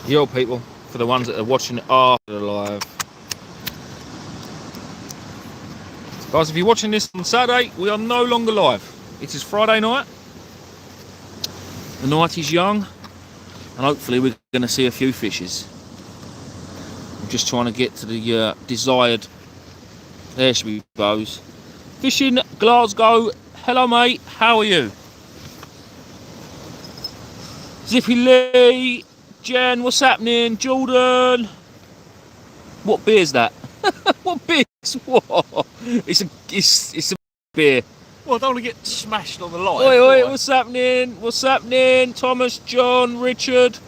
Yo people, for the ones that are watching after the live. Guys, if you're watching this on Saturday, we are no longer live. It is Friday night. The night is young, and hopefully we're going to see a few fishes. I'm just trying to get to the desired. There she goes. Fishing Glasgow. Hello mate, how are you? Zippy Lee, Jen, what's happening? Jordan. What beer's that? What beer? What? It's a beer. Well, I don't want to get smashed on the light. Oi, what's happening? What's happening? Thomas, John, Richard.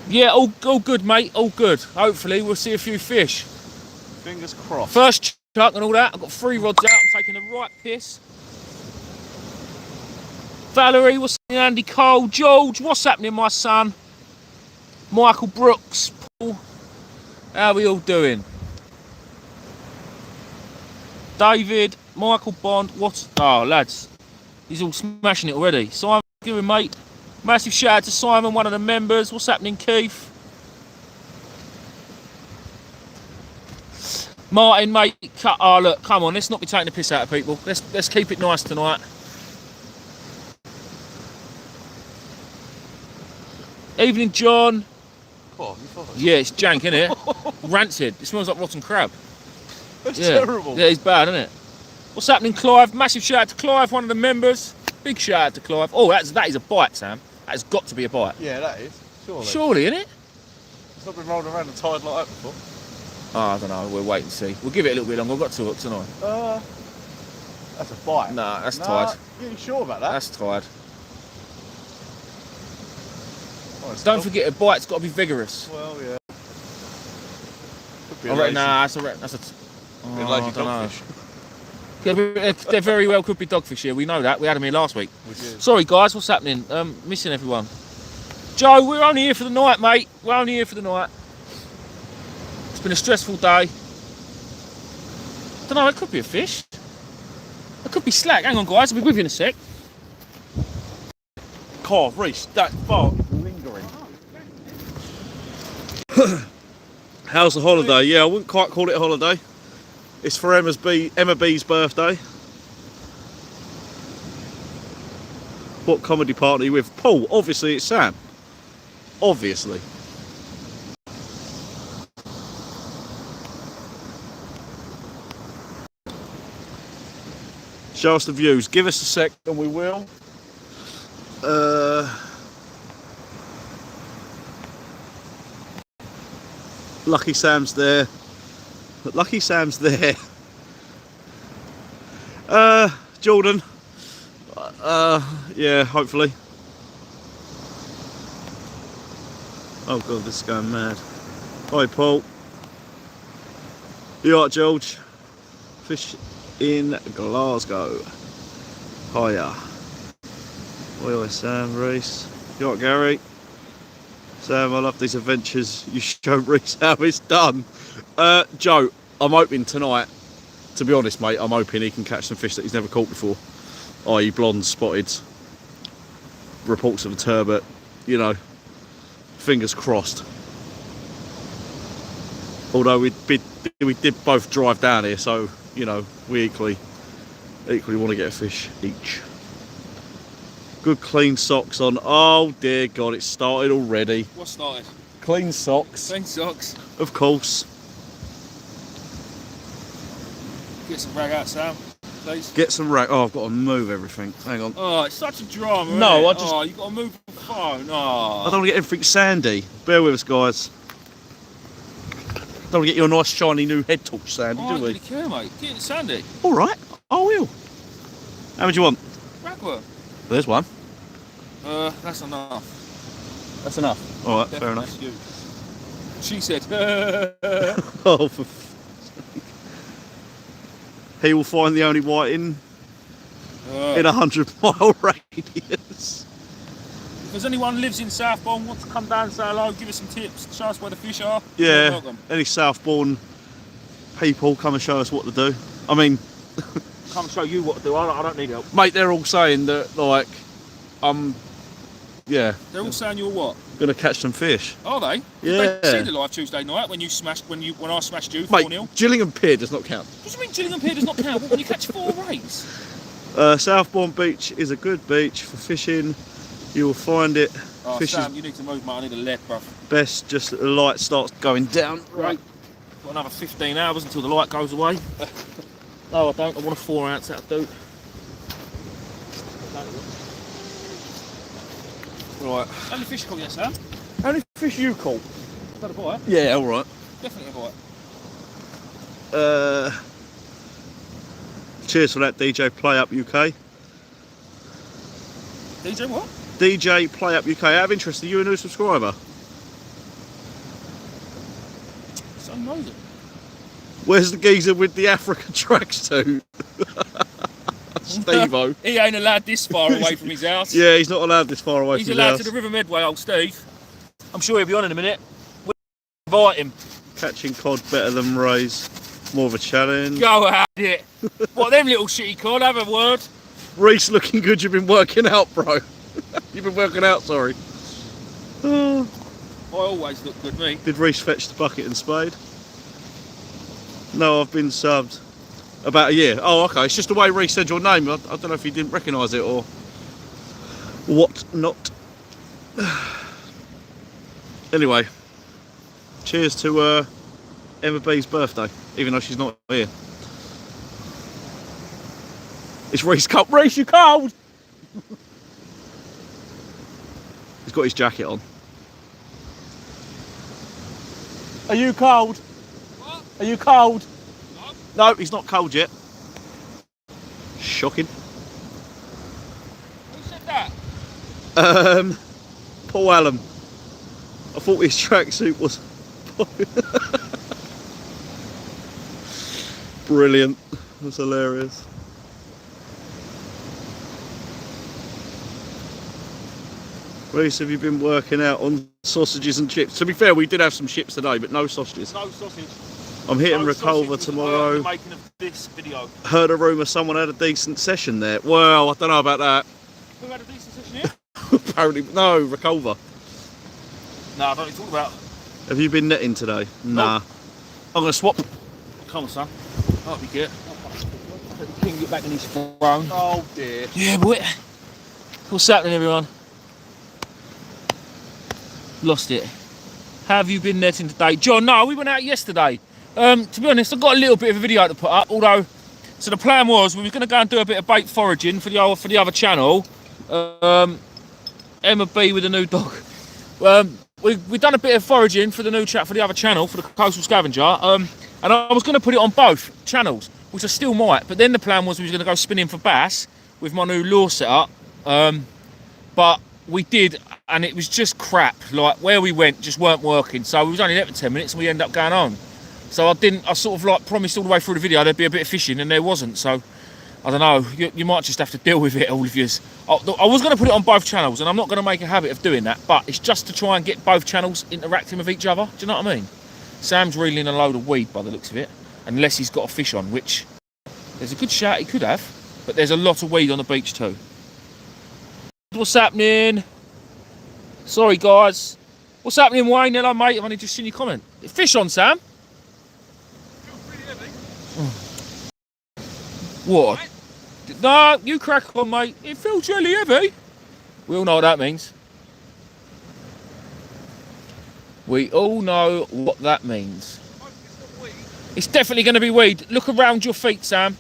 Yeah, all good, mate. All good. Hopefully, we'll see a few fish. Fingers crossed. First chuck and all that. I've got 3 rods out. I'm taking the right piss. Valerie, what's happening? Andy Cole, George, what's happening, my son? Michael Brooks, Paul. How are we all doing? David, Michael Bond, oh lads, he's all smashing it already. Simon, give him mate. Massive shout out to Simon, one of the members. What's happening, Keith? Martin, mate, oh look, come on, let's not be taking the piss out of people. Let's keep it nice tonight. Evening, John. Oh, yeah, it's jank, isn't it? Rancid. It smells like rotten crab. That's terrible. Yeah, it's bad, isn't it? What's happening, Clive? Massive shout out to Clive, one of the members. Big shout out to Clive. Oh, that is a bite, Sam. That has got to be a bite. Yeah, that is. Surely, isn't it? It's not been rolling around and tied like that before. Oh, I don't know. We'll wait and see. We'll give it a little bit longer. I've got 2 hooks tonight. That's a bite. Nah, that's tied. You sure about that? That's tied. Oh, don't forget, a bite's got to be vigorous. Well, yeah. Could be I reckon, nah, that's a lazy dogfish. Yeah, they very well could be dogfish here. We know that. We had them here last week. We did. Sorry, guys. What's happening? Missing everyone. Joe, we're only here for the night, mate. We're only here for the night. It's been a stressful day. Don't know. It could be a fish. It could be slack. Hang on, guys. I'll be with you in a sec. Car, Reese, that fart is lingering. How's the holiday? Yeah, I wouldn't quite call it a holiday. It's for Emma B's birthday. What comedy partner are you with? Paul, obviously it's Sam. Obviously. Show us the views. Give us a sec and we will. Lucky Sam's there. Lucky Sam's there. Jordan. Yeah, hopefully. Oh god, this is going mad. Hi Paul. You alright, George? Fish in Glasgow. Hiya. Oi, Sam, Reese. You alright, Gary? Sam, I love these adventures. You show Reese how it's done. Joe, I'm hoping tonight, to be honest, mate, I'm hoping he can catch some fish that he's never caught before. I.e. blonde spotted. Reports of a turbot. You know, fingers crossed. Although we did both drive down here, so, you know, we equally want to get a fish each. Good clean socks on. Oh dear God, it started already. What started? Clean socks. Clean socks. Of course. Get some rag out, Sam, please. Get some rag. Oh, I've got to move everything. Hang on. Oh, it's such a drama. No, isn't it? I just. Oh, you've got to move the phone. Oh. I don't want to get everything sandy. Bear with us, guys. Don't want to get you a nice shiny new head torch sandy, I do don't we? really care, mate. Get it sandy. All right, I will. How much you want? Ragworm. There's one. That's enough. That's enough. All right, fair enough. You. She said. Oh, for he will find the only white in a 100-mile radius. If there's anyone who lives in Southbourne, wants to come down and say hello, give us some tips, show us where the fish are. Yeah, welcome. Any Southbourne people come and show us what to do. I mean, come show you what to do. I don't need help. Mate, they're all saying that, like, I'm Yeah. They're all saying you're what? Gonna catch some fish. Are they? Yeah. Did they see the live Tuesday night when I smashed you 4-0? Mate, Gillingham Pier does not count. What do you mean Gillingham Pier does not count? What, when you catch 4 rays? Southbourne Beach is a good beach for fishing. You will find it. Oh, Fish Sam, is you need to move, mate. I need a lead, bruv. best just the light starts going down. Right. Got another 15 hours until the light goes away. No, I don't. I want a 4 ounce out of Duke. Right. How many fish you caught yet, Sam? How many fish you caught? Is that a bite? Yeah, all right. Definitely a bite. Cheers for that, DJ Play Up UK. DJ what? DJ Play Up UK. Out of interest, are you a new subscriber? It's amazing. Where's the geezer with the Africa tracksuit? Steve-O. He ain't allowed this far away from his house. Yeah, he's not allowed this far away He's from his allowed house. to the River Medway, old Steve. I'm sure he'll be on in a minute. We'll invite him. Catching cod better than rays. More of a challenge. Go at it. What, them little shitty cod, have a word. Reese, looking good. You've been working out, bro. You've been working out, sorry. I always look good, me. Did Reese fetch the bucket and spade? No, I've been subbed. About a year. Oh, okay. It's just the way Reese said your name. I don't know if you didn't recognise it or what not. Anyway, cheers to Emma B's birthday, even though she's not here. It's Reese cold. Reese, you cold? He's got his jacket on. Are you cold? What? Are you cold? No. No, he's not cold yet. Shocking. Who said that? Paul Allen. I thought his tracksuit was brilliant. That's hilarious. Reese, have you been working out on sausages and chips? To be fair, we did have some chips today, but no sausages. No sausage. I'm hitting No Reculver sausage tomorrow. was the making of this video. Heard a rumour someone had a decent session there. Well, I don't know about that. Who had a decent session here? Apparently, no, Reculver. No, I don't need to talk about. Have you been netting today? Nah. I'm gonna swap. Come on, son. Up you get. Let the king get back in his throne. Oh dear. Yeah, boy. What's happening, everyone? Lost it. How have you been netting today? John, no, we went out yesterday. To be honest, I've got a little bit of a video to put up, although, so the plan was we were going to go and do a bit of bait foraging for the other channel. Emma B with a new dog. We've done a bit of foraging for the new chat for the other channel, for the Coastal Scavenger, and I was going to put it on both channels, which I still might, but then the plan was we was going to go spinning for bass with my new lure setup, but we did, and it was just crap. Like, where we went just weren't working, so we was only there for 10 minutes and we ended up going home. So I sort of like promised all the way through the video there'd be a bit of fishing, and there wasn't, so I don't know, you might just have to deal with it, all of yous. I was going to put it on both channels, and I'm not going to make a habit of doing that, but it's just to try and get both channels interacting with each other. Do you know what I mean? Sam's reeling a load of weed by the looks of it, unless he's got a fish on, which there's a good shout he could have, but there's a lot of weed on the beach too. What's happening? Sorry, guys. What's happening, Wayne? Hello, mate. I've only just seen your comment. Fish on, Sam? What? No, you crack on, mate. It feels really heavy. We all know what that means. We all know what that means. It's definitely going to be weed. Look around your feet, Sam.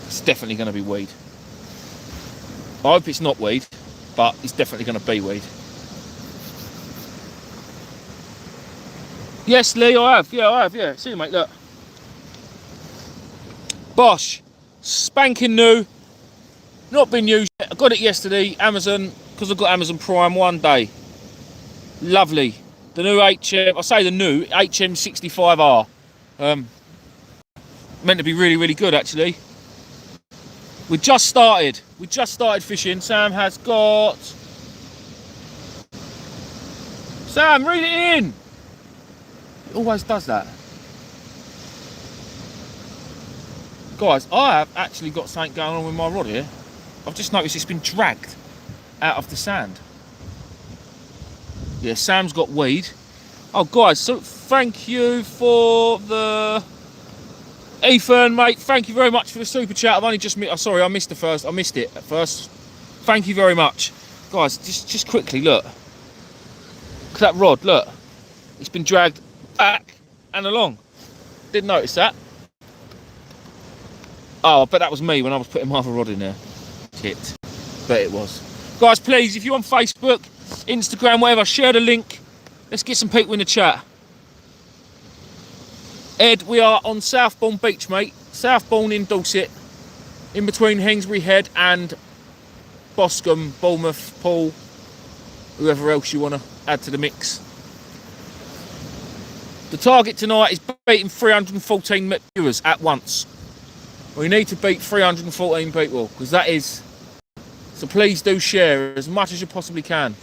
It's definitely going to be weed. I hope it's not weed, but it's definitely going to be weed. Yes, Lee, I have. Yeah, I have. Yeah, see you, mate. Look. Bosh, spanking new, not been used yet. I got it yesterday, Amazon, because I've got Amazon Prime one day. Lovely. The new HM, I say the new, HM65R. Meant to be really, really good, actually. We just started fishing. Sam has got... Sam, read it in! It always does that. Guys, I have actually got something going on with my rod here. I've just noticed it's been dragged. out of the sand. Yeah, Sam's got weed. Oh, guys, so thank you for the... Ethan, mate, thank you very much for the super chat. I've only just... sorry, I missed it at first. Thank you very much. Guys, just quickly, look. Look at that rod, look. It's been dragged back and along. Didn't notice that. Oh, I bet that was me when I was putting my other rod in there. Shit. Bet it was. Guys, please, if you're on Facebook, Instagram, whatever, share the link. Let's get some people in the chat. Ed, we are on Southbourne Beach, mate. Southbourne in Dorset. In between Hainsbury Head and Boscombe, Bournemouth, Poole. Whoever else you want to add to the mix. The target tonight is beating 314 viewers at once. We need to beat 314 people, because that is... So please do share as much as you possibly can.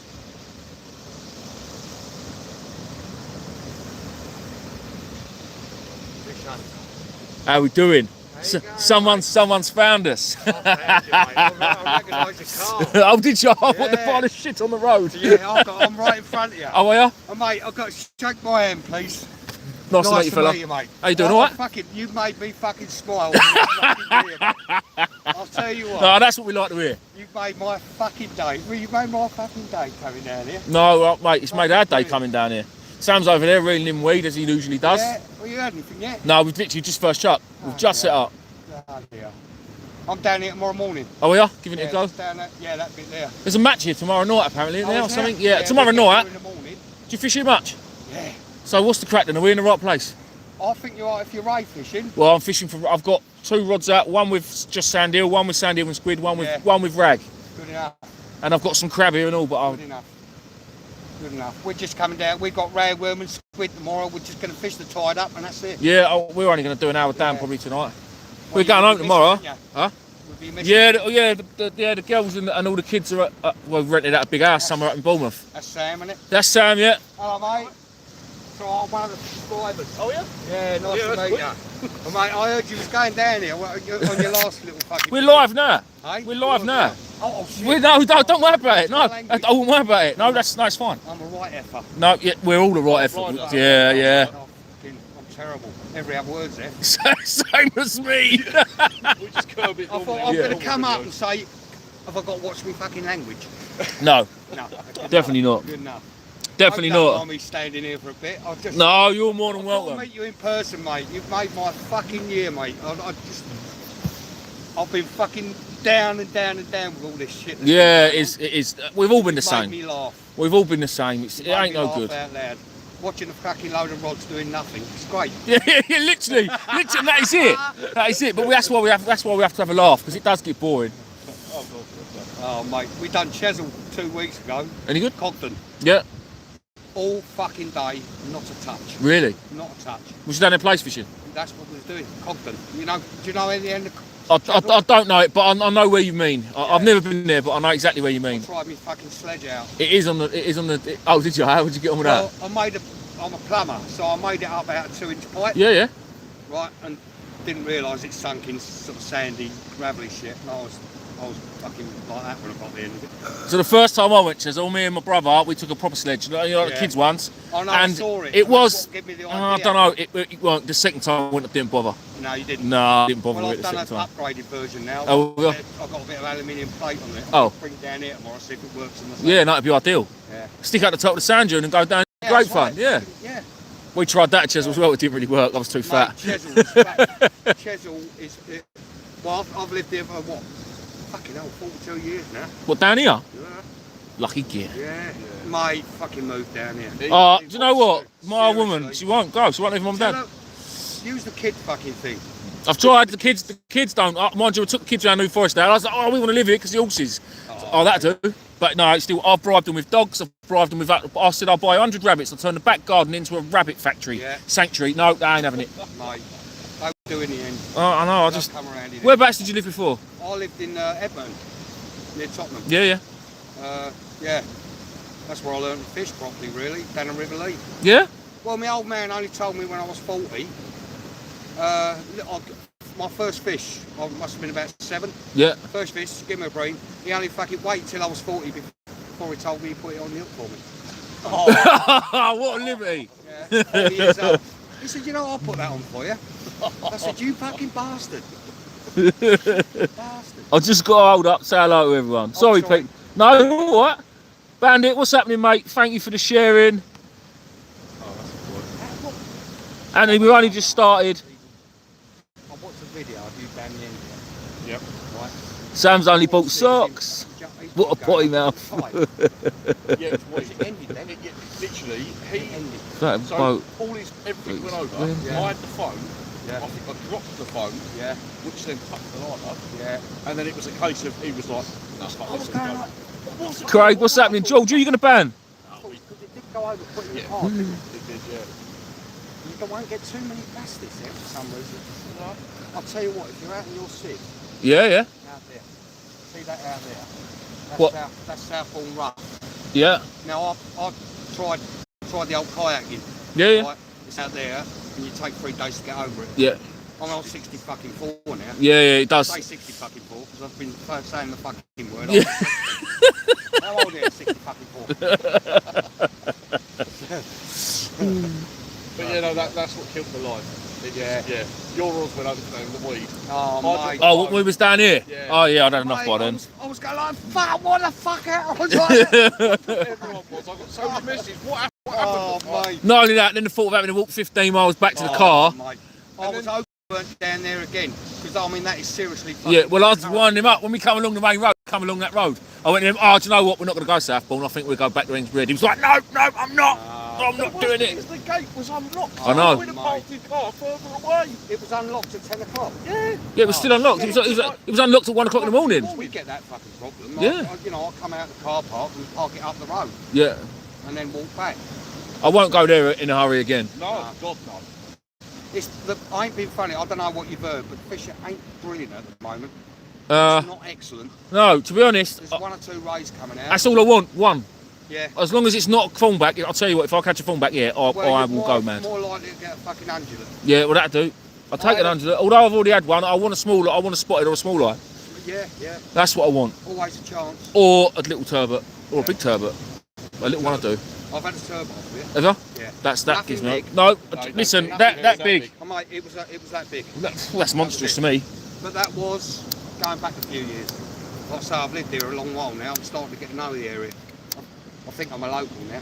How we doing? Someone's found us. I recognise your car. Oh, did you? I want to Yeah. find a shit on the road. Yeah, I'm right in front of you. Oh, are you? Oh, mate, I've got to shake my hand, please. Nice to meet you, fella. Meet you, mate. How you doing, Oh, all right? Fucking, you made me fucking smile. I'll tell you what. No, that's what we like to hear. You've made my fucking day. Well, you made my fucking day coming down here. No, mate, it's made our day coming down here. Sam's over there reeling in weed as he usually does. Yeah, well, you heard anything yet? No, we've literally just first shot. We've just set up. Oh, dear. I'm down here tomorrow morning. Oh, we are? Giving it a go? just down that, yeah, that bit there. There's a match here tomorrow night, apparently, isn't there, or is there? something? Yeah, tomorrow we'll get night. there in the morning. Do you fish here much? Yeah. So what's the crack then? Are we in the right place? I think you are if you're ray fishing. Well, I'm fishing for... I've got 2 rods out, one with just sandeel, one with sandeel and squid, one with rag. Good enough. And I've got some crab here and all, but Good enough. Good enough. We're just coming down. We've got ragworm and squid tomorrow. We're just going to fish the tide up and that's it. yeah, we're only going to do an hour down probably tonight. Well, We're going home tomorrow. Huh? Yeah, the girls and all the kids are at, well, rented out a big house somewhere up in Bournemouth. That's Sam, isn't it? That's Sam, yeah. Hello, mate. So I'm one of the subscribers. Oh, yeah? Yeah, nice to meet you. Well, mate, I heard you was going down here on your last little fucking... We're live now. Hey? We're live now. Oh, shit. No, don't worry about it. No, don't worry about it. No, that's fine. I'm a right effer. No, yeah, we're all the right effort. Yeah. I'm terrible. Every other word's there. Same as me. We just curb it. I thought I'm going to come up and say, have I got to watch me fucking language? No, No. definitely not. Good enough. Definitely I don't not. mind me standing here for a bit. No, you're more than I thought welcome. I'd meet you in person, mate. You've made my fucking year, mate. I've been fucking down and down and down with all this shit. Yeah, it is. We've all been the Made same. me laugh. We've all been the same. It Made ain't me no laugh good. Out loud. Watching a fucking load of rods doing nothing. It's great. Yeah, literally, that is it. That is it. But that's why we have to have a laugh, because it does get boring. Oh, mate, we done Chesil 2 weeks ago. Any good? Cogden. Yeah. All fucking day, not a touch. Really? Not a touch. Was you down there place fishing? That's what we was doing. Cogden. You know? Do you know any end of? I don't know it, but I know where you mean. I've never been there, but I know exactly where you mean. I tried my fucking sledge out. It is on the. Oh, did you? How would you get on with that? Well, I'm a plumber, so I made it up out of 2-inch pipe. Yeah. Right, and didn't realise it sunk in sort of sandy, gravelly shit. And I was fucking like that when I got to the end of it. So the first time I went to Chesil, me and my brother, we took a proper sledge, you know, like the kids ones. I know, and I saw it. It was. What gave me the I idea. don't know. It weren't the second time I didn't bother. No, you didn't. No, I didn't bother Well, with it I've the done second an time. upgraded version now. Oh, yeah. I've got a bit of aluminium plate on it. Oh. I'll bring it down here tomorrow, see if it works on the side. Yeah, that'd be ideal. Yeah. Stick out the top of the sand dune and go down. Yeah, Great that's fun. right. Yeah. Yeah. We tried that at Chesil as well. It didn't really work. I was too Mate, fat. Chesil is. Well, I've lived here for what? Fucking hell, 42 years now. What, down here? Yeah. Lucky git. Yeah. Mate, fucking moved down here. Do you know what? My Seriously. woman, she won't go. She won't leave mum and Tell dad. her, use the kid fucking thing. I've tried. The kids don't. Mind you, I took the kids around New Forest now. I was like, oh, we want to live here because the horses. Oh, that'll do. But no, it's still. I've bribed them with dogs. I've bribed them with that. I said I'll buy 100 rabbits. I'll turn the back garden into a rabbit factory. Yeah. Sanctuary. No, they ain't having it. Mate, don't do in the end. Oh, I know. I Don't just. come around here. Whereabouts did you live before? I lived in Edmonton, near Tottenham. Yeah. Yeah. That's where I learned to fish properly, really, down the River Lee. Yeah. Well, my old man only told me when I was 40. my first fish, I must have been about 7. Yeah. First fish, give him a bream. He only fucking waited till I was 40 before he told me he put it on the hook for me. Oh, what a liberty. Yeah, 40 years old. He said, you know, I'll put that on for you. I said, you fucking bastard. Bastard. I just got to hold up, say hello to everyone. Sorry, sorry. Pete. No, all right. Bandit, what's happening, mate? Thank you for the sharing. And we've only just started. I watched a video of you down the end. Yep. Right. Sam's only bought socks. What a potty mouth. Yeah, Was it ended then? literally, Ended. That so boat. all his everything went over. Yeah. I had the phone. Yeah. I think I dropped the phone, Yeah. which then touched the line up. Yeah. And then it was a case of he was like, "That's fuck, I was let's going go." like, Craig, what's happening? George, are you going to ban? because it did go over pretty Yeah. hard. didn't It did, yeah. You don't want to get too many plastics there for some reason. I'll tell you what, if you're out in your sea, Yeah, yeah. out there, see that out there? That's What? That's Southbourne Rough. Yeah. Now I've tried the old kayaking. Yeah, yeah. Right? It's out there, and you take 3 days to get over it. Yeah. I'm on 60 fucking 4 now. Yeah, yeah, it I does. say 60 fucking 4 because I've been saying the fucking word. Yeah. How old are you? 60 fucking 4. But yeah, no, that's what killed my life. Yeah. Yeah. Your rods went over down the weed. Oh, mate. Oh, we was down here? Yeah. Oh, yeah, I'd had enough Mate, by then. I was going like, fuck, what the fuck out? I was like, Everyone was. I got so many messages. What happened? What happened? oh, mate. Not only that, then the thought of having to walk 15 miles back to the Oh, car. mate. I was overburnt down there again because I mean that is seriously. Yeah, well, I was winding him up when we come along the main road, come along that road. I went to him, oh, do you know what? We're not going to go Southbourne. I think we'll go back to Red. He was like, no, I'm not. I'm not doing it. The gate was unlocked. I know. We'd have parked the car further away. It was unlocked at 10 o'clock. Yeah. Yeah, it was still unlocked. It was unlocked at 1 o'clock in the morning. We get that fucking problem. Yeah. You know, I'll come out the car park and park it up the road Yeah. and then walk back. I won't go there in a hurry again. No, God no. I ain't being funny. I don't know what you've heard, but the fish ain't brilliant at the moment. It's not excellent. No, to be honest, There's 1 or 2 rays coming out. that's all I want. One. Yeah. As long as it's not a thornback, I'll tell you what, if I catch a thornback, yeah, I Well, will go, man. More likely to get a fucking undulate. Yeah, well, that'll do. I'll take an undulate. Although I've already had one, I want a smaller, I want a spotted or a smaller. Yeah, yeah. That's what I want. Always a chance. Or a little turbot. Or a big turbot. A little one I do. I've had a turbo off it. Have you? Yeah. That Nothing gives me. big. No, No, listen, nothing that big. Oh, mate, it was that big. That's monstrous to me. But that was going back a few years. Like I say, I've lived here a long while now. I'm starting to get to know the area. I think I'm a local now.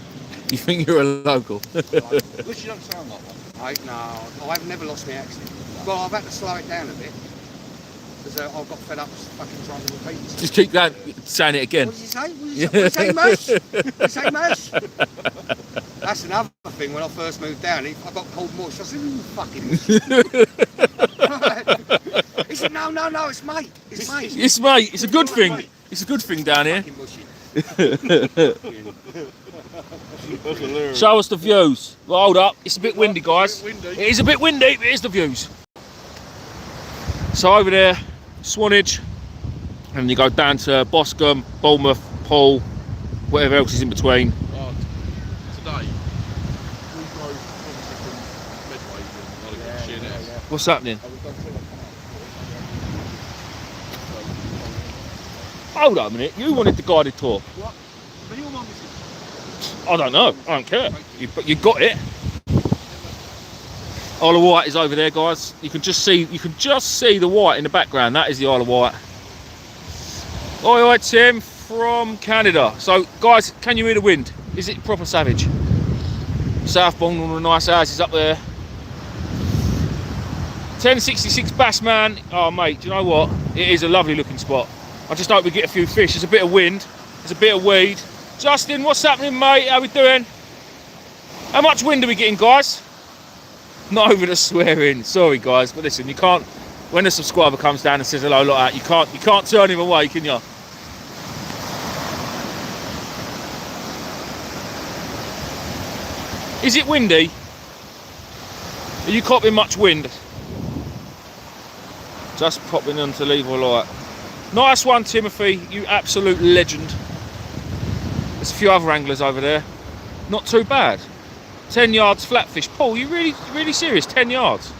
You think you're a local? At least you don't sound like one. No, I've never lost my accent. Well, I've had to slow it down a bit because I got fed up fucking trying to repeat it. Just keep going, saying it again. What did you say? What did you say, Mush? What did you say, Mush? That's another thing. When I first moved down, I got called Mush. I said, fucking Mush. He said, no, it's mate. It's mate. It's mate. It's a good thing. It's a good thing down here. Fucking mushy. Show us the views. Well, hold up. It's a bit windy, guys. Windy. It is a bit windy, but here's the views. So over there, Swanage, and you go down to Boscombe, Bournemouth, Poole, whatever else is in between. Today, we drove obviously from Medway to Nottingham, Sheerness. What's happening? And we've done 2.5 Hold on a minute. You wanted the guided tour. What? But your mum is I don't know. I don't care. But you got it. Isle of Wight is over there, guys. You can just see the white in the background. That is the Isle of Wight. Oi, Tim from Canada. So, guys, can you hear the wind? Is it proper savage? Southbourne, all the nice houses up there. 1066 Bassman. Oh, mate, do you know what? It is a lovely looking spot. I just hope we get a few fish. There's a bit of wind. There's a bit of weed. Justin, what's happening, mate? How we doing? How much wind are we getting, guys? Not over the swearing. Sorry, guys, but listen, you can't. When a subscriber comes down and says hello like that, you can't turn him away, can you? Is it windy? Are you copying much wind? Just popping on to leave a light. Nice one, Timothy. You absolute legend. There's a few other anglers over there. Not too bad. 10 yards flatfish. Paul, you really serious? 10 yards?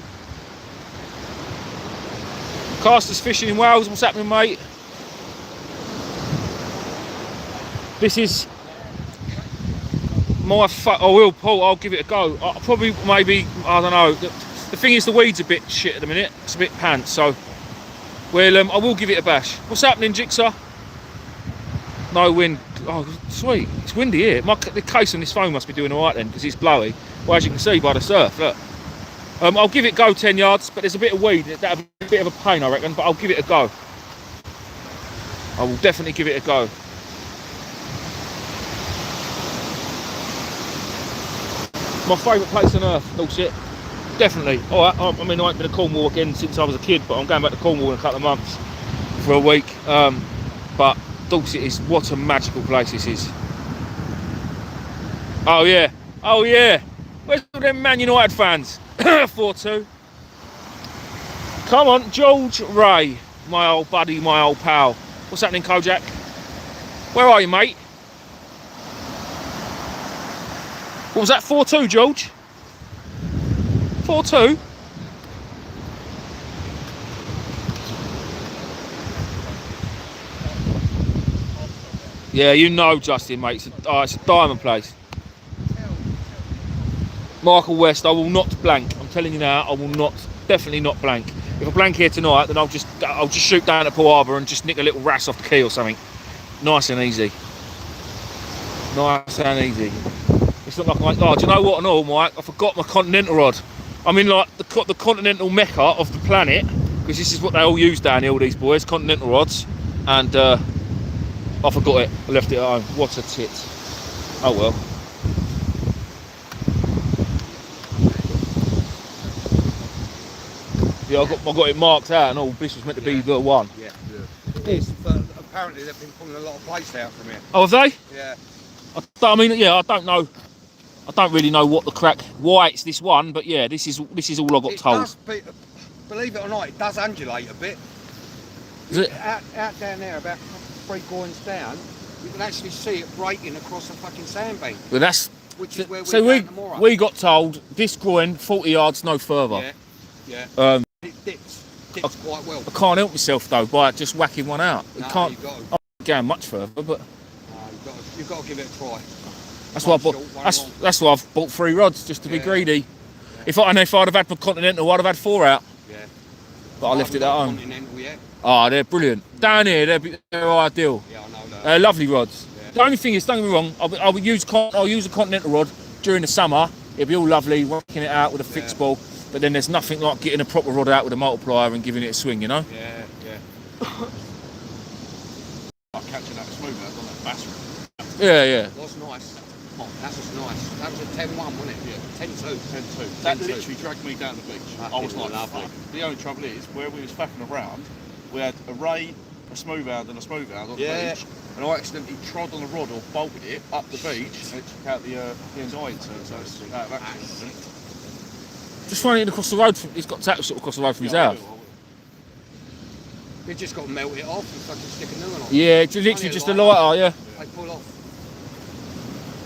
Casters fishing in Wales. What's happening, mate? This is my I will, Paul. I'll give it a go. I'll probably, maybe, I don't know. The thing is, the weed's a bit shit at the minute. It's a bit pants. So, well, I will give it a bash. What's happening, Jigsaw? No wind. Oh, sweet. It's windy here. The case on this phone must be doing all right then, because it's blowy. Well, as you can see by the surf, look. I'll give it a go 10 yards, but there's a bit of weed. That'll be a bit of a pain, I reckon, but I'll give it a go. I will definitely give it a go. My favourite place on earth, Dorset. Definitely. Alright, I mean, I ain't been to Cornwall again since I was a kid, but I'm going back to Cornwall in a couple of months for a week. But Dorset is, what a magical place this is. Oh yeah, oh yeah. Where's all them Man United fans? 4-2. Come on, George Ray, my old buddy, my old pal. What's happening, Kojak? Where are you, mate? What was that, 4-2, George? 4-2? Yeah, you know, Justin, mate. It's a diamond place. Michael West, I will not blank. I'm telling you now, I will not, definitely not blank. If I blank here tonight, then I'll just shoot down at Poole Harbour and just nick a little wrasse off the quay or something. Nice and easy. Nice and easy. It's not like, oh, do you know what and all, Mike? I forgot my continental rod. I'm in like the continental mecca of the planet, because this is what they all use down here, all these boys, continental rods. And I forgot it. I left it at home. What a tit. Oh well. Yeah, I got it marked out and all. This was meant to be the one. Yeah, it is. But apparently they've been pulling a lot of plates out from here. Oh, have they? Yeah. I mean, yeah, I don't know. I don't really know what the crack, why it's this one, but yeah, this is all I got told. Believe it or not, it does undulate a bit. Is it? Out down there, about 3 groins down, you can actually see it breaking across the fucking sandbank. Well, that's. Which is where we got told this groin 40 yards no further. Yeah, yeah. It dips quite well. I can't help myself though by just whacking one out. No, I'm not going much further, but you've got to give it a try. That's why I bought. That's why I've bought 3 rods just to be greedy. Yeah. If I'd have had my Continental, I'd have had 4 out. Yeah. But I left it at home. Oh, they're brilliant. Down here, they're ideal. Yeah, I know that. They're lovely rods. Yeah. The only thing is, don't get me wrong, I'll use a Continental rod during the summer. It'll be all lovely, working it out with a fixed ball. But then there's nothing like getting a proper rod out with a multiplier and giving it a swing, you know? Yeah, yeah. Like catching that smooth out on that bass rod. Yeah, yeah. It was nice. Oh, that was nice. That was a 10-1, wasn't it? Yeah. 10-2. 10-2. That literally dragged me down the beach. I was like, lovely. The only trouble is, where we was faffing around, we had a ray, a smooth hound and a smooth hound on the beach. And I accidentally trod on the rod or bolted it up the beach and it took out the inside, so it's out of action. Just running it across the road. He's got tackle sort of across the road from his house. You just got to melt it off and fucking stick a new one on. Yeah, it's literally just a lighter, yeah. They pull off.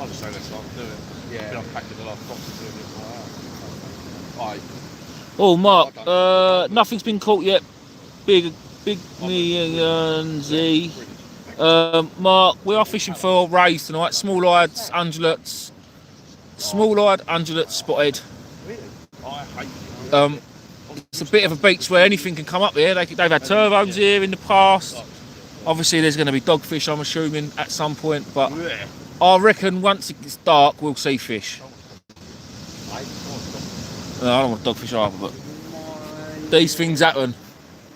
I'll just say that's like do it. Yeah. I've packed it a lot of boxes doing it like that. Oh, Mark, nothing's been caught yet. Big Z. Mark, we are fishing for rays tonight. Small-eyed undulates. Small-eyed undulates spotted. It's a bit of a beach where anything can come up here. They've had turbos here in the past. Obviously, there's going to be dogfish, I'm assuming, at some point. But I reckon once it gets dark, we'll see fish. No, I don't want dogfish either, but these things happen.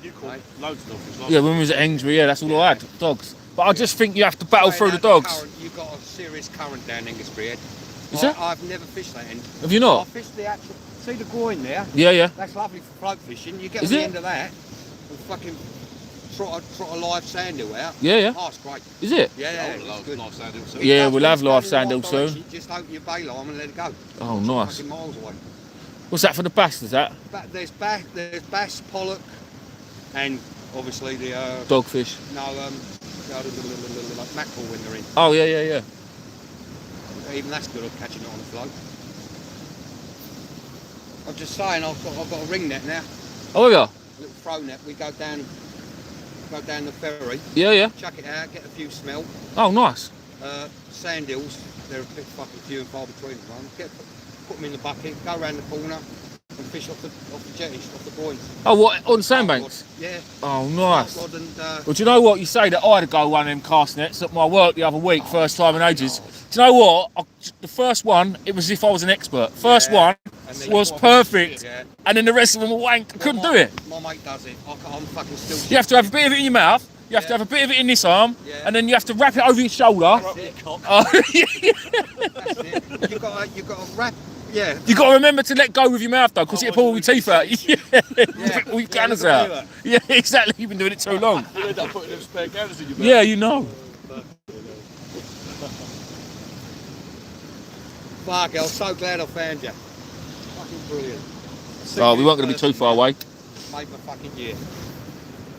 You caught loads of dogfish. Yeah, when we was at Ainsbury, yeah, that's all I had, dogs. But I just think you have to battle through the dogs. You've got a serious current down Ainsbury. Is there? I've never fished that end. Have you not? I fished the actual. See the groin there? Yeah, yeah. That's lovely for float fishing. You get to the end of that and fucking trot a live sand hill out. Yeah, yeah. Oh, it's great. Is it? Yeah, it's good. Live sand hill soon. Yeah, we'll have live sand hill soon. Just open your bay line and let it go. Oh, nice. Miles away. What's that for the bass, is that? There's bass, pollock, and obviously the... dogfish. No, mackerel when they're in. Oh, yeah, yeah, yeah. Even that's good at catching it on the float. I'm just saying, I've got a ring net now. Oh, yeah? little throw net. We go down the ferry. Yeah, yeah. Chuck it out, get a few smelt. Oh, nice. Sand hills, they're a bit fucking few and far between at the moment. Put them in the bucket, go around the corner and fish off the jetties, off the buoys. Oh, what, on sandbanks? Yeah. Oh, nice. And, Well, do you know what? You say that I had to go one of them cast nets at my work the other week, first time in ages. Do you know what? The first one, it was as if I was an expert. First one was perfect, and then the rest of them were wank. I couldn't do it. My mate does it. I'm fucking still. You have to have a bit of it in your mouth. You have to have a bit of it in this arm, and then you have to wrap it over your shoulder. That's it. That's it. You got to wrap. Yeah. You got to remember to let go with your mouth though, because it'll pull all your teeth out. All your cannons out. Yeah, exactly. You've been doing it too long. You end up putting them spare cannons in your mouth. Yeah, you know. Fuck, I'm so glad I found you. Fucking brilliant. Oh, we weren't going to be too far away. Made my fucking year.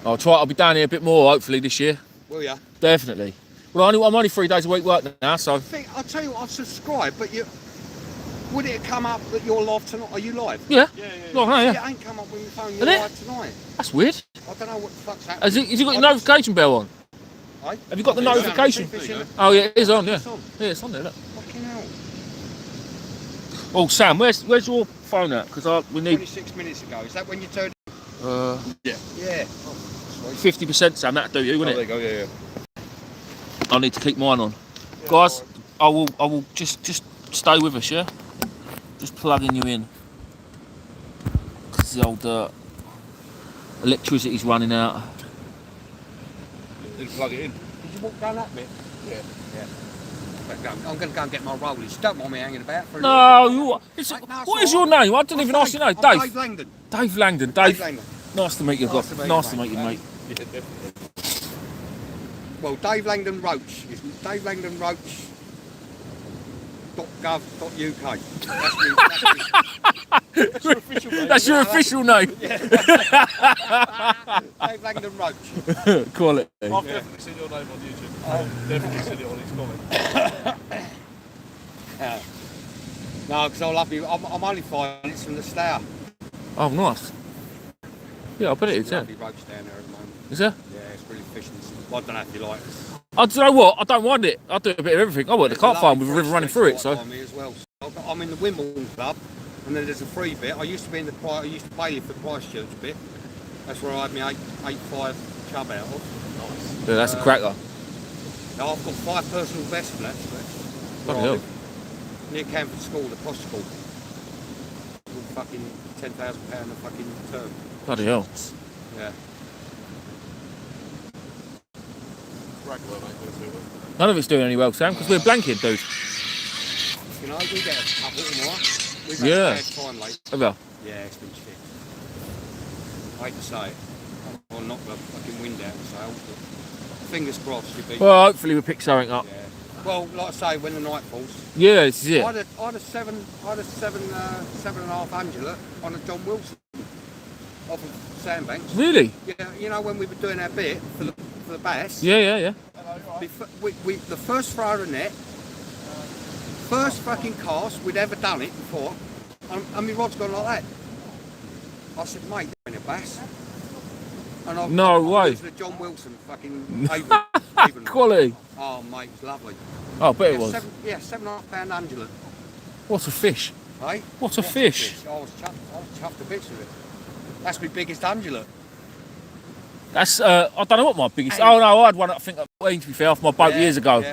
I'll be down here a bit more hopefully this year. Will ya? Definitely. Well, I'm only 3 days a week work now, so. I'll tell you what, I've subscribed, but would it come up that you're live tonight? Are you live? Yeah. Yeah. Oh, no, yeah. It ain't come up when you phone you're Isn't it? live tonight. That's weird. I don't know what the fuck's happening. Has you got your notification bell on? Aye? Have you got the notification? Fishing. Oh yeah, it is on. Yeah. It's on. Yeah, it's on there. Look. Fucking hell. Oh, Sam, where's your phone at? Because we need 26 minutes ago. Is that when you turned? Yeah. Yeah. 50%, Sam. That'd do you, wouldn't There it? you go, yeah. I need to keep mine on. Guys, I will just stay with us, yeah? Just plugging you in. Because the old electricity's running out. You plug it in. Did you walk down that bit? Yeah. I'm going to go and get my rollies. Don't mind me hanging about for a No, little what is your name? I didn't even ask your name. I'm Dave. Dave Langdon. Dave Langdon. Dave Langdon. Nice to meet you, Nice to meet you, Nice to mate. meet you, mate. Yeah, definitely. Well, Dave Langdon Roach is Dave Langdon Roach. .gov.uk. That's your official name. That's your official name. Dave Langdon Roach. Quality. I've definitely seen your name on YouTube. I've definitely seen it on his comment. No, because I love you. I'm only 5 minutes from the Stour. Oh, nice. Yeah, I bet it is, yeah. Lovely roach down there at the moment. Is there? Yeah, it's really fishing. Well, I don't know if you like it. I don't know what, I don't mind it. I do a bit of everything. I work the cart farm with a river running through it, so. Me as well. I'm in the Wimbledon club, and then there's a free bit. I used to be in I used to bailiff for Christchurch bit. That's where I had my 8.5 chub out of. Yeah, that's a cracker. Now I've got 5 personal bests for that. Bloody hell. Near Camford School, the posh school. Fucking £10,000 a fucking term. Bloody hell. Yeah. None of it's doing any well, Sam, because we're blanking, dude. You know, we get a couple tomorrow. We've had Yeah. a bad time lately. Oh, well. Yeah, it's been shit. I hate to say it. I'll knock the fucking wind out of the sails, but fingers crossed you'll be. Well, hopefully we'll pick something up. Yeah. Well, like I say, when the night falls. Yeah, this is it. I had a 7.5 undulate on a John Wilson off of Sandbanks. Really? Yeah, you know when we were doing our bit for the bass. Yeah. The first throw of the net, first fucking cast we'd ever done it before, and my rod's gone like that. I said, mate, they're in a bass. And I've No way. used the John Wilson fucking Avon. Quality. Oh mate, it's lovely. Oh, I bet it was. 7.5 pound undulate. What a fish. Eh? What a fish. I was chuffed to bits with it. That's my biggest undulate. That's, I don't know what my biggest... Oh, no, I had one, I think, at Queen, to be fair, off my boat years ago.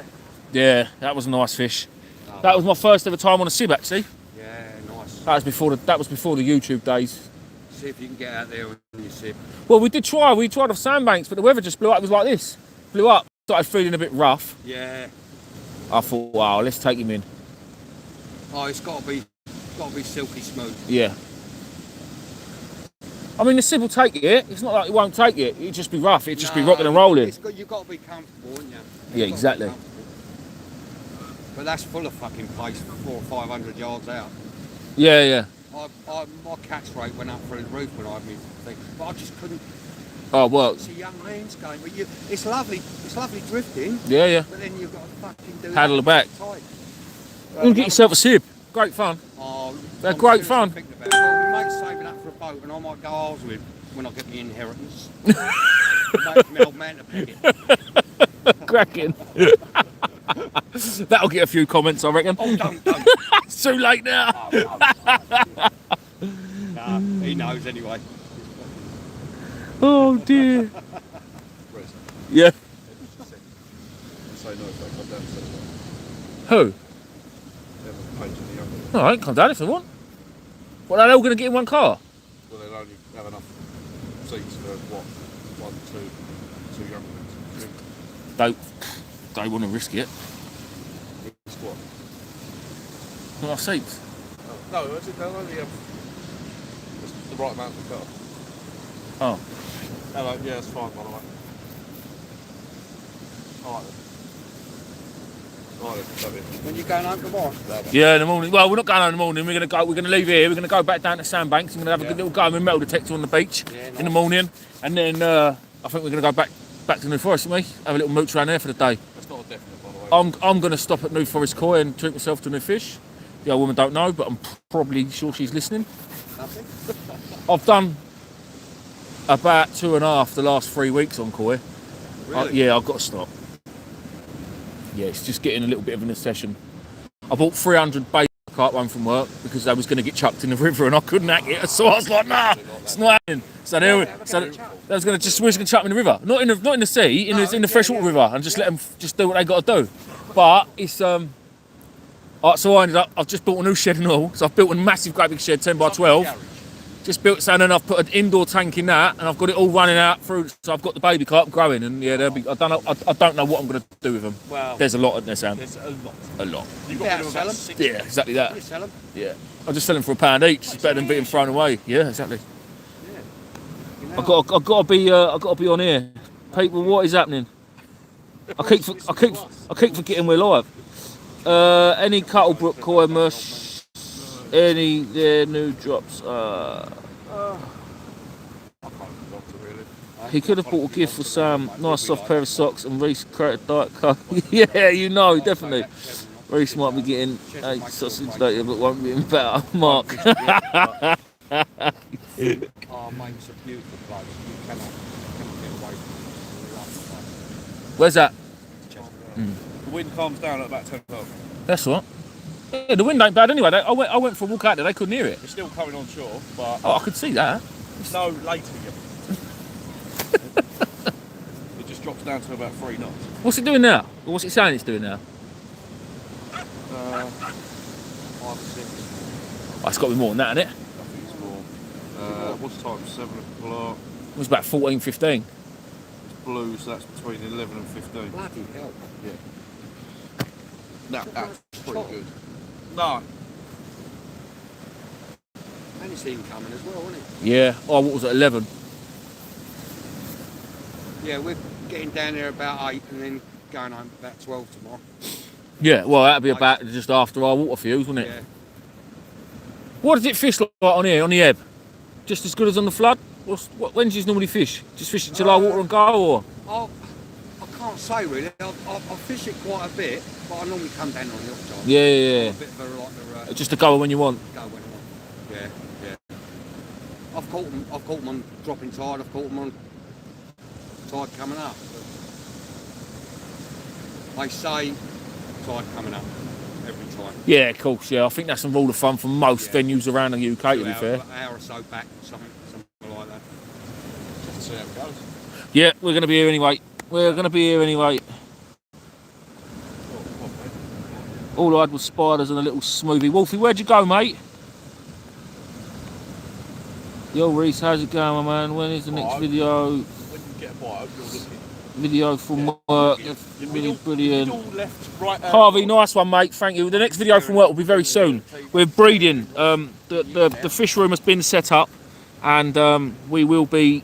Yeah, that was a nice fish. Oh, That was my first ever time on a sib, actually. yeah, nice. That was before the YouTube days. See if you can get out there on your sip. Well, we tried off sandbanks, but the weather just blew up. It was like this. Blew up. Started feeling a bit rough. Yeah. I thought, wow, let's take him in. Oh, it's got to be silky smooth. Yeah. I mean, the sib will take it. It's not like it won't take it. It'll just be rough. It'll just be rocking and rolling. You've got to be comfortable, haven't you? Yeah, exactly. But that's full of fucking place, 400 or 500 yards out. Yeah. My catch rate went up through the roof when I had my thing, but I just couldn't. Oh, well. It's a young man's game, but it's lovely drifting. Yeah. But then you've got to fucking do Paddle it the back. tight. You can get yourself a sib. Great fun. Oh, They're I'm great seriously fun. thinking about it. Well, my mate's saving up for a boat, and I might go ours with. when I get my inheritance. Make my old man to pick it. Cracking. That'll get a few comments, I reckon. Oh, don't. It's too late now. Nah, he knows anyway. Oh dear. Rest. Yeah. Say no if they come down to the Who? They haven't painted the young. All right, come down if they want. Well, are they all going to get in one car? Well, they'll only have enough seats for what? 1, 2 young ones. They want to risk it. It's what? Not seats. No, they'll only have just the right amount of car. Oh. Hello, yeah, it's fine, by the way. Alright then. Alright then, love it. When you going home tomorrow? Yeah, in the morning. Well, we're not going home in the morning. We're going to leave here. We're going to go back down to Sandbanks. We're going to have a good little go with metal detector on the beach in the morning, and then I think we're going to go back to New Forest with me. Have a little mooch around there for the day. That's not a definite, by the way. I'm going to stop at New Forest Koi and treat myself to new fish. The old woman don't know, but I'm probably sure she's listening. Nothing? I've done about 2.5 the last 3 weeks on koi. Really? Yeah, I've got to stop. Yeah, it's just getting a little bit of an obsession. I bought 300 bait carp home from work because they was going to get chucked in the river and I couldn't hack it. So I was like, nah, it's not happening. So they were going to chuck them in the river, not in the sea, in the freshwater river, and just let them just do what they got to do. But it's so I ended up. I've just built a new shed and all. So I've built a massive, great big shed, 10 by 12. Just built something and I've put an indoor tank in that, and I've got it all running out through. So I've got the baby carp growing, and yeah, they'll be. I don't know what I'm going to do with them. Well, there's a lot in there, Sam. There's a lot. A lot. You've Yeah, got to sell about 'em. $6. Yeah, exactly that. you sell them? Yeah, I'll just sell them for £1 each. It's better than being thrown away. Yeah, exactly. Yeah. I've got to be on here. People, what is happening? I keep forgetting we're live. Any Cuttlebrook koi mush? Any new drops? He could have bought a gift for Sam. Nice soft pair of socks and Reese created Diet Coke. Yeah, you know, definitely. Reese might be getting 8 sausage later, but won't be in better. Mark. Oh, mate, it's a beautiful place. You cannot get away from it. Where's that? The wind calms down at about 10 o'clock. That's what. Yeah, the wind ain't bad anyway. I went for a walk out there. They couldn't hear it. It's still coming on shore, but Oh, I could see that. no later yet. It just drops down to about 3 knots. What's it doing now? Or what's it saying it's doing now? 5, 6. Oh, it's got to be more than that, isn't it? I think it's more. What's the time? 7 o'clock. It was about 14, 15. It's blue, so that's between 11 and 15. Bloody hell. Yeah. No, that's pretty good. No. And it's incoming as well, isn't it? Yeah. Oh, what was it? 11. Yeah, we're getting down there about 8 and then going home about 12 tomorrow. Yeah. Well, that'd be about just after our water fuse, wouldn't it? Yeah. What does it fish like on here, on the ebb? Just as good as on the flood? When do you normally fish? Just fish it till our water and go, or? I can't say really. I fish it quite a bit, but I normally come down on the off time. Yeah. I'm a bit of a, like, Just to go when you want. go when I want. Yeah. I've caught them on dropping tide. I've caught them on tide coming up. They say tide coming up every time. Yeah, of course. Yeah, I think that's a rule of thumb for most venues around the UK. To be fair. An hour or so back, something like that. Just to see how it goes. Yeah, we're going to be here anyway. All I had was spiders and a little smoothie. Wolfie, where'd you go, mate? Yo, Reese, how's it going, my man? When is the next video? When you get a bite, you're looking. Video from work. Really brilliant. Middle, left, right, Harvey, nice one, mate. Thank you. The next video from work will be very soon. We're breeding. The fish room has been set up, and there will be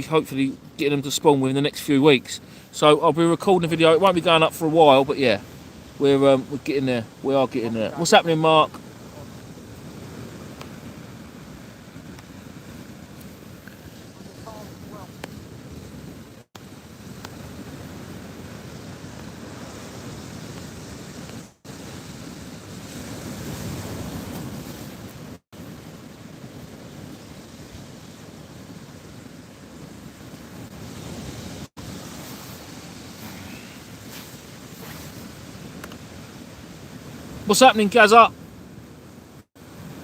hopefully getting them to spawn within the next few weeks. So I'll be recording a video. It won't be going up for a while, but yeah, we're getting there. We are getting there. What's happening, Mark? What's happening, Gazza?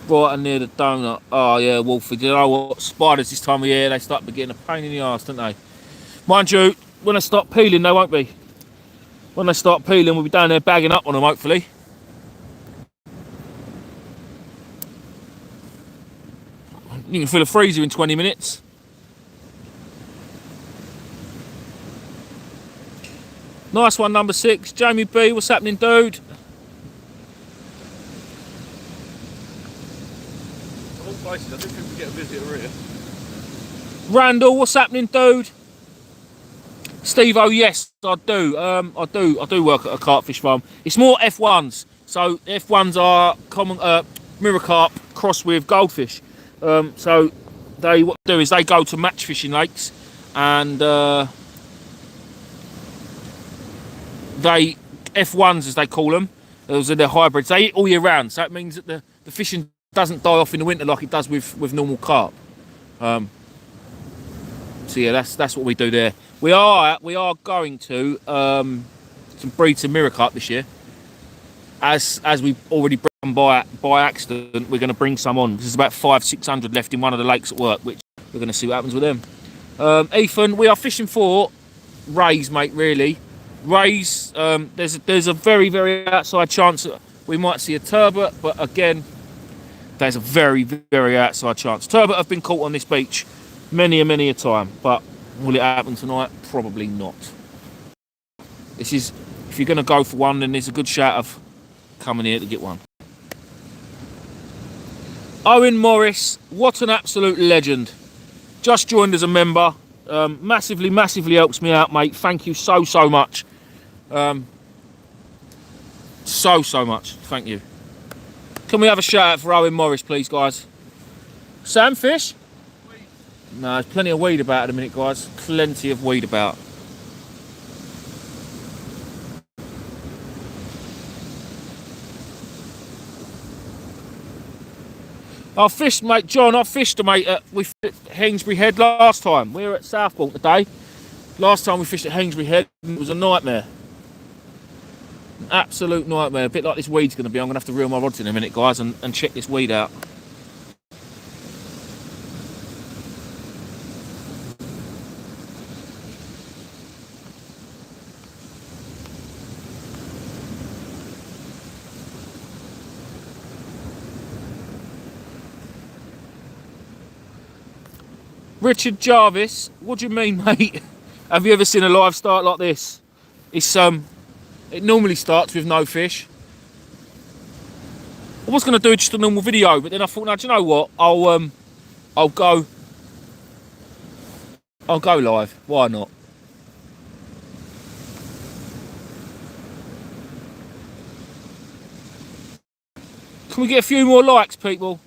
Right near the donut. Oh yeah, Wolfie. You know what? Spiders this time of year, they start getting a pain in the arse, don't they? Mind you, when they start peeling, they won't be. When they start peeling, we'll be down there bagging up on them, hopefully. You can fill a freezer in 20 minutes. Nice one, number 6. Jamie B, what's happening, dude? I do think we get a visitor here. Randall, what's happening, dude? Steve, oh yes, I do. I do work at a carpfish farm. It's more F1s. So F1s are common mirror carp crossed with goldfish. So they what they do is they go to match fishing lakes and they F1s as they call them. Those are their hybrids. They eat all year round. So it means that the fishing doesn't die off in the winter like it does with normal carp. So yeah, that's what we do there. We are going to breed some mirror carp this year. As we've already bred them by accident, we're going to bring some on. There's about 500-600 left in one of the lakes at work, which we're going to see what happens with them. Ethan, we are fishing for rays, mate. Really, rays. There's a very outside chance that we might see a turbot, but again, there's a very outside chance. Turbot have been caught on this beach many a time, but will it happen tonight? Probably not. This is, if you're going to go for one, then there's a good shout of coming here to get one. Owen Morris, what an absolute legend. Just joined as a member. Massively helps me out, mate. Thank you so much. So much. Thank you. Can we have a shout out for Owen Morris, please, guys? Sam fish? Weed. No, there's plenty of weed about at the minute, guys. Plenty of weed about. I fished, mate, John. I fished, mate. We fished at Hainsbury Head last time. We were at Southbourne today. Last time we fished at Hainsbury Head, it was a nightmare. An absolute nightmare. A bit like this weed's going to be. I'm going to have to reel my rods in a minute, guys, and check this weed out. Richard Jarvis, what do you mean, mate? Have you ever seen a live start like this? It's it normally starts with no fish. I was going to do just a normal video, but then I thought, no, do you know what? I'll go live. Why not? Can we get a few more likes, people?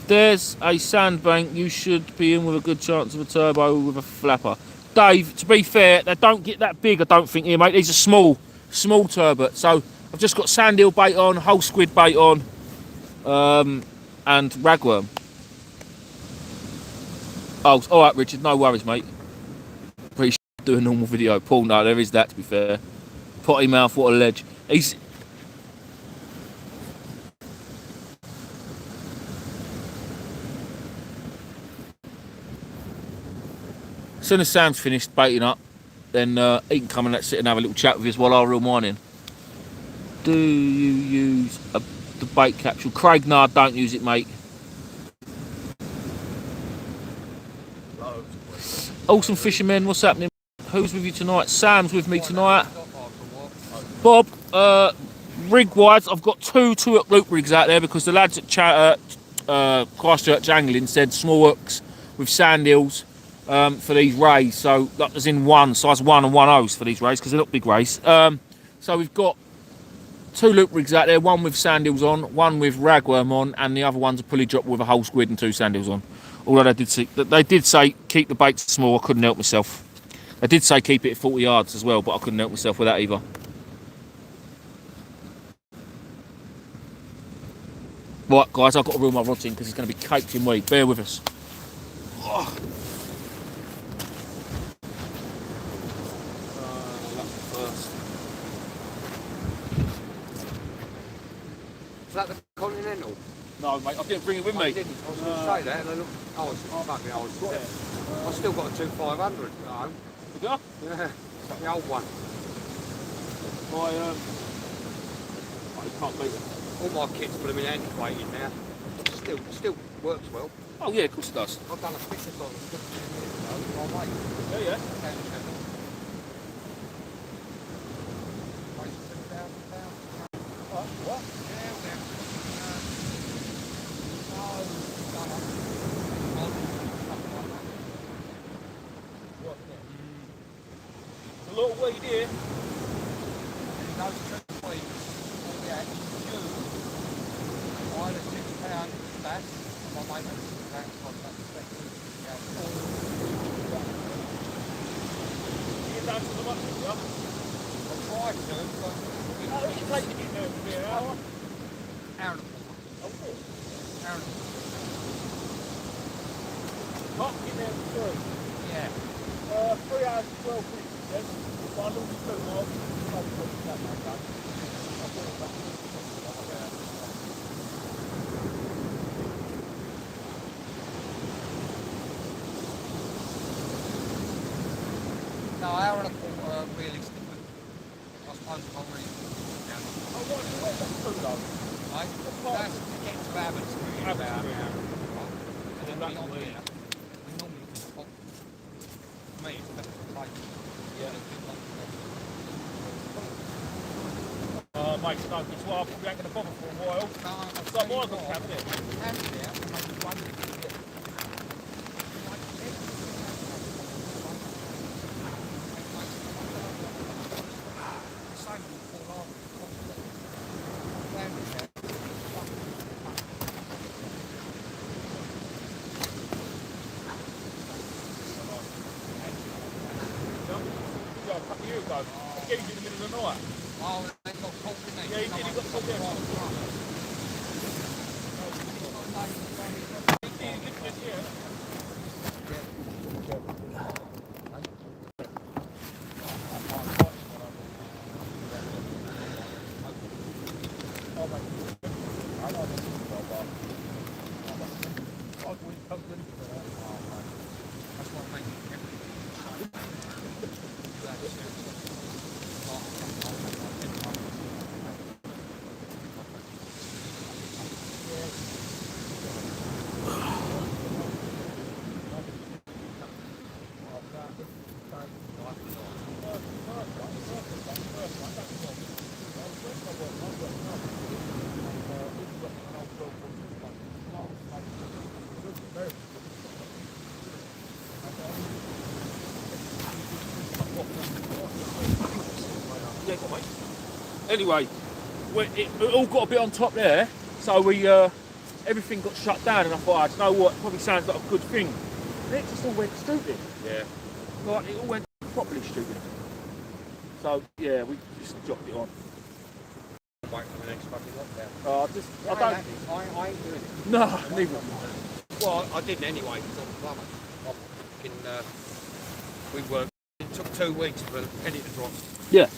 There's a sandbank. You should be in with a good chance of a turbo with a flapper. Dave, to be fair, they don't get that big, I don't think, here, mate. These are small turbot. So I've just got sand eel bait on, whole squid bait on, and ragworm. Oh, all right, Richard. No worries, mate. Appreciate doing a normal video. Paul, no, there is that, to be fair. Potty mouth, what a ledge. He's... As soon as Sam's finished baiting up, then he can come and let's sit and have a little chat with us while I reel mine in. Do you use the bait capsule? Craig, no, don't use it, mate. Awesome fishermen, what's happening? Who's with you tonight? Sam's with me tonight. Bob, rig-wise, I've got two hook loop rigs out there because the lads at Christchurch Angling said small hooks with sand eels. For these rays, so that was in one size 1 and 1/0 for these rays because they're not big rays. So we've got two loop rigs out there, one with sand eels on, one with ragworm on, and the other one's a pulley drop with a whole squid and 2 sand eels on. Although they did say keep the bait small, I couldn't help myself. They did say keep it at 40 yards as well, but I couldn't help myself with that either. Right, guys, I've got to reel my rods in because it's going to be caked in weed. Bear with us. Oh. Is that the Continental? No, mate, I didn't bring it with I me. didn't. I was going to say that, and then I've still got a 2500 at home. You got? Yeah, the old one. I can't beat it. All my kit's blooming antiquated now. Still works well. Oh yeah, of course it does. I've done a fitness on it 15 years ago with my mate. Yeah, yeah. What? A little weed here. In those 2 weeks, we had June, I had a £6 stash. My mate had a £6 contract. You get down to the muscle, yeah? I tried to, but How long did it take to get there from here? An hour? hour and a quarter. Oh, good. Hour and a quarter. Can't get there for 3. Yeah. 3 hours, 12 minutes, it says. So I normally do, well, I'll put that back up. I'll put it back. No, hour and a quarter, realistically. I suppose I'm really down. Oh, what? Where's that food, though? Right? That's to get to Abbotsbury in about an hour. And then beyond there, we normally just pop. For me, it's better to take. Yeah. Mate, no, it's what I probably ain't going to bother for a while. No, It's like my good cabinet. Hand it out and make one. A couple of years ago, I gave you in the middle of the night. Oh, they got caught, didn't they? Yeah, he did, he got caught there. He did, he did, yeah. Yeah, go on, mate. Anyway, it all got a bit on top there, so we everything got shut down, and I thought, you know what, it probably sounds like a good thing. And it just all went stupid. Yeah. Like, it all went properly stupid. So, yeah, we just dropped it on. Wait for the next fucking lockdown. I don't... I ain't doing it. No, neither. Well, I didn't anyway, because I'm a plumber. We worked. It took 2 weeks for the penny to drop. Yeah.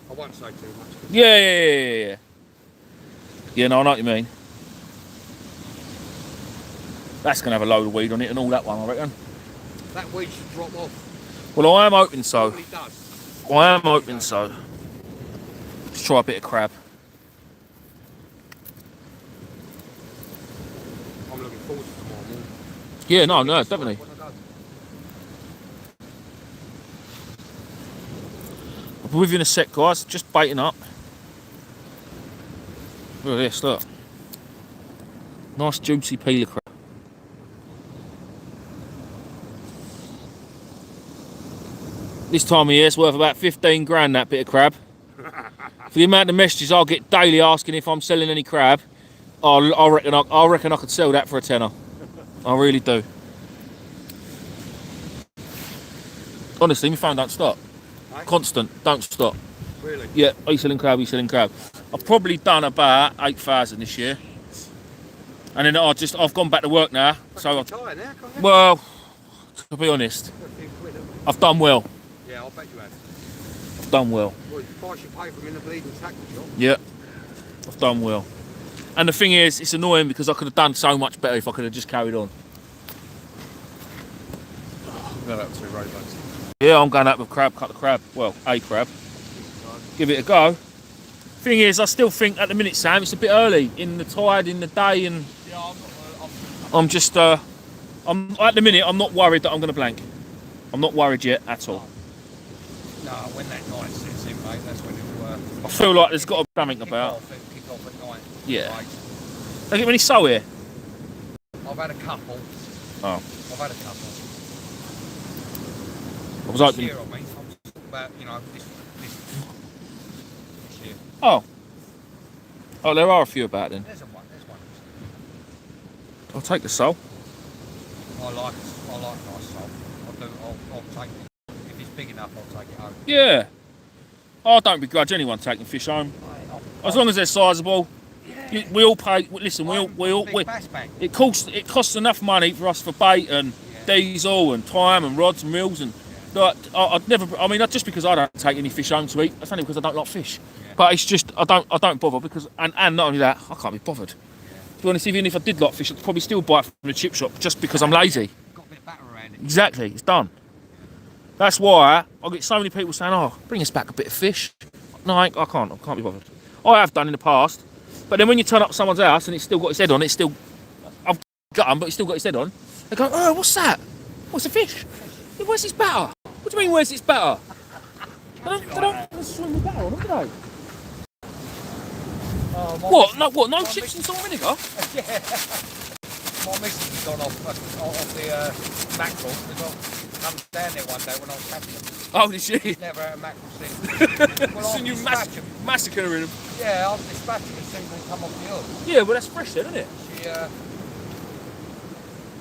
I won't say too much. Yeah. Yeah, no, I know what you mean. That's going to have a load of weed on it and all that one, I reckon. That weed should drop off. Well, I am hoping so. It probably does. I am hoping so. Let's try a bit of crab. I'm looking forward to tomorrow morning. Yeah, no, definitely. I'll be with you in a sec, guys. Just baiting up. Look at this, look. Nice juicy peeler crab. This time of year, it's worth about 15 grand, that bit of crab. For the amount of messages I'll get daily asking if I'm selling any crab, I reckon I could sell that for a tenner. I really do. Honestly, my phone don't stop. Right? Constant, don't stop. Really? Yeah, are you selling crab? Are you selling crab? I've probably done about 8,000 this year. And then I've gone back to work now. So, Retire now, can't you? well, to be honest, I've done well. Yeah, I'll bet you have. I've done well. Well, the price you pay for them in the bleeding tackle shop. Yeah, I've done well. And the thing is, it's annoying because I could have done so much better if I could have just carried on. Going up to roadbugs. Yeah, I'm going out with crab, cut the crab. Well, a crab. Give it a go. Thing is, I still think at the minute, Sam, it's a bit early in the tide, in the day, and Yeah, I'm just, I'm at the minute, I'm not worried that I'm going to blank. I'm not worried yet at all. no, when that night sets in, mate, that's when it'll. I feel like there's got to be something kick about. off at night. Yeah. Right. Don't get many soul here. I've had a couple. Oh, I've had a couple. I was hoping. This year, I mean, I'm talking about, you know, this year. Oh, there are a few about then. There's one. I'll take the soul. I like nice salt. I'll take it. If it's big enough, I'll take it home. Yeah. I don't begrudge anyone taking fish home, as long as they're sizable. Yeah. We all pay. Listen, we all. Bass bank. It costs enough money for us for bait and diesel and time and rods and reels and. Like, I'd never. I mean, just because I don't take any fish home to eat, that's only because I don't like fish. Yeah. But it's just I don't bother because and not only that, I can't be bothered. To be honest, even if I did like fish, I'd probably still buy it from the chip shop just because I'm lazy. Got a bit of batter around it. Exactly, it's done. That's why I get so many people saying, "Oh, bring us back a bit of fish." No, I can't. I can't be bothered. I have done in the past, but then when you turn up to someone's house and it's still got its head on, it's still I've got them, but it's still got its head on. They go, "Oh, what's that? What's a fish? Yeah, where's its batter? What do you mean, where's its batter? They don't swim with batter on them, do they? What? No chips and salt and vinegar? Yeah. My missus has gone off the mackerel because I come down there one day when I was catching them. Oh, did she? Never had a mackerel since. Well, Seen you massacring them. Yeah, I was dispatching as soon as they come off the hook. Yeah, well, that's fresh then, isn't it? She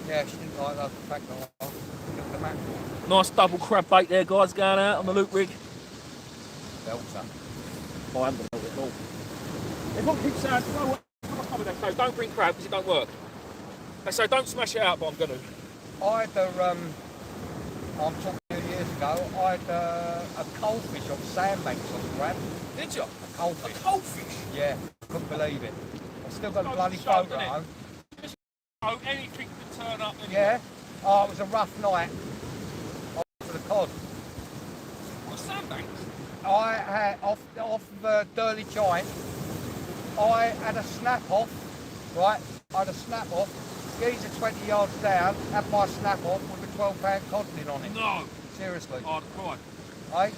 didn't like the fact that I took the mackerel. Nice double crab bait there, guys, going out on the loop rig. Belter. Oh, I haven't got it at all. Everyone keeps saying, they say, don't bring crab because it don't work. They say, don't smash it out, but I'm going to. I had I'm talking a few years ago, I had a coalfish on sandbanks on the crab. Did you? A coalfish. A coalfish? Yeah, couldn't believe it. I've still got a Goes bloody to show, photo doesn't it? at home. Oh, anything can turn up. Yeah. Oh, it was a rough night. For the cod. What, sandbanks? I had off Durley Chine. I had a snap off, right? I had a snap off. Geezer 20 yards down, had my snap off with a 12-pound codling on it. No. Seriously. Oh, I'd cry. Hey?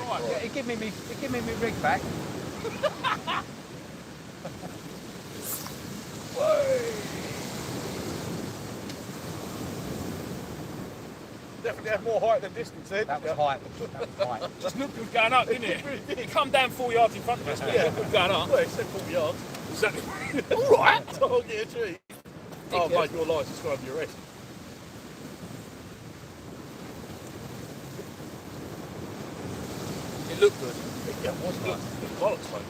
Right. Yeah, he give me me rig back. Definitely had more height than distance then. That was height. Just looked good going up, didn't it? It come down 4 yards in front of us, but it looked good going up. Well, it said 40 yards. Exactly. All right. Oh, yeah, gee. Oh, mate, your lies describe your rest. It looked good. Yeah, it was nice. Good bollocks, mate.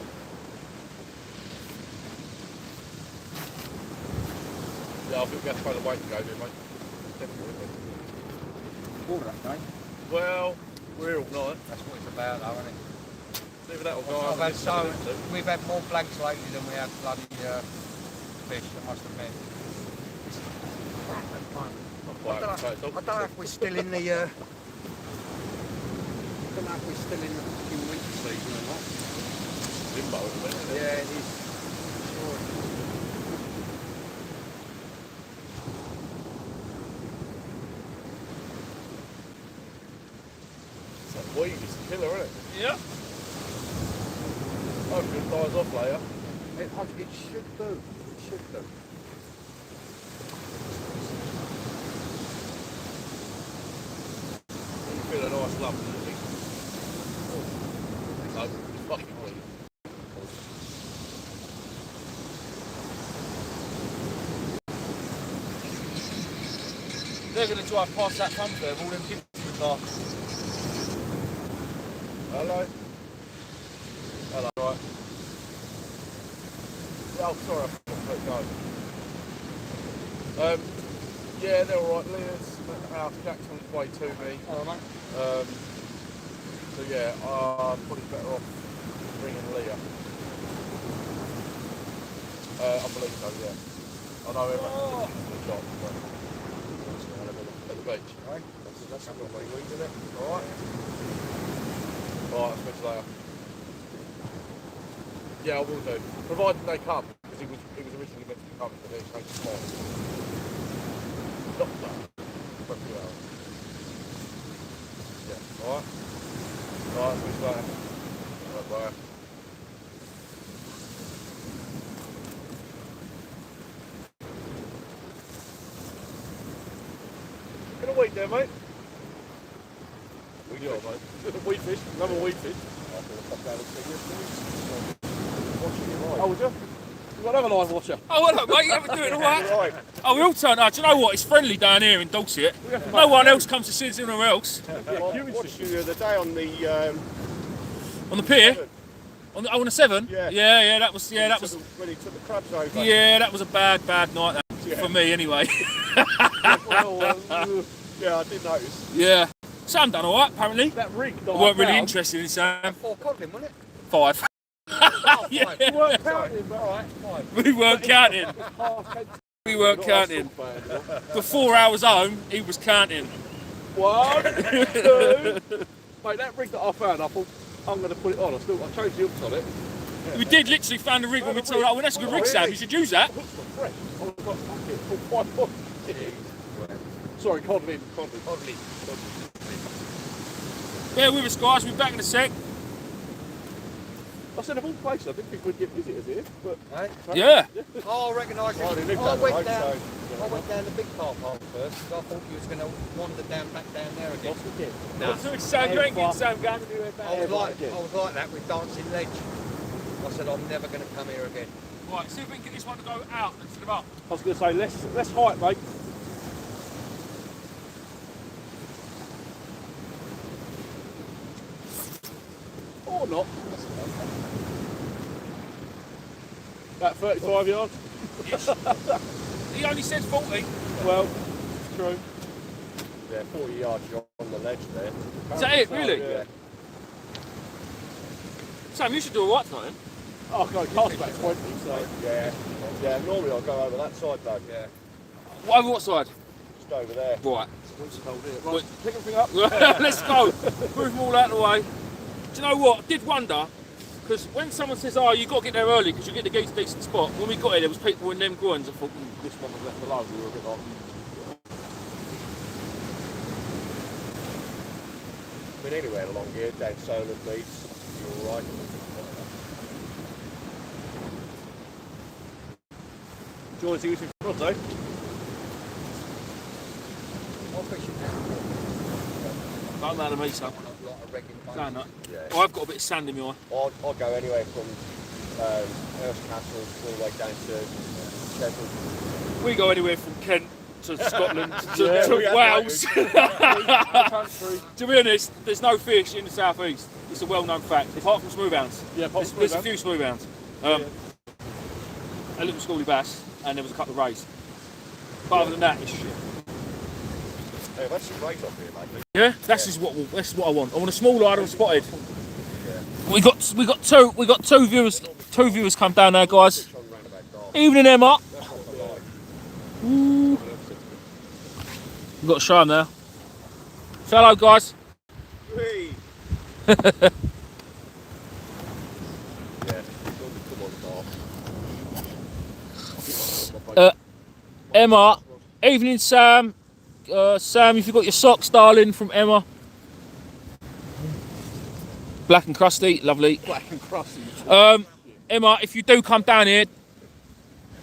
Yeah, I think we have to find a way to go there, mate. Definitely. All that day. Well, we're here all night. That's what it's about, though, isn't it? Either that or go We've had more blanks lately than we had bloody fish, I must admit. I don't know if we're still in the fucking winter season or not. Limbo, isn't it? Yeah, it is. That weed is a killer, isn't it? Yeah. Hopefully it dies off later. It should do. It should do. You feel a nice lump, doesn't it? No, it's fucking weed. They're going to drive past that pump there with all them kids in the car. Hello. Hello. Right. Oh, sorry, I forgot to go. Yeah, they're alright. Leah's at the house. Jack's on his way to me. All right, mate. So yeah, I'm probably better off bringing Leah. I believe so, yeah. I know everyone's the shop, but obviously I'll have a look at the beach. Right? That's a good way, isn't it? Alright? Alright, I'll speak to you later. Yeah, I will do. Provided they come, because he was originally meant to be coming, but they changed the spot. Not done. For a few hours. Yeah, alright? Alright, speak to you later. Alright, bye. Gonna wait there, mate. Weed fish, mate. Weed fish, another weed fish. I'm gonna pop down and see you. Oh, would you? You've got another live watcher. Oh, hello, mate. You ever doing all right? Right. Oh, we all turned out. Do you know what? It's friendly down here in Dorset. No one else comes to see us anywhere else. I watched you the other day on the On the pier? 7. On the 7? Yeah. Yeah, that was When he took the crabs over. yeah, that was a bad night for me anyway. Well, yeah, I did notice. Yeah. Sam done alright, apparently. That rig that We I weren't really found- interested in Sam. 4 codlin, wasn't it? 5. Yeah. You weren't counting, but alright, fine. We weren't counting. We weren't counting. For 4 hours home, he was counting. 1, 2. Mate, that rig that I found, I thought I'm going to put it on. I changed the hooks on it. We did literally find a rig when we told her, well, that's a good rig, Sam. You should use that. The hooks were fresh. I was like, fuck it, for 5 points. Sorry, codlin. Bear with us, guys. We'll be back in a sec. I said, of all places, I didn't think we'd get visitors here, but... Right? Yeah. Oh, I recognise you. Oh, they lived I down the went road, down. so- I went down the big car park first because I thought you was going to wander back down there again. No. Sam, you ain't getting Sam going. I was like that with Dancing Ledge. I said I'm never going to come here again. Right, see if we can get this one to go out instead of up. I was going to say, less height, mate. Or not. About 35 yards. He only says 40. Well, true. Yeah, 40 yards you're on the ledge there. Is that it, really? Yeah. Sam, you should do a right tonight then. Oh, God, cast about 20, so. Yeah. Yeah, normally I'll go over that side though. Yeah. Over what side? Just over there. Right. Right, pick everything up. Let's go. Move them all out of the way. Do you know what? I did wonder, because when someone says, oh, you've got to get there early because you get the gates a decent spot, when we got here, there was people in them groins. I thought, This one was left alone, we were a bit like... I mean, anywhere along here, down Solent Beach, you're alright. Do you want to see what's in front, though? I'll fish it now. don't know how to meet some. A lot of regular Saying that. Yeah. Oh, I've got a bit of sand in my eye. I'll go anywhere from Hurst Castle all the way down to Sheffield. We go anywhere from Kent to Scotland to, Yeah, to we have Wales. Country. To be honest, there's no fish in the southeast. It's a well-known fact, apart from smoothhounds. Yeah, There's a few smoothhounds. A little schoolie bass, and there was a couple of rays. But other than that, it's shit. Hey, that's some great up here, mate. Yeah, that's what I want. I want a small item spotted. Yeah. We got two viewers come down there, guys. Evening, Emma. Ooh. We've got to show them now. Say hello, guys. Emma. Evening, Sam. Sam, if you've got your socks, darling, from Emma. Black and crusty, lovely. Black and crusty. Emma, if you do come down here,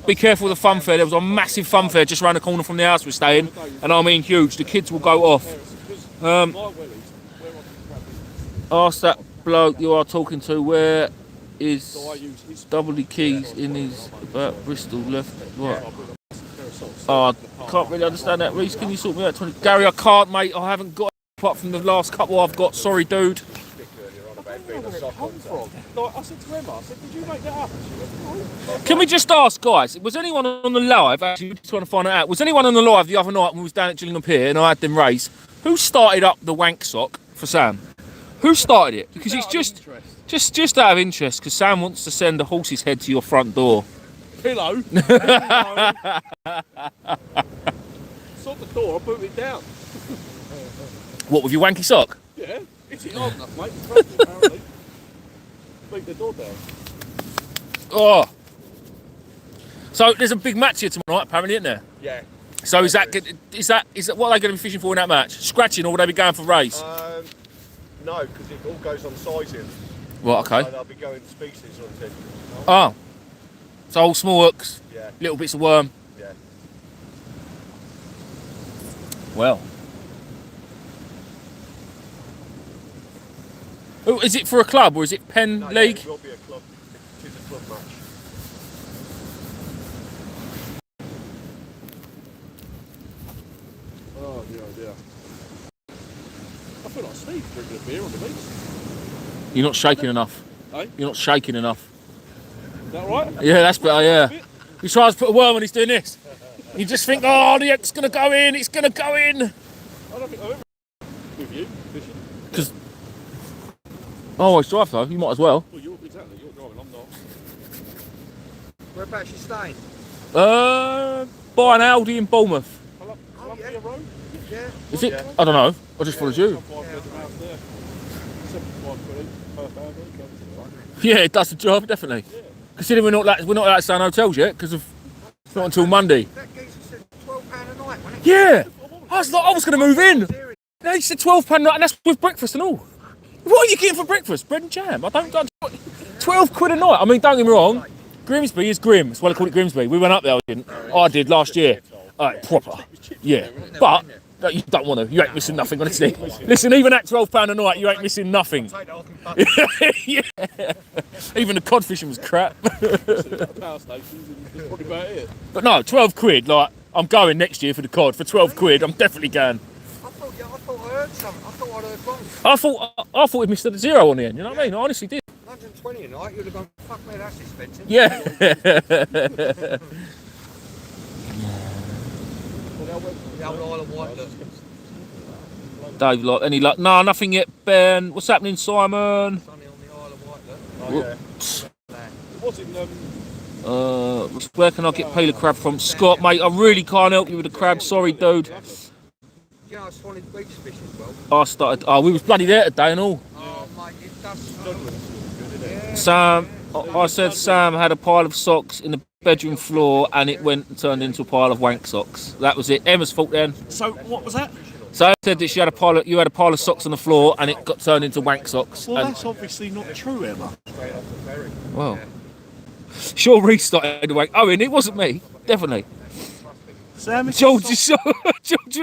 be careful of the fun fair. There was a massive fun fair just around the corner from the house we're staying, and I mean huge. The kids will go off. Ask that bloke you are talking to where is double the keys in his about Bristol left. Right. Oh, I can't really understand that. Reese, can you sort me out 20? Gary, I can't, mate. I haven't got apart from the last couple I've got. Sorry, dude. Like, I said to Emma, I said, did you make that up? And she went, no. Can we just ask, guys, was anyone on the live, actually, we're just trying to find it out, was anyone on the live the other night when we was down at Gillingham Pier and I had them race, who started up the wank sock for Sam? Who started it? Because it's just out of interest, because Sam wants to send a horse's head to your front door. Pillow. Sock the door, I boot it down. What, with your wanky sock? Yeah, it's it hard enough, mate. It's rubbish, apparently. Beat the door down. Oh. So there's a big match here tomorrow night, apparently, isn't there? Yeah. So is that what are they going to be fishing for in that match? Scratching, or will they be going for race? No, because it all goes on sizing. Right, okay. So they'll be going species on it. Oh. So all small hooks, Yeah. little bits of worm. Yeah. Well. Oh, is it for a club or is it Pen No, League? Yeah, it will be a club. It is a club match. Oh dear. I feel like Steve drinking a beer on the beach. You're not shaking enough. Eh? You're not shaking enough. Is that right? Yeah, that's better, yeah. He tries to put a worm when he's doing this. You just think, oh, the hook's going to go in, it's going to go in. I don't think I've ever with you fishing. Because I always drive though, you might as well. Well, you're driving, I'm not. Whereabouts you staying? Buy an Aldi in Bournemouth. Columbia Road? Yeah. Is it? Yeah. I don't know. I just followed you. 5 house there. 75 quid per family. Yeah, it does the job, definitely. Yeah. Considering we're not allowed to stay in hotels yet, because of it's not until Monday. That geezer said £12 a night, wasn't it? Yeah, I was going to move in. No, he said £12 a night, and that's with breakfast and all. What are you getting for breakfast? Bread and jam? I don't 12 quid a night. I mean, don't get me wrong. Grimsby is grim. That's why they call it Grimsby. We went up there. I didn't. I did last year. Proper. Yeah, but. No, you don't want to. You ain't missing nothing, honestly. Listen, even at £12 a night, you ain't missing nothing. Yeah. Even the cod fishing was crap. Power stations, and that's probably about it. But no, 12 quid. Like, I'm going next year for the cod. For 12 quid, I'm definitely going. I thought I heard something. I thought I'd heard wrong. I thought we'd missed the zero on the end. You know what I mean? I honestly did. 120 a night, you'd have gone, fuck me, that's expensive. Yeah. The old Isle of Wight, look. Dave, like, any luck? No, nothing yet, Ben. What's happening, Simon? Sunny on the Isle of Wight, look. Oh, yeah. It was in, Where can I get peeler crab from? Scott, mate, I really can't help you with the crab. Sorry, dude. You know, I Swanage beach fishing as well. We was bloody there today and all. Oh, mate, it does. Sam, I said Sam had a pile of socks in the bedroom floor and it went and turned into a pile of wank socks. That was it. Emma's fault then. So, what was that? So I said that you had a pile of socks on the floor and it got turned into wank socks. Well, and, that's obviously not true, Emma. well, sure, Reece started the wank. Oh, and it wasn't me. Definitely. Sam, George with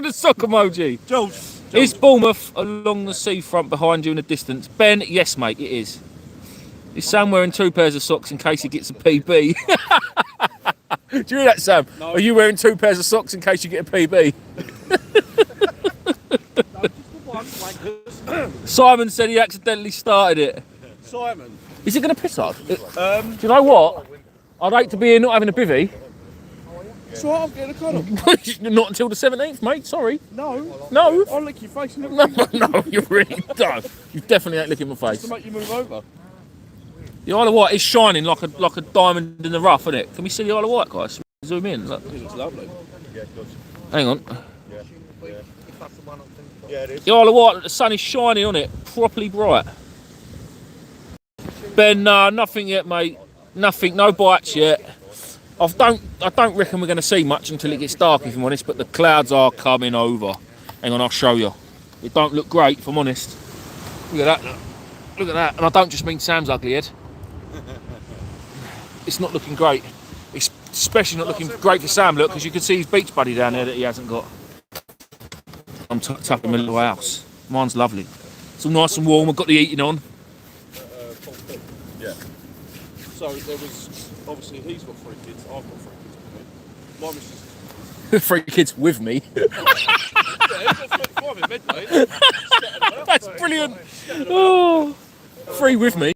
a sock emoji. George. Is Bournemouth along the seafront behind you in the distance? Ben, yes, mate, it is. Is Sam wearing 2 pairs of socks in case he gets a PB? Do you hear that, Sam? No. Are you wearing 2 pairs of socks in case you get a PB? Simon said he accidentally started it. Simon. Is it going to piss hard? Do you know what? I'd hate to be here not having a bivvy. So I'm getting a colour. Not until the 17th, mate. Sorry. No. No. I'll lick your face and No, no, you really don't. You definitely ain't licking my face. to make you move over. The Isle of Wight is shining like a diamond in the rough, isn't it? Can we see the Isle of Wight, guys? Zoom in. Look. It looks lovely. Hang on. Yeah, it is. The Isle of Wight, the sun is shining on it, properly bright. Ben, nothing yet, mate. Nothing, no bites yet. I don't reckon we're going to see much until it gets dark, if I'm honest. But the clouds are coming over. Hang on, I'll show you. It don't look great, if I'm honest. Look at that. Look at that. And I don't just mean Sam's ugly head. It's not looking great. It's especially not looking great for Sam, look, because you can see his beach buddy down there that he hasn't got. I'm tucked up in my little house. Mine's lovely. It's all nice and warm. I've got the heating on. Yeah. So there was, obviously he's got 3 kids, I've got 3 kids with me. My missus 3 kids with me. yeah, he's got 25 in bed, mate. That's brilliant. Oh, 3 with me.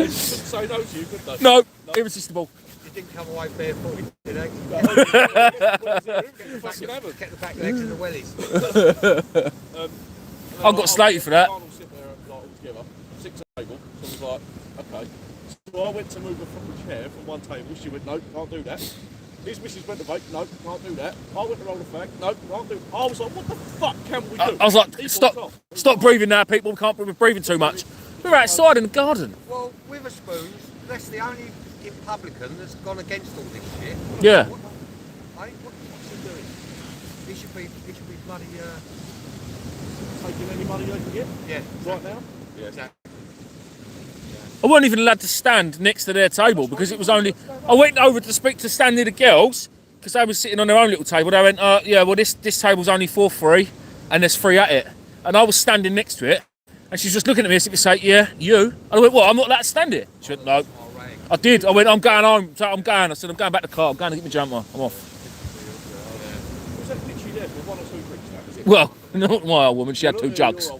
Say no to you, could they? No, irresistible. You didn't come away barefooted, did you? Fucking heaven. Kept the back legs and the wellies. I got slated for that. Can't all sit there like, all together. So I went to move a fucking chair from one table. She went, no, can't do that. His missus went to vape, no, can't do that. I went to roll the fag, no, can't do it. I was like, what the fuck can we do? I was like, stop breathing now, people. We can't be breathing too much. We're outside in the garden. Well, Witherspoons, that's the only Republican that's gone against all this shit. Yeah. What's he doing? He should be bloody, Taking any money they can get yeah. right now. Yeah, exactly. I weren't even allowed to stand next to their table because it was only. I went over to speak to stand near the girls because they were sitting on their own little table. They went, yeah, well, this table's only for free and there's free at it. And I was standing next to it and she's just looking at me as if to say, yeah, you. And I went, what? I'm not allowed to stand here. She went, no. I did. I went, I'm going home. So I'm going. I said, I'm going back to the car. I'm going to get my jumper. I'm off. Was that literally there for 1 or 2 drinks now? Was it? Well, not my old woman. She had 2 jugs.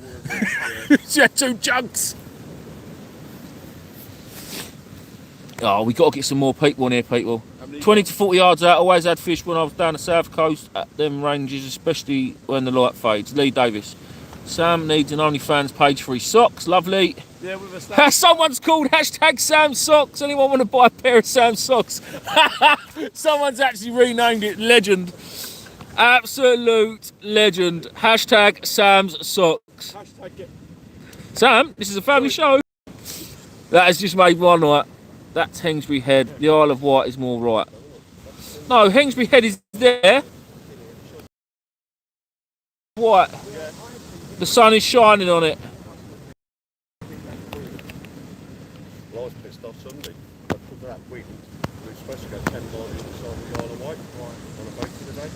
She had 2 jugs. Oh, we got to get some more people on here, people. 20 to 40 yards out. Always had fish when I was down the south coast at them ranges, especially when the light fades. Lee Davis. Sam needs an OnlyFans page for his socks. Lovely. Yeah, with a Someone's called hashtag Sam Socks. Anyone want to buy a pair of Sam Socks? Someone's actually renamed it. Legend. Absolute legend. Hashtag Sam's Socks. Hashtag Sam, this is a family show. That has just made one night. That's Hengsbury Head. The Isle of Wight is more right. No, Hengsbury Head is there. White. The sun is shining on it. Well, I was pissed off Sunday. I took that wind. We were supposed to go 10 miles on the side of the Isle of Wight on a boat for the day.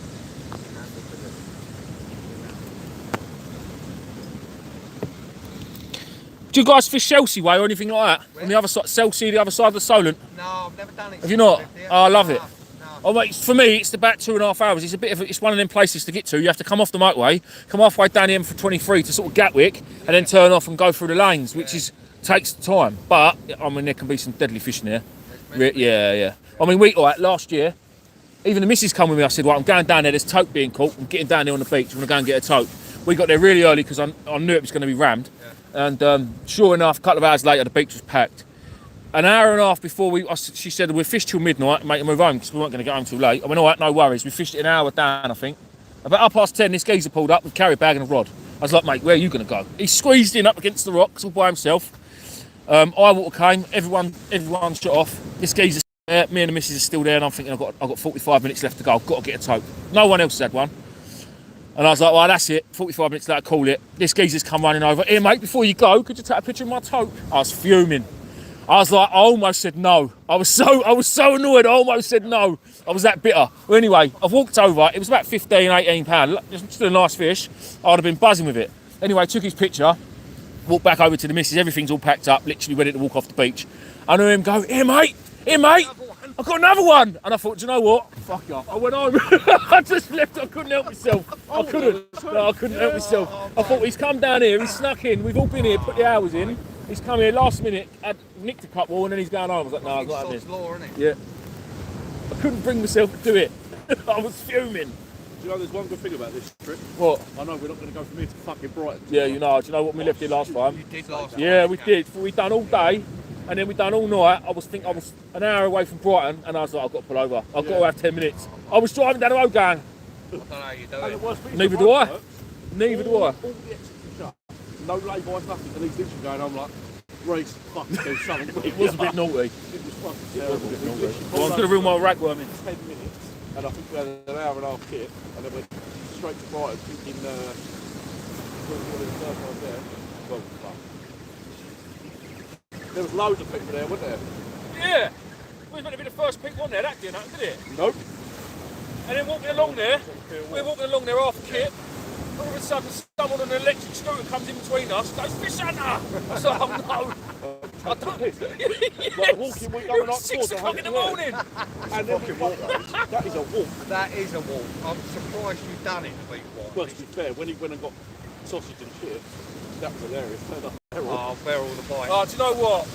Do you guys fish Chelsea way or anything like that? Where? On the other side, Chelsea, the other side of the Solent? No, I've never done it. Have you not? Oh, I love it. No. Oh, mate, for me, it's about 2.5 hours. It's one of them places to get to. You have to come off the motorway, come halfway down the M23 to sort of Gatwick, and then turn off and go through the lanes, which takes time. But I mean, there can be some deadly fish in there. Yeah. I mean, last year, even the missus come with me. I said, "Well, I'm going down there. There's tope being caught. I'm getting down there on the beach. I'm gonna go and get a tope." We got there really early because I knew it was going to be rammed. And sure enough, a couple of hours later, the beach was packed. An hour and a half before she said, we'll fish till midnight and make a move home because we weren't going to get home too late. I went, all right, no worries. We fished it an hour down, I think. About 10:30, this geezer pulled up with a carry bag and a rod. I was like, mate, where are you going to go? He squeezed in up against the rocks all by himself. Eye water came, everyone shut off. This geezer's there, me and the missus are still there, and I'm thinking, I've got 45 minutes left to go. I've got to get a tope. No one else has had one. And I was like, well, that's it. 45 minutes later, call it. This geezer's come running over. Here, mate, before you go, could you take a picture of my tope? I was fuming. I was like, I almost said no. I was so annoyed, I almost said no. I was that bitter. Well, anyway, I've walked over. It was about 15, 18 pounds. Still a nice fish. I'd have been buzzing with it. Anyway, took his picture, walked back over to the missus. Everything's all packed up, literally ready to walk off the beach. I knew him go, here, mate, I've got another one. And I thought, do you know what? Fuck off. I went home. I just left. I couldn't help myself. I couldn't help myself. I thought, he's come down here, he's snuck in. We've all been here, put the hours in. He's come here last minute, had nicked a couple, and then he's going home. I was like, no, I've got to have this. Law, isn't it? Yeah. I couldn't bring myself to do it. I was fuming. Do you know there's one good thing about this trip? What? I know we're not going to go from here to fucking Brighton. Yeah, you know. Do you know what we left here last time? You did last time. Yeah, we did. We done all day, and then we done all night. I was an hour away from Brighton, and I was like, I've got to pull over. I've got to have 10 minutes. I was driving down the road going. I don't know how you do And it. the worst thing Neither is do I. roadworks, Neither do I. All the exits are shut. No lay-bys, nothing. And he's literally going, I'm like, Reese, fucking do something. It was a bit naughty. It was fucking terrible. Well, I was going to ruin my ragworm in. 10 minutes, and I think we had an hour and a half kit, and then went straight to Brighton, thinking, well, fuck. There was loads of people there, wasn't there? Yeah. We was meant to be the first pick on there. That didn't happen, did it? Nope. And then walking along there, we're walking along there half kit. All of a sudden, someone on an electric scooter comes in between us, goes, fish hunter! I was like, oh no. I don't. Like walking, we're going It was 6 o'clock in the morning. And then that is a walk. That is a walk. I'm surprised you've done it, to be quite Well, to be fair, when he went and got sausage and shit, that was hilarious. Turned up Errol. Oh, barrel the bike. Oh, do you know what?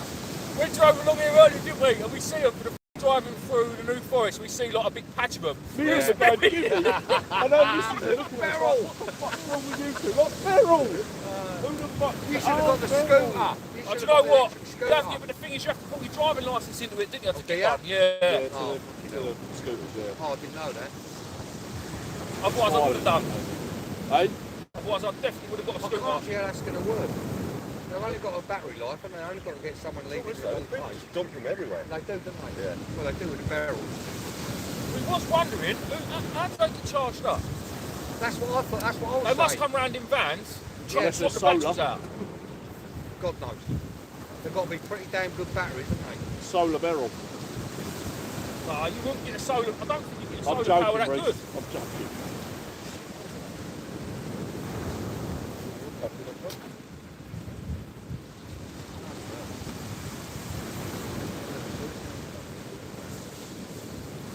We drove along here earlier, didn't we? And we see them driving through the New Forest. We see like a big patch of them. Me and the guy Jimmy. And I'm listening to looking at us, what the fuck's wrong with you two? Like, Beryl! Who the fuck? You should have got the scooter. You should do you know what? You have to, but the thing is, you have to put your driving licence into it, didn't you? To get one? Yeah. Yeah, to the scooters, yeah. Oh, I didn't know that. Otherwise, I would have done. Hey? Otherwise, I definitely would have got a I scooter. can't see how that's going to work. They've only got a battery life and they've only got to get someone leaving to the place. Dump them everywhere. They do, don't they? Yeah. Well, they do with the barrels. We was wondering, how do they get charged up? That's what I thought, that's what I was They must saying. come round in vans, Yeah, and swap the batteries out. God knows. They've got to be pretty damn good batteries, haven't they? Solar barrel. No, you wouldn't get a solar, I don't think you get a I'm solar power joking, that Reece. good. I'm joking.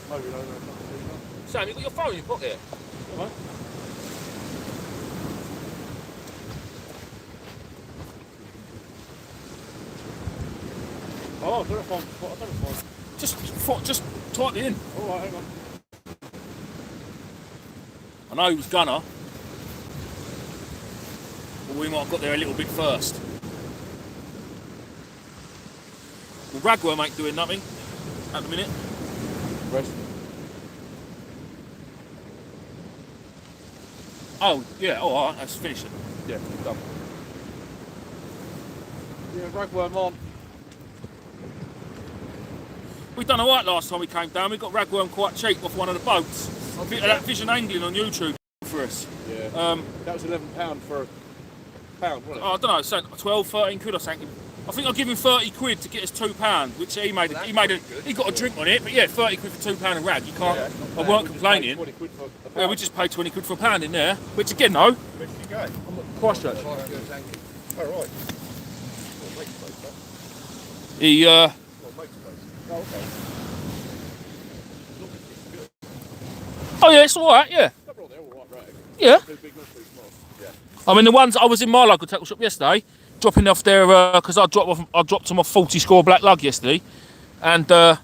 Oh, you don't know. Sam, you got your phone in your pocket? Come on. Oh, I don't know if I'm... Just type it in. All right, hang on. I know he was gonna, but we might have got there a little bit first. Well, Ragworm ain't doing nothing at the minute. Rest. Oh, yeah, alright, that's finishing. Yeah, done. Yeah, ragworm on. We done alright last time we came down. We got Ragworm quite cheap off one of the boats. A bit of that Vision Angling on YouTube for us. Yeah. That was £11 for a pound, wasn't it? I don't know, so 12, 13 quid or something. I think I give him 30 quid to get us £2, which he made. He got a drink on it, but yeah, 30 quid for £2 a rag. You can't. Yeah, I weren't complaining. 20 quid for a pound. Yeah, we just paid 20 quid for a pound in there, which again, though. Where did you go? I'm at Christchurch. Oh, right. Well, mate's place, huh? He Well, mate's place. Oh, okay. Oh yeah, it's all right. Yeah. They're all right, rag. Yeah. Too big, not too small. Yeah. I mean, the ones I was in my local tackle shop yesterday, dropping off their because I dropped them off 40 score black lug yesterday, and their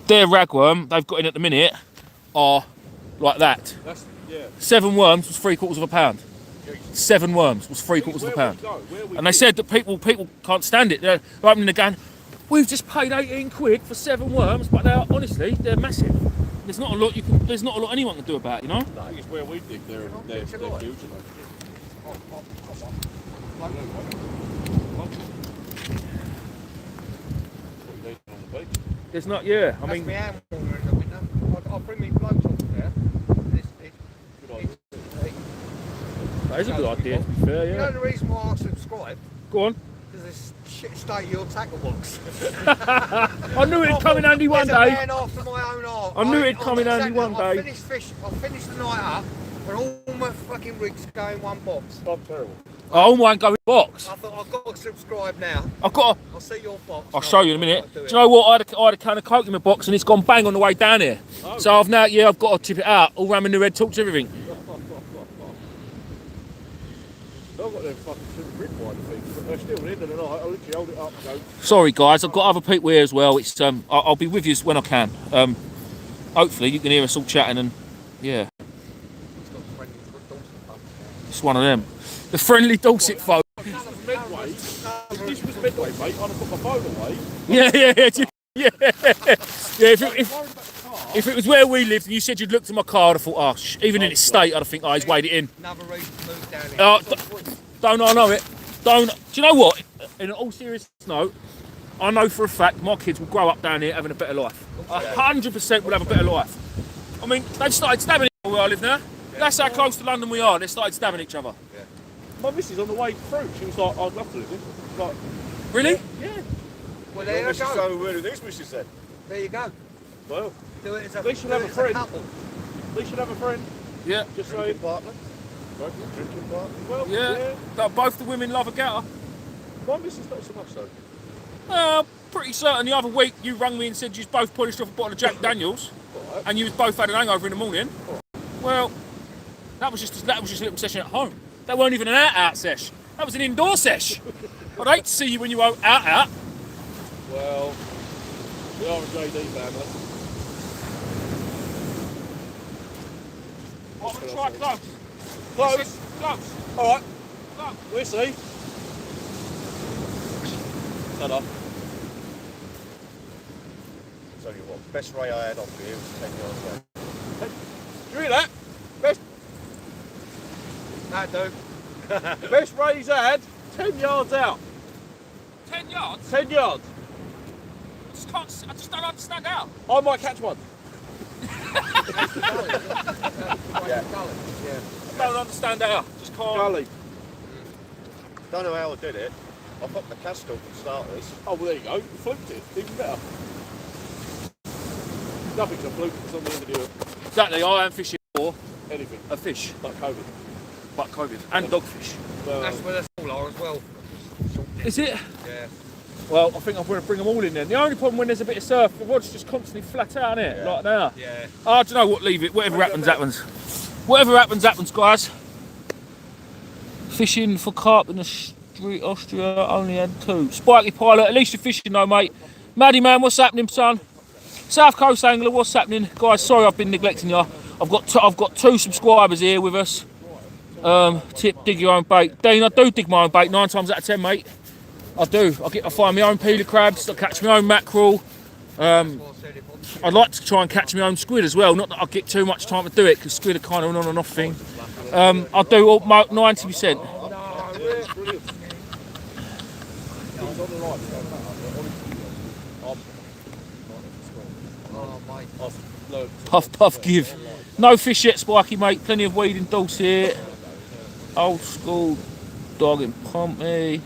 ragworm they've got in at the minute are like that. That's, yeah. 7 worms was £3/4 of a pound. 7 worms was £3/4 of a pound. And they said that people can't stand it. They're opening the gun. We've just paid 18 quid for 7 worms, but they're massive. There's not a lot anyone can do about it, you know. No, I think it's where we dig. They're huge, aren't they? There's not, yeah. I mean, That's my hand warmer in the window. I'll bring me blokes up there. that is a good idea, to be fair, You know yeah. the reason why I subscribe? Go on. Because this shit state of your tackle box. I knew it'd come in handy one There's a day. man after my own heart. I knew it'd come in handy one day. I finished the night up and all my fucking rigs go in one box. Oh, terrible. Oh, mine go in box. I thought I've got to subscribe now. I'll see your box. I'll show you in a minute. Do you know what? I had a can of Coke in my box and it's gone bang on the way down here. Oh. So I've got to tip it out. All ramming the red talks everything. I've got them fucking super grip wide things, but they're still in, and I literally hold it up and go. Sorry guys, I've got other people here as well. It's I'll be with you when I can. Hopefully you can hear us all chatting and yeah. It's one of them. The friendly Dorset folk. If this was Medway, mate, I'd have put my phone away. Yeah. If it was where we lived and you said you'd looked at my car, I'd have thought, even in its state, I'd have think, he's weighed it in. Another reason to move down here. Don't I know it? Do you know what? In all serious note, I know for a fact my kids will grow up down here having a better life. 100% will have a better life. I mean, they've started stabbing each other where I live now. That's how close to London we are. They started stabbing each other. Yeah. My missus on the way through, she was like, I'd love to live here. Like, Really? yeah. Well, there you go. So where do these missus then? There you go. Well, Do it as a, they should have a friend. couple. They should have a friend. Yeah. Just so partner. Drinking partner. Well, Yeah. Both the women love a getter. My missus not so much so. Pretty certain the other week you rang me and said you both polished off a bottle of Jack Daniels Right. and you both had an hangover in the morning. Well, that was just a little session at home. That weren't even an out sesh. That was an indoor sesh. I'd hate to see you when you were out. Well, we are a JD family. I'm going to try close. Close. Close. All right. Close. We'll see. Ta-da. Tell you what, best ray I had off here was 10 yards out. Did you hear that? Best, That dude. best ray he's had, 10 yards out. 10 yards? 10 yards. I just don't understand how. I might catch one. Yeah. I don't understand how. Just can't. Gully. Don't know how I did it. I popped the cast off for starters. Oh, well, there you go. You fluked it. Even better. Nothing's a fluke. It's not the end of the earth. Exactly, I am fishing for Anything. a fish, Like COVID. but COVID, and dogfish. That's where they all are as well. Is it? Yeah. Well, I think I'm going to bring them all in then. The only problem when there's a bit of surf, the rod's just constantly flat out, isn't it? Yeah. Like now. Yeah. I don't know what, leave it. Whatever happens, happens. Whatever happens, happens, guys. Fishing for carp in the street, Austria, only had 2. Spiky pilot, at least you're fishing though, mate. Maddie man, what's happening, son? South Coast Angler, what's happening? Guys, sorry I've been neglecting you. I've got 2 subscribers here with us. Tip, dig your own bait. Dean, I do dig my own bait 9 times out of 10, mate. I do. I find my own peeler crabs, I catch my own mackerel. I'd like to try and catch my own squid as well. Not that I get too much time to do it, because squid are kind of an on and off thing. I do all 90%. Brilliant. He's on the right. Oh, mate. Puff, puff, give. No fish yet, Spiky, mate. Plenty of weed in Dorset. Old school dog in Pompey.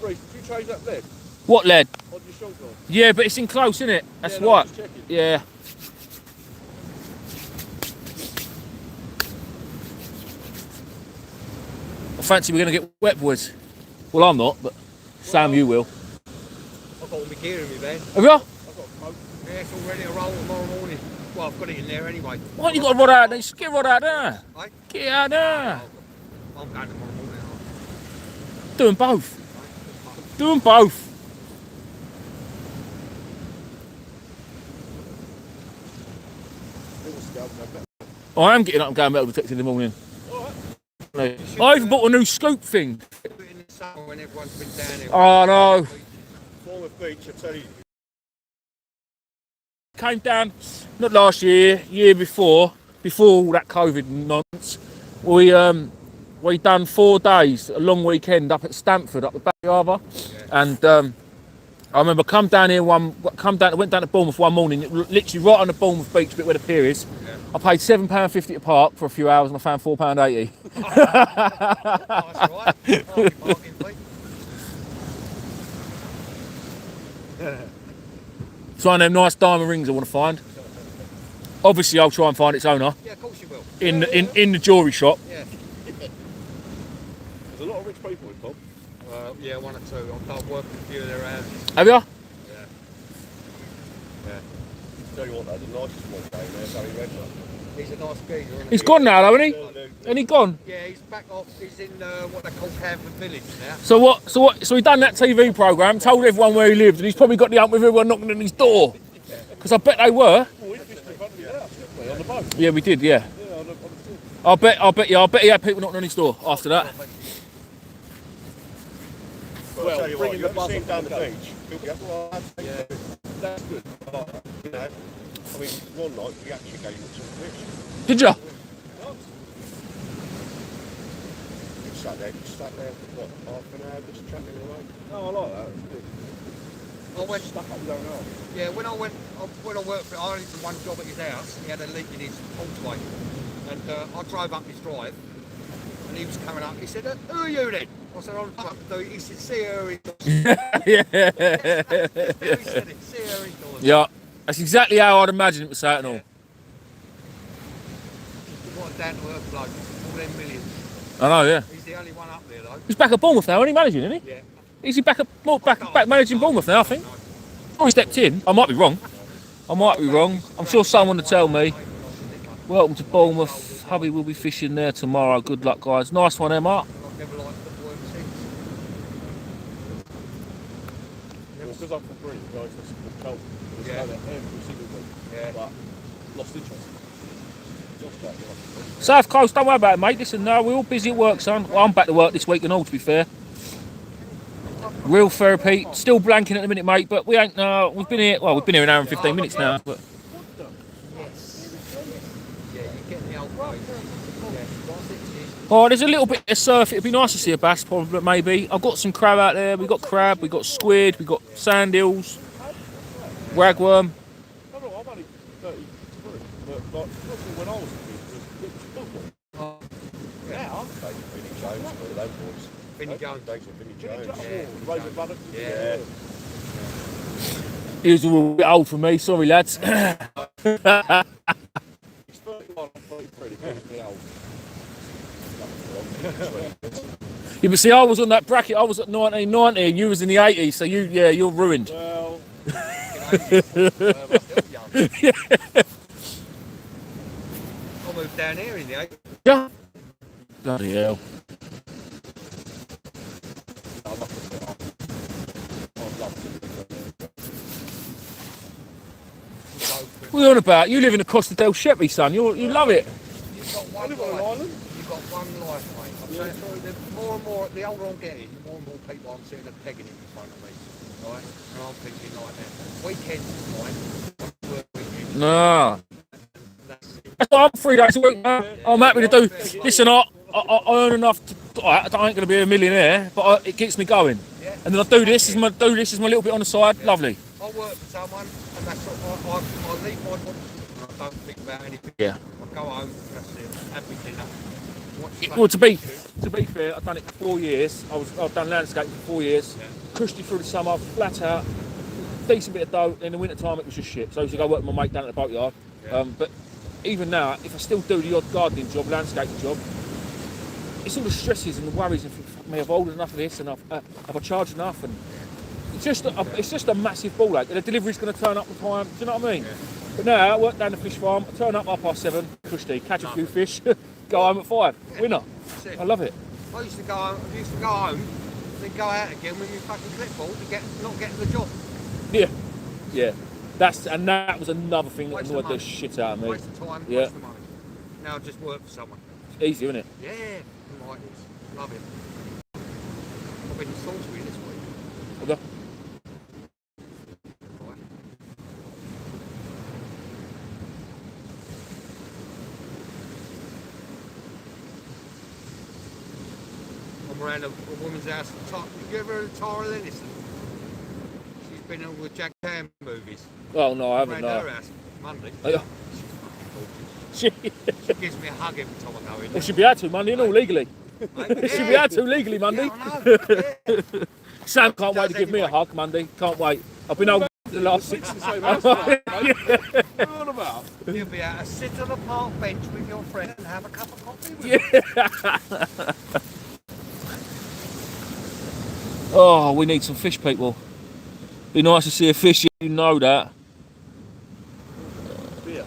Reece, did you change that lead What lead? on your short line? Yeah, but it's in close, isn't it? That's Yeah, no, right. just checking. Yeah. I fancy we're going to get wet, boys. Well, I'm not, but Sam, you will. I've got all my gear in my van. Have you? Yeah, it's all ready to roll tomorrow morning. Well, I've got it in there anyway. Why don't you got to rod out there? Just get rod out there. Right? Get out there. I'm going tomorrow morning. Doing both. Doing both. I am getting up and going metal detector in the morning. I even bought a new scoop thing. Do it in the summer when everyone's been down here. Oh no. Falmouth Beach, I tell you. Came down, not last year, year before all that COVID nonsense. We done 4 days, a long weekend up at Stamford, up the Back Harbour, and I remember went down to Bournemouth one morning, literally right on the Bournemouth beach bit where the pier is. Yeah. I paid £7.50 to park for a few hours and I found £4.80. Oh, that's all right. Oh, you parking, mate. It's one of them nice diamond rings I want to find. Obviously, I'll try and find its owner Yeah, of course you will. in the jewellery shop. Yeah. There's a lot of rich people in Tom. Yeah, 1 or 2. I've done work with a few of their houses. Have you? Yeah. Yeah. Tell you what, though, the nicest one down there, Barry Redknapp. He's a nice geezer, isn't he? He's gone now, though, isn't he? And he gone. Yeah, he's back off. He's in what they call Camford Village now. So he done that TV programme, told everyone where he lived, and he's probably got the hump with everyone knocking on his door. Because I bet they were. Well, we fished in front of your house, didn't we, on the boat? Yeah, we did, yeah. Yeah, on the field. I bet he had people knocking on his door after that. Well, I'll tell you what, you ever seen down the beach? He'll be up all right. Yeah. That's good. You know, I mean, one night we actually gave him some fish. Did ya? We sat there for what, half an hour just chatting away. No, I like that. It's good. I went. Stuck up your own arm. Yeah, when I worked for, I only did one job at his house. He had a leak in his causeway, and I drove up his drive, and he was coming up. He said, "Who are you then?" I said, "I'm up to do." He said, "See her indoors." Yeah. He said it. See her indoors. Yeah. That's exactly how I'd imagine it was saying it all. What a down to earth bloke. All them millions. I know, yeah. He's the only one up there though. He's back at Bournemouth now, isn't he managing, isn't he? Yeah. Is he back managing Bournemouth now, I think? Oh, he stepped in. I might be wrong. I'm sure someone will tell me. Welcome to Bournemouth. Hubby will be fishing there tomorrow. Good luck, guys. Nice one, Emma. I've never liked football ever since. Well, because I'm from Britain, guys, that's a cold. It's Yeah. like that every single week. Yeah. But lost interest. Just that, you know. South Coast, don't worry about it, mate. Listen, no, we're all busy at work, son. Well, I'm back to work this week and all, to be fair. Real therapy. Still blanking at the minute, mate. But we ain't. We've been here. Well, we've been here an hour and 15 minutes now. But Yeah, you're getting the old way. oh, there's a little bit of surf. It'd be nice to see a bass, probably, maybe. I've got some crab out there. We've got crab, we've got squid, we've got sand eels, ragworm. I know, I'm only 33, but like, when I was a kid, it was football. Yeah, I'm taking Vinnie Jones for those boys. Vinnie Jones. Thanks for Vinnie Jones. Razor Buttock. Yeah. He was a little bit old for me. Sorry, lads. He's 31, I'm 33, he calls me old. Yeah, but see, I was on that bracket. I was at 1990, and you was in the 80s. So you're ruined. Well, I moved down here in the 80s. Yeah. Bloody hell. What are you on about? You live in the Costa del Sheppey, son. You love it. You've got I one live on an life. island. You've got one life, mate. I'm saying, the more and more, the older I'm getting, the more and more people I'm seeing are pegging in front of me. Right? And I'm thinking like that. Weekends is fine. Work weekends. Nah. That's it. That's why I'm 3 days a week, man. I'm happy to do. Listen, I earn enough. I ain't going to be a millionaire, but it keeps me going. Yeah. And then I do this as my little bit on the side. Lovely. I work for someone, and that's what I leave my body, and I don't think about anything. Yeah. I go home, that's it. Have my dinner. Watch Well, to be YouTube. fair, I've done it for 4 years. I've done landscaping for 4 years. Yeah. Pushed it through the summer, flat out, decent bit of dough. In the winter time, it was just shit. So I used to go work with my mate down at the boatyard. Yeah. But even now, if I still do the odd gardening job, landscaping job, it's all the stresses and the worries. And fuck me, I've ordered enough of this, and have I charged enough? And it's just a massive ball ache. And the delivery's going to turn up on time. Do you know what I mean? Yeah. But now I work down the fish farm. I turn up 7:30, push tea, catch a few fish, go home at 5. Winner. That's it. I love it. I used to go home, then go out again with my fucking clipboard to not getting the job. Yeah. That was another thing that Waste of annoyed the money. shit out of me. Waste of time, Yeah. waste of money. Now I just work for someone. Easy, isn't it? Yeah, like this. Love it. I've been in Salisbury this week. Okay. Right. I'm around a woman's house. You ever heard of Tara Lennison? She's been in all the Jack Cam movies. Oh no, I haven't. Around her No. house Monday. Oh, yeah. She gives me a hug every time I go in. Well, she'd be able to Monday, no, legally. Mate, She'd be able to legally Monday. Yeah, I know. Yeah. Sam can't wait to Does give me a anyway. hug Monday. Can't wait. I've been over the last 6. the same house, mate. What are you on about? You'll be able to sit on a park bench with your friend and have a cup of coffee with them. Oh, we need some fish, people. Be nice to see a fish. You know that. Beer.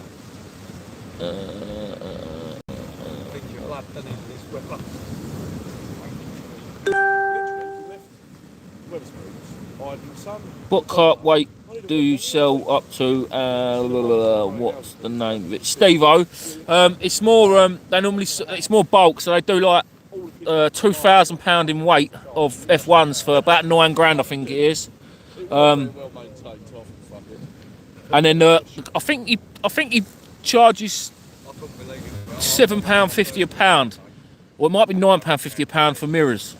Brings your blood, doesn't it, this weather? Literally, we left Wetherspoons, Ivan Sun. What carp weight do you sell up to? What's the name of it? Steve-O. It's more. They normally. It's more bulk, so they do like £2,000 in weight of F1s for about £9,000, I think it is. Well maintained, tough and fucking. And then I think he charges I couldn't believe it. £7.50 a pound, or it might be £9.50 a pound for mirrors.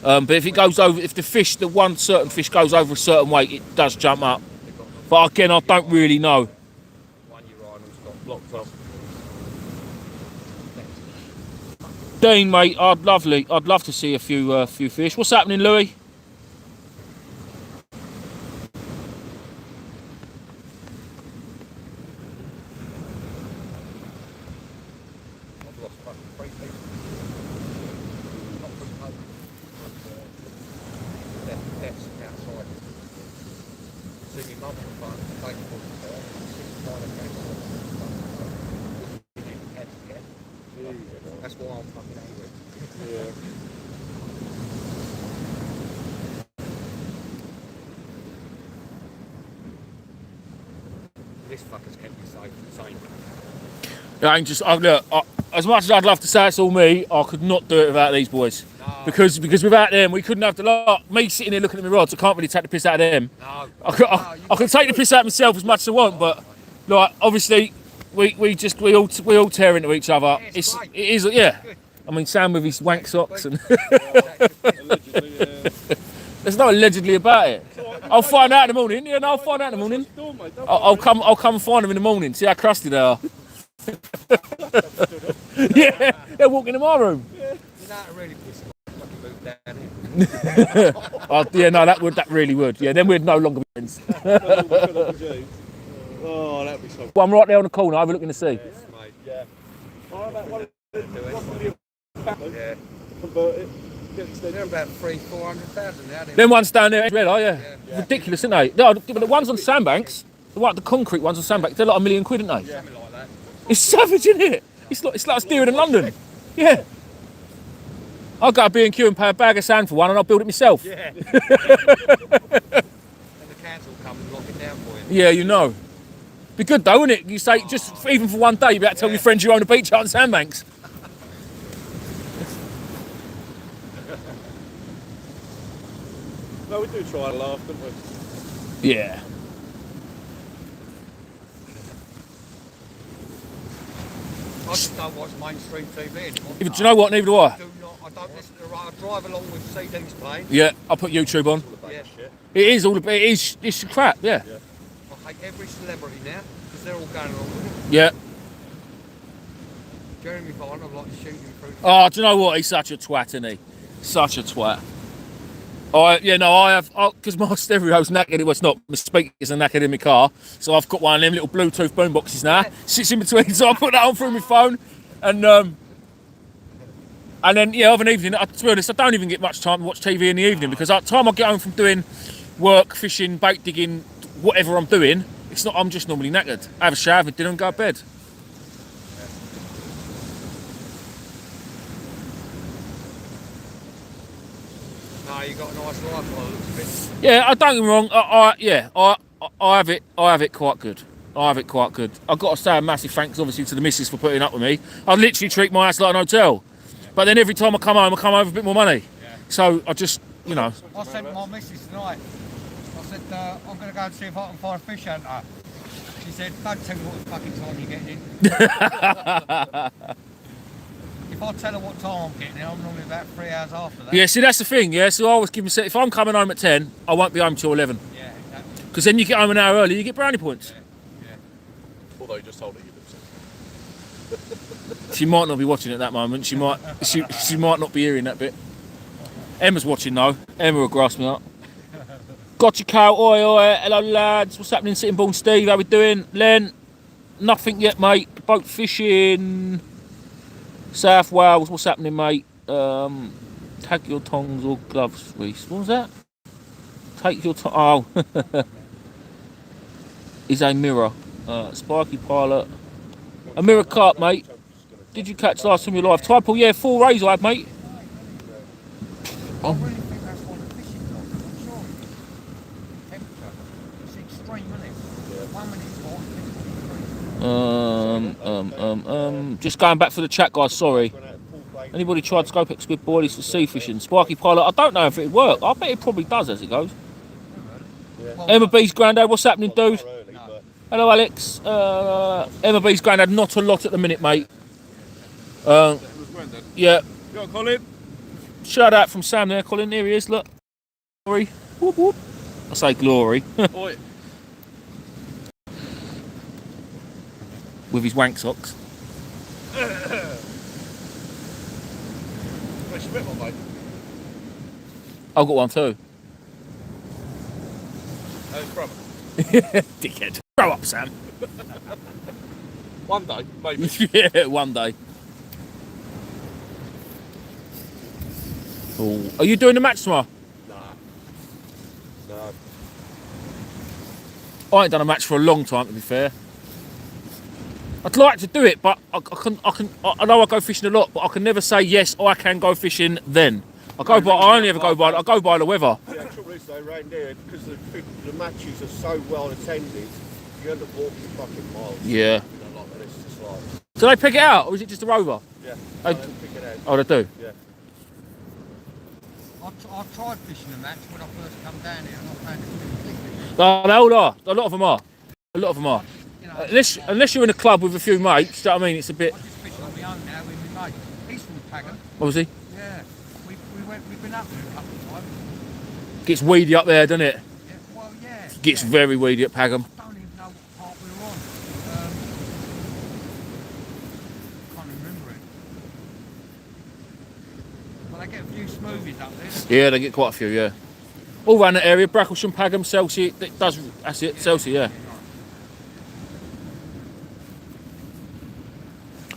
But if it goes over, if the one certain fish goes over a certain weight, it does jump up. But again, I don't really know. 1 year Arnold's got Blocked up. Dean, mate, I'd love to see a few fish. What's happening, Louis? I've lost fucking 3 people. Not from home. Deaths outside. See my mum on the phone, taking for the phone, 6 That's why I'm fucking angry. Yeah. This fucker's kept me safe and sane. Look, as much as I'd love to say it's all me, I could not do it without these boys. No, because without them we couldn't have the lot. Me sitting here looking at my rods, I can't really take the piss out of them. No. I can take the piss out of myself as much as I want, but like obviously we all tear into each other. It's great. It is yeah. I mean Sam with his wank socks and Allegedly, there's no allegedly about it. I'll find out in the morning. Yeah, no, I'll find out in the morning. I'll come and find them in the morning. See how crusty they are. Yeah, they're walking in my room. You know, it really pisses me off. Fucking move down here. Oh, yeah, no, that really would. Yeah, then we'd no longer be friends. Oh, that'd be so. Well, I'm right there on the corner overlooking the sea. Yes, mate. Yeah. Oh, that one. Yeah. Convert it. They're about 300,000-400,000 now. Them ones down there, red, are Yeah. ridiculous, aren't they? No, but the ones on sandbanks, the concrete ones on sandbanks, they're like $1 million, aren't they? Something like that. It's savage, isn't it? It's like steering in London. Yeah. I'll go to B&Q and pay a bag of sand for one and I'll build it myself. Yeah. And the council will come and lock it down for you. Yeah, you know. Be good though, wouldn't it? You say, just even for one day, you better tell your friends you own a beach out on sandbanks. No, we do try and laugh, don't we? Yeah. I just don't watch mainstream TV anymore. Do you know what? Neither do I. I don't listen to I drive along with CDs playing. Yeah, I'll put YouTube on. Yeah. It is all it is. It's crap. Yeah. I hate every celebrity now because they're all going along with it. Yeah. Jeremy Vine, I'd like to shoot him through. Oh, do you know what? He's such a twat, isn't he? Such a twat. I have, because my stereo's knackered. Well, it's not, my speakers are knackered in my car. So I've got one of them little Bluetooth boom boxes now. Sits in between, so I put that on through my phone. And then, yeah, of an evening, to be honest, I don't even get much time to watch TV in the evening because by the time I get home from doing work, fishing, bait digging, whatever I'm doing, I'm just normally knackered. I have a shower, have a dinner and go to bed. No, you got a nice life by the looks of it. Yeah, I don't get me wrong. I have it quite good. I have it quite good. I've got to say a massive thanks, obviously, to the missus for putting up with me. I literally treat my house like an hotel. But then every time I come home with a bit more money. Yeah. So I just, you know. I said to my missus tonight, I said, I'm going to go and see if I can find a fish hunter. She said, don't tell me what fucking time you're getting in. If I tell her what time I'm getting in, I'm normally about 3 hours after that. Yeah, see, that's the thing, yeah. So I always give myself, if I'm coming home at 10, I won't be home till 11. Yeah, exactly. Because then you get home an hour early, you get brownie points. Yeah. Although you just told her you did. She might not be watching at that moment. She might not be hearing that bit. Emma's watching though. Emma will grasp me up. Gotcha, Cal. Oi, oi. Hello, lads. What's happening, Sittingbourne Steve? How we doing? Len? Nothing yet, mate. Boat fishing. South Wales. What's happening, mate? Tag your tongs or gloves, Reese. What was that? Take your tongs. Oh. Is a mirror. Sparky pilot. A mirror carp, mate. Did you catch last time you live? Typal, yeah, 4 rays I had, mate. I really think that's one of the fishing rods. I'm sure it is. Temperature. It's extreme, isn't it? 1 minute's hot, Just going back for the chat, guys, sorry. Anybody tried Scopex with boilies for sea fishing? Sparky pilot, I don't know if it'd work. I bet it probably does as it goes. Emma B's granddad, what's happening, dude? Hello, Alex. Emma B's granddad, not a lot at the minute, mate. Yeah. Go on, Colin. Shout out from Sam there, Colin. Here he is, look. Glory. Whoop, whoop. I say glory. Oi. With his wank socks. Where's your bit one, mate? I've got one too. Brother. Dickhead. Grow up, Sam. One day, maybe. Yeah, one day. Oh. Are you doing the match tomorrow? Nah. No. I ain't done a match for a long time, to be fair. I'd like to do it, but I know I go fishing a lot, but I can never say yes, I can go fishing then. I only ever go by the weather. The trouble is though, right there, because the matches are so well attended, you end up walking fucking miles. Yeah. You know, like, and it's just like, Do they pick it out, or is it just a rover? yeah. They- They pick it out. Oh, they do? Yeah. I tried fishing the match when I first come down here, and I found it completely. Oh, they all are. A lot of them are. A lot of them are. You know, Unless you're in a club with a few mates, do you know what I mean? It's a bit. I just fish on my own now with my mate. He's from Pagan. What was he? Yeah. We've been up there a couple of times. Gets weedy up there, doesn't it? Yeah. Well, yeah. Gets yeah. very weedy at Pagham. I don't even know what part we were on. Can't remember it. Well, they get a few smoothies up there. Yeah, they get quite a few. Yeah. All around that area, Bracklesham, Pagham, Chelsea. That's it. Chelsea, yeah.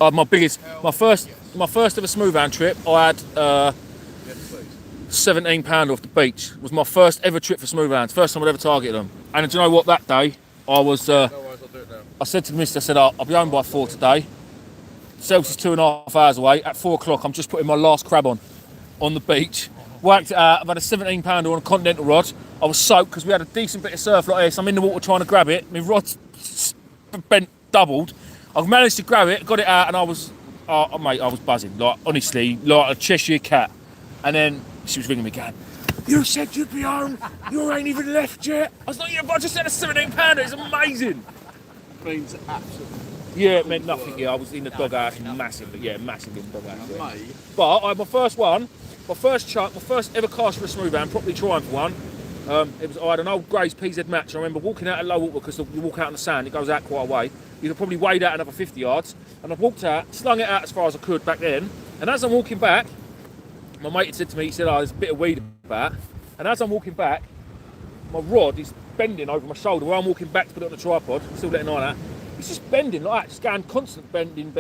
My first ever smooth hound trip. I had £17 off the beach. It was my first ever trip for smooth hounds. First time I'd ever targeted them. And do you know what? That day, I was. No worries, I'll do it now. I said to the mister, I said, I'll be home by 4 today. Chelsea's 2.5 hours away. At 4 o'clock, I'm just putting my last crab on the beach. Whacked it out. I've had a £17 on a continental rod. I was soaked because we had a decent bit of surf like this. I'm in the water trying to grab it. My rod's bent doubled. I've managed to grab it, got it out, and I was, mate, I was buzzing. Like, honestly, like a Cheshire cat. And then she was ringing me again. You said you'd be home. You ain't even left yet. I was like, yeah, but I just had a £17. It's amazing. Means absolutely. Yeah, it meant nothing. Yeah, I was in the doghouse massively. Yeah, massively in the doghouse. Yeah. Mate, But I had my first one, my first chuck, my first ever cast for a smooth hound, properly trying for one. I had an old Grays PZ match. I remember walking out at low water because you walk out on the sand, it goes out quite a way. You could probably wade out another 50 yards. And I walked out, slung it out as far as I could back then. And as I'm walking back, my mate had said to me, he said, there's a bit of weed about. And as I'm walking back, my rod is bending over my shoulder where I'm walking back to put it on the tripod. I'm still letting on that. It's just bending like that, just going constant bending.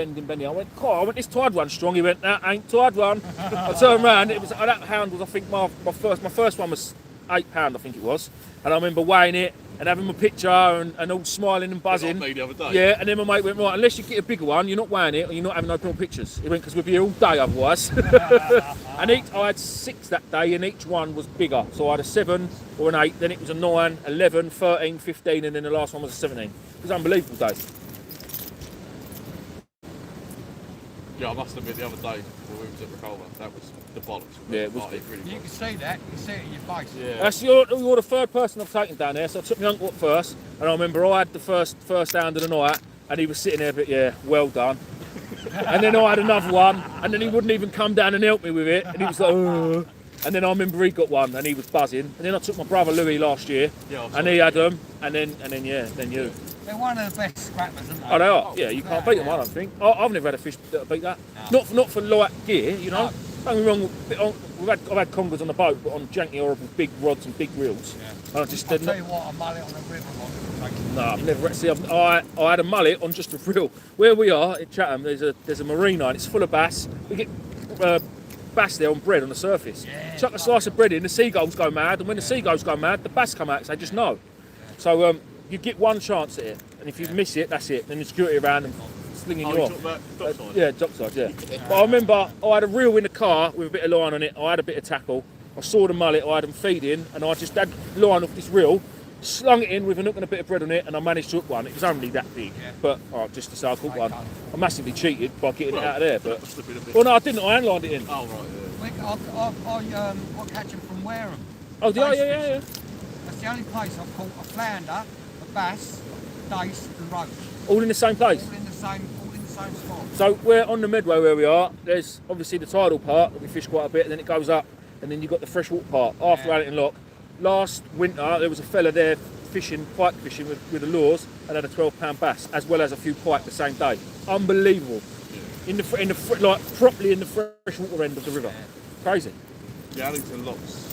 I went, this tide one's strong. He went, that ain't tide one. I turned around, it was that hound was, I think, my first one was £8, I think it was. And I remember weighing it and having my picture and all smiling and buzzing. me the other day. Yeah, and then my mate went, right, unless you get a bigger one, you're not weighing it or you're not having no more pictures. He went, because we'll be here all day otherwise. And I had 6 that day and each one was bigger. So I had a 7 or an 8, then it was a 9, 11, 13, 15, and then the last one was a 17. It was an unbelievable day. Yeah, I must admit the other day when we was at Recolver, that was the bollocks. Yeah, it was Really You can see that. You can see it in your face. Yeah. You're the third person I've taken down there. So I took my uncle up first, and I remember I had the first hound of the night, and he was sitting there, but yeah, well done. And then I had another one, and then he wouldn't even come down and help me with it, and he was like, ugh. And then I remember he got one, and he was buzzing. And then I took my brother Louis last year, and he had them, and then you. They're one of the best scrappers, aren't they? Oh, they are. Yeah, you can't beat them. I don't think. I've never had a fish that beat that. No. Not for light gear, you know. Don't get me wrong. I've had congers on the boat, but on janky, horrible big rods and big reels. Yeah. And I just I'll didn't. tell you what, a mullet on a river rod. No, I've never. See, I had a mullet on just a reel. Where we are in Chatham, there's a marina and it's full of bass. We get bass there on bread on the surface. Yeah, Chuck a slice of bread in, the seagulls go mad, and when the seagulls go mad, the bass come out because they just know. So you get one chance at it, and if you miss it, that's it. Then you security around and slinging you off. Yeah, dockside, yeah. But I remember I had a reel in the car with a bit of line on it. I had a bit of tackle. I saw the mullet, I had them feeding, and I just had line off this reel, slung it in with a hook and a bit of bread on it, and I managed to hook one. It was only that big, but just to say I caught one. I massively cheated by getting it out of there, but well, no, I didn't. I handlined it in. Oh right, yeah. I catch them from Wareham. Oh, yeah. That's the only place I've caught a flounder, a bass, dace, and roach. All in the same place. All in the same spot. So we're on the Medway where we are. There's obviously the tidal part that we fish quite a bit, and then it goes up, and then you've got the freshwater part after Allington Lock. Last winter there was a fella there fishing, pike fishing with the lures, and had a £12 bass as well as a few pike the same day. Unbelievable. In the like properly in the freshwater end of the river. Crazy. Yeah, Allington Locks.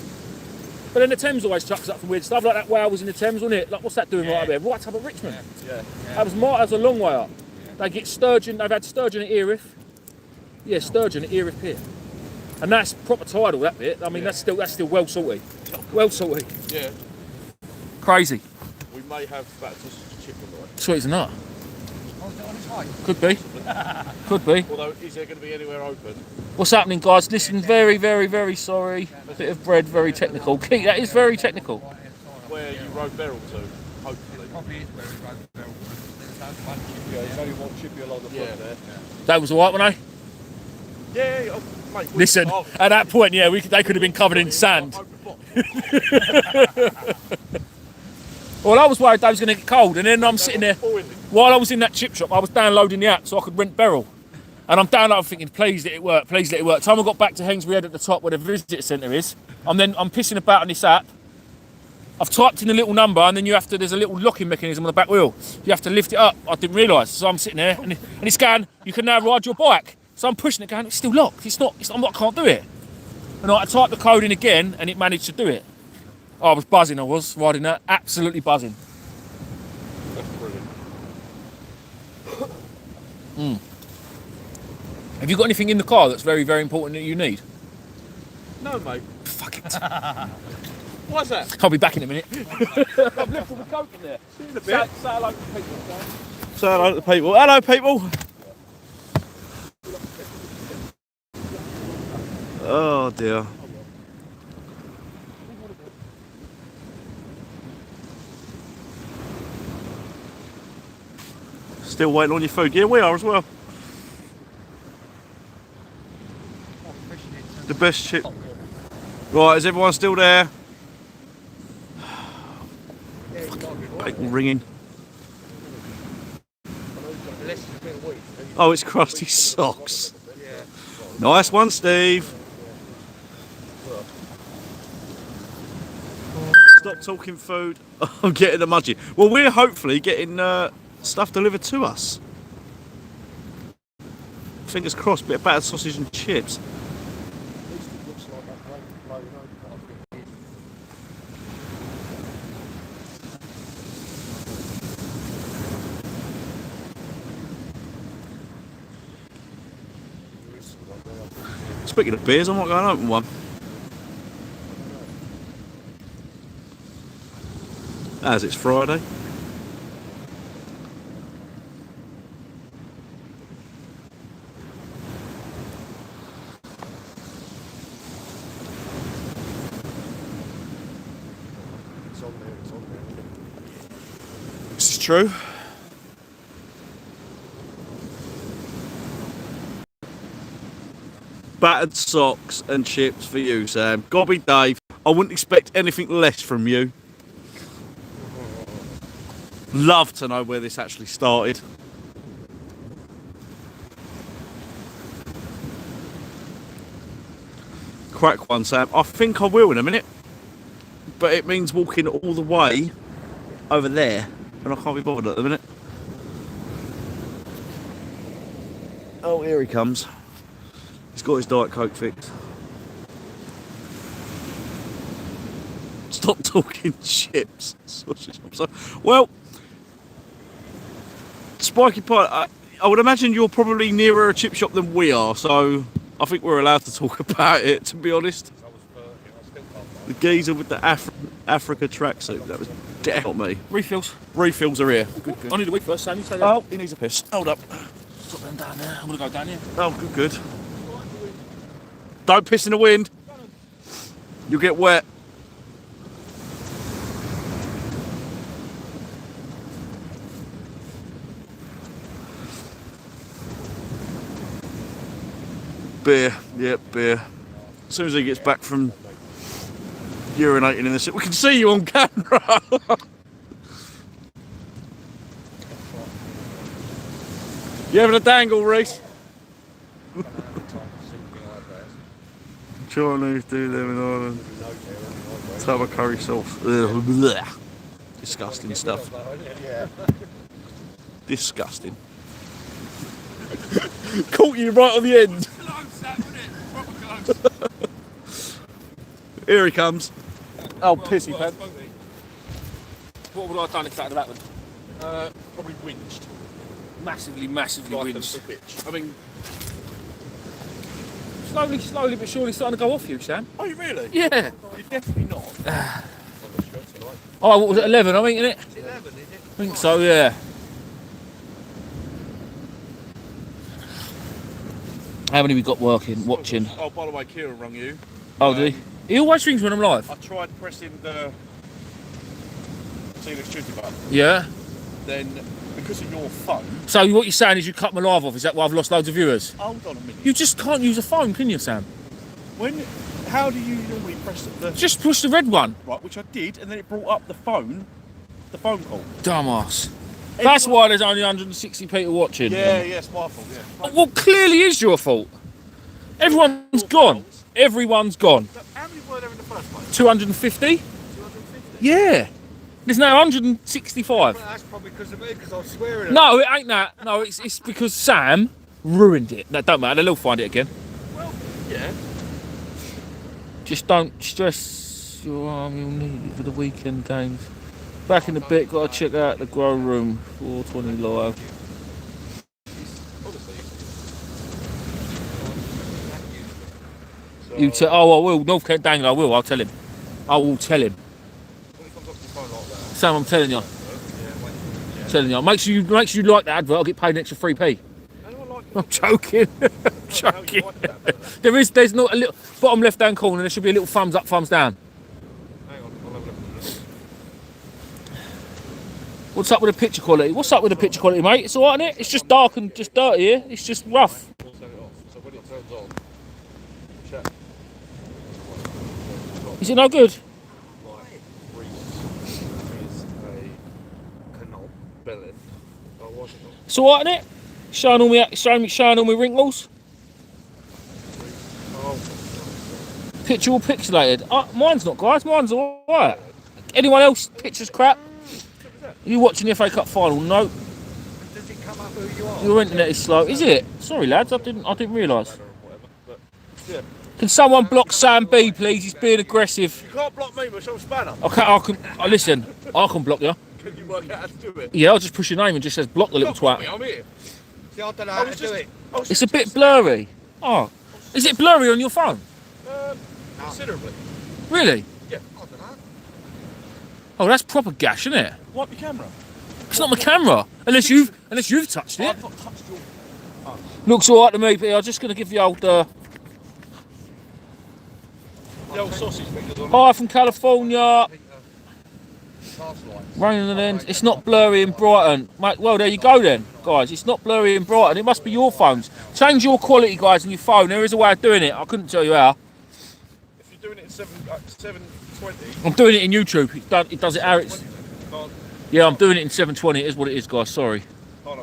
But then the Thames always chucks up some weird stuff, like that whale was in the Thames, wasn't it? Like, what's that doing right up there? Right up at Richmond. Yeah. That was a long way up. They get sturgeon, they've had sturgeon at Erith. Yeah, sturgeon at Erith Pier. And that's proper tidal, that bit. I mean, that's still well salty. Well salty. Yeah. Crazy. We may have back to chip tonight. Sweet as a nut. Oh, is it on its way? Could be. Could be. Although, is there going to be anywhere open? What's happening, guys? Listen, very, very, very sorry. A bit of bread, very technical. Keith, that is very technical. Where you rode Beryl to, hopefully. Probably is where we rode the bell. There's no one chippy. Yeah, there's only one chippy along the front there. That was alright, wasn't they? Yeah. That was alright, wasn't they? Yeah. That was alright. Yeah, mate. Listen, at that point, yeah, they could have been covered in sand. Well, I was worried they was going to get cold, and then I'm sitting there. While I was in that chip shop, I was downloading the app so I could rent Beryl. And I'm downloading thinking, please let it work, please let it work. Time I got back to Hensbury Head at the top where the visitor centre is, I'm pissing about on this app. I've typed in a little number, and then there's a little locking mechanism on the back wheel. You have to lift it up. I didn't realise. So I'm sitting there, and it's going, you can now ride your bike. So I'm pushing it, going, it's still locked. I can't do it. And I typed the code in again, and it managed to do it. I was buzzing, I was, riding that. Absolutely buzzing. That's brilliant. Have you got anything in the car that's very, very important that you need? No, mate. Fuck it. Why's that? I'll be back in a minute. I've left all the coke in there. See you in a bit. Say hello to the people, okay? Say hello to the people. Hello, people. Oh dear. Still waiting on your food. Yeah, we are as well. The best chip. Right, is everyone still there? Bacon ringing. Oh, it's crusty socks. Nice one, Steve. Stop talking food. I'm getting the mudgy. Well, we're hopefully getting stuff delivered to us. Fingers crossed, bit of battered sausage and chips. Speaking of beers, I might go and open one. As it's Friday. This is true. Battered socks and chips for you, Sam. Gobby Dave, I wouldn't expect anything less from you. Love to know where this actually started. Crack one, Sam. I think I will in a minute. But it means walking all the way over there. And I can't be bothered at the minute. Oh, here he comes. He's got his Diet Coke fixed. Stop talking chips. Well, Spiky Pie, I would imagine you're probably nearer a chip shop than we are, so I think we're allowed to talk about it, to be honest. The geezer with the Africa tracksuit, that was dead me. Refills. Refills are here. Good. I need a week first, Sam. You say that. Oh, he needs a piss. Hold up. Put them down there. I'm going to go down here. Oh, good. Don't piss in the wind. You'll get wet. Beer. Yep, beer. As soon as he gets back from urinating in the ship, we can see you on camera. You having a dangle, Reese? Chinese do them in Ireland. Tub of curry sauce. Ugh. Disgusting stuff. Disgusting. Caught you right on the end. Here he comes. Oh, pissy pad. What would I have done if that had happened? Probably whinged. Massively Like whinged. a bitch. I mean, Slowly but surely starting to go off you, Sam. are you really? Yeah. You're definitely not. Oh, what was it, 11, I think, isn't it? It's 11, is it? I think so, yeah. How many we got watching? Oh, by the way, Kieran rung you. Oh, did he? He always rings when I'm live. I tried pressing the Sealess Tuesday button. Yeah. Then because of your phone. So what you're saying is you cut my live off? Is that why I've lost loads of viewers? Hold on a minute. You just can't use a phone, can you, Sam? How do you normally press the... Just push the red one. Right, which I did, and then it brought up the phone call. Dumbass. That's why there's only 160 people watching. Yeah, it's my fault, yeah. Well, clearly is your fault. Everyone's gone. Everyone's gone. How many were there in the first place? 250? 250? Yeah. There's now 165. Well, that's probably because of me, because I was swearing. No, it ain't that. No, it's because Sam ruined it. No, don't matter. They'll find it again. Well, yeah. Just don't stress your arm. You'll need it for the weekend games. Back in a bit. Got to check out the grow room. 420 live. You tell? Oh, I will. North Kent Dangle. I will. I'll tell him. I will tell him. Sam, I'm telling you. Telling you. Make sure you like that advert. I'll get paid an extra 3p. I'm joking. I'm joking. There's not a little bottom left hand corner. There should be a little thumbs up, thumbs down. Hang on, I'll have a look. What's up with the picture quality? What's up with the picture quality, mate? It's alright, isn't it? It's just dark and just dirty here. It's just rough. We'll turn it off. So when it turns on, check. Is it no good? It's alright, isn't it? Showing all my wrinkles. Picture all pixelated. Mine's not, guys. Mine's alright. Anyone else? Picture's crap. Are you watching the FA Cup final? No. Does it come up who you are? Your internet is slow. Is it? Sorry, lads. I didn't realise. Yeah. Can someone block Sam B, please? He's being aggressive. You can't block me, Michelle Spanner. Okay, I can. Listen, I can block you. Can you work out how to do it? Yeah, I'll just push your name and just says block the little Block me, twat. I'm here. See, I don't know how to do it. It's a bit blurry. Oh, is it blurry on your phone? Considerably. Really? Yeah. I don't know. Oh, that's proper gash, isn't it? Wipe your camera. It's not my camera, unless you've touched it. I've not touched your... Looks alright to me, but I'm just gonna give the old The old sausage fingers on. hi from California. Task lights. Rain on the end. It's not blurry in Brighton, mate. Well, there you go then, guys. It's not blurry in Brighton. It must be your phones. Change your quality, guys, on your phone. There is a way of doing it. I couldn't tell you how. If you're doing it in 720... I'm doing it in YouTube. It does it how it's. Can't Yeah, I'm doing it in 720. It is what it is, guys. Sorry.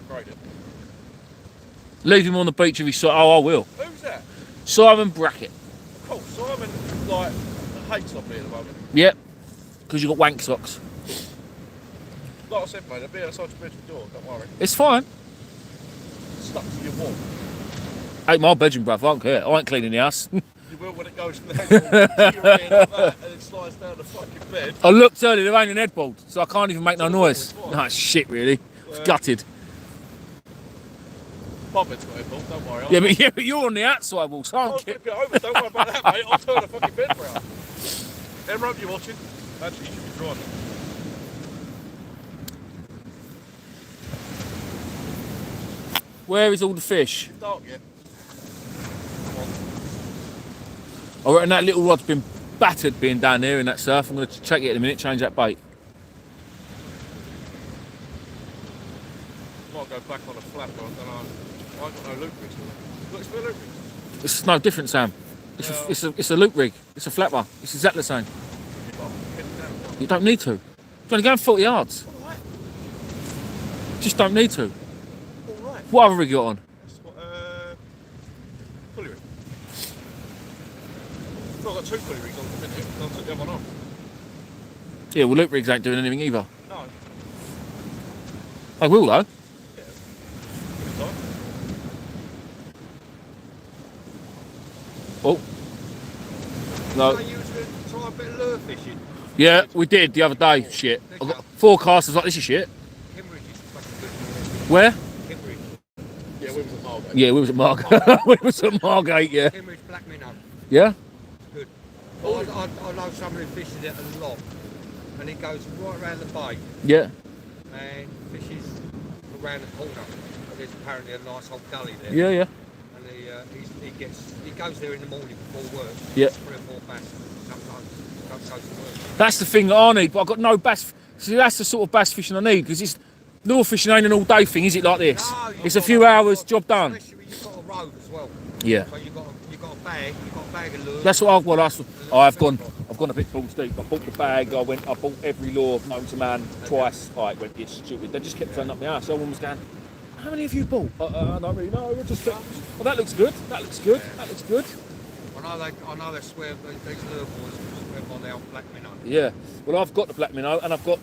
upgrade it. Leave him on the beach if he's so. Oh, I will. Who's that? Simon Brackett. Cool. Simon, like, hates on me at the moment. Yep. Because you got wank socks. Like I said, mate, I'll be outside your bedroom door, don't worry. It's fine. Stuck to your wall. Ain't my bedroom, bruv. I don't care. I ain't cleaning the house. You will when it goes from the headboard to your ear like that, and it slides down the fucking bed. I looked earlier. There ain't an headboard, so I can't even make no noise. Nah, shit, really. It's gutted. My bed's got a headboard, don't worry. Yeah, but you're on the outside wall, so I I'll don't care. flip it over, don't worry about that, mate. I'll turn the fucking bed round. Emma, you watching? Actually, you should be driving. Where is all the fish? It's dark yet. I reckon that little rod's been battered being down there in that surf. I'm going to check it in a minute, change that bait. Might go back on a flat, but I don't know. I ain't got no loop rigs. Look, it's no loop rigs. It's no different, Sam. It's a loop rig. It's a flat bar. It's exactly the same. You don't need to. You're only going 40 yards. Alright. Just don't need to. Alright. What other rig you got on? Pulley rig. Well, I've got two pulley rigs on at the minute. I'll take the other one off. Yeah, well, loop rigs ain't doing anything either. No. They will, though. Yeah. Good time. Oh. No. So you was going to try a bit of lure fishing? Yeah, we did the other day. Shit. I've got forecasters like this is shit. Kimmeridge is fucking good. Where? Kimmeridge. Yeah, we was at Margate. Yeah, we was at Margate. We was at Margate, yeah. Kimmeridge black minnow. Yeah? Good. I know someone who fishes it a lot. And he goes right around the bay Yeah. and fishes around the corner. And there's apparently a nice old gully there. Yeah, yeah. And he goes there in the morning before work. Yeah. 3 or 4 bass. Sometimes goes to work. That's the thing that I need, but I've got no bass. See, that's the sort of bass fishing I need because it's Lure fishing ain't an all-day thing, is it? Like this? No, It's a few hours, job done. Especially when you've got a road as well. Yeah. So you've got a bag of lures. That's what I've gone a bit balls deep. I bought the bag. I bought every lure known to man twice. It went, it's stupid. They just kept turning up my house. Someone was going, how many have you bought? I don't really know. Oh, that looks good. That looks good. That looks good. I know they swear, these lure boys swear by their black minnow. Yeah. Well, I've got the black minnow and I've got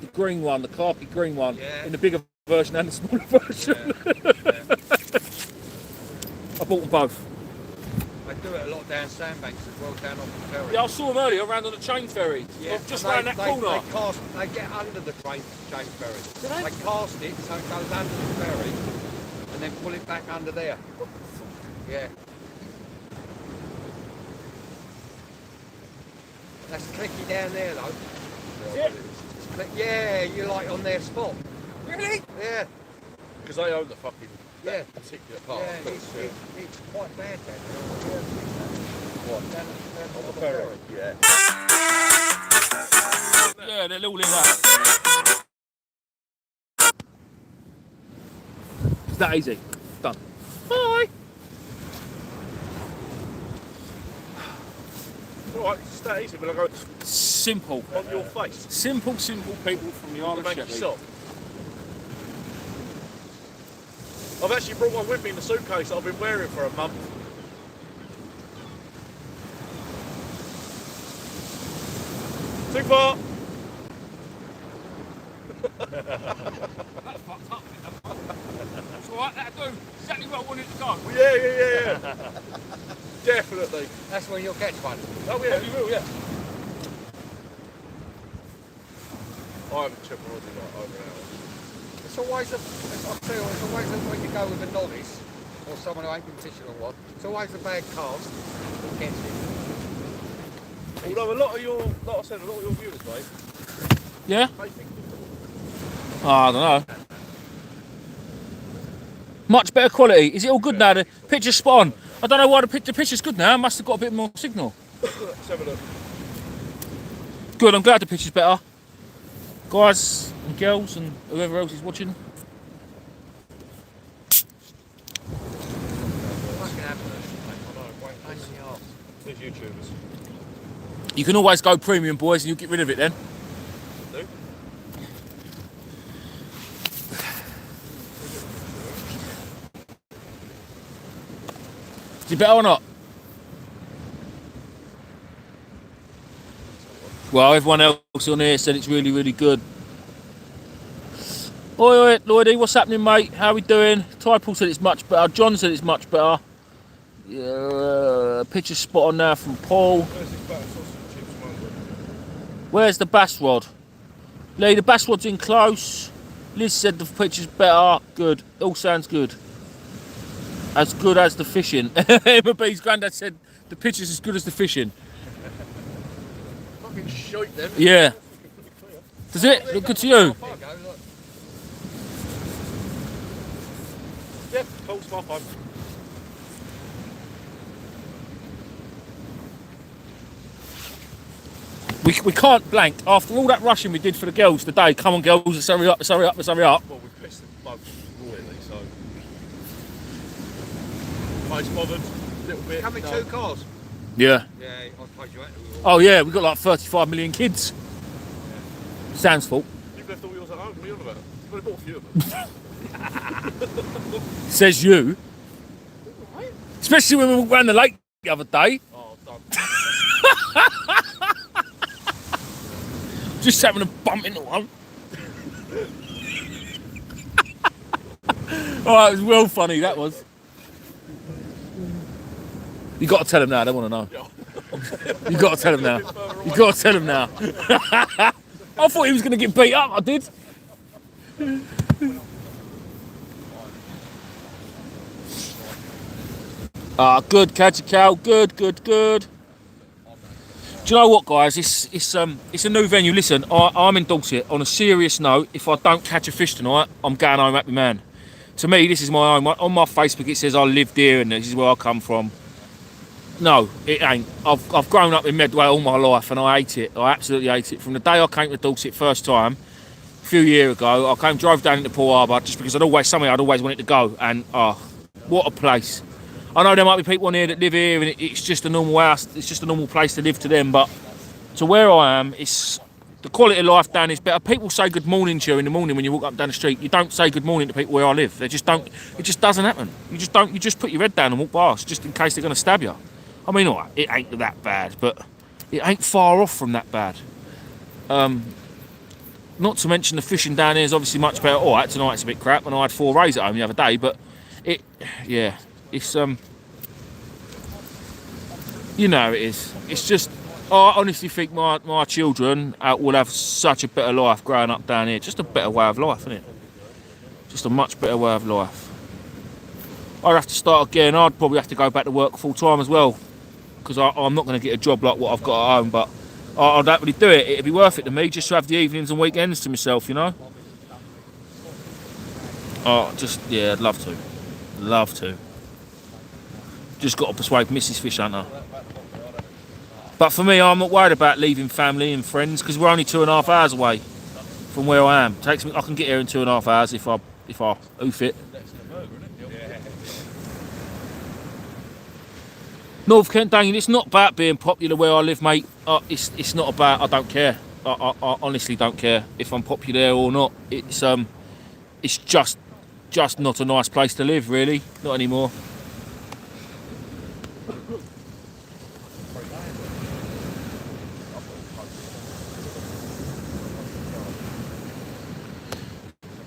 the green one, the carpet green one, Yeah. in the bigger version and the smaller version. I bought them both. They do it a lot down Sandbanks as well, down off the ferry. Yeah, I saw them earlier around on the chain ferry. Yeah, Just and round that corner. They get under the chain ferry. Do they? They cast it so it goes under the ferry and then pull it back under there. Yeah. That's clicky down there though. Yeah, you're like on their spot. Really? Yeah, Because they own the fucking yeah. particular part. Yeah, of course, it's quite bad down there. What? Down On the ferry. Yeah. Yeah, they're all in that. It's that easy. Done. Bye. Alright, it's that easy, but I go Simple. on your face. Simple people from the Isle of Make it Shetland. stop. I've actually brought one with me in the suitcase that I've been wearing for a month. Too far. That's fucked up. It's alright, that'll do. Exactly where I wanted to go. Yeah. Definitely. That's when you'll catch one. Oh yeah, you will, yeah. I haven't checked my rod in like over an hour. It's always when you go with a novice or someone who ain't been fishing a while, it's always a bad cast that gets it. Although a lot of your viewers, mate, Yeah? they think Oh, I don't know. Much better quality. Is it all good now? The picture's spot on. I don't know why the picture's good now. Must have got a bit more signal. let's have a look. Good, I'm glad the picture's better. Guys and girls and whoever else is watching. Fucking adverts, mate. I know, pain in the arse. These YouTubers. You can always go premium, boys, and you'll get rid of it then. Do? Is it better or not? Well, everyone else on here said it's really, really good. Oi, Lloydie, what's happening, mate? How we doing? Typal said it's much better. John said it's much better. Yeah, picture spot on now from Paul. Where's this batter sausage and chips, Monday? Where's the bass rod? Lee, the bass rod's in close. Liz said the picture's better. Good. All sounds good. As good as the fishing. Emma B's granddad said the picture's as good as the fishing. Fucking shite then. Yeah. Does it look good to you? There you go, look. Yeah, cool, smart fun. We can't blank. After all that rushing we did for the girls today, come on girls, let's hurry up, let's hurry up, let's hurry up. Well, we pissed the bugs royally, so. Face bothered, a little bit. Come in no. 2 cars. Yeah. Yeah, I suppose you had to. Oh yeah, we've got like 35 million kids. Sam's fault. You've left all yours at home, what are you on about? You've only bought a few of them. Says you. Especially when we walked round the lake the other day. Oh, done. Just having a bump into one. Oh, it was well funny, that was. You got to tell him now, I don't want to know. You got to tell him now. You got to tell him now. I thought he was going to get beat up, I did. Ah, good, catch a cow, good. Do you know what, guys? It's a new venue. Listen, I'm in Dorset. On a serious note, if I don't catch a fish tonight, I'm going home happy man. To me, this is my home. On my Facebook, it says I lived here and this is where I come from. No, it ain't. I've grown up in Medway all my life and I hate it. I absolutely hate it. From the day I came to Dorset first time, a few years ago. I drove down into Port Harbour just because I'd always wanted to go, and what a place. I know there might be people on here that live here and it's just a normal house, it's just a normal place to live to them, but to where I am, it's the quality of life down is better. People say good morning to you in the morning when you walk up and down the street. You don't say good morning to people where I live. They just don't. It just doesn't happen. You just put your head down and walk past just in case they're going to stab you. I mean, all right, it ain't that bad, but it ain't far off from that bad. Not to mention the fishing down here is obviously much better. All right, tonight it's a bit crap, and I had 4 rays at home the other day, but it's you know it is. It's just, I honestly think my children will have such a better life growing up down here. Just a better way of life, isn't it? Just a much better way of life. I'd have to start again. I'd probably have to go back to work full time as well, because I'm not going to get a job like what I've got at home, but I don't really do it. It'd be worth it to me just to have the evenings and weekends to myself, you know? I'd love to. Love to. Just got to persuade Mrs. Fish Hunter. But for me, I'm not worried about leaving family and friends because we're only 2.5 hours away from where I am. I can get here in 2.5 hours if I oof it. North Kent, Daniel, it's not about being popular where I live, mate. It's not about, I don't care. I honestly don't care if I'm popular or not. It's just not a nice place to live, really. Not anymore.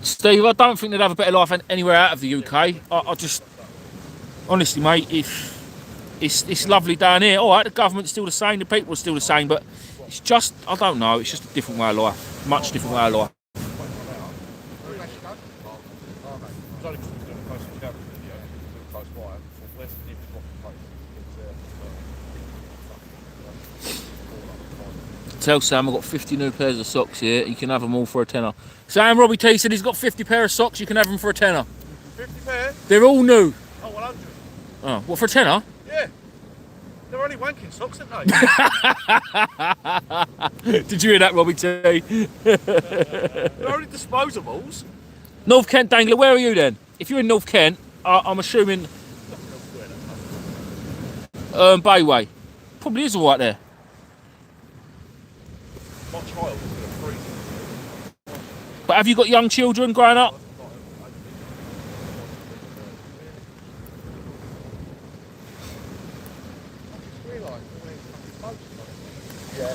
Steve, I don't think they'd have a better life anywhere out of the UK. I just, honestly, mate, it's lovely down here. All right, the government's still the same, the people are still the same, but it's just, I don't know, it's just a different way of life. Much different way of life. Tell Sam I've got 50 new pairs of socks here. You can have them all for a tenner. Sam, Robbie T said he's got 50 pair of socks. You can have them for a tenner. 50 pair? They're all new. Oh, 100. Oh, what, for a tenner? Yeah. They're only wanking socks, aren't they? Did you hear that, Robbie T? They're only disposables. North Kent Dangler, where are you then? If you're in North Kent, I'm assuming Bayway. Probably is all right there. My child is going to freeze. But have you got young children growing up? Yeah.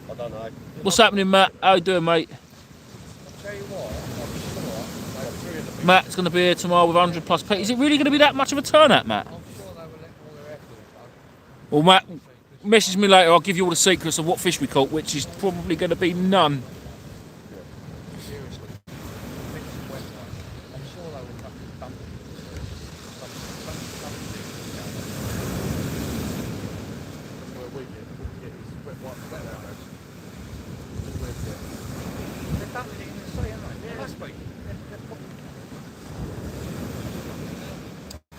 I don't know. What's happening, Matt? How you doing, mate? Matt's going to be here tomorrow with 100 plus pay. Is it really going to be that much of a turnout, Matt? Well, Matt, message me later. I'll give you all the secrets of what fish we caught, which is probably going to be none.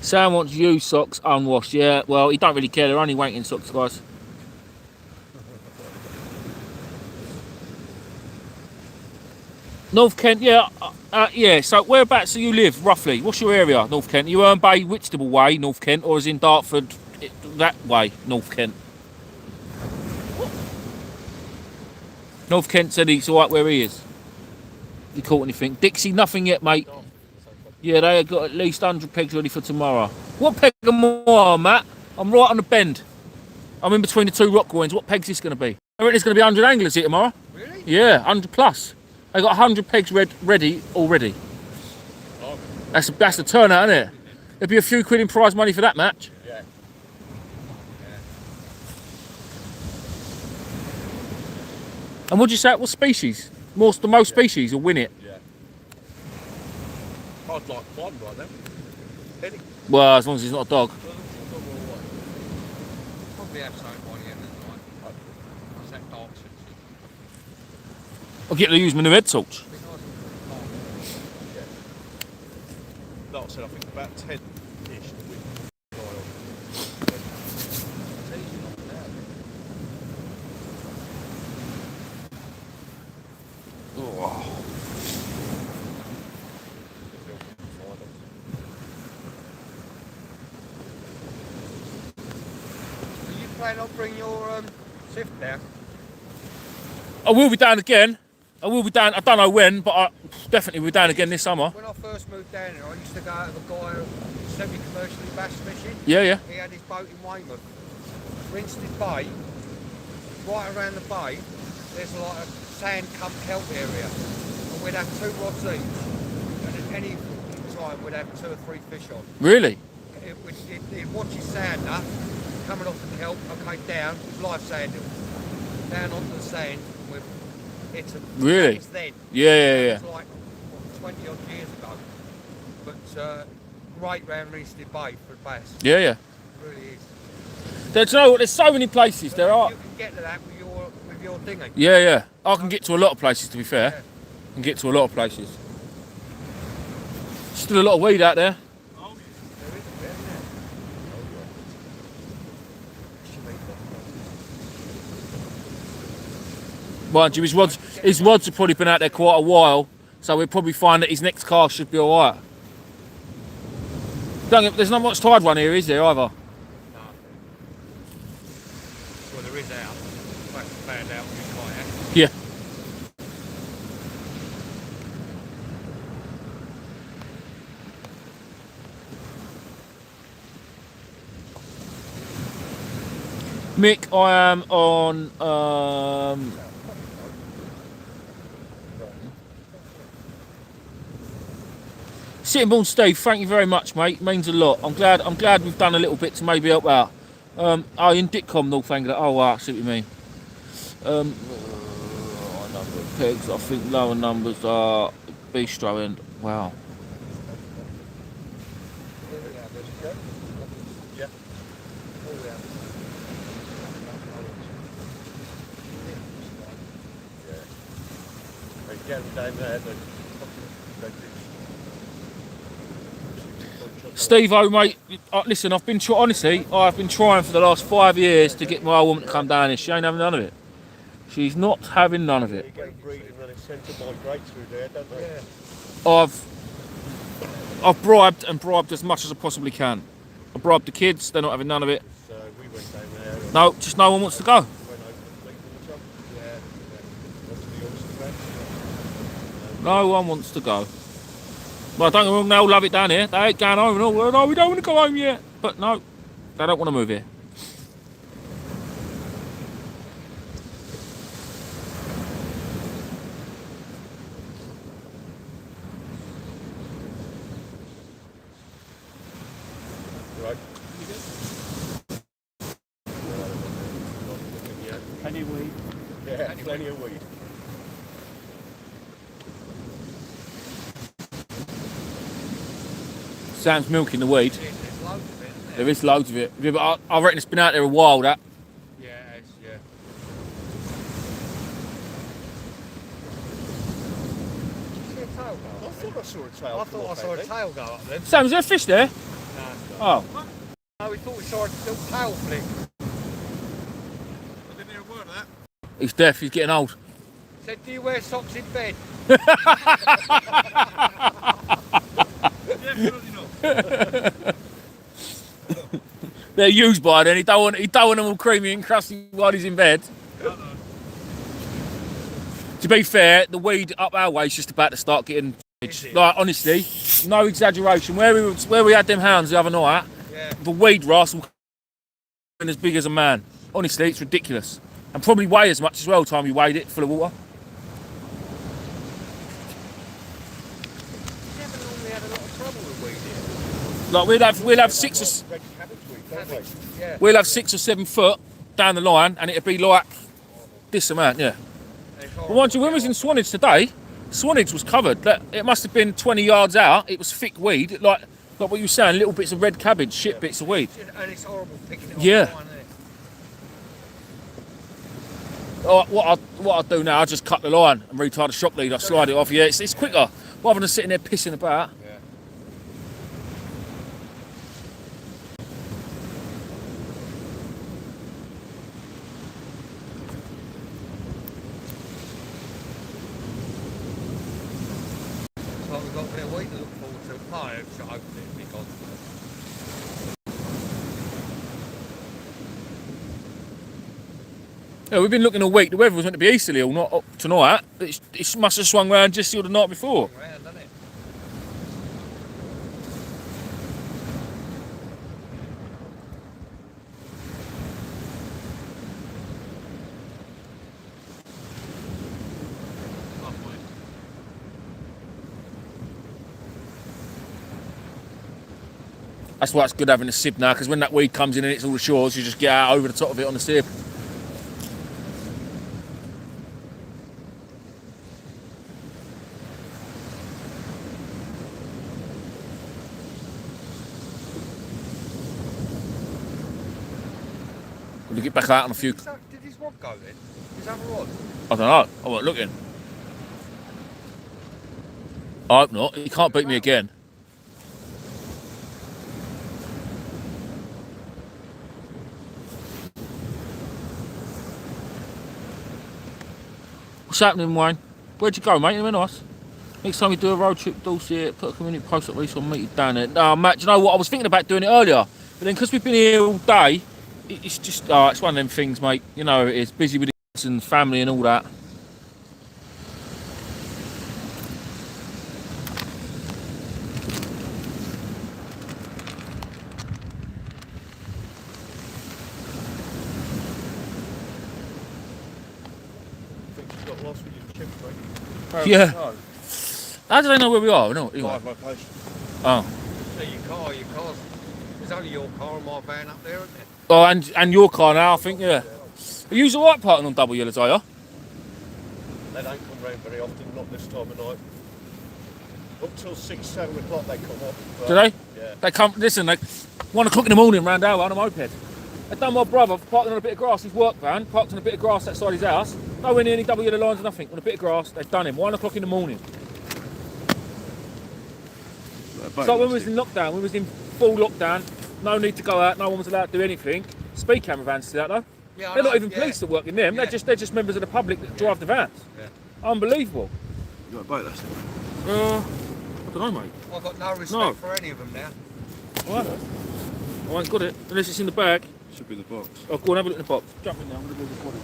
Sam wants used socks unwashed. Yeah, well, he don't really care. They're only wanking socks, guys. North Kent, yeah. Yeah, so whereabouts do you live, roughly? What's your area, North Kent? You Herne Bay, Whitstable way, North Kent, or is in Dartford, that way, North Kent? North Kent said he's all right where he is. You caught anything? Dixie, nothing yet, mate. Yeah, they have got at least 100 pegs ready for tomorrow. What peg am I, Matt? I'm right on the bend. I'm in between the two rock groins. What peg's this going to be? I reckon there's going to be 100 anglers here tomorrow. Really? Yeah, 100 plus. They got 100 pegs ready already. Oh. That's the turnout, isn't it? There'll be a few quid in prize money for that match. Yeah. And what'd you say? What species? The most species will win it. Yeah. I'd like one right now. Any. Well, as long as he's not a dog. Probably have something by the end of the night. What's that dark sense? I'll get to use my new head torch. Like I said, I think about 10-ish to win. plan on bringing your sift down? I will be down again. I will be down. I don't know when, but I definitely will be down again this summer. When I first moved down here, I used to go out with a guy semi-commercially bass fishing. Yeah, yeah. He had his boat in Weymouth. Rinsted Bay, right around the bay, there's like a sand cum kelp area. And we'd have 2 rods each. And at any time we'd have 2 or 3 fish on. Really? He'd watch his sander coming off the kelp, okay, down, live sander, down onto the sand. It's a, Really? That was then. Yeah, yeah, It yeah. was like 20 odd years ago. But right round Rinsted Bay for bass. Yeah, yeah. It really is. There's there's so many places there are. You can get to that with your dinghy. Yeah, yeah. I can get to a lot of places, to be fair. Yeah. I can get to a lot of places. Still a lot of weed out there. There is a bit, isn't there? Mind you, his rods have probably been out there quite a while, so we'll probably find that his next cast should be alright. There's not much tide run here, is there, either? No. Well, there is out. That's found out when you kayak. Yeah. Mick, I am on Southbourne Steve, thank you very much, mate. Means a lot. I'm glad we've done a little bit to maybe help out. Oh, in Ditcom, North Anglia. Oh, wow, I see what you mean. Number of pegs. I think lower numbers are bistro and wow. Yeah. They get them down there, Steve-O, mate, listen, I've been trying for the last 5 years to get my old woman to come down here. She ain't having none of it. She's not having none of it. You get breeding and they send to migrate through there, don't they? Yeah. I've bribed as much as I possibly can. I bribed the kids, they're not having none of it. So we went down there. And No, just no one wants to go. went over the fleet and stuff. Yeah. Went to the oyster patch. No one wants to go. Well, don't get me wrong, they all love it down here. They ain't going home and all. Well, no, we don't want to go home yet. But no, they don't want to move here. Right. Plenty of weed. Yeah, plenty of weed. Sam's milking the weed. There's loads of it, isn't there? There is loads of it. Yeah, but I reckon it's been out there a while, that. Yeah, it's, yeah. See a tail go I up thought I saw a tail. I thought I saw a tail go up then. Sam, is there a fish there? No. Oh. No, we thought we saw a little tail flick. I didn't hear a word of that. He's deaf, he's getting old. Said, do you wear socks in bed? Definitely not. They're used by then. He don't want them all creamy and crusty while he's in bed. To be fair, the weed up our way is just about to start getting. Like honestly, no exaggeration. Where we had them hounds the other night, Yeah. the weed rascal as big as a man. Honestly, it's ridiculous. And probably weigh as much as well. Time you weighed it full of water. Never normally had a lot of trouble with weed here. Like we'll have 6 or Red cabbage weed, don't Cabbage, we? yeah. we'll have 6 or 7 foot down the line, and it'd be like this amount, yeah. It's But horrible. mind you, when we was in Swanage today, Swanage was covered. It must have been 20 yards out. It was thick weed, like what you were saying, little bits of red cabbage, shit bits of weed. And it's horrible picking it off. Yeah. the line, isn't it? Oh, what I do now, I just cut the line and retie the shock lead. I slide it off. Yeah, it's quicker rather than sitting there pissing about. Yeah. So we've got a bit of weed to look forward to. No, hopefully it'll be gone. Yeah, we've been looking all week. The weather was meant to be easterly all not up tonight. It must have swung round just the night before. Round, doesn't it? That's why it's good having a sib now, because when that weed comes in and it's all the shores, you just get out over the top of it on the sib. Will you get back out on a few? So, did his rod go then? His other rod? I don't know. I wasn't looking. I hope not. He can't beat me again. What's happening, Wayne? Where'd you go, mate? Anywhere nice? Next time we do a road trip, Dorset, put a community post up, Reese, I'll meet you down there. No, Matt, do you know what? I was thinking about doing it earlier, but then because we've been here all day, it's just, it's one of them things, mate. You know, it's busy with the kids and family and all that. Got lost with your chip, mate. Yeah. No, How do they know where we are? No, anyway. live location. Oh. See, your car's. There's only your car and my van up there, isn't there? Oh, and your car now, I think, yeah. Are you all right parking on double yellows, are you? They don't come round very often, not this time of night. Up till 6, 7 o'clock they come up. Do they? Yeah. They come, listen, like 1 o'clock in the morning round our way on a moped. They done my brother parking on a bit of grass, his work van, parked on a bit of grass outside his house. Nowhere near any double yellow lines or nothing, on a bit of grass, they've done him, 1 o'clock in the morning. It's like when we was in lockdown, we was in full lockdown, no need to go out, no one was allowed to do anything. Speed camera vans still out though. Yeah, I They're know, not even yeah. police that work in them, Yeah. they're just members of the public that drive the vans. Yeah. Unbelievable. You got a boat, that's it. I don't know, mate. I've got no respect No. for any of them now. What? I ain't got it, unless it's in the bag. Should be the box. Oh, go on, have a look in the box. Jump in now, I'm going to do recording.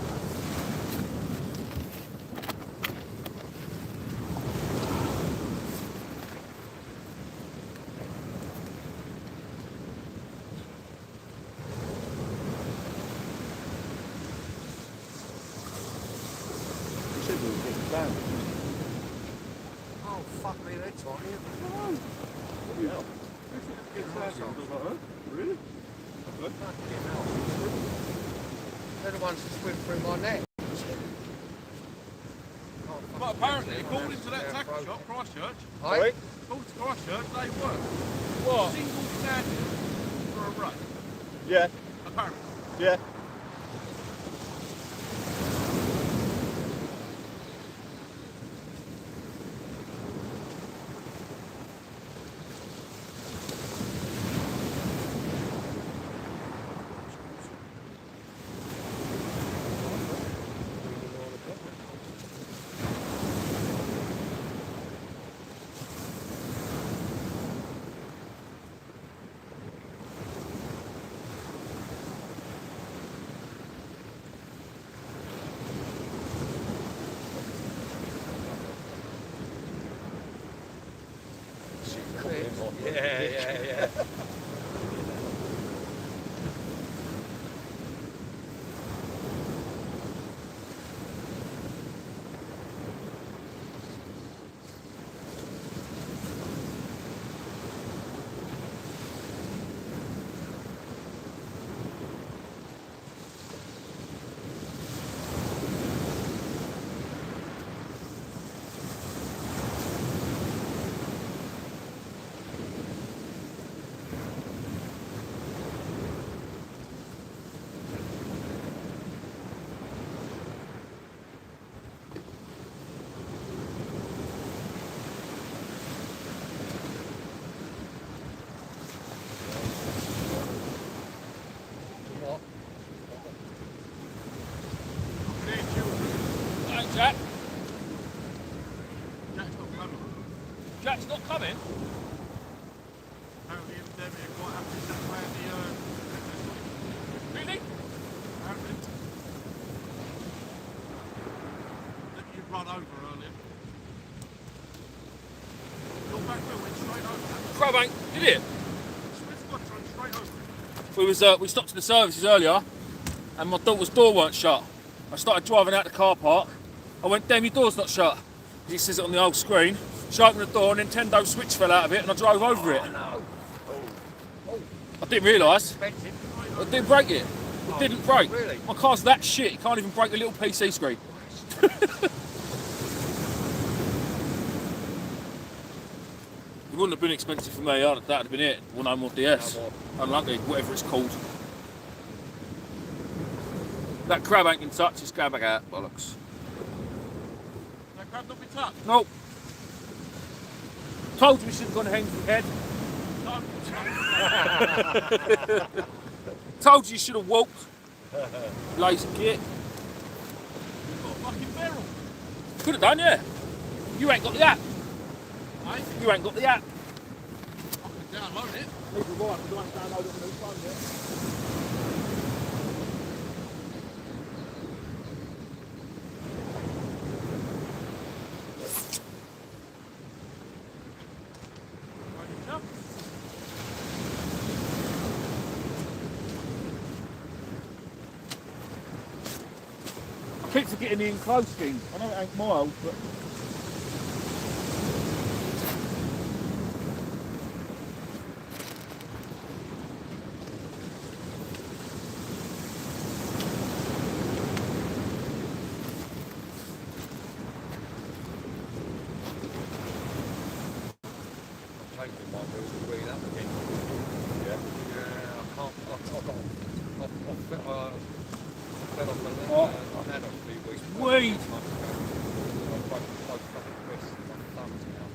Oh, fuck me, they're tiny. Really? Fucking hell. They're the ones that swim through my net. But apparently, according to that tackle shop, Christchurch, Aye? according to Christchurch, they work. What? Single standard for a run. Yeah, Apparently. yeah. we stopped at the services earlier, and my daughter's door weren't shut. I started driving out the car park. I went, damn, your door's not shut. He says it on the old screen. She opened the door, and Nintendo's switch fell out of it, and I drove over it. I didn't realise. I didn't break it. It didn't break. Really? My car's that shit. You can't even break a little PC screen. It wouldn't have been expensive for me. That'd have been it. Well, no more DS. Unlucky, whatever it's called. That crab ain't been touched. Just go back out. Bollocks. That crab not been touched? Nope. Told you we shouldn't have gone hang from head. Told you should have walked. Lazy git. Got a fucking barrel. Could have done, yeah. You ain't got the app. Eh? You ain't got the app. I can download it. People right, I don't download it on the phone yet. I keep forgetting the enclosed thing. I know it ain't mild, but Taking my wheels to wheel up again. Yeah. Yeah, I can't. I've fell off my What? I've had a few weeks. Weed. I've broken both fucking wrists and my thumbs now.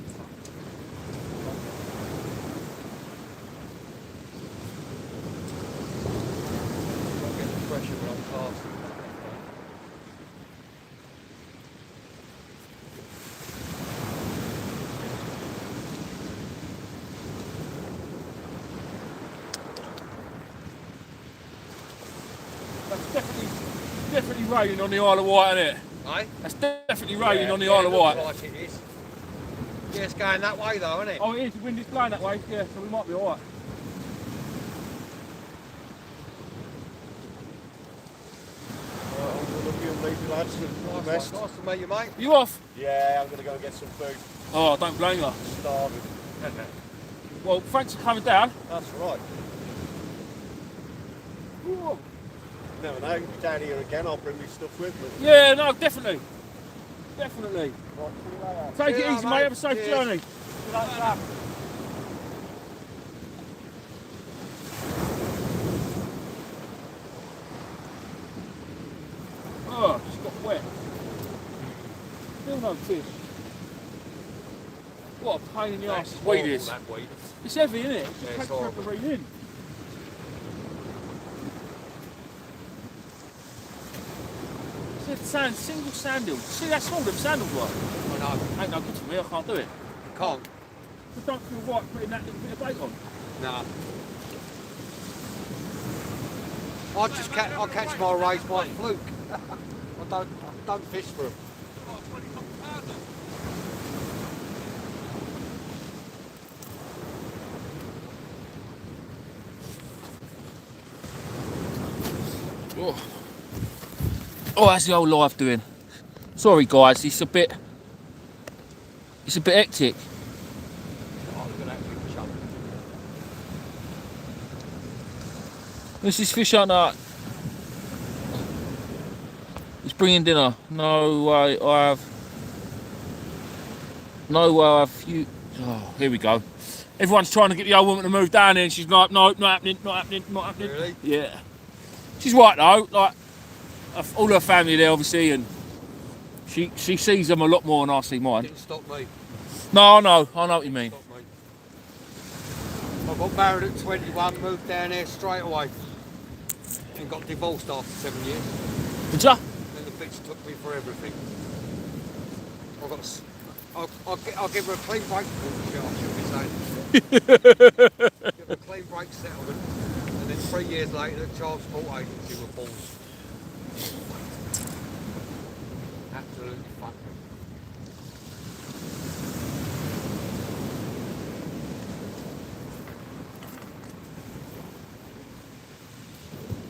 I get the pressure when I'm passing. that's definitely raining on the Isle of Wight, isn't it? Aye? That's definitely raining on the Isle of looks Wight. like it is. Yeah, it's going that way though, isn't it? Oh, it is. The wind is blowing that way, yeah, so we might be alright. Right, I'm going to leave you lads to the best. Nice to meet you, mate. You off? Yeah, I'm going to go and get some food. Oh, don't blame you. Starving. Well, thanks for coming down. That's right. Ooh. Never know, you'll be down here again, I'll bring me stuff with me. Yeah, no, definitely. Definitely. Right, see you later. Take it Yeah, easy, mate. mate. Have a safe Cheers. journey. Oh, it's got wet. Still no fish. What a pain in the arse this weed is. That weed. It's heavy, isn't it? It Yeah, just it's takes forever to horrible. read in. See the sand, single sandal. See that's all them sandals were. I know. Ain't no good for me, I can't do it. Can't. I don't feel right putting that little bit of bait on. Nah. I catch my rays by fluke. I don't fish for them. Oh, how's the old life doing? Sorry guys, it's a bit hectic. Oh, look at that big chunk. This is fish on that. He's bringing dinner. No way I have. No way I have you. Oh, here we go. Everyone's trying to get the old woman to move down here and she's like, no, not happening, not happening, not happening. Really? Yeah. She's right though, like all her family there obviously, and she sees them a lot more than I see mine. Didn't stop me. No, I know what you mean. Stop me. I got married at 21, moved down here straight away, and got divorced after 7 years. Did ya? Then the bitch took me for everything. I'll give her a clean break. I should be saying. Give her a clean break settlement, and then 3 years later, the child support agency were balls. Absolutely fucked me.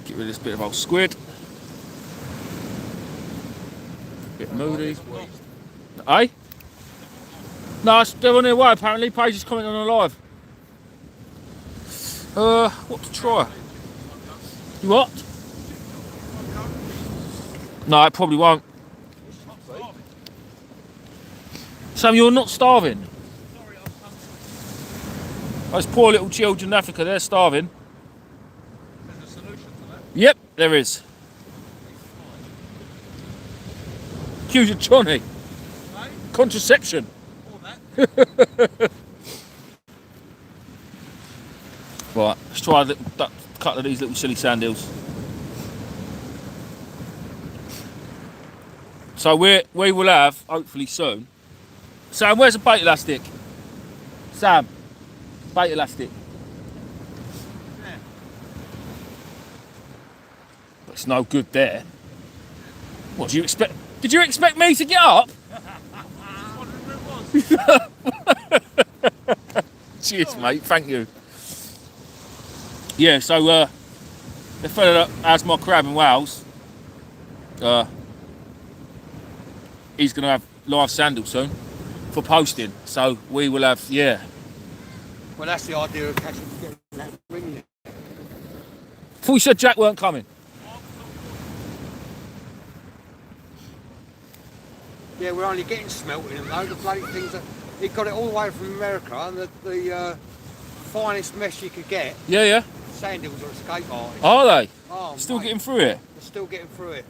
Get rid of this bit of old squid. Bit moody. Eh? No, they're on their way apparently. Paige is commenting on live. What to try? You what? No, it probably won't. Sam, you're not starving. Those poor little children in Africa, they're starving. There's a solution to that. Yep, there is. Accuse of Johnny. Right? Contraception. All that. Right, let's try a couple of these little silly sand hills. So we will have, hopefully soon. Sam, where's the bait elastic? Sam, bait elastic. Yeah. It's no good there. What do you expect? Did you expect me to get up? Cheers, mate. Thank you. Yeah, so the fella that has my crab and whales, he's going to have live sandal soon for posting. So we will have, yeah. Well, that's the idea of catching that ring. Thought you said Jack weren't coming. Yeah, we're only getting smelt in them though. The bloody things that he got it all the way from America, and the finest mesh you could get. Yeah, yeah. Sand hills are escape artists. Are they? Oh, Still mate, getting through it? They're still getting through it.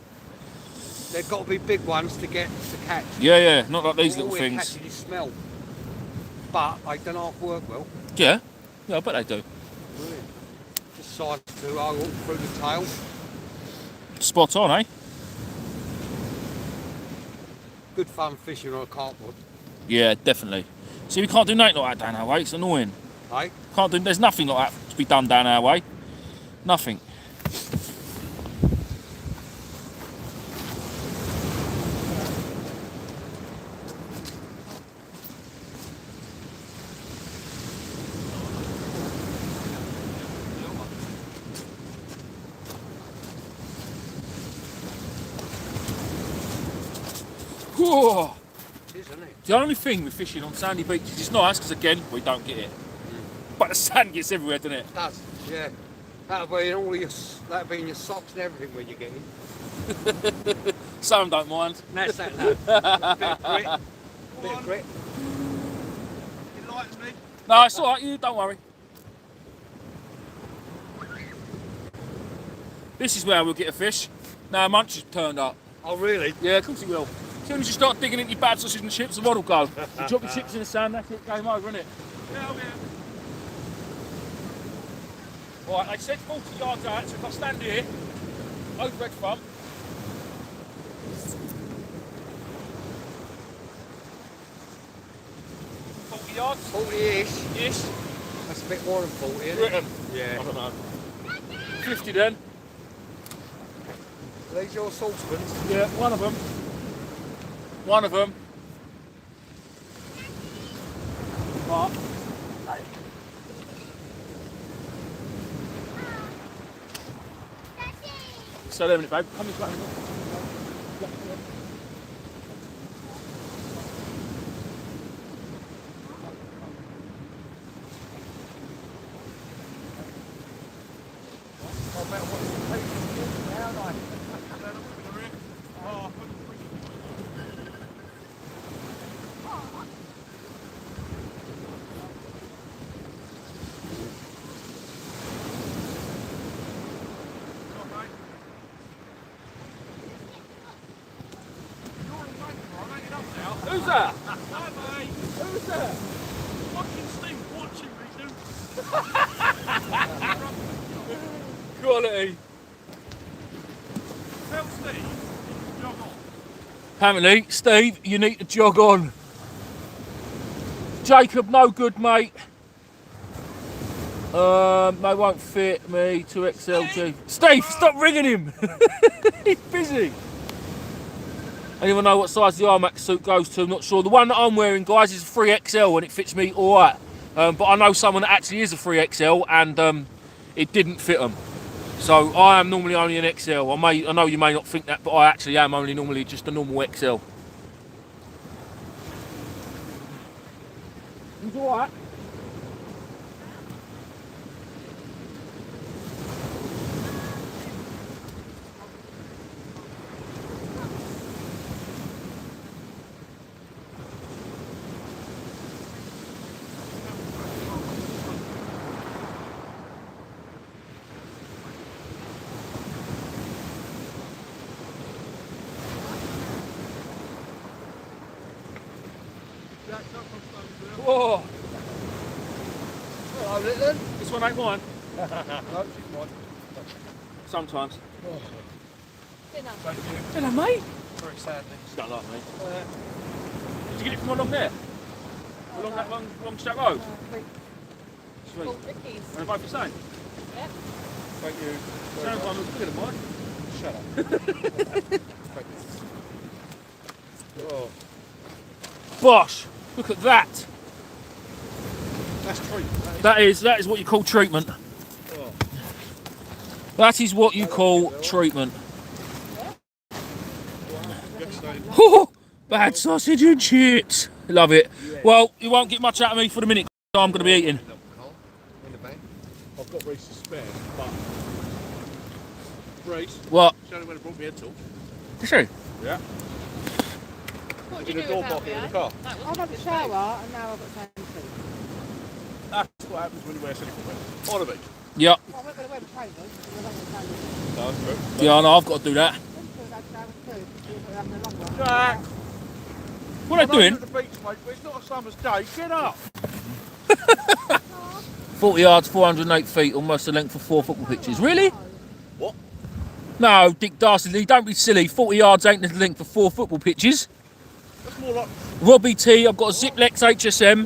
They've got to be big ones to catch. Yeah, yeah. Not like these All little we're things. catching is smelt. But they don't half work well. Yeah. Yeah, I bet they do. Brilliant. Just size 2 all through the tail. Spot on, eh? Good fun fishing on a carport. Yeah, definitely. See, we can't do nothing like that down our way. It's annoying. Hey? Can't do. There's nothing like that to be done down our way. Nothing. Whoa. It is, isn't it? The only thing with fishing on sandy beaches is nice because again we don't get it, but the sand gets everywhere, doesn't it? It does, yeah. That'll be in your socks and everything when you get in. Some don't mind. That's that now. Bit of grit. Bit of grit. It likes me. No, it's all right. You don't worry. This is where we'll get a fish. Now Munch has turned up. Oh really? Yeah, of course he will. As soon as you start digging into your bad sausage and chips, the rod will go. You drop your chips in the sand, that's it, game over, isn't it? Yeah, yeah. Right, they said 40 yards out, so if I stand here, overhead front. Yards? 40-ish. Ish. That's a bit more than 40, isn't it? Written. I Yeah. don't know. 50 then. These your saucepans? Yeah, one of them. One of them. Right. So there a minute, babe. Come this way. Who's that? Hi, mate. Who's that? Fucking Steve watching me, dude. Quality. Tell Steve, jog on. Apparently, Steve, you need to jog on. Jacob, no good, mate. They won't fit me. 2XLG. Steve, stop ringing him. He's busy. Anyone know what size the Armax suit goes to? I'm not sure. The one that I'm wearing, guys, is a 3XL and it fits me all right. But I know someone that actually is a 3XL and it didn't fit them. So I am normally only an XL. I know you may not think that, but I actually am only normally just a normal XL. It's alright. Whoa! Hello, Litton. This one ain't mine. No, she's mine. Sometimes. Dinner. Hello, mate. Very sadly. You don't like me. Did you get it from along there? Along that long straight road? Sweet. Called Ricky's. And they're both the same? Yep. Thank you. Sounds like looks bigger than mine. Shut up. Thank you. Oh, Bosh! Look at that. that's treatment. That is what you call treatment. Oh. That is what you call treatment. Yesterday, Oh, bad sausage and chips. Love it. Well, you won't get much out of me for the minute. I'm going to be eating. in the bag. I've got Reese's spare, but Reese, What? she only went and brought me a tool. Is she? Yeah. What did In you a do door without pocket me, in the eh? car. That was I've had a shower and now I've got time to. That's what happens when you wear silicone wear. On a beach. Yep. I went with the web trainers because I don't want to No, that's true. Yeah, I know. I've got to do that. Jack! What are they doing? At the beach, mate, but it's not a summer's day. Get up! 40 yards, 408 feet, almost the length of 4 football pitches. Really? What? No, Dick Dastardly, don't be silly. 40 yards ain't the length of 4 football pitches. That's more like Robbie T, I've got a Ziplex HSM.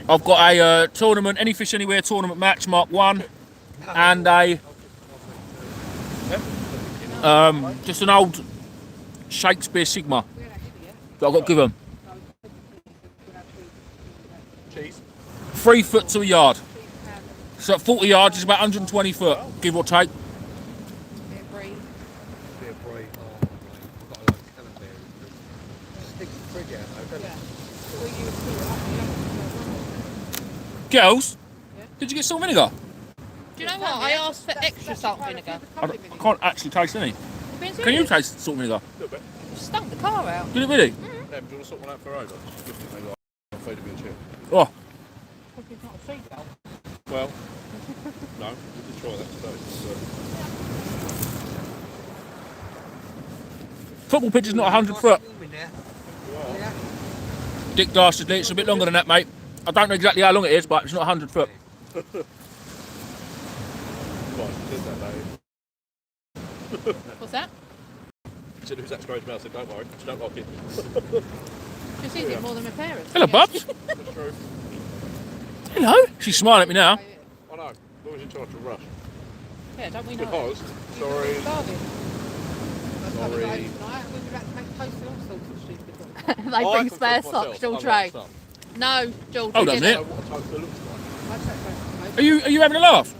I've got a tournament, Any Fish Anywhere tournament match, Mark 1. And a just an old Shakespeare Sigma that I've got to give them. cheese. 3 foot to a yard. So at 40 yards is about 120 foot, give or take. Be a breed. Oh, I've got a load of talent there. Sticks the fridge out though, doesn't it? Girls, did you get salt vinegar? Do you know what? I asked for extra salt vinegar. I can't actually taste any. Being Can you serious? taste salt vinegar? A little bit. Stunk the car out. Did it really? Yeah, do you want to sort one out for her? Just give it to me like I'm feeding me a chip. Oh, It's not a seagull. Well, no, we did try that today. So. football pitch is not 100 foot. Yeah. Dick Dastardly, it's a bit longer than that, mate. I don't know exactly how long it is, but it's not 100 foot. Right, she did that day. What's that? She said, who's that strange mouse? I said, don't worry, she don't like it. She sees it more than my parents. Hello, Yeah. Bubs. That's true. Hello. She's smiling at me now. I know, always in charge of rush. Yeah, don't we know? Because, sorry, Starving. sorry. Tonight we were about to make toast and all sorts of stupid things. They I bring can spare cook myself, socks, all unlike tray. some. No, George. Hold we on a didn't. I minute. know what a toaster looks like. I'd say toast. Are you having a laugh?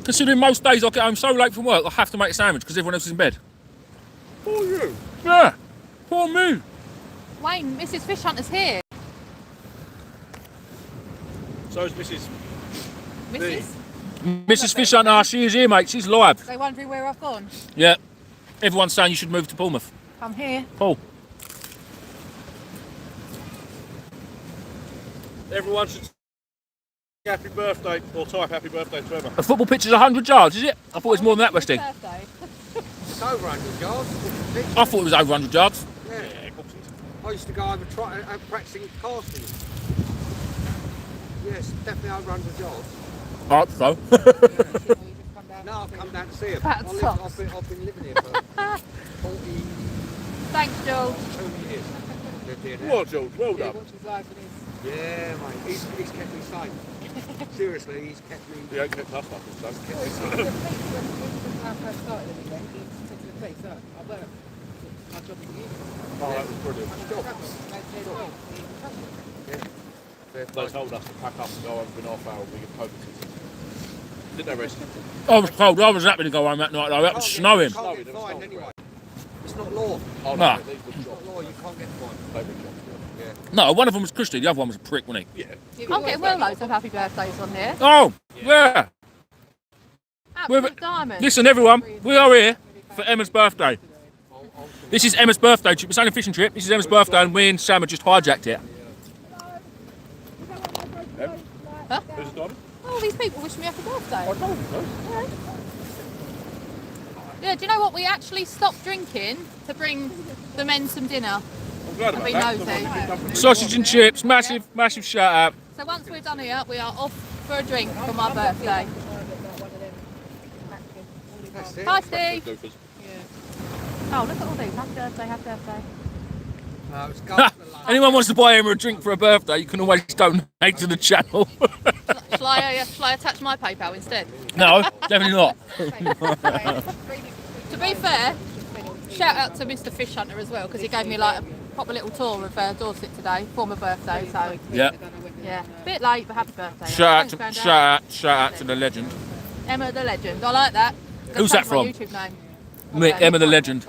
Considering most days I get home so late from work, I have to make a sandwich because everyone else is in bed. Oh, you. Yeah. Poor me. Wayne, Mrs. Fish Hunter's here. So's Mrs. Mrs. Mrs. Fish Hunter, she is here, mate. She's live. They wondering where I've gone. Yeah. Everyone's saying you should move to Bournemouth. I'm here. Paul. Everyone should sing happy birthday or type happy birthday to Emma. A football pitch is 100 yards, is it? I thought it was more than that, Westy. Birthday. It's over 100 yards. I thought it was over 100 yards. Yeah. Yeah, of course it is. I used to go over practicing casting. Yes, definitely over 100 yards. I hope so. No, I've come down to see him. Fat socks. I've been living here for 42 Thanks, George. years. Lived here now. Well, George, well Yeah, done. watch his life and his. Yeah, mate. He's kept me safe. Seriously, he's kept me. He ain't kept us up and stuff. Well, it's the police when I first started everything. He said to the police, "Oh, I work. My job is here." Oh, that was brilliant. And I travel. And they said, "Oh, he can travel." Fair They play. told us to pack up and go over in half hour and we get COVID. didn't they, Reece? I was cold. I was happy to go home that night though. It was snowing. Can't get fined anyway. It's not law. Oh, Nah. no, these would It's shop. not law. You can't get fined. They would shop, yeah. No, one of them was Christy. The other one was a prick, wasn't he? Yeah. I'm getting well loads of happy birthdays on here. Oh, yeah. Absolute diamond. Listen, everyone, we are here for Emma's birthday. This is Emma's birthday trip. It's only a fishing trip. This is Emma's birthday, and me and Sam have just hijacked it. Huh? Who's the diamond? Oh, these people wish me happy birthday. I told you so. Yeah, do you know what? We actually stopped drinking to bring the men some dinner. I'm glad And about be that. nosy. Otherwise it'd be done for me. Sausage and chips, massive shout out. So once we're done here, we are off for a drink for my birthday. Hi, Steve. Goofers. Oh, look at all these. Happy birthday, happy birthday. No, it's gold for lunch. Anyone wants to buy Emma a drink for her birthday, you can always donate to the channel. Shall I attach my PayPal instead? No, definitely not. To be fair, shout out to Mr. Fish Hunter as well, because he gave me like a proper little tour of Dorset today for my birthday. So Yeah. yeah, bit late, but happy birthday. Shout Thanks, out Grandad. to the legend. Emma the Legend. I like that. Who's that That's my from? YouTube name. Me, Emma the legend.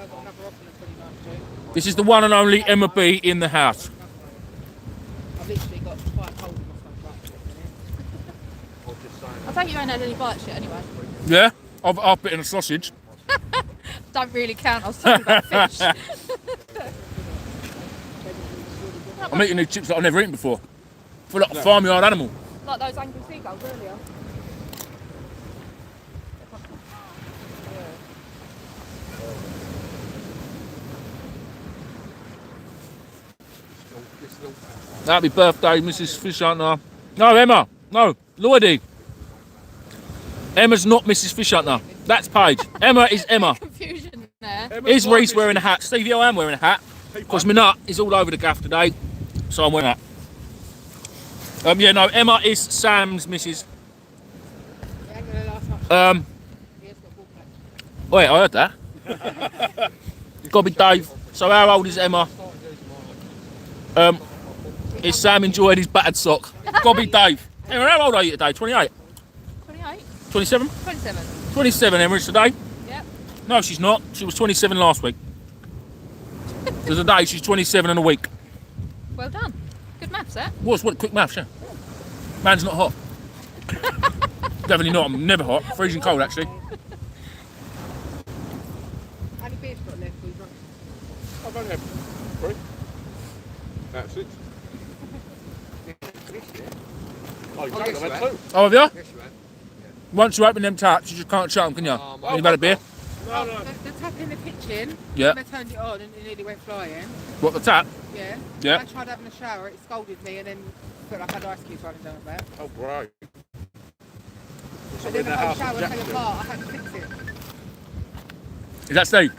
This is the one and only Emma B in the house. I've literally got quite cold in my stomach. I think you ain't had any bites yet anyway. Yeah, I've bitten a sausage. Don't really count. I was talking about fish. I'm eating these chips that I've never eaten before. I feel like a farmyard animal. Like those angry seagulls earlier. Happy birthday, Mrs. Fish Hunter. No, Emma. No, Lloydie. Emma's not Mrs. Fish Hunter. That's Paige. Emma is Emma. Confusion there. Is Reese wearing a hat? Stevie, I am wearing a hat. Because my nut is all over the gaff today. So I'm wearing a hat. Yeah, no, Emma is Sam's Mrs. It ain't gonna last much. He has got a ball patch. Wait, I heard that. Gotta be Dave. So how old is Emma? Is Sam enjoying his battered sock? Gotta be Dave. Emma, how old are you today? 28? 28? 27? 27. 27 Emma is today? Yep. No, she's not. She was 27 last week. There's a day she's 27 in a week. Well done. Good maths, that. What quick maths, yeah. Man's not hot. Definitely not. I'm never hot. Freezing cold, actually. How many beers got left? We've got I've only had 3. That's it. Oh, you yes, don't you have have. 2. Oh, have you? Yes, you have. Once you open them taps, you just can't shut them, can you? Oh, You've had a beer? No, no. the tap in the kitchen. Yeah. I turned it on and it nearly went flying. What, the tap? Yeah. Yeah. I tried having a shower. It scolded me and then put like had ice cubes running down my back. Oh, great. And then the whole shower fell apart. I had to fix it. Is that Steve?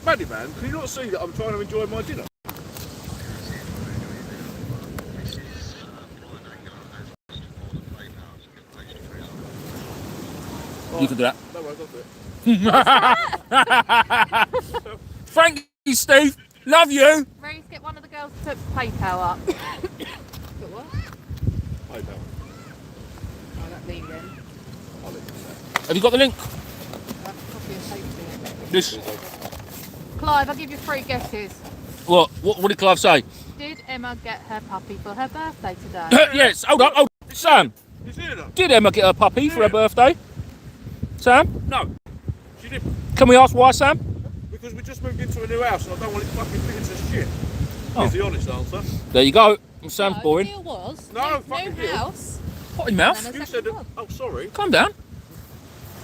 Maddie, man, can you not see that I'm trying to enjoy my dinner? You can do that. No worries, I'll do it. Thank you, Steve. Love you. Reese, get one of the girls to put PayPal up. Got what? Hey, pal. Oh, that leave then. I'll leave it Have you got the link? That's probably a safety. This. Clive, I'll give you 3 guesses. What did Clive say? Did Emma get her puppy for her birthday today? Yes. Hold up. Sam, He's here now. did Emma get her puppy for her birthday? Sam, No, she didn't. can we ask why, Sam? Because we just moved into a new house and I don't want it fucking fitting to shit. Oh. Is the honest answer. There you go. Sam's No, boring. The deal was No, new fucking deal. house. Potty mouth. And a You second said, one. oh, sorry. Calm down.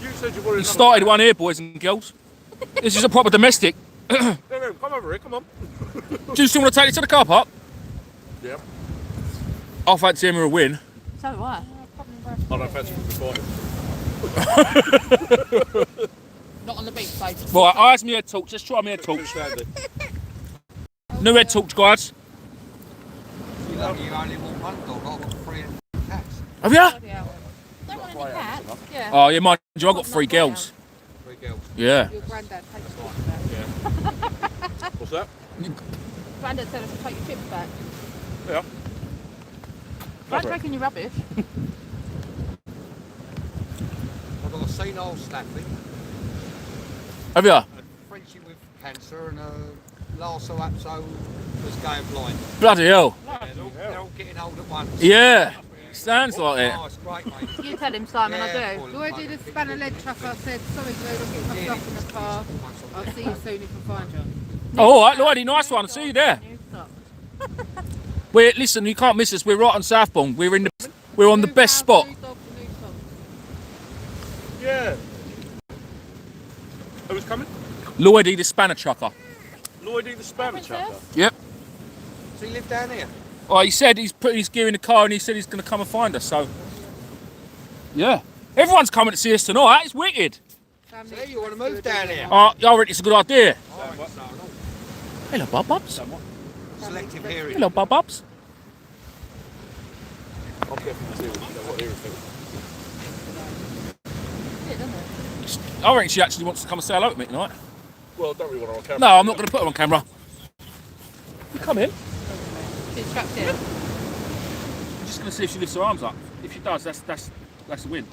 You said you wanted You started one here, boys and girls. This is a proper domestic. Come over here, come on. Do you still want to take it to the car park? Yeah. I'll fancy Emma a win. So do I. I don't fancy it before. Not on the beach, babe. Right, eyes me head torch. Let's try me head torch. New head torch, guys. You only want one dog. I've got 3 cats. Have ya? Bloody hell. Don't want any cats. Yeah. Oh, yeah, mind you, I've got 3 girls. 3 girls. Yeah. Your granddad takes it back. What's that? Grandad said I should take your chips back. Yeah. Don't drink in your rubbish. seen old Staffy. Have you? Friendship with cancer and last episode was going blind. Bloody hell. Yeah, they're all getting old at once. Yeah. Sounds like it. Oh, it's great, mate. You tell him, Simon, I Yeah, do. poor The way I did the spanner lead truck, I said, sorry dude, I'm getting my stuff in the car. I'll see you soon if I find you. Oh, all right, Lloydie, nice one. See you there. Listen, you can't miss us. We're right on Southbourne. We're on the best spot. Yeah. Who's coming? Lloydie, the spanner chucker. Lloydie the spammer chucker. Yep. Does he live down here? Oh, he said he's put his gear in the car and he said he's going to come and find us. So, yeah. Everyone's coming to see us tonight. It's wicked. So you want to move down here? I reckon it's a good idea. Alright, Hello, Bubs. selective hearing. Hello, Bubs. I'm definitely serious. I want to hear everything. I reckon she actually wants to come and say hello to me tonight. Well, I don't really want her on camera. No, I'm not going to put her on camera. You come in. She's trapped in. I'm just going to see if she lifts her arms up. If she does, that's a win.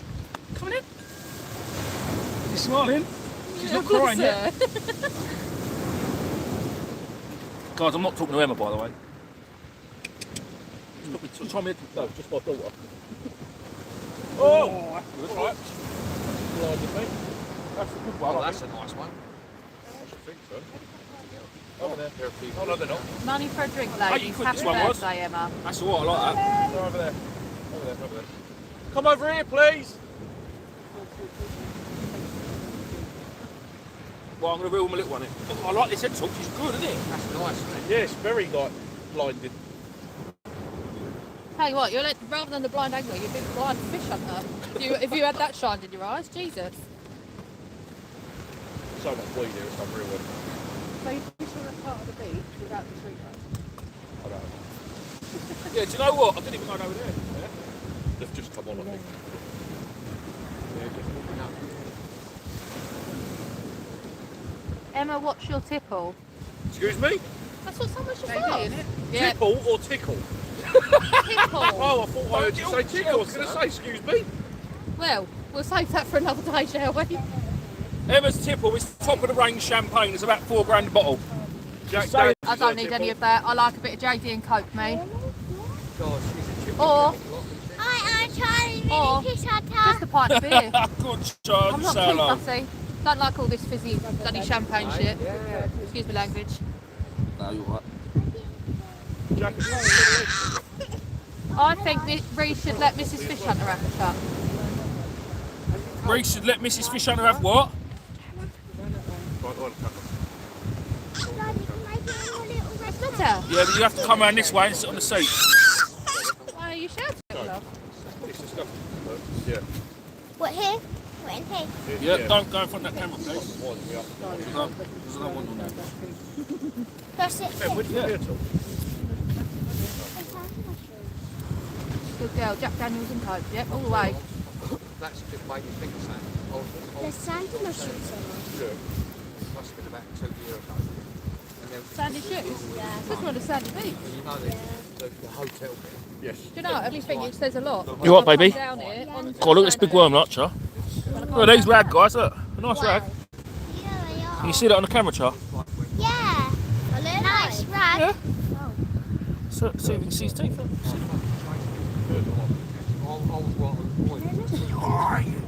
Come on in. She's smiling. She's not crying yet. Guys, I'm not talking to Emma, by the way. Try me. No, just my daughter. Oh! That's right. Blinded me. That's a good one. Oh, that's a nice one. I should think so. Over there. Oh, no, they're not. Money for a drink, you ladies. think Happy this one was? birthday, Emma. That's all right, I like that. They're over there. Over there. Come over here, please. Well, I'm going to reel my little one in. Oh, I like this head talk. She's good, isn't it? That's nice, mate. Yeah, it's very, like, blinded. Tell you what, you're like, rather than the blind angler, you're a big blind fish hunter. If you had that shined in your eyes, Jesus. So much weed here, it's unreal. So you fish on a part of the beach without the street lights? I don't know. Yeah, do you know what? I didn't even go over there. Yeah. They've just come on, I think. Emma, what's your tipple? Excuse me? That's what someone should They do, ask. innit? Yeah, Tipple or tickle? tipple. Oh, I thought I heard you say tickle. I was going to say, excuse me. Well, we'll save that for another day, shall we? Emma's tipple is top of the range champagne. It's about £4 a bottle. Jack So- Daniels I is don't our need tipple. any of that. I like a bit of JD and Coke, me. God, she's a chip. Or I'm Charlie, Or- mini fish hunter. just a pint of beer. Good child, I'm not say too hello. fussy. Don't like all this fizzy bloody champagne shit. Excuse me language. No, you're right. Jack is I think Reece should let Mrs. Fish Hunter have a chat. Reece should let Mrs. Fish Hunter have what? That's not her. Yeah, but you have to come around this way and sit on the seat. Why are you shouting at me, love? It's disgusting. Yeah. What here? What in here? Yeah, don't go in front of that camera, please. Winding me up. There's no one on there. That's it. Ben, where'd you get to? Good girl. Jack Daniels and Coke. Yep, all the way. That's just made me think of something. There's sand mushrooms on Yeah. Must have been about 2 years ago. And there was, Sandy shoes. This one is Sandy Beach. you know, the hotel bit. Yes. Do you know, everything it says a lot. You what, I've come baby? down here on God, look at this big worm, look, Char. Look at these rag guys, look. A nice rag. Yeah, they Can are. you see that on the camera, Char? Yeah. Nice rag. Yeah. So if you can see his teeth.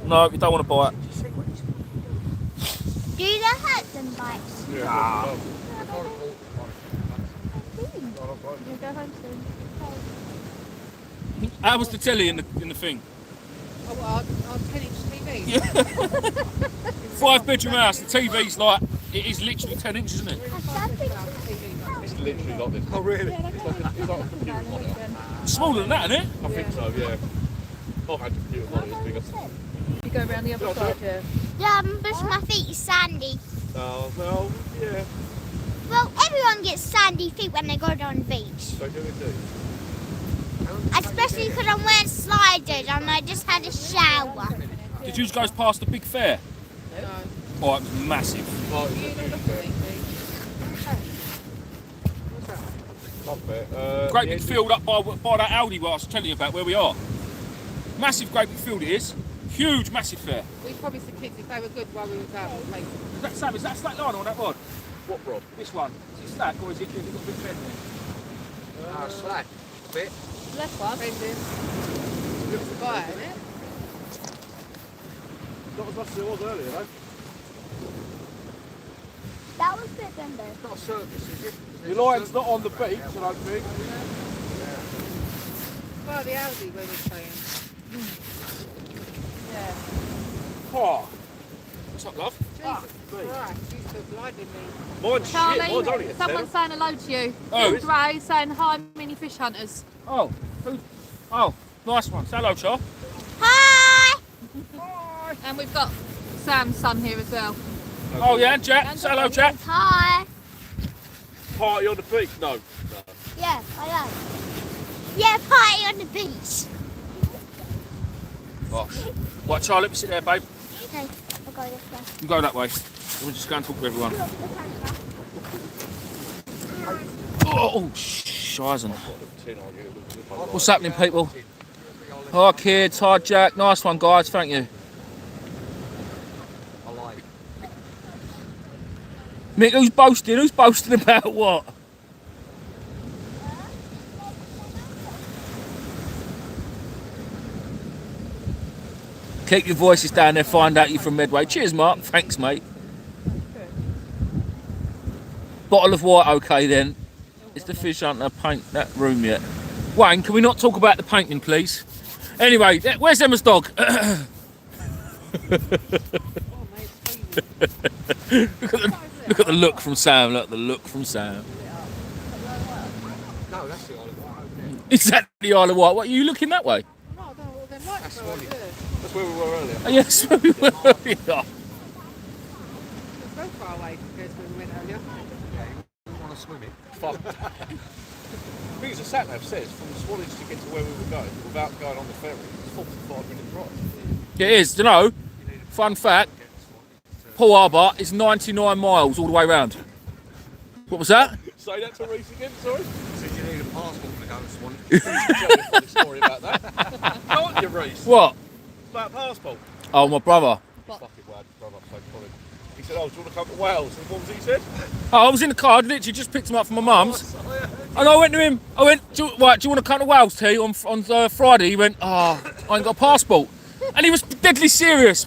No, you don't want to bite. Do they hurt them bites? You go home soon. How was the telly in the thing? Oh, well, on 10-inch TV. Yeah. 5-bedroom house. The TV's like it is literally 10 inches, isn't it? It's literally like this. Oh, really? It's like a computer monitor. It's smaller than that, isn't it? I think so, yeah. I've had computer monitors bigger. You go around the other side, yeah. Yeah, but my feet is sandy. Oh, well, yeah. Well, everyone gets sandy feet when they go down the beach. They do indeed. Especially because I'm wearing sliders and I just had a shower. Did you guys pass the big fair? No. Oh, it was massive. Right, You not look at me, not fair. Great big field up by that Aldi where I was telling you about where we are. Massive great big field it is. Huge, massive fair. We promised the kids if they were good while we were down, we'd make them. Is that Sam? Is that a slack line or that rod? What rod? This one. Is it slack or is it got a big bend there? Slack. A bit. Left one. Bending. Looks a guy, isn't it? Not as much as it was earlier, though. That was good then, though. It's not a circus, is it? Your line's not on the beach, I don't think. Well, the Audi where we're playing. Yeah. Oh. What's up, love? Jesus Christ, she's so blinding me. Mine's shit, mine's only Charlie, a someone's saying hello to you. Oh. Phil Ray saying hi, mini fish hunters. Oh. Oh, nice one. Say hello, Char. Hi! And we've got Sam's son here as well. Oh, yeah, Jack. Say hello, Jack. Hi! Party on the beach? No. Yeah, I am. Yeah, party on the beach. Gosh. Right, Char, let me sit there, babe. Okay, I'll go this way. You go that way. We'll just go and talk to everyone. Oh, shizen. What's happening, people? Hi, kids. Hi, Jack. Nice one, guys. Thank you. I like. Mick, who's boasting? Who's boasting about what? Keep your voices down there. Find out you're from Medway. Cheers, Mark. Thanks, mate. Bottle of white, okay then. Is the fish hunter paint that room yet? Wayne, can we not talk about the painting, please? Anyway, where's Emma's dog? look, at the look from Sam. Look, the look from Sam. No, that's the Isle of Wight, isn't it? Is that the Isle of Wight? What, are you looking that way? No, I don't know what they're like. That's right funny. there. That's where we were earlier. Oh, yes, we were. It's so far away compared to where we went earlier. You want to swim it? Fuck. The thing is, the sat nav says from Swanage to get to where we were going without going on the ferry, it's 45-minute drive. It is, you know. Fun fact, Paul Harbour is 99 miles all the way round. What was that? Say that to Reese again, sorry. Said you need a passport to go to Swan. Tell you a funny story about that. Can't you, Reese? What? About passport. Oh, my brother. Fucking wad, brother, so funny. He said, oh, do you want to come to Wales? And what was he said? Oh, I was in the car, I literally just picked him up from my mum's. And I went to him, do you want to come to Wales, T, on Friday? He went, I ain't got a passport. And he was deadly serious.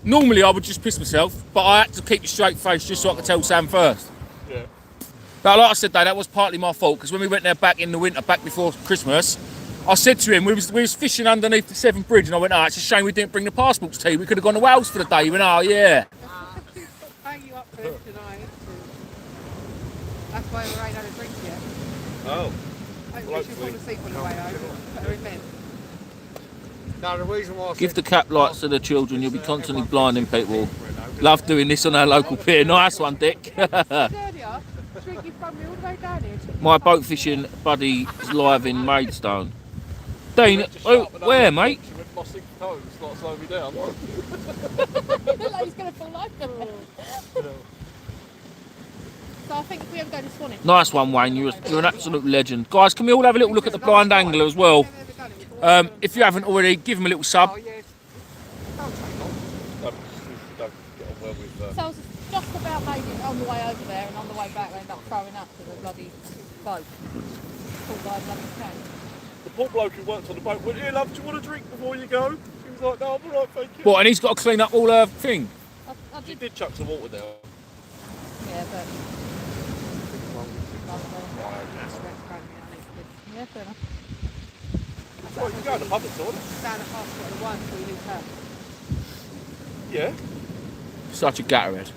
Normally I would just piss myself, but I had to keep a straight face just so I could tell Sam first. Yeah. But like I said, though, that was partly my fault, because when we went there back in the winter, back before Christmas, I said to him, we was fishing underneath the Severn Bridge, and I went, it's a shame we didn't bring the passports, T. We could have gone to Wales for the day. He went, yeah. Hang you up first tonight. That's why we ain't had a drink yet. Oh. I think we should fall asleep on the way home. Put her in bed. No, the reason why I Give said the cap lights to the children, you'll be constantly blinding people. Love doing this on our local pier. Nice one, Dick. Earlier, drinking from me all the way down here. My boat fishing buddy is live in Maidstone. Dean, where, mate? She went, my sink toes, not slow me down. Like he's going to fall over. So I think if we ever go to Swanage. Nice one, Wayne. You're an absolute legend. Guys, can we all have a little look at the blind angler as well? If you haven't already, give him a little sub. Oh, yeah. Don't take long. No, you don't get on well with... So I was just about made it on the way over there, and on the way back, I ended up throwing up to the bloody boat. Pulled by a bloody tank. The poor bloke who worked on the boat went, here, love, do you want a drink before you go? He was like, no, I'm all right, thank you. What, and he's got to clean up all her thing? I She did, did chuck some water there. yeah, but. Yeah, fair enough. Well, you can go in the public toilet. Down a passport of one before you leave her. Yeah. Such a gatterhead.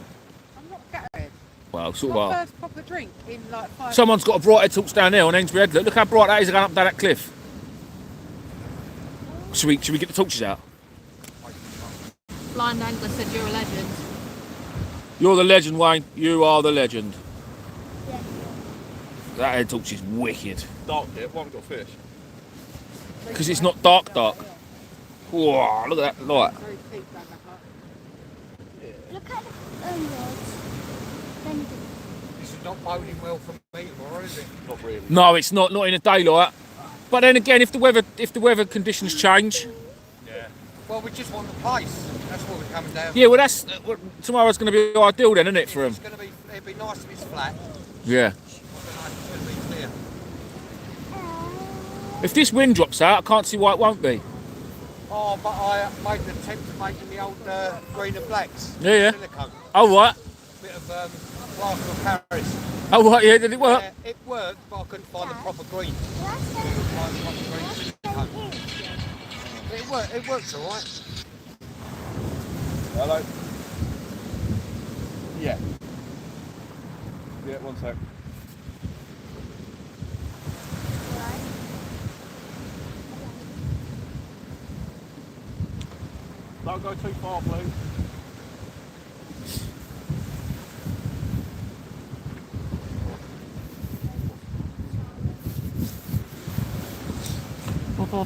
I'm not gutted. Well, sort My of. first proper drink in like 5 Someone's got a bright head torch down there on Ainsbury Head. Look how bright that is going up down that cliff. Should we get the torches out? Blind angler said you're a legend. You're the legend, Wayne. You are the legend. That head torch is wicked. Dark yet, why haven't got fish? Because it's not dark. Whoa, look at that light. very deep down that part. Look at the rods. Bending. This is not boding well for me tomorrow, is it? Not really. No, it's not in the daylight. But then again, if the weather conditions change, Yeah. Well, we just want the place. That's what we're coming down. Yeah, well, that's tomorrow's going to be ideal then, isn't it, for him? It's going to be. It'd be nice if it's flat. Yeah. It's going to be clear. If this wind drops out, I can't see why it won't be. Oh, but I made an attempt to make in the old green and blacks. Yeah, yeah. Silicone. Oh, right. Bit of plaster of Paris. Oh, right, yeah, did it work? Yeah, it worked, but I couldn't find the proper green. Find the proper green silicone. But it works all right. Hello. Yeah. Yeah, one sec. Don't go too far, please. I've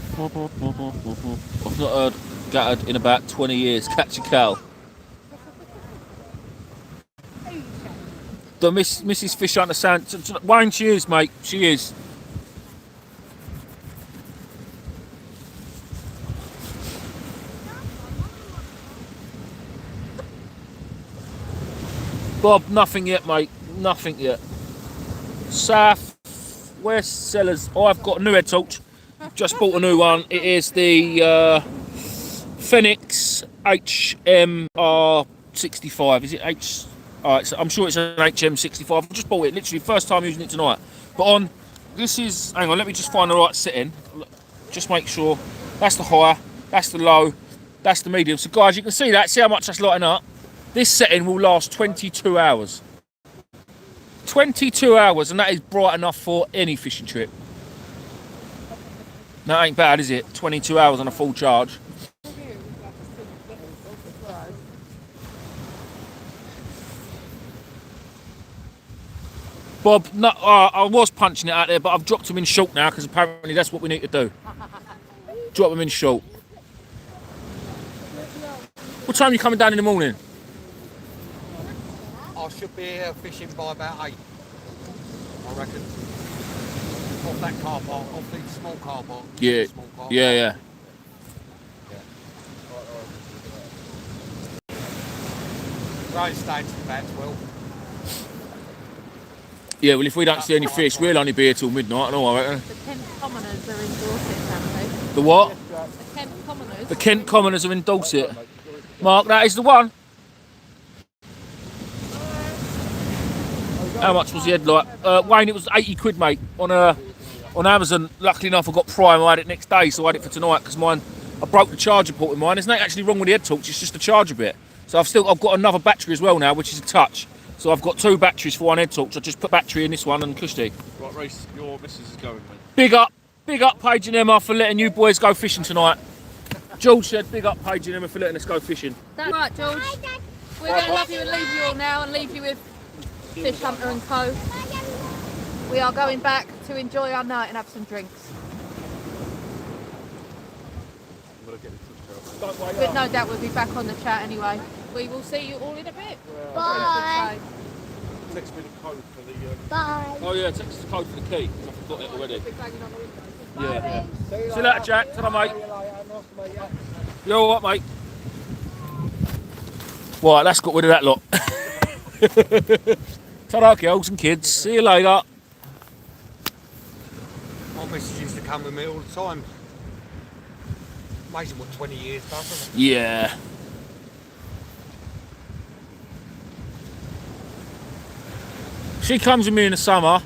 not heard gutted in about 20 years. Catch a cow. The Mrs. Fish Hunter sound. Wayne, she is, mate. She is. Bob, nothing yet, mate. Nothing yet. South West Cellars. Oh, I've got a new head torch. Just bought a new one. It is the Phoenix HMR65. Is it H? Alright, so I'm sure it's an HM65. I just bought it, literally first time using it tonight. But on, this is, hang on, let me just find the right setting. Just make sure. That's the high, that's the low, that's the medium. So guys, you can see that, see how much that's lighting up. This setting will last 22 hours. 22 hours, and that is bright enough for any fishing trip. That ain't bad, is it? 22 hours on a full charge. Bob, no, I was punching it out there, but I've dropped him in short now because apparently that's what we need to do. Drop him in short. What time are you coming down in the morning? I should be here fishing by about 8. I reckon. Off that car park, off the small car park. Yeah, Small car yeah. Rain stays about 12. Yeah, well, if we don't see any fish, we'll only be here till midnight, I know, I reckon. The Kent Commoners are in Dorset, apparently. The what? The Kent Commoners. The Kent Commoners are in Dorset. Mark, that is the one. How much was the headlight? Wayne, it was 80 quid, mate, on Amazon. Luckily enough, I got Prime. I had it next day, so I had it for tonight because I broke the charger port with mine. There's nothing actually wrong with the head torch, it's just the charger bit. So I've got another battery as well now, which is a touch. So I've got 2 batteries for one head torch. I just put battery in this one and Kushti. Right, Reese, your missus is going, mate. Big up Paige and Emma for letting you boys go fishing tonight. George said big up Paige and Emma for letting us go fishing. That's right, George. We're going to love you and leave you all now and leave you with Fish Hunter and Co. We are going back to enjoy our night and have some drinks. But no doubt we'll be back on the chat anyway. We will see you all in a bit. Bye. Text me the code for the... Bye. Oh yeah, text us the code for the key. I forgot it already. Bye. See you later, Jack. Ta-ra, mate. You all right, mate? Right, that's got rid of that lot. Ta-ra, girls and kids. See you later. My missus used to come with me all the time. Amazing what 20 years does, isn't it? Yeah. She comes with me in the summer.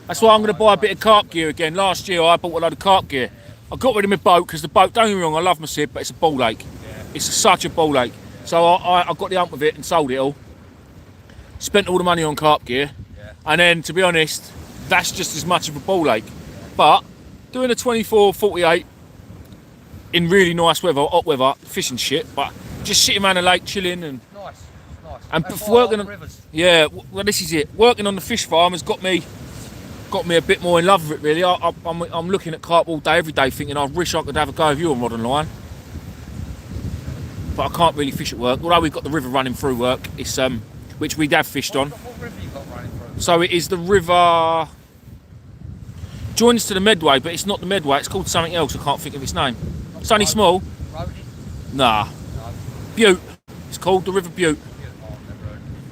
That's why I'm going to buy a bit of carp gear again. Last year I bought a load of carp gear. I got rid of my boat because the boat, don't get me wrong, I love my Sib, but it's a ball ache. Yeah. It's such a ball ache. So I got the hump with it and sold it all. Spent all the money on carp gear. Yeah. And then, to be honest, that's just as much of a ball ache. But doing a 24-48 in really nice weather, hot weather, fishing shit, but just sitting around the lake chilling and... Nice. And working on rivers. Yeah, well, this is it. Working on the fish farm has got me a bit more in love with it. Really, I'm looking at carp all day, every day, thinking I wish I could have a go with you on rod and line. But I can't really fish at work. Although we've got the river running through work, it's which we have fished on. What river you got running through? So it is the river. Joins to the Medway, but it's not the Medway. It's called something else. I can't think of its name. It's only small. Nah. No. Butte. It's called the River Butte.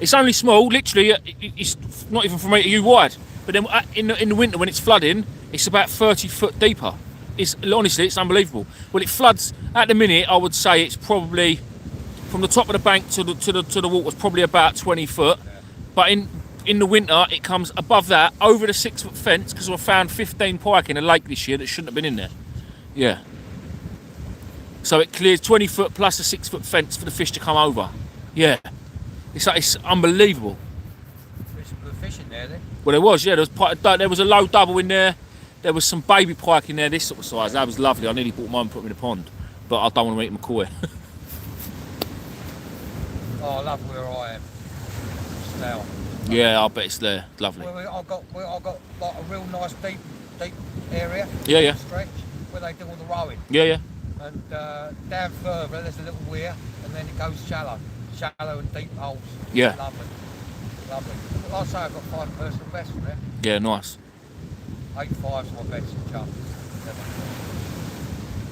It's only small, literally. It's not even from me to you wide. But then in the winter when it's flooding, it's about 30 foot deeper. It's honestly, it's unbelievable. Well, it floods at the minute. I would say it's probably from the top of the bank to the water's probably about 20 foot. But in the winter, it comes above that over the 6 foot fence because I found 15 pike in a lake this year that shouldn't have been in there. Yeah. So it clears 20 foot plus a 6 foot fence for the fish to come over. Yeah. It's unbelievable. There's some good fish in there then. Well, there was, yeah. There was a low double in there. There was some baby pike in there, this sort of size. That was lovely. I nearly bought mine and put them in the pond, but I don't want to eat McCoy. Oh, I love where I am. Slough. Yeah, I bet it's there. Lovely. I've got like a real nice deep area. Yeah, yeah. Stretch where they do all the rowing. Yeah, yeah. And down further, there's a little weir, and then it goes shallow and deep holes. Yeah. Lovely. Like I say, I've got 5 personal bests from there. Yeah, nice. 8.5's my best jump.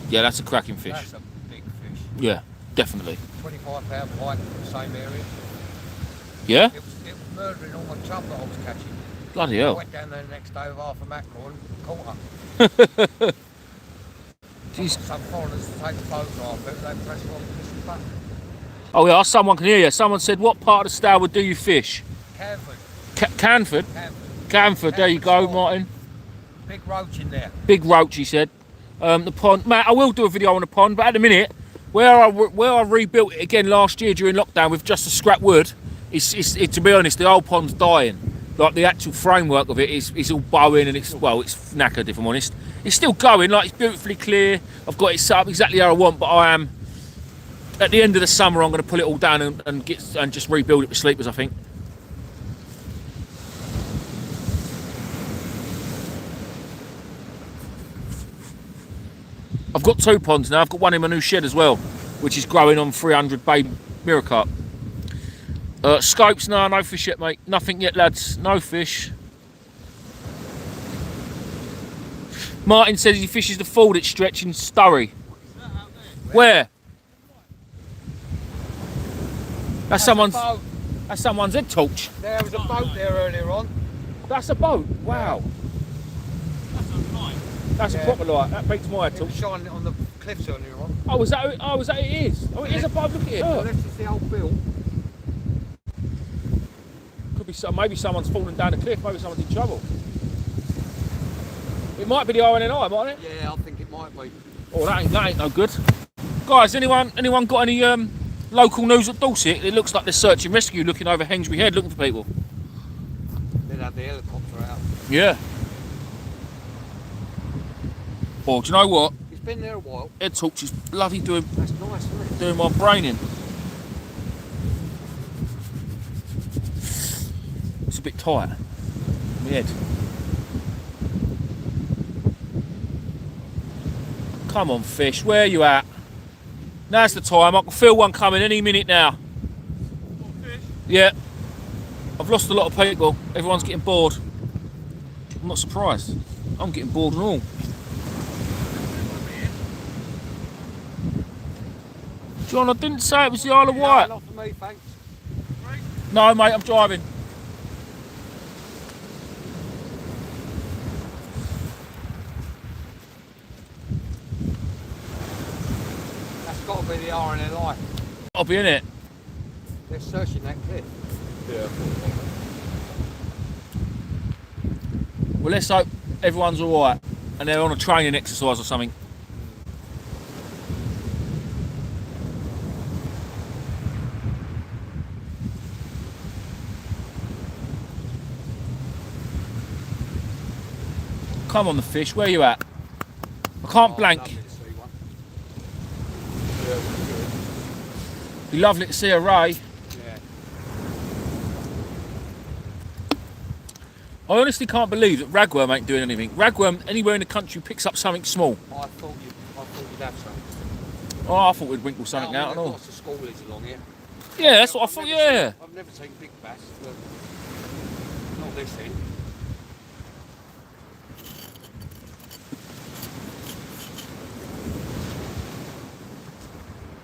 Yeah, that's a cracking fish. That's a big fish. Yeah, definitely. 25 pound pike from the same area. Yeah? It was murdering all my chub that I was catching. Bloody I hell. went down there the next day with half a mackerel and caught her. Jeez. Some foreigners to take the photograph, but they press on the push button. Oh yeah, someone can hear you. Someone said, what part of the Stourwood do you fish? Canford. Canford? Canford, there you go, Martin. Big roach in there. Big roach, he said. The pond, Matt, I will do a video on the pond, but at the minute, where I rebuilt it again last year during lockdown with just a scrap wood, to be honest, the old pond's dying. Like the actual framework of it is all bowing and it's knackered if I'm honest. It's still going, like it's beautifully clear. I've got it set up exactly how I want, but I am, at the end of the summer, I'm going to pull it all down and just rebuild it with sleepers, I think. I've got 2 ponds now. I've got one in my new shed as well, which is growing on 300 baby mirror carp. Scopes, no fish yet, mate. Nothing yet, lads. No fish. Martin says he fishes the Fordit stretch in Sturry. Where? That's someone's head torch. There was a boat there earlier on. That's a boat. Wow. That's a proper light. That beats my head It was torch. shining on the cliffs earlier on. Oh, is that it is? Oh, it is a boat. Look at it. Well, let's just see old Bill. Could be maybe someone's fallen down a cliff. Maybe someone's in trouble. It might be the RNNI, mightn't it? Yeah, I think it might be. Oh, that ain't no good. Guys, anyone got any local news at Dorset? It looks like they're search and rescue looking over Hensbury Head looking for people. They'd have the helicopter out. Yeah. Oh, do you know what? It's been there a while. Head torch is bloody doing That's nice, isn't it? doing my brain in. It's a bit tight. My head. Come on, fish. Where are you at? Now's the time. I can feel one coming any minute now. Yeah. I've lost a lot of people. Everyone's getting bored. I'm not surprised. I'm getting bored and all. John, I didn't say it was the Isle of Wight. Not for me, thanks. No, mate, I'm driving. That's got to be the RNLI. I'll be in it. They're searching that cliff. Yeah. Well, let's hope everyone's all right and they're on a training exercise or something. Come on, the fish. Where are you at? I can't blank. Lovely to see one. Be lovely to see a ray. Yeah. I honestly can't believe that ragworm ain't doing anything. Ragworm anywhere in the country picks up something small. I thought you'd have some. Oh, I thought we'd winkle something out and all. Lots of schoolies along here. Yeah, that's what I thought. Yeah. I've never seen big bass, but not this end.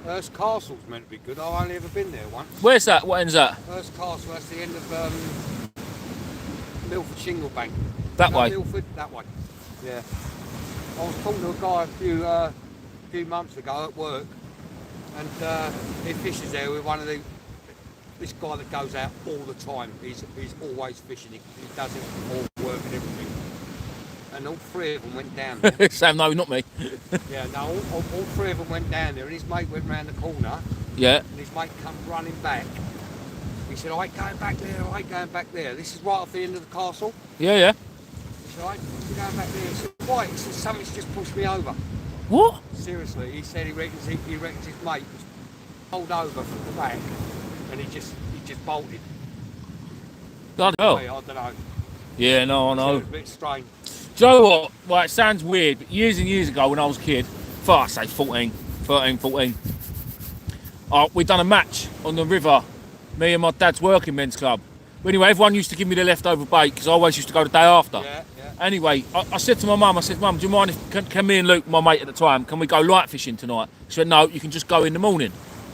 Hurst Castle's meant to be good. I've only ever been there once. Where's that? What end's that? Hurst Castle, that's the end of Milford Shinglebank. That No, way. Milford, that way. Yeah. I was talking to a guy a few months ago at work, and he fishes there with one of this guy that goes out all the time. He's always fishing. He does it all work and everything. And all three of them went down there. Sam, no, not me. Yeah, no, all three of them went down there, and his mate went round the corner, Yeah. and his mate come running back. He said, I ain't going back there, I ain't going back there. This is right off the end of the castle. Yeah, yeah. He said, I ain't going back there. He said, why? He said, something's just pushed me over. What? Seriously, he said he reckons his mate was pulled over from the back, and he just bolted. Bloody hell. I don't know. Yeah, no, I It know. was a bit strange. Do you know what? Well, it sounds weird, but years and years ago when I was a kid, I say 14, we'd done a match on the river, me and my dad's working men's club. But anyway, everyone used to give me the leftover bait because I always used to go the day after. Yeah, yeah. Anyway, I said to my mum, Mum, do you mind if can me and Luke, my mate at the time, can we go light fishing tonight? She went, no, you can just go in the morning.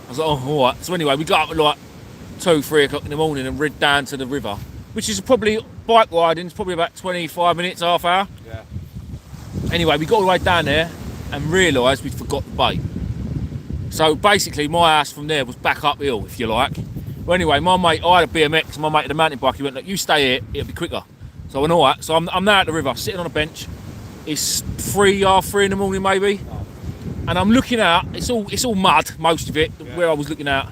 I was like, oh, all right. So anyway, we got up at like 2, 3 o'clock in the morning and rid down to the river, which is probably, bike riding, it's probably about 25 minutes, half hour. Yeah. Anyway, we got all the way down there and realised we'd forgot the bait. So basically my house from there was back uphill, if you like. Well, anyway, my mate, I had a BMX, my mate had a mountain bike. He went, look, you stay here, it'll be quicker. So I went, all right. So I'm now at the river, sitting on a bench. It's 3 in the morning maybe. And I'm looking out, it's all mud, most of it, where I was looking out.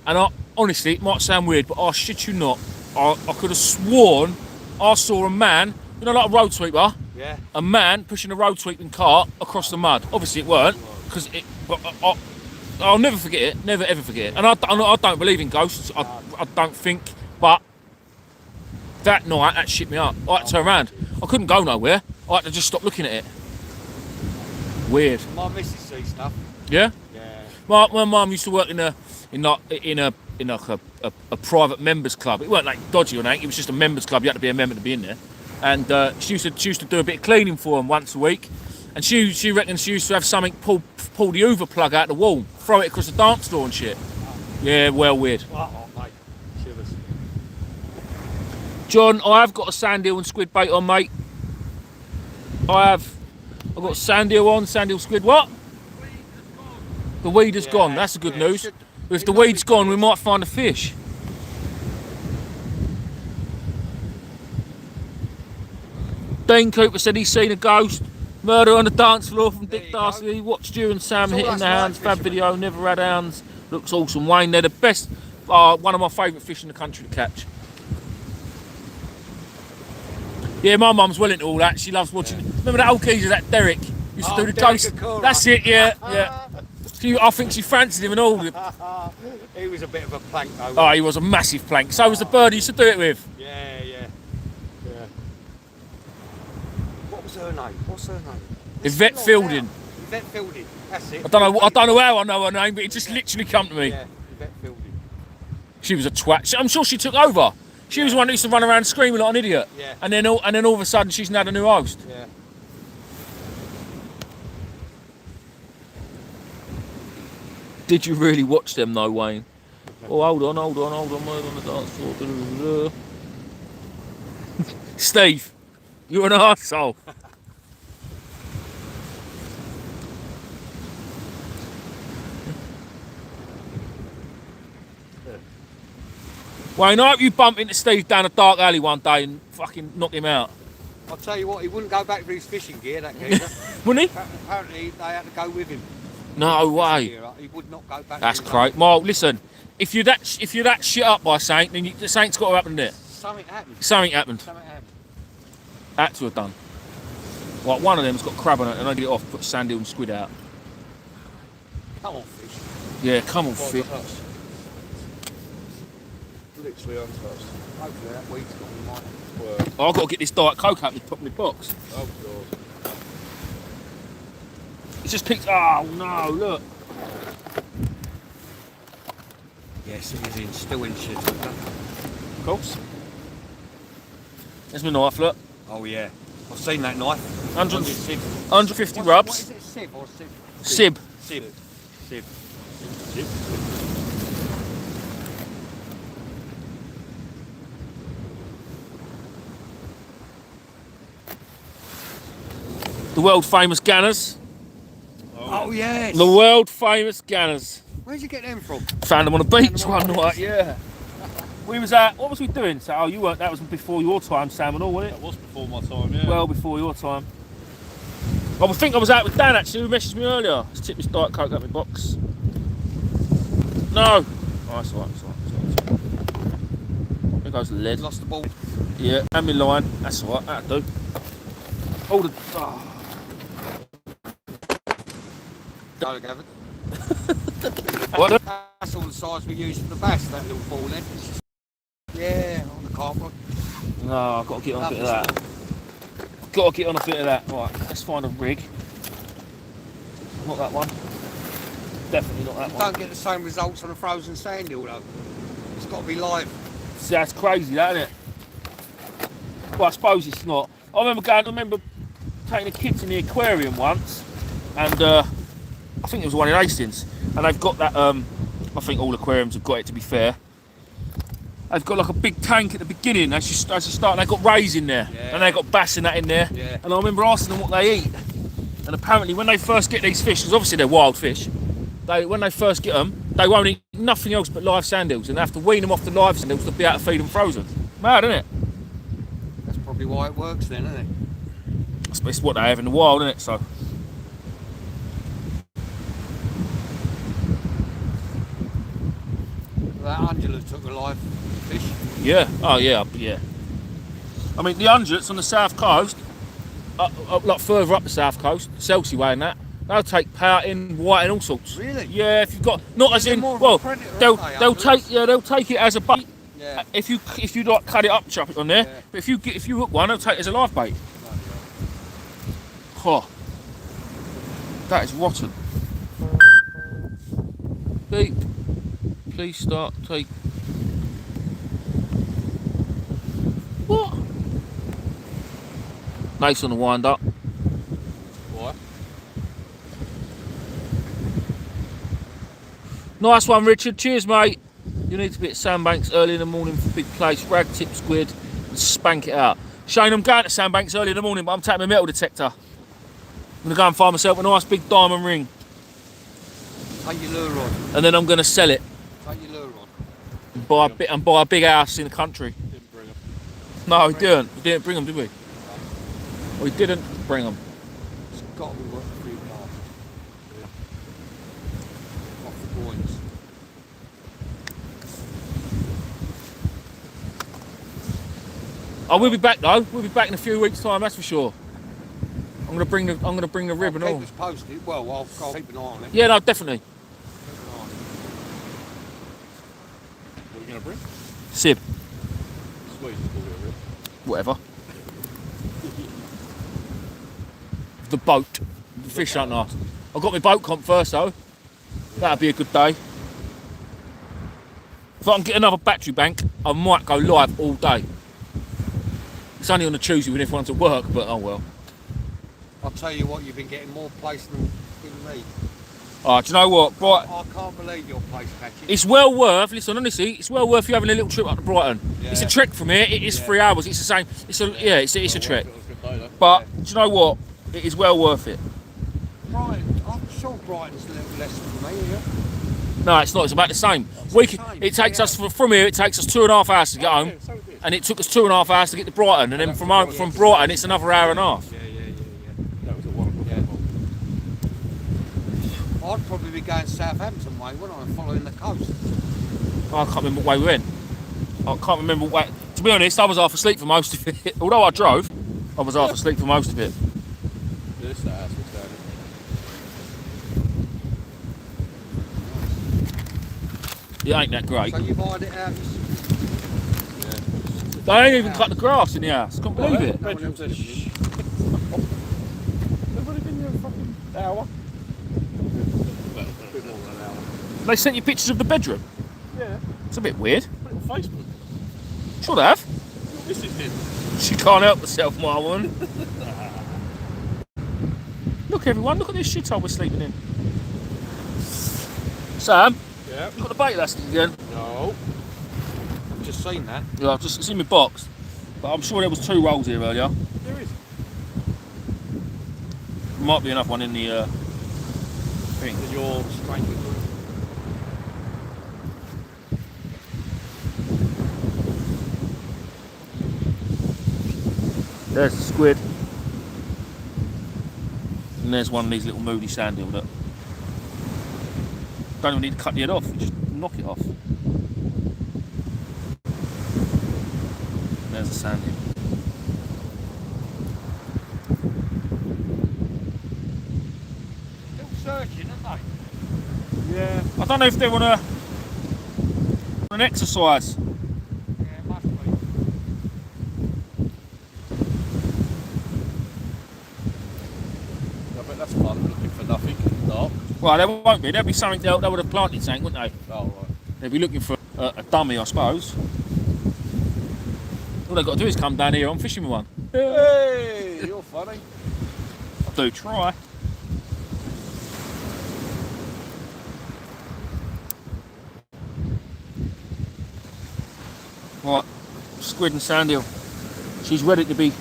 And honestly, it might sound weird, but I shit you not, I could have sworn I saw a man, you know, like a road sweeper, Yeah. a man pushing a road sweeping cart across the mud. Obviously it weren't, because I'll never forget it, never ever forget it. And I don't believe in ghosts, I don't think, but that night, that shit me up. I had to turn around. I couldn't go nowhere, I had to just stop looking at it. Weird. My missus sees stuff. Yeah? Yeah. My mum used to work in a private members club. It weren't like dodgy or anything. It was just a members club. You had to be a member to be in there. And she used to do a bit of cleaning for them once a week. And she reckons she used to have something pull the Hoover plug out the wall, throw it across the dance floor and shit. Yeah, well weird. Oh, mate. Shivers. John, I have got a sandeel and squid bait on, mate. I've got sandeel on, sandeel squid. What? The weed has gone. That's the good news. If the weed's gone, we might find a fish. Dean Cooper said he's seen a ghost. Murder on the dance floor from Dick Darcy. He watched you and Sam hitting the hounds. Fab video, never had hounds. Looks awesome. Wayne, they're the best. One of my favourite fish in the country to catch. Yeah, my mum's well into all that. She loves watching. Remember that old geezer, that Derek? Used to do the Derek ghost. Akura. That's it, yeah, yeah. I think she fancied him and all. He was a bit of a plank though. Oh, he was a massive plank. So was the bird he used to do it with. Yeah. What was her name? What's her name? Yvette Fielding. Yvette Fielding. That's it. I don't know how I know her name, but it just literally come to me. Yeah, Yvette Fielding. She was a twat. I'm sure she took over. She was the one who used to run around screaming like an idiot. Yeah. And then all of a sudden she's now the new host. Yeah. Did you really watch them though, Wayne? Oh, hold on. Murder on the dance floor. Steve, you're an arsehole. Wayne, I hope you bump into Steve down a dark alley one day and fucking knock him out. I'll tell you what, he wouldn't go back to his fishing gear, that geezer. Wouldn't he? Apparently they had to go with him. No way. He would not go back. That's to his great. Well, listen, if you're that shit up by Saint, then the Saint's got to happen there. Something happened. Something happened. Something happened. Had to have done. Like one of them's got crab on it and I get it off, put sandeel and squid out. Come on, fish. Yeah, come on, fit. Literally untouched. Hopefully that weed's got me mine. Well, I've got to get this Diet Coke out of my box. oh god. It's just picked. Oh no, look. Yes, it is still in shit. Of course. There's my knife, look. Oh yeah. I've seen that knife. 100 On your sieve. 150 What rubs. is it, sieve or sieve? Sib. Sieve. Sieve. The world famous Ganners. Oh, yes. The world famous Ganners. Where'd you get them from? Found them on the beach one night, yeah. We was at, what was we doing? So, oh, you weren't, that was before your time, Sam, and all, wasn't it? That was before my time, yeah. Well before your time. I think I was out with Dan actually, who messaged me earlier. Just tipped this Diet Coke out my box. No. Oh, that's alright, that's alright. There goes the lead. Lost the ball. Yeah, and my line. That's alright, that'll do. All the. Oh. Go, Gavin. What? That's all the size we use for the bass, that little ball then. Yeah, on the carpet. No, I've got to get on a bit of that. Got to get on a bit of that. Right, let's find a rig. Not that one. Definitely not that You one. don't get the same results on a frozen sand hill though. It's got to be live. See, that's crazy, that, isn't it? Well, I suppose it's not. I remember taking the kids in the aquarium once, and I think it was one in Hastings, and they've got that. I think all aquariums have got it, to be fair. They've got like a big tank at the beginning as you start, and they've got rays in there, and they've got bass and that in there. Yeah. And I remember asking them what they eat, and apparently when they first get these fish, because obviously they're wild fish, when they first get them, they won't eat nothing else but live sand hills, and they have to wean them off the live sand hills to be able to feed them frozen. Mad, isn't it? That's probably why it works then, isn't it? It's what they have in the wild, isn't it? So. That Angela took a live fish. Yeah. Oh yeah. Yeah. I mean, the undulates on the south coast, like further up the south coast, Chelsea way and that, they'll take pouting, white, and all sorts. Really? Yeah. If you've got not as in, more of a well, predator, they'll aren't they, they'll take it as a bait. Yeah. If you like cut it up, chop it on there. Yeah. But if you hook one, they'll take it as a live bait. Oh, that is rotten. Beep. Please start. Take. What? Nice on the wind up. Why? Nice one, Richard. Cheers, mate. You need to be at Sandbanks early in the morning for big place, rag tip squid, and spank it out. Shane, I'm going to Sandbanks early in the morning, but I'm taking my metal detector. I'm going to go and find myself a nice big diamond ring, Take your lure rod. and then I'm going to sell it Take your lure rod. and buy a big house in the country. Didn't bring them. No, we didn't. We didn't bring them, did we? We didn't bring them. It's got to be worth a few pounds. Off the points. Oh, we'll be back though. We'll be back in a few weeks' time. That's for sure. I'm gonna bring the rib and all. Keep us posted. Well, I'll keep an eye on it. Yeah, no, definitely. Keep an eye on it. What are you going to bring? Sib, Sweet. Whatever. whatever. The boat, the fish aren't nice. I've got my boat comp first though. That'd be a good day. If I can get another battery bank, I might go live all day. It's only on a Tuesday when everyone's at work, but oh well. I'll tell you what, you've been getting more place than me. Oh, do you know what? I can't believe your place, Patchy. It's well worth. Listen, honestly, it's well worth you having a little trip up to Brighton. Yeah. It's a trek from here. It is 3 hours. It's the same. It's a trek. It was a good day, though. But do you know what? It is well worth it. Brighton, I'm sure Brighton's a little less than me, yeah? No, it's not. It's about the same. It takes us from here. It takes us 2.5 hours to get home, Yeah, so it is. and it took us 2.5 hours to get to Brighton, and then from Brighton it's another hour and a half. Yeah. That was a wonderful Yeah. I'd probably be going Southampton way, wouldn't I? Following the coast. I can't remember what way we went. I can't remember what way. To be honest, I was half asleep for most of it. Although I drove, I was half asleep for most of it. This the house was down It ain't that great. So you've hired it out. They ain't even cut the grass in the house. Can't believe it. Bedrooms are shh. They've only been here a fucking hour. A bit more than an hour. They sent you pictures of the bedroom. Yeah. It's a bit weird. Put it on Facebook. Sure they have. This is him. She can't help herself, my woman. Look, everyone, look at this shithole we're sleeping in. Sam, Yeah. you got the bait elastic again? No. I've just seen that. Yeah, it's in my box. But I'm sure there was 2 rolls here earlier. There is. Might be another one in the thing. In your strange. There's the squid. And there's one of these little moody sand eel that don't even need to cut the head off, you just knock it off. There's the sand eel. Still searching, aren't Yeah. I don't know if they're on an exercise. they? Yeah, must be. I bet that's fun, looking for nothing in the dark. Well, there won't be. There'll be something they would have planted something, wouldn't they? Oh, right. They'll be looking for a dummy, I suppose. All they've got to do is come down here. I'm fishing with one. Hey, you're funny. I do try. Right, squid and sand eel. She's ready to be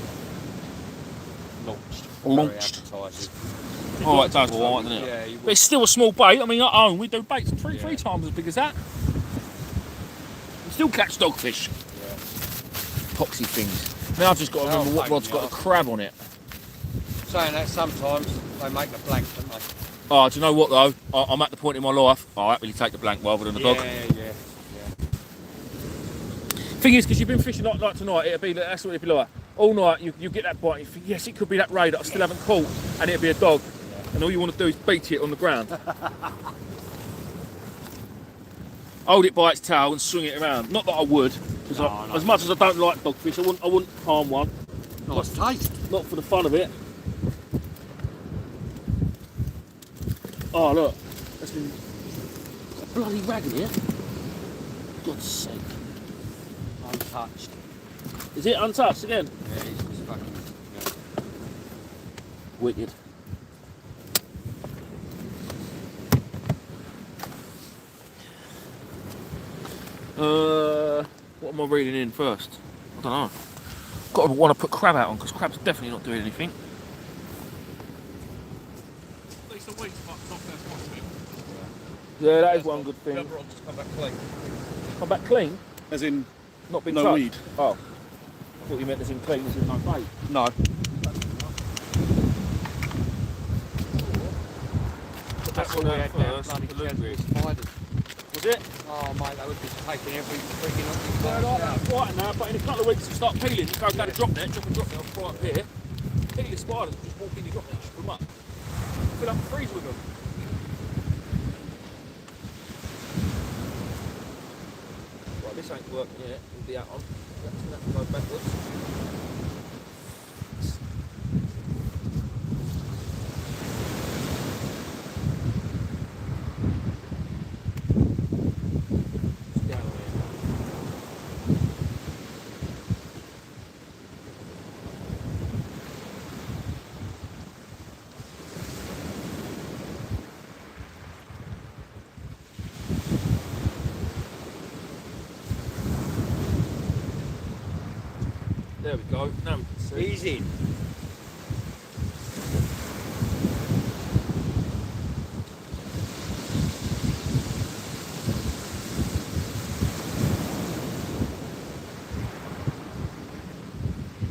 launched. Oh, it does all right, doesn't it? Yeah, you But it's still a small bait. I mean, at home we do baits three times as big as that. We still catch dogfish. Poxy things. Now I've just got to remember what rod's got a crab on it. Saying that sometimes they make the blank, don't they? Oh, do you know what though? I'm at the point in my life I'll happily take the blank rather than the dog. Yeah. Thing is, because you've been fishing like tonight, it'll be that's what it'll be like. All night you get that bite and you think, yes, it could be that ray that I still haven't caught, and it'll be a dog. And all you want to do is beat it on the ground. Hold it by its tail and swing it around. Not that I would, because as much as I don't like dogfish, I wouldn't harm one. Nice taste. Not for the fun of it. Oh look, that's been a bloody rag in here. God's sake. Untouched. Is it untouched again? Yeah, it's just fucking. Yeah. Wicked. What am I reading in first? I don't know. Got to want to put crab out on because crab's definitely not doing anything. Yeah, that is one good thing. Just come back clean. Come back clean, As in, not been no touched. weed. Oh, I thought you meant as in clean as in no bait. No. Put That's that all one we out had down first. bloody the blueberries. spiders. Was it? Oh mate, they were just taking every freaking up these Yeah, spiders like out. that's right now, but in a couple of weeks it'll start peeling. You go down a drop net, drop and drop net right up here. Peel the spiders and just walk in the drop net, just put them up. Fill up the freeze with them. Right, this ain't working yet with the out on. That's gonna have to go backwards. It's down here. There we go. Now we can see. He's in.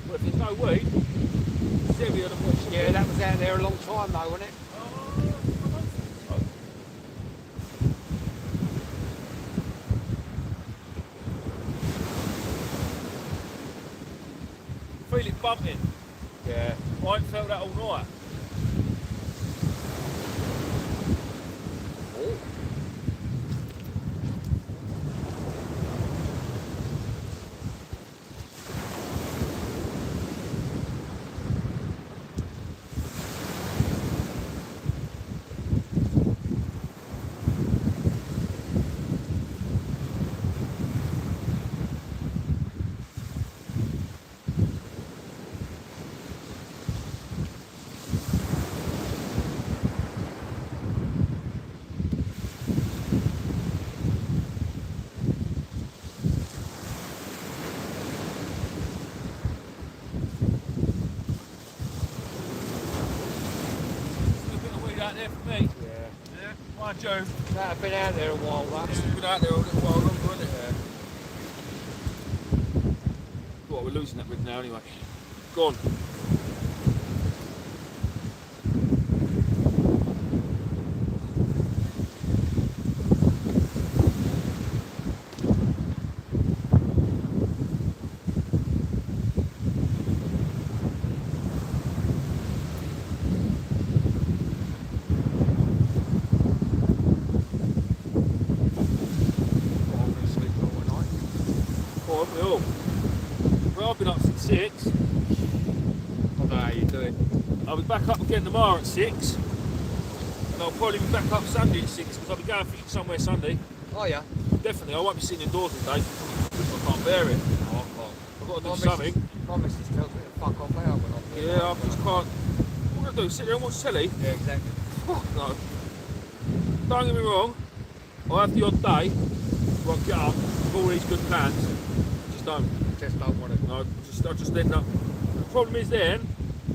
Well, if there's no weed, it's heavier than what it should Yeah, be. that was out there a long time though, wasn't it? Feel it bumping. Yeah. I ain't felt that all night. June. That have been out there a while, that. It's been out there a little while longer, isn't it? Well, we're losing that rig now anyway. Gone. Well, I've been up since 6. I don't know how you do it. I'll be back up again tomorrow at 6. And I'll probably be back up Sunday at 6 because I'll be going fishing somewhere Sunday. Oh, yeah? Definitely, I won't be sitting indoors all day. I can't bear it. No, I can't. I've got to do something. My missus tells me to fuck off out when I'm doing Yeah, I just can't. What am I going to do? Sit there and watch telly? Yeah, exactly. Fuck no. Don't get me wrong, I'll have the odd day where I get up with all these good plans. Just don't want to. No, I just end up. The problem is then,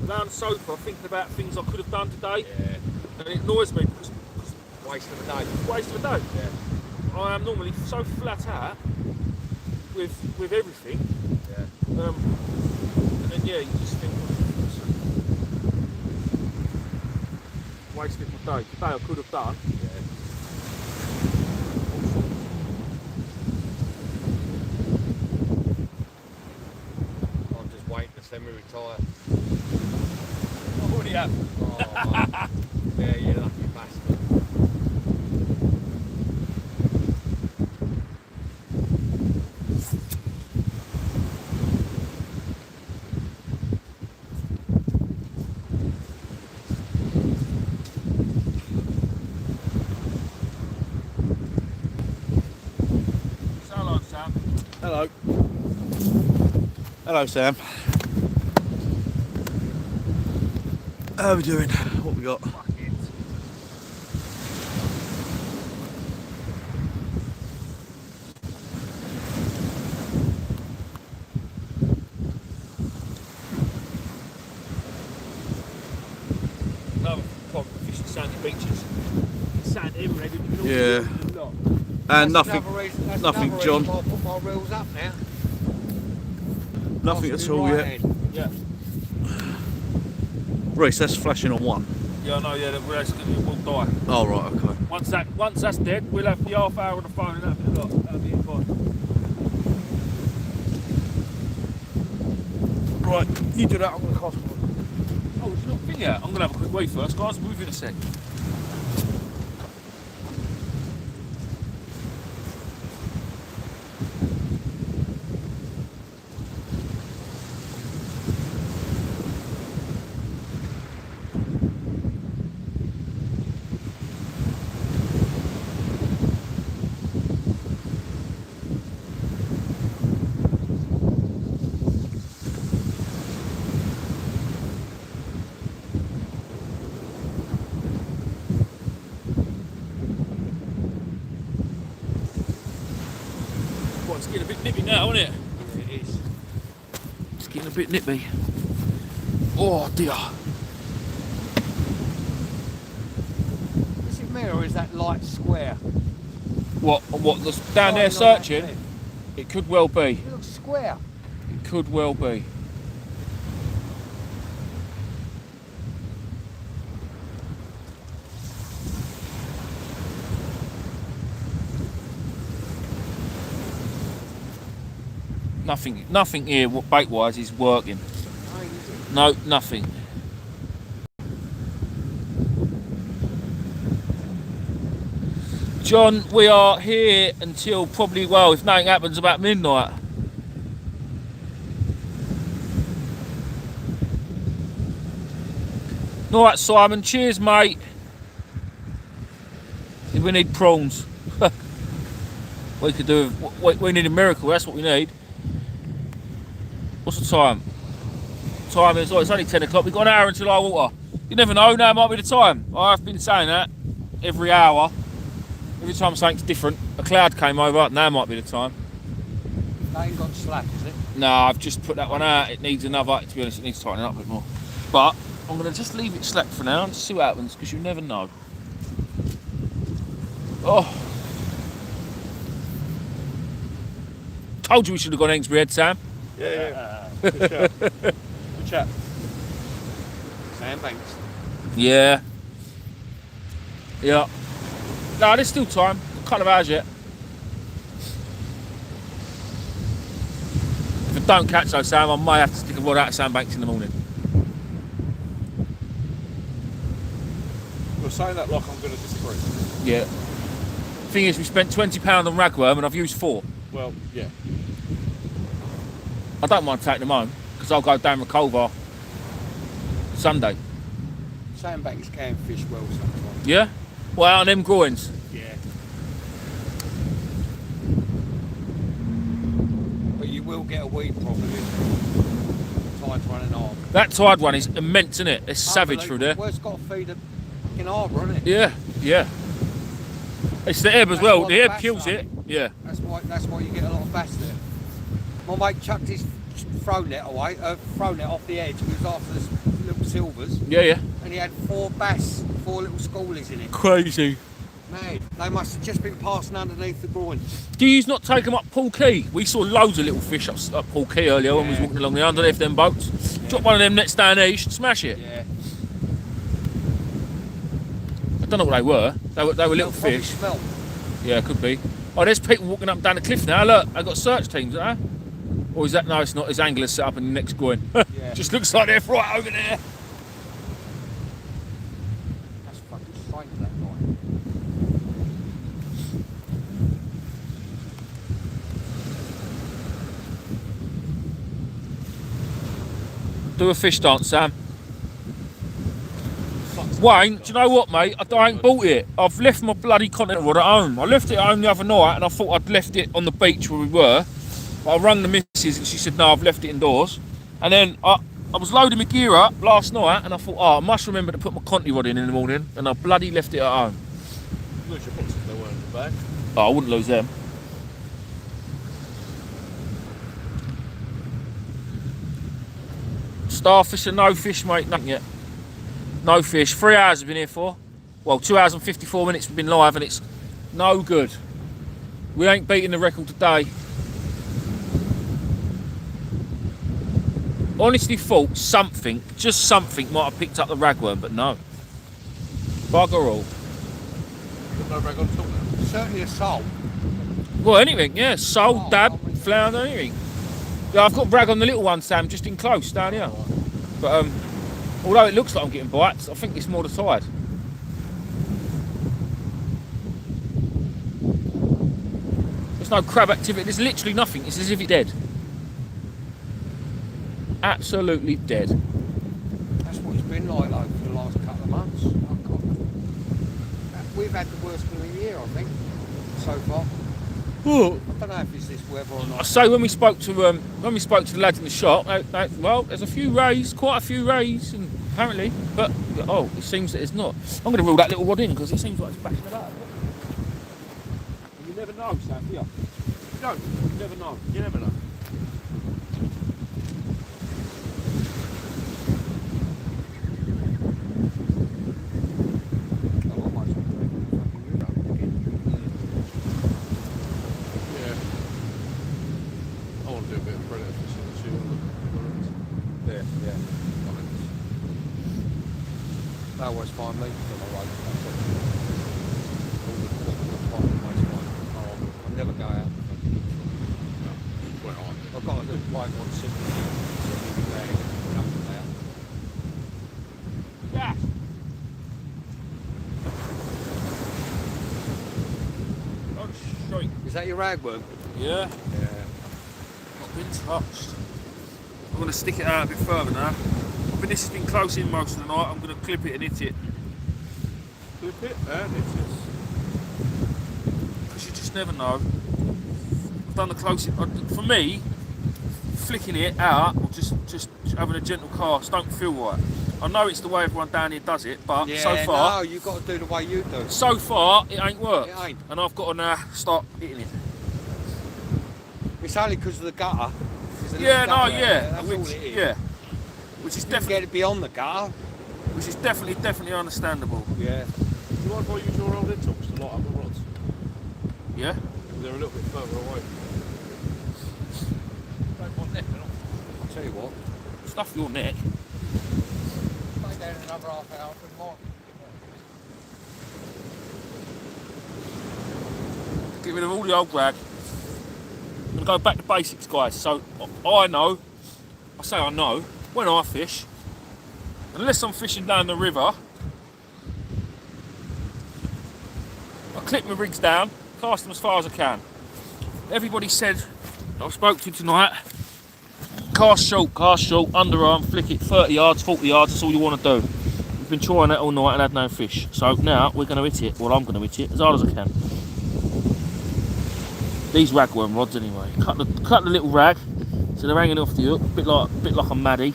I'm on the sofa thinking about things I could have done today, Yeah. and it annoys me because Waste of a day. it's a waste of a day. Yeah. I am normally so flat out with everything, Yeah. and then yeah, you just think, wasted my day. Today I could have done. I'm just waiting to semi-retire. I already have. Oh, mate. Yeah, you lucky bastard. So hello, Sam. Hello. Hello, Sam. How are we doing? What we got? Another problem with fishing sandy beaches. It's sand everywhere. Yeah. And nothing, nothing, John. I'll put my reels up now. Nothing at all yet. Yeah. Reese, that's flashing on 1. Yeah, I know. Yeah, we'll die. Oh, right, okay. Once that's dead, we'll have the half hour on the phone, and that'll be a lot. That'll be it fine. Right, you do that, I'm going to cast one. Oh, did you not think yet? I'm gonna have a quick wee first, guys. We'll move in a sec. Well, it's getting a bit nippy now, isn't it? It is. It's getting a bit nippy. Oh dear. Is it me or is that light square? What that's down there Shining on that searching? bit. It could well be. It looks square. It could well be. Nothing here bait-wise is working. Oh, is it? No, nothing. John, we are here until probably, well, if nothing happens, about midnight. Alright, Simon, cheers, mate. We need prawns. We could do, we need a miracle, that's what we need. What's the time? Time is, it's only 10 o'clock, we've got an hour until high water. You never know, now might be the time. I've been saying that every hour. Every time something's different. A cloud came over, now might be the time. That ain't got slack, is it? No, I've just put that one out. It needs another, to be honest, it needs tightening up a bit more. But I'm going to just leave it slack for now and see what happens, because you never know. Oh. Told you we should have gone Ainsbury Head, Sam. Yeah. Good shout. Good chat. Sandbanks. Yeah. Yeah. No, there's still time. A couple of hours yet. If I don't catch those, Sam, I may have to stick a rod out of Sandbanks in the morning. You're saying that like I'm going to disagree. Yeah. Thing is, we spent £20 on ragworm and I've used 4. Well, yeah. I don't mind taking them home because I'll go down Reculver Sunday. Sandbanks can fish well sometimes. Yeah? Well, on them groins. Yeah. But you will get a weed problem if tide's running hard. That tide one is immense, isn't it? It's savage through there. Well, it's got to feed a fucking harbour, isn't it? Yeah, yeah. It's the ebb as That's well. why The the ebb bass kills are. it. Yeah. That's why you get a lot of bass there. My mate chucked his throw net away, throw net off the edge. He was after the little silvers, Yeah, yeah. and he had 4 bass, 4 little schoolies in it. Crazy. Man, they must have just been passing underneath the groin. Do you not take them up Paul Quay? We saw loads of little fish up Paul Quay earlier when we was Yeah. walking along there underneath them boats. Drop one of them nets down there, you should smash it. Yeah. I don't know what they were. They were little They'll probably fish. smell. Yeah, could be. Oh, there's people walking up and down the cliff now. Look, they've got search teams, haven't they? Or is that, no, it's not. It's anglers set up in the next groin. Yeah. Just looks like they're right over there. That's fucking strange, that night. Do a fish dance, Sam. Wayne, do you know what, mate? I ain't bought it. I've left my bloody continental rod at home. I left it at home the other night and I thought I'd left it on the beach where we were. But I rang the missus and she said, no, I've left it indoors. And then I was loading my gear up last night and I thought, oh, I must remember to put my conti rod in the morning. And I bloody left it at home. Lose your books if they weren't in the bag. Oh, I wouldn't lose them. Starfish and no fish, mate, nothing yet. No fish. 3 hours we've been here for. Well, 2 hours and 54 minutes we've been live and it's no good. We ain't beating the record today. Honestly thought something, just something might have picked up the ragworm, but no. Bugger all. Got no rag on at all now. Certainly a sole. Well, anything, yeah. Sole, Oh, dab, I mean- flounder, anything. Yeah, I've got rag on the little one, Sam, just in close down here. But although it looks like I'm getting bites, I think it's more the tide. There's no crab activity. There's literally nothing. It's as if it's dead. Absolutely dead. That's what it's been like though for the last couple of months. Oh, God. We've had the worst of the year, I think, so far. Oh. I don't know if it's this weather or I not. say when we spoke to the lads in the shop, well, there's a few rays, quite a few rays, and apparently, but oh, it seems that it's not. I'm going to reel that little rod in because it seems like it's bashing about. You never know, Sam, do you? You don't. You never know. You never know. I'm almost fucking rid of it again. Yeah. I want to do a bit of predator fishing this year. Yeah, yeah. I mean, they always find me on the road. That's it. All the always find me. I never go out. Well, I I've got a little white one sitting there. Nothing out. Yeah. Oh, straight. Is that your ragworm? Yeah. Yeah. Not been touched. I'm going to stick it out a bit further now. But this has been close in most of the night. I'm going to clip it and hit it. clip it and it's just... Because you just never know. I've done the closest. For me, flicking it out or just having a gentle cast don't feel right. I know it's the way everyone down here does it, but Yeah, so far, no, you've got to do the way you do. so far it ain't worked. It ain't. And I've got to now start hitting it. It's only because of the gutter. There's a little Yeah, no, gutter yeah, there, That's all which, it is. yeah, which is You can definitely, get it beyond the gutter. definitely understandable. Yeah. Do you mind if I use your old intox to light up the rods? Yeah? They're a little bit further away. Don't want neck, I'll tell you what. stuff your neck. Stay down another half hour for more. Get rid of all the old rag. I'm gonna go back to basics, guys. So I know, when I fish, unless I'm fishing down the river, I clip my rigs down, cast them as far as I can. Everybody said that I spoke to tonight, cast short, underarm, flick it 30 yards, 40 yards, that's all you want to do. We've been trying that all night and had no fish. So now we're going to hit it, well I'm going to hit it as hard as I can. These ragworm rods anyway. Cut the little rag, so they're hanging off the hook, a bit like a maddie.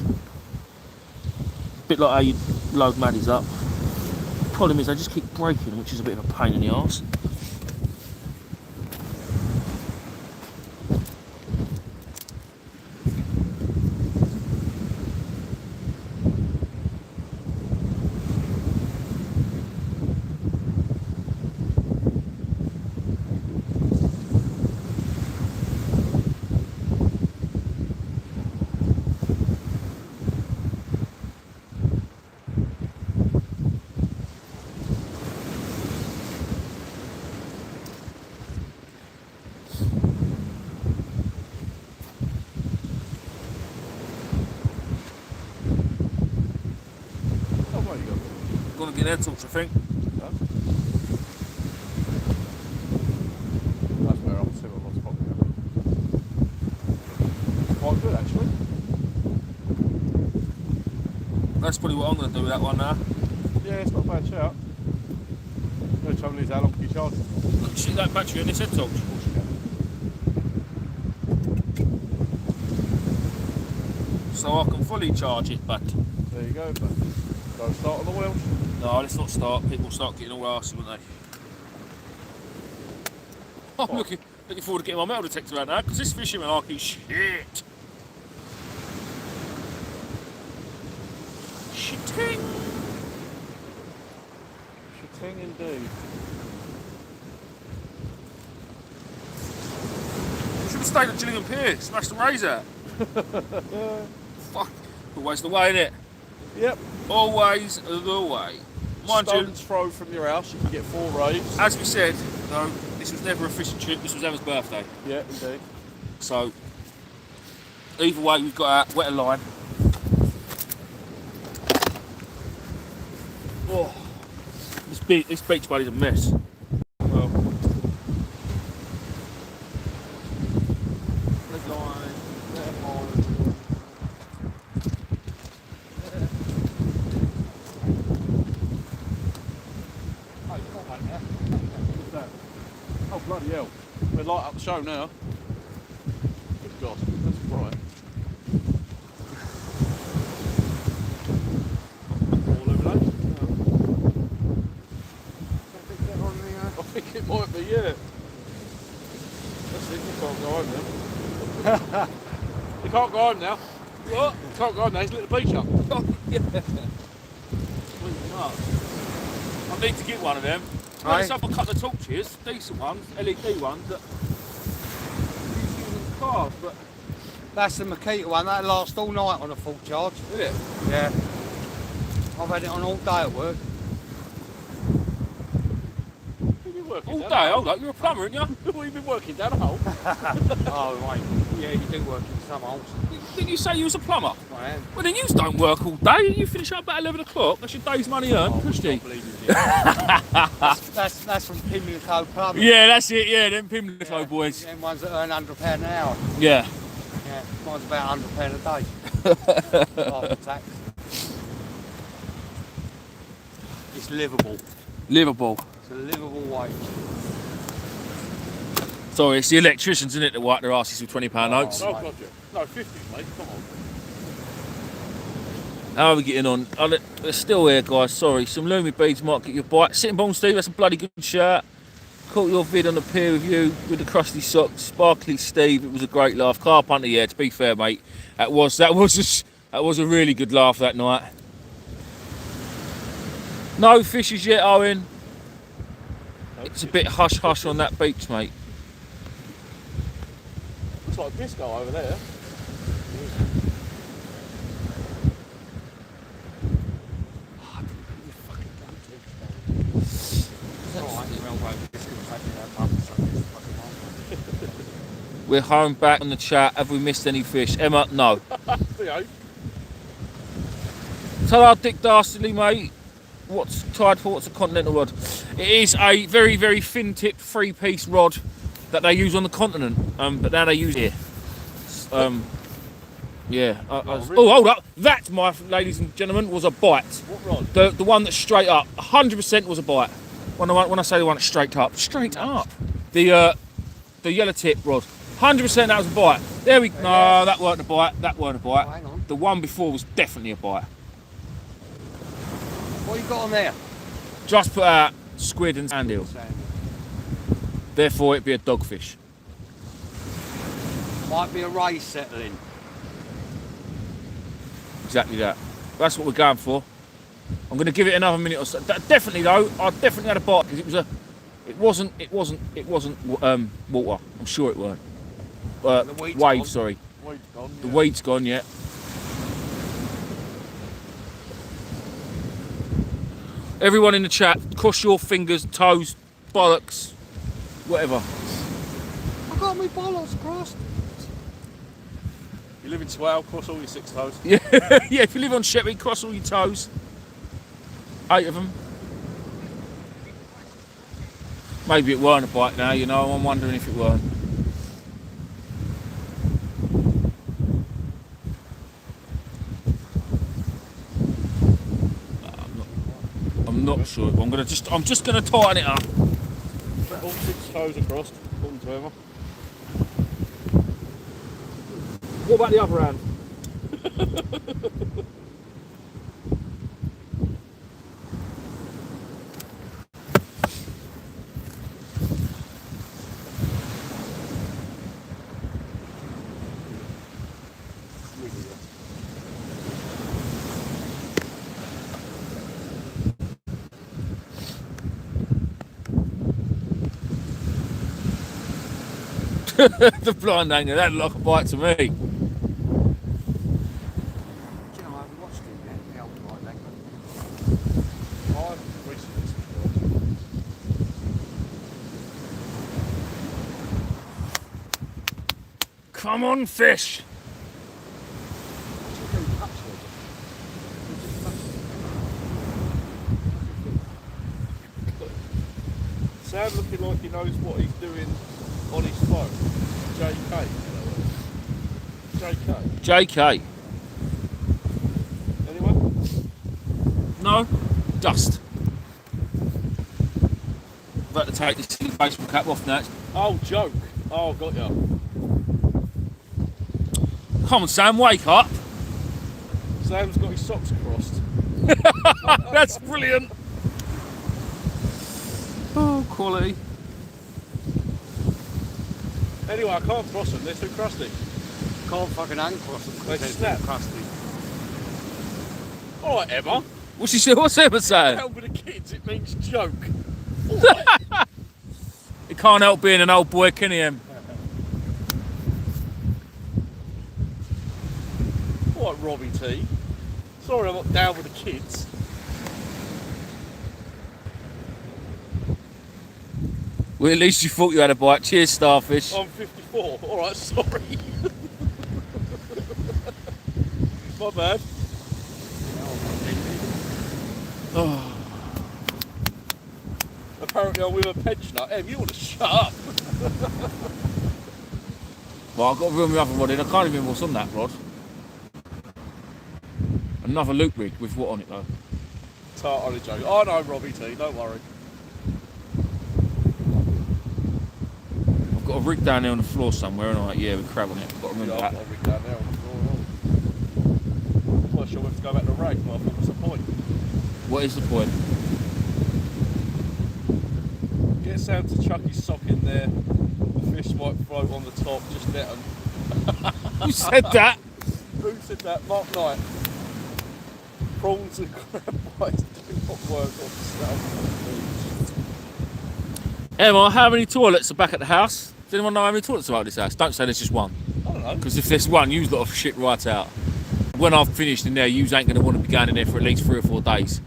Bit like how you load maddies up. Problem is they just keep breaking, which is a bit of a pain in the arse. Gonna get head torch, I think. That's where I'm seeing what's popping up. Quite good actually. That's probably what I'm gonna do with that one now. Yeah, it's not a bad shout. The only trouble is how long can you charge it? Look, see that battery on this head torch? Of course you can. So I can fully charge it, but There you go, but go start on the wheels. no, let's not start. People start getting all arsey, won't they? I'm looking forward to getting my metal detector out now, because this fishing malarkey shit. Shitting. Shitting indeed. Should have stayed at Gillingham Pier, smashed the razor. Fuck, always the way, innit? Yep. Always the way. Mind you, Stone's throw from your house, you can get 4 rays. as we said, no, this was never a fishing trip, this was Emma's birthday. Yeah, indeed. So, either way, we've got our wet line. Oh, this beach buddy's a mess. Well, Red line, red line. what's that? Oh bloody hell. We're light up the show now. Good God, that's bright. All illuminate? I think it might be, yeah. That's it, you can't go home now. You can't go home now. What? You can't go home now, he's lit the beach up. Oh, yeah. Sweet nuts. I need to get one of them. Let's have a couple of torches, decent ones, LED ones that you use in the car, but That's the Makita one. That lasts all night on a full charge. is it? Yeah. I've had it on all day at work. You've been working All down day, a hole. hold up, you're a plumber, aren't you? Well, you've been working down a hole. Oh, right. Yeah, you do work in some holes. Didn't you say you was a plumber? I am. Well then you don't work all day, you finish up about 11 o'clock, that's your day's money earned, Oh, Christy. stop believing you. That's from Pimlico Plumbing. Yeah, that's it, yeah, them Pimlico boys. Them ones that earn £100 an hour. Yeah. Yeah, mine's about £100 a day. After tax. It's livable. Livable. It's a livable wage. Sorry, it's the electricians, isn't it, that wipe their asses with £20 notes. Oh, gotcha. No, 50, mate, come on. How are we getting on? Oh, they're still here, guys, sorry. Some Lumi beads might get you a bite. Sitting Bone Steve, that's a bloody good shirt. Caught your vid on the pier with you with the crusty socks. Sparkly Steve, it was a great laugh. Carp hunter, yeah, to be fair, mate. That was a really good laugh that night. No fishes yet, Owen. It's a bit hush hush on that beach, mate. Looks like a disco over there. We're home back on the chat. Have we missed any fish? Emma, no. Tell our Dick Dastardly, mate, what's tied for, what's a continental rod? It is a very, very thin-tipped three-piece rod that they use on the continent, but now they use here. Yeah. Oh, hold up. That, my ladies and gentlemen, was a bite. What rod? The one that's straight up. 100% was a bite. When I say the one that's straight up. Straight up. The yellow tip rod. 100% that was a bite. There we go. No, that weren't a bite. That weren't a bite. Oh, hang on. The one before was definitely a bite. What you got on there? Just put out squid and sand eel. Therefore, it'd be a dogfish. Might be a ray settling. Exactly that. That's what we're going for. I'm going to give it another minute or so. Definitely though, I definitely had a bite because it wasn't water. I'm sure it weren't. Wave, gone. sorry. Weed's gone, The yeah. weed's gone, yeah. Everyone in the chat, cross your fingers, toes, bollocks, whatever. I got my bollocks crossed. You live in Swale, cross all your 6 toes. Yeah, yeah. If you live on Sheppey, cross all your toes. 8 of them. Maybe it weren't a bite now, you know. I'm wondering if it weren't. I'm not sure. I'm just gonna tighten it up. All 6 toes are crossed, according to Emma. What about the other hand? The blind hanger, that looked like a bite to me. Do you know, I haven't watched him yet, the old blind hanger. I've recently subscribed. Come on, fish. Sam looking like he knows what he's doing on his phone. JK. JK. JK. Anyone? No? Dust. About to take this baseball cap off now. Oh, joke. Oh, got ya. Come on, Sam, wake up. Sam's got his socks crossed. That's brilliant. Oh, quality. Anyway, I can't cross them, they're too crusty. Can't fucking uncross them. They snap. Crusty. Alright, Emma. What's Emma saying? Help with the kids, it means joke. He can't help being an old boy, can he, Em? Alright, Robbie T. Sorry I'm not down with the kids. Well, at least you thought you had a bite. Cheers, Starfish. I'm 54. Alright, sorry. My bad. Oh. Apparently I'm with a pensioner. Em, you want to shut up? Well, I've got to reel my other rod in. I can't even remember what's on that rod. Another loop rig with what on it, though? Totally joking. Oh no, Robbie T, don't worry. I've got a rig down there on the floor somewhere, and I'm like, yeah, with crab on it. I've got to remember Yeah, I've that. got a rig down there on the floor. I'm not sure we have to go back to rag. Well, I thought what's the point? What is the point? Get Sam to chuck his sock in there. The fish might float on the top. Just let them. Who said that? Who said that? Mark Knight. Prawns and crab bites do not work on the Southbourne beach. Emma, how many toilets are back at the house? Does anyone know how many toilets are at this house? Don't say there's just one. I don't know. Because if there's one, you've got to shit right out. When I've finished in there, you ain't going to want to be going in there for at least 3 or 4 days.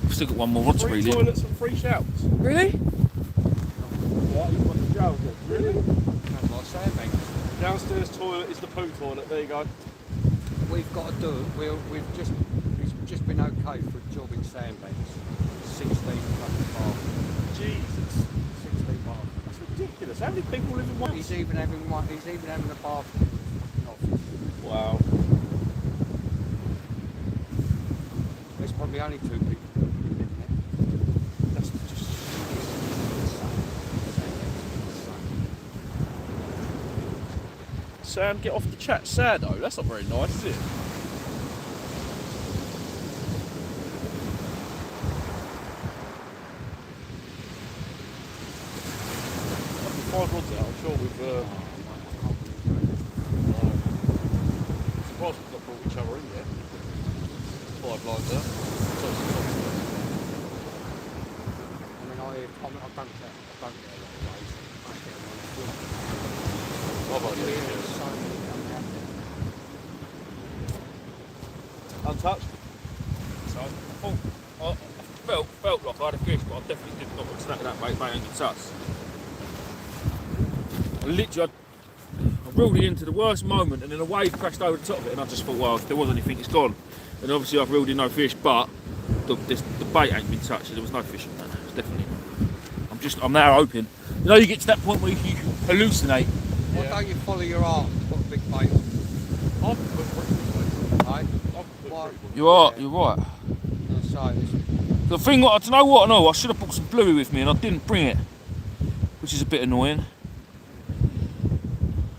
I've still got one more rod to 3 reel in. toilets and 3 showers. Really? What? You want the showers then? Really? That's like sandbank. Downstairs toilet is the poo toilet. There you go. We've got to do it. We've just been okay for a job in Sandbanks. 16 fucking baths. Jesus. 16 baths. That's ridiculous. How many people live in one? He's even having one. He's even having a bathroom in the office. Wow. There's probably only 2 people living there. That's just. Sam, get off the chat. Sad though. That's not very nice, is it? Five rods out, I'm sure we've surprised we've not brought each other in yet. 5 lines out. I mean, I don't get a lot of ways. I get a lot of food. I've only There's had so many coming out there. untouched. So, I felt like I had a fish, but I definitely did not want to snack that, mate. Mate, ain't good sus. Literally, I reeled it into the worst moment, and then a wave crashed over the top of it, and I just thought, well, if there was anything, it's gone. And obviously, I've reeled in no fish, but the bait ain't been touched. So there was no fish in that. It's definitely. I'm now hoping. You know, you get to that point where you hallucinate. Why don't you follow your heart and put a big bait on? I've put pretty Right? Why? You're right. So, The thing, I don't know what. No, I should have brought some bluey with me, and I didn't bring it, which is a bit annoying.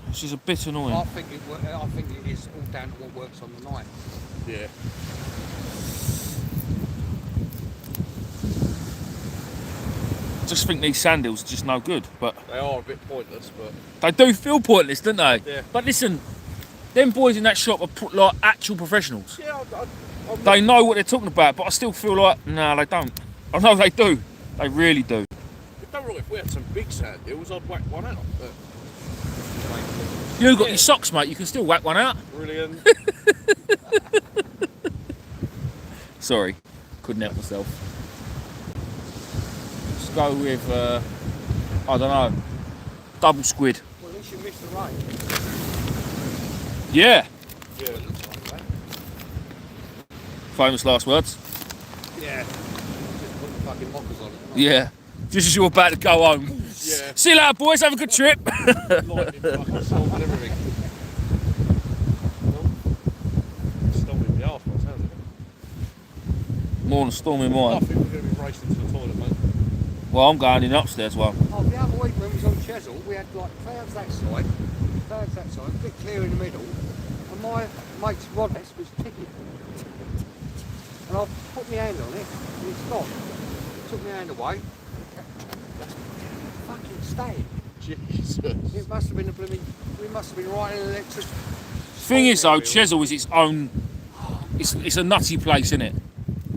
Which is a bit annoying. I think it is all down to what works on the night. Yeah. I just think these sand hills are just no good, but They are a bit pointless, but they do feel pointless, don't they? Yeah. But listen, them boys in that shop are like actual professionals. yeah, I'm They know what they're talking about, but I still feel like, no, they don't. I know they do. They really do. don't know if we had some big sand hills, I'd whack one out. But You got your socks, mate. You can still whack one out. brilliant. Sorry, couldn't help myself. Let's go with, I don't know, double squid. Well, at least you missed the rain. Yeah. Yeah. It looks like that. Famous last words. Yeah. Just put the fucking mockers on it. Yeah. Just as you're about to go home. Yeah. See you later, boys. Have a good trip. Lightning fucking storm and everything. Storming the arse, by the sounds of it. More than stormy I mine. think we're going to be racing to the toilet, mate. Well, I'm going in the upstairs one. Oh, the other week when we was on Chesil, we had like clouds that side, a bit clear in the middle, and my mate's rod nest was ticking. And I put my hand on it, and it stopped. Took my hand away. Fucking staying. Jesus. It must have been a blooming. We must have been right in an electric. Thing is, though, Chesil is its own. It's a nutty place, isn't it?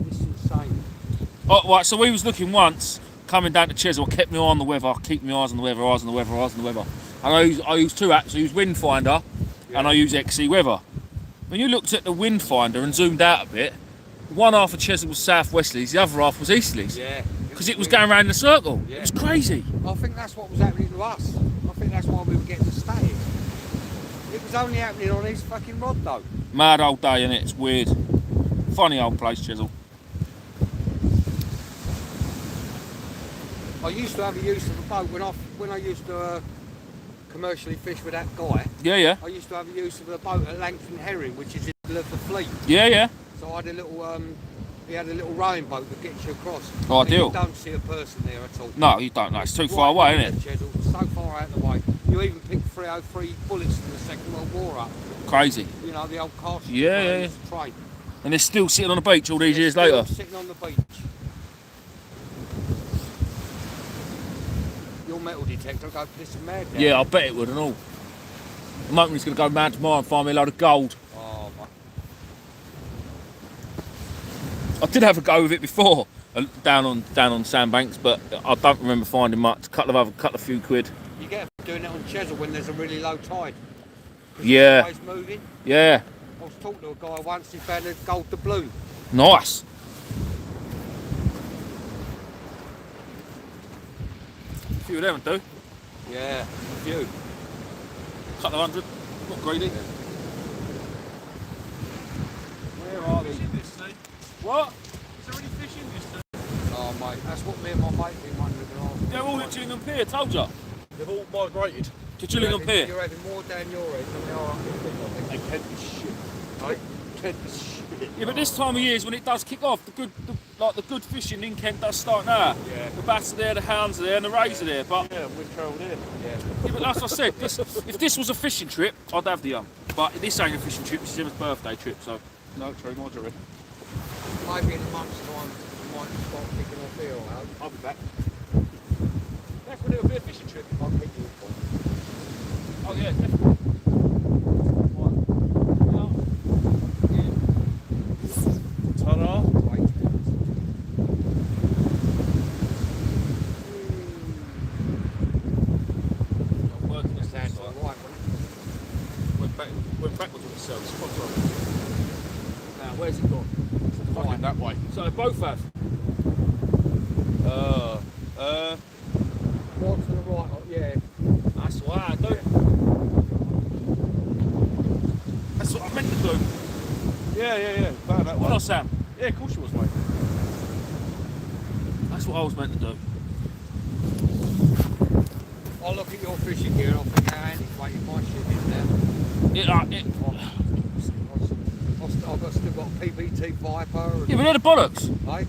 It's insane. Oh, right. So we was looking once, coming down to Chesil. I kept my eye on the weather, keep my eyes on the weather, eyes on the weather, eyes on the weather. And I use two apps. I use Windfinder, and I use XE Weather. When you looked at the Windfinder and zoomed out a bit, one half of Chesil was southwesterlies, the other half was easterlies. Yeah. Because it was going round in a circle. Yeah. It was crazy. I think that's what was happening to us. I think that's why we were getting to stay. It was only happening on his fucking rod though. Mad old day, innit? It's weird. Funny old place, Chesil. I used to have a use of a boat when I used to commercially fish with that guy. Yeah, yeah. I used to have a use of a boat at Langton Herring, which is in the middle of the fleet. Yeah, yeah. So I had a little, he had a little rowing boat that gets you across. Ideal. And you don't see a person there at all. No, you don't know. It's too far away, isn't it? Chesil, so far out of the way. You even picked 303 bullets from the Second World War up. Crazy. You know, the old castle. Yeah. Train. And they're still sitting on the beach all these years Still later. Sitting on the beach. Your metal detector will go pissing mad now. Yeah, I bet it would and all. I'm hoping he's going to go mad tomorrow and find me a load of gold. Oh, my. I did have a go with it before, down on sandbanks, but I don't remember finding much. Couple of few quid. You get doing it on Chesil when there's a really low tide. 'Cause Yeah. It's always moving. Yeah, I was talking to a guy once, he found a gold doubloon. nice. A few of them do. Yeah, a few. Couple of hundred. Not greedy. Where are they? What? Is there any fish in this? Oh, mate, that's what me and my mate been wondering. They're all at Gillingham Pier, told you. They've all migrated. To Gillingham Pier. You're having more down your end than they are up here. They Kent is shit. Right? Kent is shit. Yeah, but this time of year is when it does kick off. The good fishing in Kent does start now. Yeah. The bass are there, the hounds are there, and the rays are there. But Yeah, we've travelled in. Yeah. yeah, but as I said, if this was a fishing trip, I'd have the young. But this ain't a fishing trip. This is Emma's birthday trip, so. No, true, moderate. Maybe in a month's time, you might start picking off here or out. I'll be back. That's when it'll be a fishing trip. I'll pick you up. Oh yeah, definitely. Ta-da. Working this Sounds side. all right, Went backwards with itself. Spot on. Now, where's it gone? Fucking that way. So they both have. Right to the right, yeah. That's what I do. That's what I meant to do. Yeah. Found that What one. I Sam? Yeah, of course you was, mate. That's what I was meant to do. I'll look at your fishing gear and I'll think how Andy's making my shit in there. I've still got PBT Viper. And, Yeah, but they're the bollocks. hey?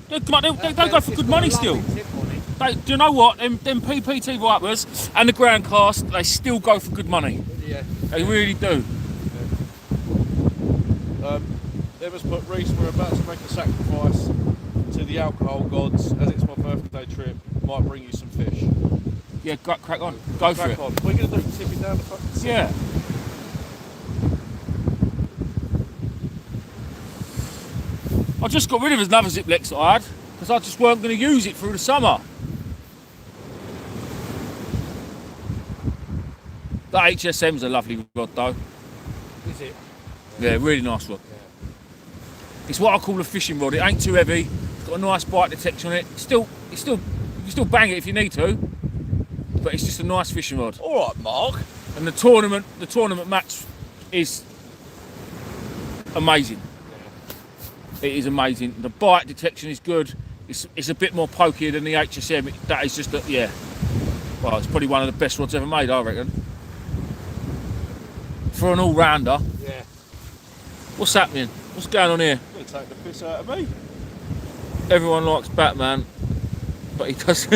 They go for good money still. Do you know what? Them PPT Vipers and the ground cast, they still go for good money. Yeah. They really do. Emma's put Reese, we're about to make a sacrifice to the alcohol gods as it's my birthday trip. Might bring you some fish. Yeah, crack on. Go for Crack it. on. What are you going to do? Tip it down the fucking sink? Yeah. I just got rid of another Ziplex that I had because I just weren't going to use it through the summer. The HSM's a lovely rod though. Is it? Yeah, really nice rod. It's what I call a fishing rod. It ain't too heavy. It's got a nice bite detection on it. You can still bang it if you need to, but it's just a nice fishing rod. All right, Mark. And the tournament match is amazing. It is amazing. The bite detection is good. It's a bit more pokier than the HSM. That is just yeah. Well, it's probably one of the best rods ever made, I reckon. For an all-rounder. Yeah. What's happening? What's going on here? You're going to take the piss out of me. Everyone likes Batman, but he does.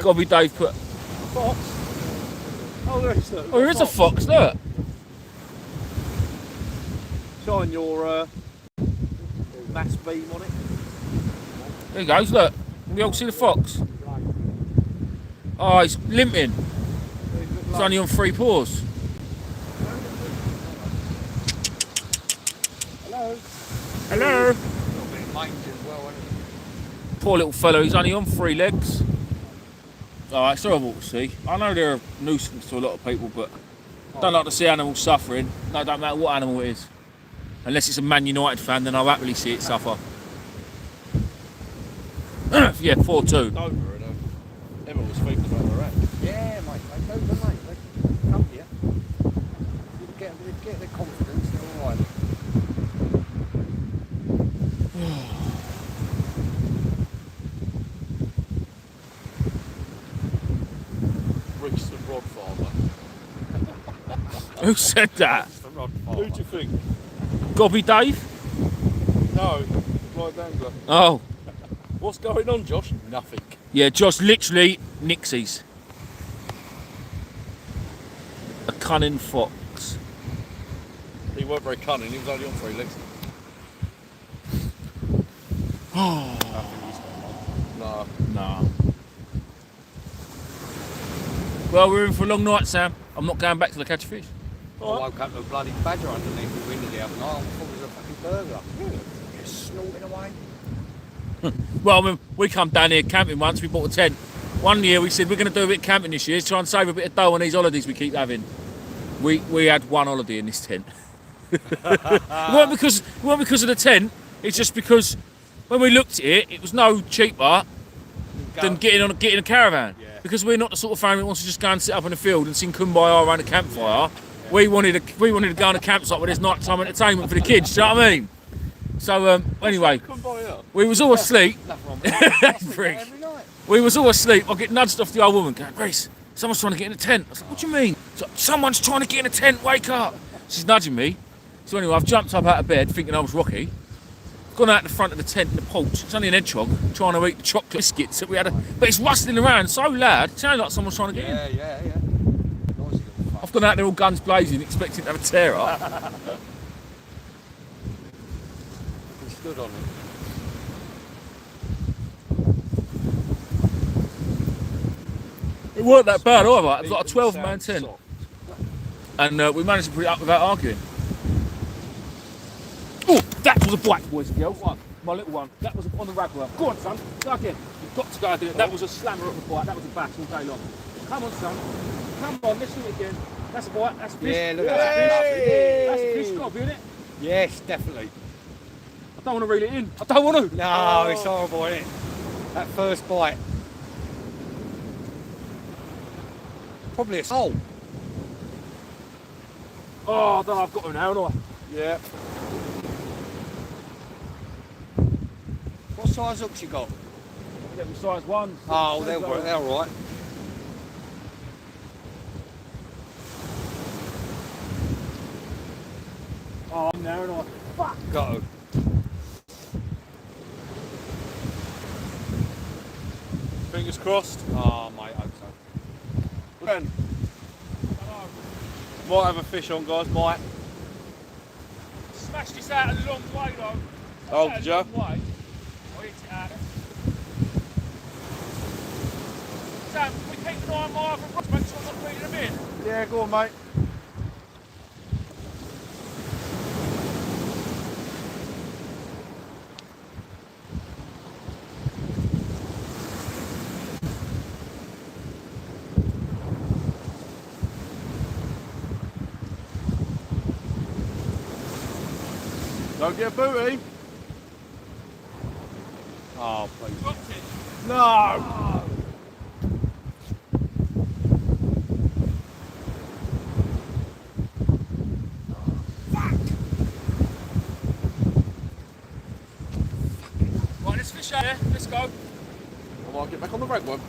Gobby Dave put. Fox. Oh, there is. Oh, there is a fox. Look. Shine your mass beam on it. There he goes. Look. We all see the fox. Oh, he's limping. He's only on 3 paws. Hello. A little bit of mange as well, isn't it? Poor little fellow. He's only on 3 legs. Oh, it's horrible to see. I know they're a nuisance to a lot of people, but I don't like to see animals suffering. No, don't matter what animal it is. Unless it's a Man United fan, then I'll happily see it suffer. Yeah, 4-2. Dover and Emma was speaking about the rat. Yeah, mate. They go for mate. They come here. They get their confidence. They're all right. Reese the rod father. Who said that? The rod father. Who do you think? Gobby Dave? No, Blind Angler. Oh. What's going on, Josh? Nothing. Yeah, Josh literally nixies. A cunning fox. He weren't very cunning, he was only on 3 legs. No. Nah. Well, we're in for a long night, Sam. I'm not going back till I catch a fish. I woke up to a bloody badger underneath the window the other night. I thought it was a fucking burglar. Just snorting away. Well, I mean, we come down here camping once. We bought a tent. One year we said we're going to do a bit of camping this year, try and save a bit of dough on these holidays we keep having. We had one holiday in this tent. It weren't because of the tent. It's just because when we looked at it, it was no cheaper than getting a caravan. Yeah. Because we're not the sort of family that wants to just go and sit up in the field and sing Kumbaya around a campfire. Yeah. We wanted to go on a campsite where there's nighttime entertainment for the kids. Do you know what I mean? So anyway, we was all asleep. We was all asleep. I get nudged off the old woman, going, Grace, someone's trying to get in a tent. I was like, what do you mean? So, someone's trying to get in a tent. Wake up! She's nudging me. So anyway, I've jumped up out of bed thinking I was Rocky. Gone out the front of the tent in the porch. It's only an hedgehog trying to eat the chocolate biscuits that we had. But it's rustling around so loud. It sounded like someone's trying to get in. Yeah. I've gone out there all guns blazing, expecting to have a tear up. We stood on it. It weren't that bad either. It was like a 12-man tent. And we managed to put it up without arguing. Oh, that was a bite, boys and girls. My little one. That was on the ragworm. Go on, son. Go again. You've got to go and do it. That was a slammer of a bite. That was a bash all day long. Come on, son. Come on, let's do it again. That's a bite. That's a fish. Yeah, look at that. Hey. That's a fish. Got to be in it. Yes, definitely. I don't want to reel it in. I don't want to. No, it's horrible, isn't it? That first bite. Probably a sole. Oh, I don't know, I've got him now, haven't I? Yeah. What size hooks you got? I get them size 1. Oh, they're all right. Oh, I'm there, and I. Fuck! Got to. Fingers crossed. Oh, mate, I hope so. Ben. Might have a fish on, guys. Might. Smashed this out a long way, though. Oh, did you? I hit it out. Sam, we keep an eye on my other rocks, make sure I'm not reading them in. Yeah, go on, mate. Don't get a booty. Oh, please. Dropped it. No. Oh. Fuck. Right, let's fish out here. Let's go. I might get back on the red one.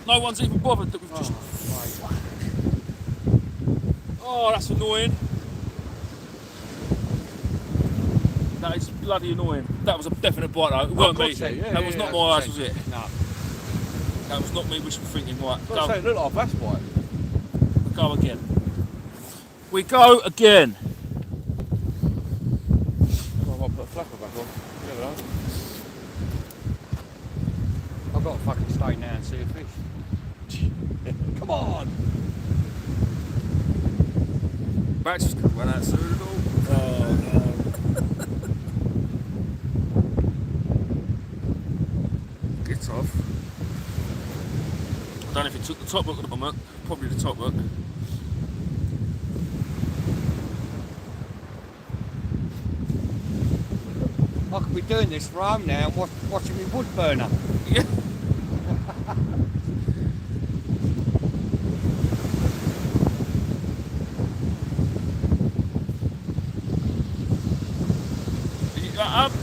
No one's even bothered that we've just. Oh, that's annoying. That is bloody annoying. That was a definite bite though. It weren't me. That was not my eyes, was it? No. That was not me wishful thinking. Right, I was saying, look like a bass bite. go again. We go again. I might put a flapper back on. You never know. I've got to fucking stay now and see a fish. Come on! Battery's gonna run out soon at all. Oh no. Get off. I don't know if it took the top hook or the bottom hook. Probably the top hook. I could be doing this for home now and watching me wood burner. Yeah.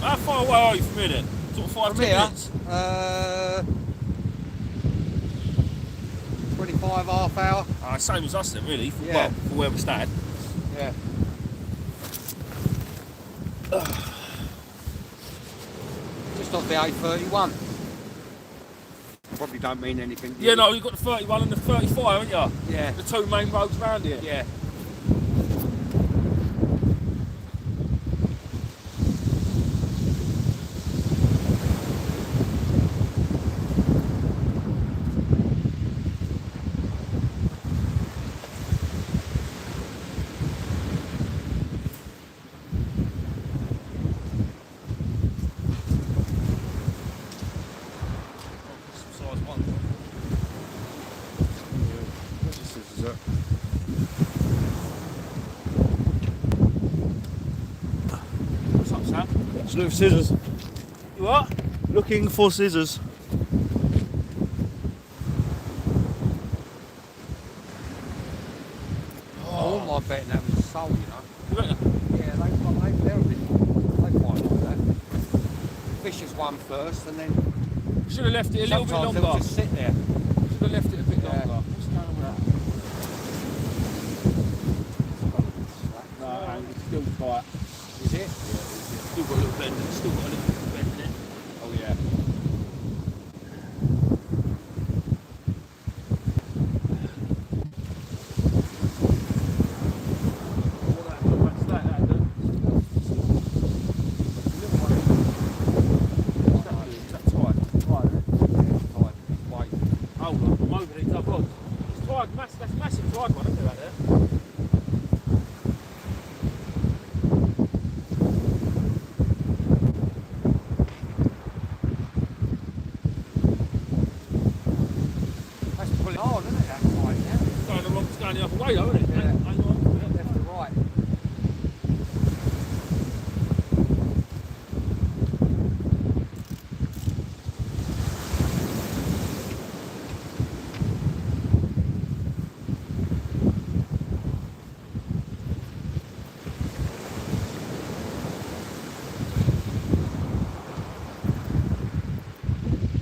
How far away are you from here then? Sort of 5 From 10 here, minutes? 25, half hour. Same as us then really, Yeah. well, for where we stand. Yeah. Just off the A31. Probably don't mean anything. do Yeah, you? no, you've got the 31 and the 35, haven't you? Yeah. The two main roads round here. Yeah. Just looking for scissors. You what? Looking for scissors. I wouldn't mind betting that was a soul, you know. You reckon? Yeah, they're a bit, they quite like that. Fishes one first and then Should have left it a little bit sometimes longer. they'll just sit there. Should have left it a bit Yeah. longer. What's going on with that? No, it's still tight. Is it? Still got a little bend. Still got a little bend in it. Oh yeah. What's that? Is that tight? Tight, isn't it? Tight. Wait. Hold on, I'm over these other rods. It's tight, that's massive tight one, look at that there. That's pulling hard, isn't it? That tight, yeah. It's going the other way though, isn't it? Yeah. Hang on. Left to right.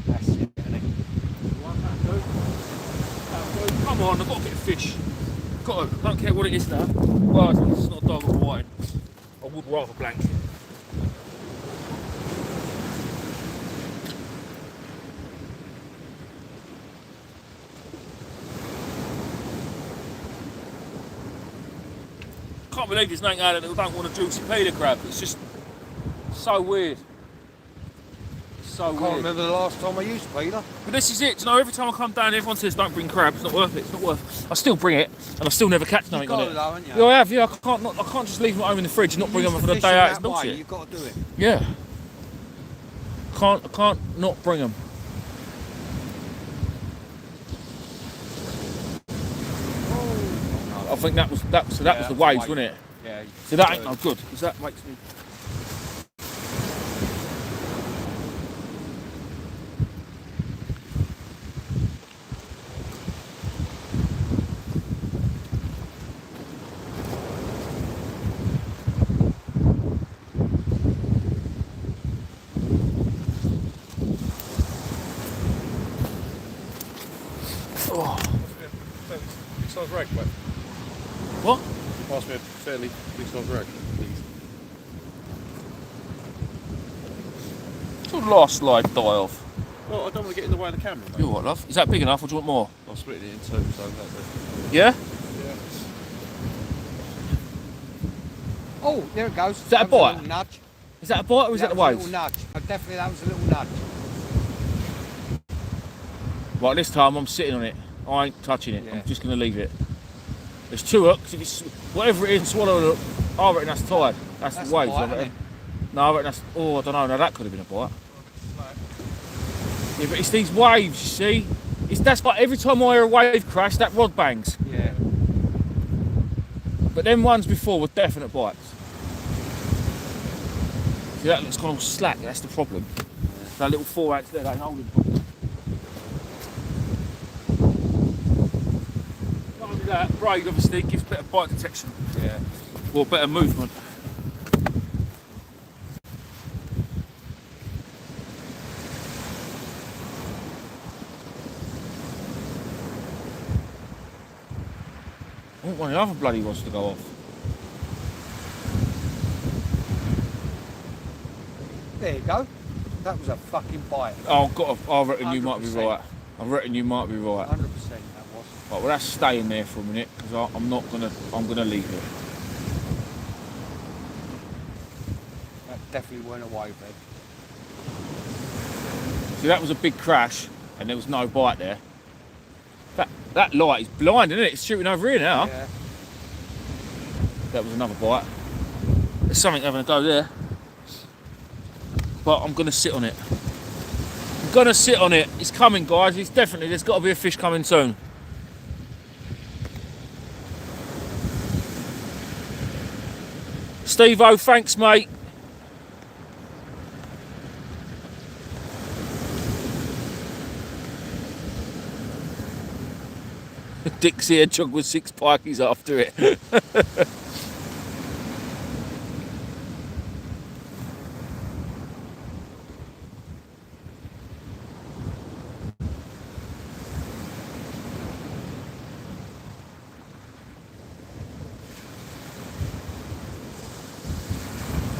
That's it, isn't it? Come on, I've got to get a fish. Got to, don't care what it is now. Well, it's not a dog or white. I would rather blanket. Can't believe this ain't out that don't want a juicy peeler crab. It's just so weird. So Can't weird. remember the last time I used Peter. But this is it. You know, every time I come down, everyone says don't bring crab. It's not worth it. It's not worth it. I still bring it, and I still never catch nothing You've on got it. it though, haven't you? Yeah, I have. Yeah, I can't just leave them at home in the fridge and not bring them for the Fish day out. It's that way, bullshit. You've got to do it. Yeah. I can't not bring them. I think that was the waves, wasn't it? Yeah. So that ain't no good because that makes me. Big size rag, mate. What? Pass me a fairly big size rag, please. What's the last slide die off? Well, I don't want to get in the way of the camera, mate. You what, love? Is that big enough or do you want more? I'll split it in two, so that's it. Yeah? Yeah. Oh, there it goes. Is that a was bite? little nudge. Is that a bite or is that the was a waves? little nudge. Oh, definitely that was a little nudge. Right, this time I'm sitting on it. I ain't touching it. Yeah. I'm just going to leave it. There's two hooks. If it's, whatever it is, swallow the hook. I reckon that's tired. That's That's the waves. a bite, I reckon. isn't No, I reckon that's. Oh, I don't know. Now that could have been a bite. Yeah, but it's these waves, you see. That's like every time I hear a wave crash, that rod bangs. Yeah. But them ones before were definite bites. See, that looks kind of slack. That's the problem. That little 4-ounce there, they ain't holding properly. Not only that, braid obviously gives better bite detection. Yeah. Or better movement. I want one of the other bloody ones to go off. There you go. That was a fucking bite. Oh, I reckon you might be 100%. right. I reckon you might be right. 100% that was. Right, well that's staying there for a minute because I'm gonna leave it. That definitely weren't a wave bed. See, that was a big crash and there was no bite there. That light is blind, isn't it? It's shooting over here now. Yeah. That was another bite. There's something having a go there. But I'm gonna sit on it. I'm gonna sit on it. It's coming, guys. It's definitely, there's got to be a fish coming soon. Steve-O, thanks, mate. Dixie hedgehog with 6 pikeys after it.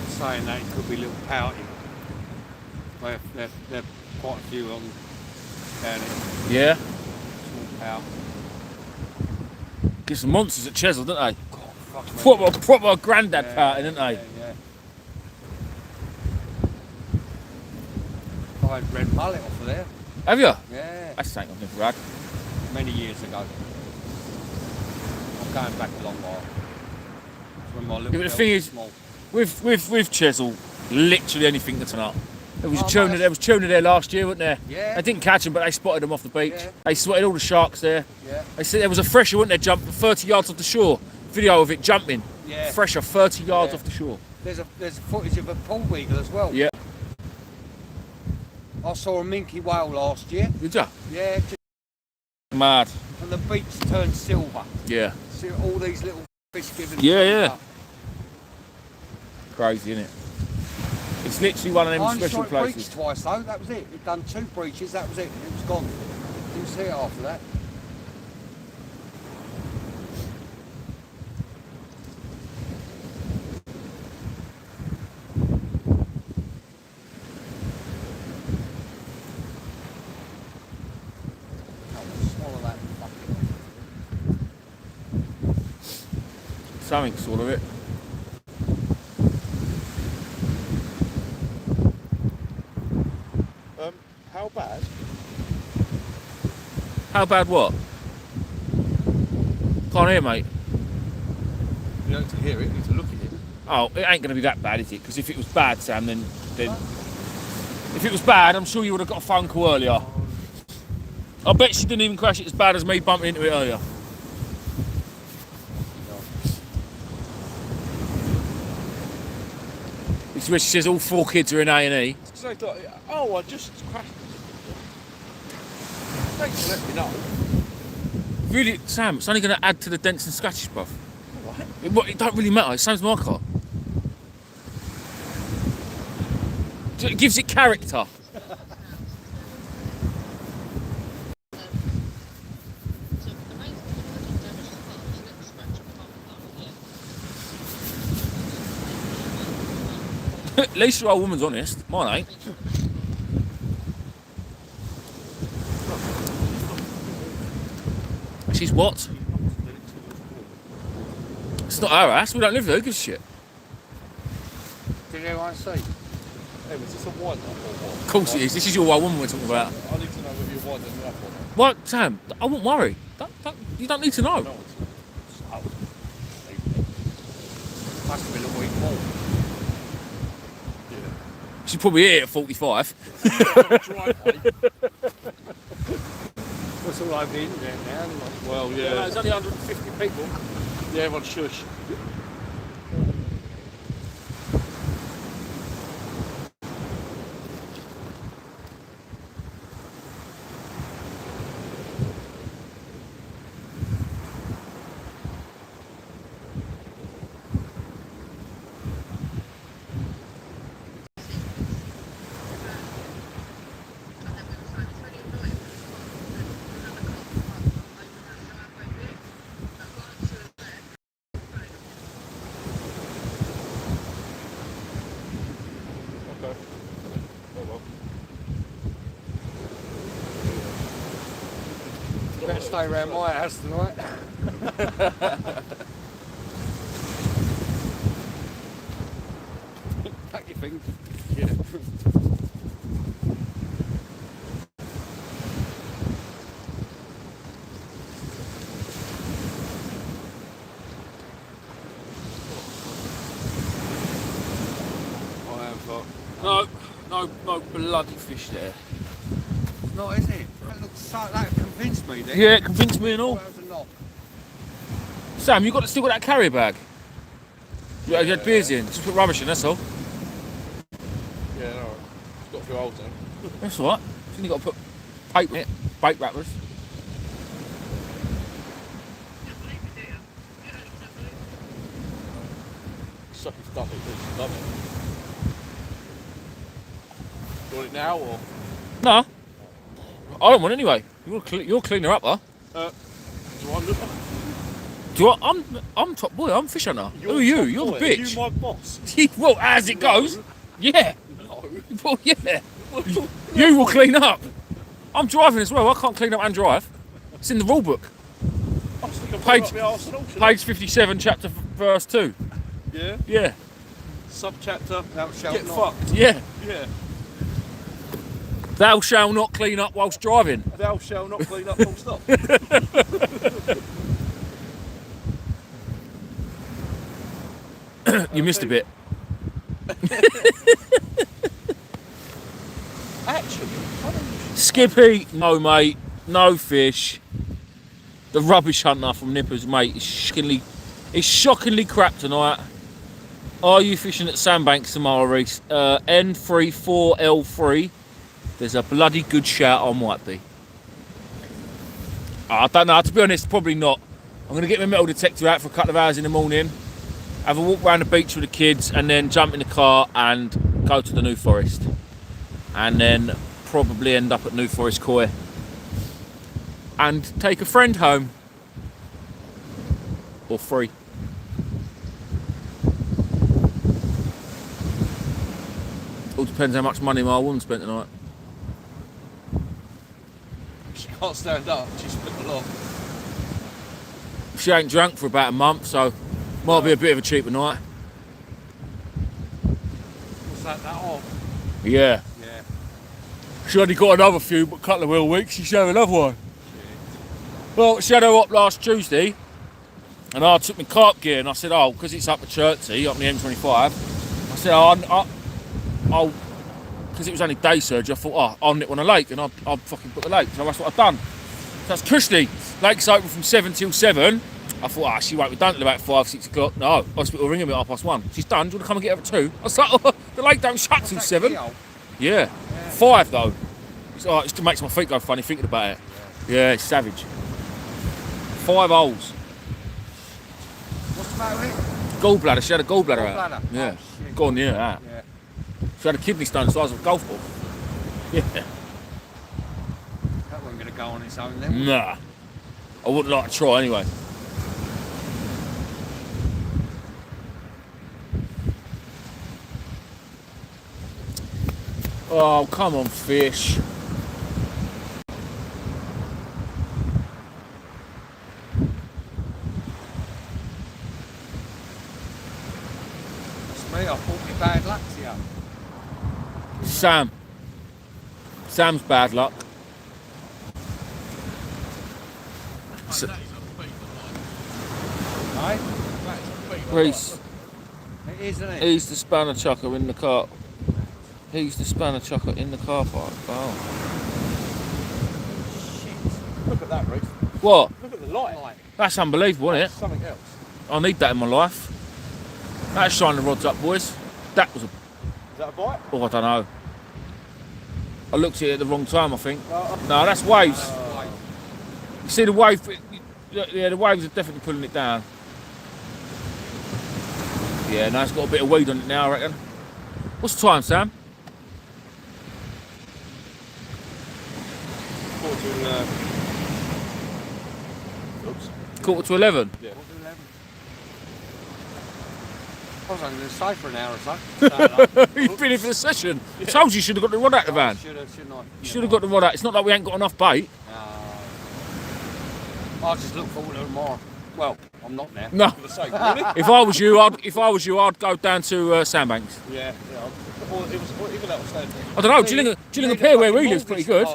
Saying that it could be little pouting. They're quite a few on down here. Yeah. Small pout. Get some monsters at Chesil, don't they? God, fuck me. Proper granddad pouting, don't they? Yeah. I had red mullet off of there. Have you? Yeah. That's something I've never had. Many years ago. I'm going back a long while. When my little Yeah, but the girl thing was is- small. With Chesil, literally anything that's up. There was Oh, tuna. nice. There was tuna there last year, wasn't there? Yeah. They didn't catch them, but they spotted them off the beach. Yeah. They spotted all the sharks there. Yeah. They said there was a fresher, wasn't there, jump 30 yards off the shore. Video of it jumping. Yeah. Fresher 30 yards Yeah. off the shore. There's footage of a pool beagle as well. Yeah. I saw a minke whale last year. Did ya? Yeah. Mad. And the beach turned silver. Yeah. See all these little fish giving. Yeah, yeah. up. Crazy, isn't it? It's literally one of I them only special saw it breach places. twice though. That was it. It done 2 breaches. That was it. It was gone. Didn't see it after that. Swallow that fucking. Something sort of it. How bad? How bad what? Can't hear, mate. You don't need to hear it, you need to look at it. Oh, it ain't going to be that bad, is it? Because if it was bad, Sam, then if it was bad, I'm sure you would have got a phone call earlier. I bet she didn't even crash it as bad as me bumping into it earlier. It's where she says all 4 kids are in A&E. It's like, oh, I just crashed. Thanks for letting me know. Really, Sam, it's only going to add to the dents and scratches, bruv. It don't really matter. It's the same as my car. It gives it character. At least your old woman's honest. Mine ain't. She's what? It's not our house. We don't live there. Who gives a shit? Did anyone see? Hey, was this a one or what? Of course it is. This is your old woman we're talking about. I need to know whether you're one and up or not. What, Sam? I won't worry. You don't need to know. No, it's Must have been a week more. She's probably here at 45. driveway. What's all over the internet now? Like, Well, yeah. There's only 150 people. Yeah, everyone shush. Okay. Oh well. better stay around my house tonight. Pack your things. Yeah. No bloody fish there. No, is it? That looks so, that convinced me then. Yeah, it convinced me and all. That was a lot. Sam, you still got that carrier bag? You had beers in. Just put rubbish in. That's all. Yeah, no. It's got a few holes in. That's all right. You got to put paper in it. Bait wrappers. sucky stuff it is. Love it. You want it now or? No. I don't want it anyway. You'll clean her up, though. Do I look? Do you want, I'm top boy, I'm fish hunter. Who are you? You're the bitch. You my boss. Well, as it goes, yeah. No. Well, yeah. You will clean up. I'm driving as well. I can't clean up and drive. It's in the rule book. I was thinking Page- up the Arsenal, Page 57, chapter verse 2. Yeah. Yeah. Sub-chapter. Thou shalt Get not. fucked. Yeah. Yeah. Thou shall not clean up whilst driving. Thou shalt not clean up full stop. You missed a bit. Actually, I don't usually Skippy, no mate, no fish. The rubbish hunter from Nippers, mate, is shockingly crap tonight. Are you fishing at Sandbanks tomorrow, Reese? N34L3. There's a bloody good shout I might be. I don't know, to be honest, probably not. I'm going to get my metal detector out for a couple of hours in the morning, have a walk around the beach with the kids, and then jump in the car and go to the New Forest. And then probably end up at New Forest Koi and take a friend home. Or free. All depends how much money my woman spent tonight. She can't stand up. She split a lot. She ain't drunk for about a month, so might be a bit of a cheaper night. What's that off? Yeah. Yeah. She only got another few, but a couple of wheel weeks, she's having another one. Well, she had her up last Tuesday, and I took my carp gear, and I said, oh, because it's up at Chertsey, up on the M25, I said, I'll, because it was only day surgery, I thought, I'll nip on a lake, and I'll fucking put the lake, so that's what I've done. So that's cushy. Lake's open from 7 till 7. I thought, she won't be done till about 5, 6 o'clock. No, hospital ringing me at 1:30. She's done, do you want to come and get her at 2? I was like, the lake don't shut till 7. Yeah. 5 though. It just makes my feet go funny thinking about it. Yeah, it's savage. 5 holes. What's the matter with it? Gallbladder, she had a gallbladder out. Gallbladder? Yeah. Oh, shit. Gone, yeah, out. Yeah. She had a kidney stone the size of a golf ball. Yeah. That wasn't going to go on its own then. Nah. I wouldn't like to try anyway. Oh, come on, fish. That's me, I thought me bad luck to you. Sam's bad luck. So, Right? Reese, It is, isn't it? he's the spanner chucker in the car. He's the spanner chucker in the car park. Oh. Shit. Look at that, Reese. What? Look at the light. That's unbelievable, isn't it? Something else. I need that in my life. That's shining the rods up, boys. That was a... Is that a bite? Oh, I don't know. I looked at it at the wrong time, I think. No, that's waves. You see the wave? Yeah, the waves are definitely pulling it down. Yeah, no, it's got a bit of weed on it now, I reckon. What's the time, Sam? Oops. 11:15. Yeah. I was only going to stay for an hour or so. You've been here for the session. I told you should have got the rod out of the van. Should have, shouldn't I? You should have got the rod out. It's not like we ain't got enough bait. I'll just look forward to tomorrow. Well, I'm not now. No. For the sake, really? If I was you, I'd go down to Sandbanks. Yeah. Or it was even that was standing. I don't know. Gillingham Pier where we live's pretty good.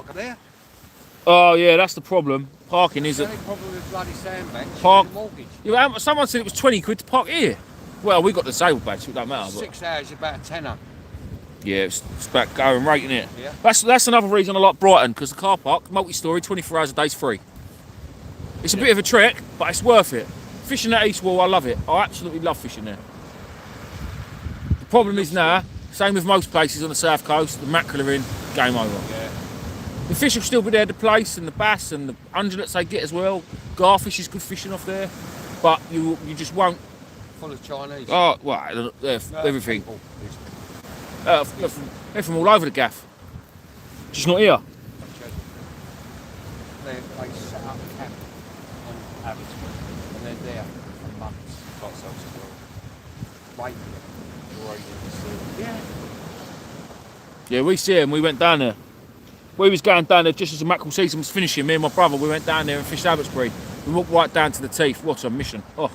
Oh yeah, that's the problem. Parking is The a only problem with bloody Sandbanks Park- is the mortgage. yeah, someone said it was 20 quid to park here. Well, we got the disabled badge, so it don't matter. But 6 hours, you're about a tenner. yeah, it's about going rate, isn't it? Yeah. That's another reason I like Brighton, because the car park, multi-storey, 24 hours a day is free. It's a bit of a trek, but it's worth it. Fishing that East Wall, I love it. I absolutely love fishing there. The problem is now, same with most places on the south coast, the mackerel are in, game over. Yeah. The fish will still be there, the place, and the bass, and the undulates they get as well. Garfish is good fishing off there, but you just won't full of Chinese. Oh, well, everything. People. They're from all over the gaff. Just not here. They set up camp on Abbotsford and they're there for months. Can't sell Waiting. Yeah. Yeah, we see him. We went down there. We was going down there just as the mackerel season was finishing. Me and my brother, we went down there and fished Abbotsbury. We walked right down to the teeth. What a mission. Oh,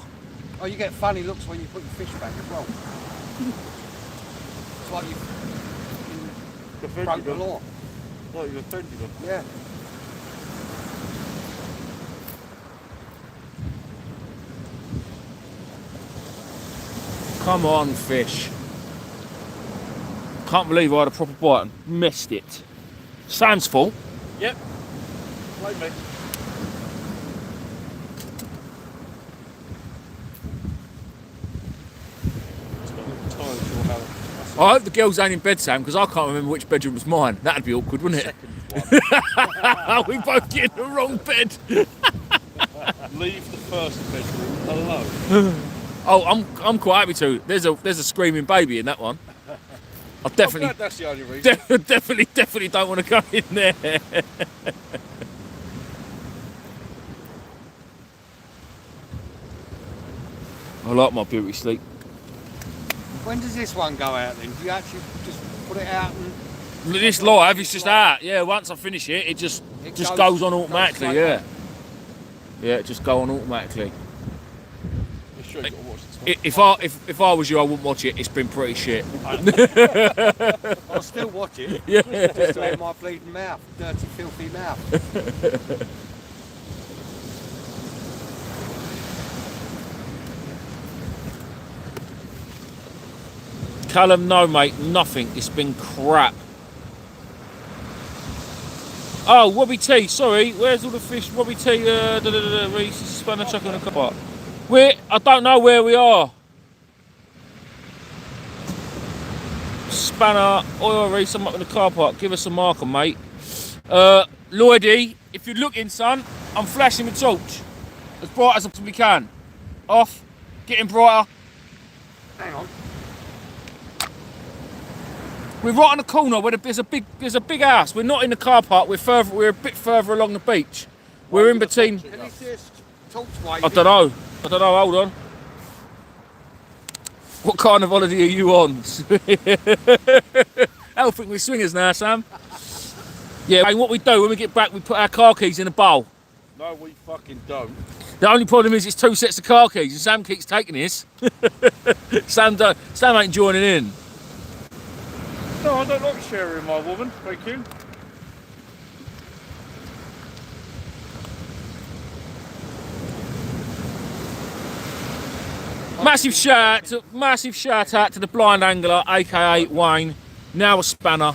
Oh, you get funny looks when you put your fish back as well. It's like you broke the law. Like you offended them. Yeah. come on, fish. Can't believe I had a proper bite and missed it. Sam's full. Yep. Blame me. I hope the girls ain't in bed, Sam, because I can't remember which bedroom was mine. That'd be awkward, wouldn't it? We both get in the wrong bed. Leave the first bedroom alone. Oh, I'm quite happy to. There's a screaming baby in that one. I definitely, That's the only reason. definitely don't want to go in there. I like my beauty sleep. When does this one go out then? Do you actually just put it out and... This live is just out. Yeah, once I finish it, it just goes on automatically. Yeah, yeah, it just go on automatically. You're sure you've got to watch this one? If I was you, I wouldn't watch it. It's been pretty shit. I'll still watch it. Yeah. Just to have my bleeding mouth, dirty, filthy mouth. Callum, no mate, nothing. It's been crap. Oh, Robbie T, sorry. Where's all the fish? Robbie T, Reese, spanner, chuck in a cup. I don't know where we are. Spanner, oil, Reese, I'm up in the car park. Give us a marker, mate. Lloydie, if you're looking, son, I'm flashing the torch. As bright as I possibly can. Off, getting brighter. Hang on. We're right on the corner where there's a big house. We're not in the car park. We're a bit further along the beach. We're in between. Can you just talk to me? I don't know. Hold on. What kind of holiday are you on? I don't think we're swingers now, Sam. Yeah. And what we do when we get back, we put our car keys in a bowl. No, we fucking don't. The only problem is it's 2 sets of car keys, and Sam keeps taking his. Sam ain't joining in. No, I don't like sharing my woman. Thank you. Massive shout out to the blind angler, aka Wayne, now a spanner.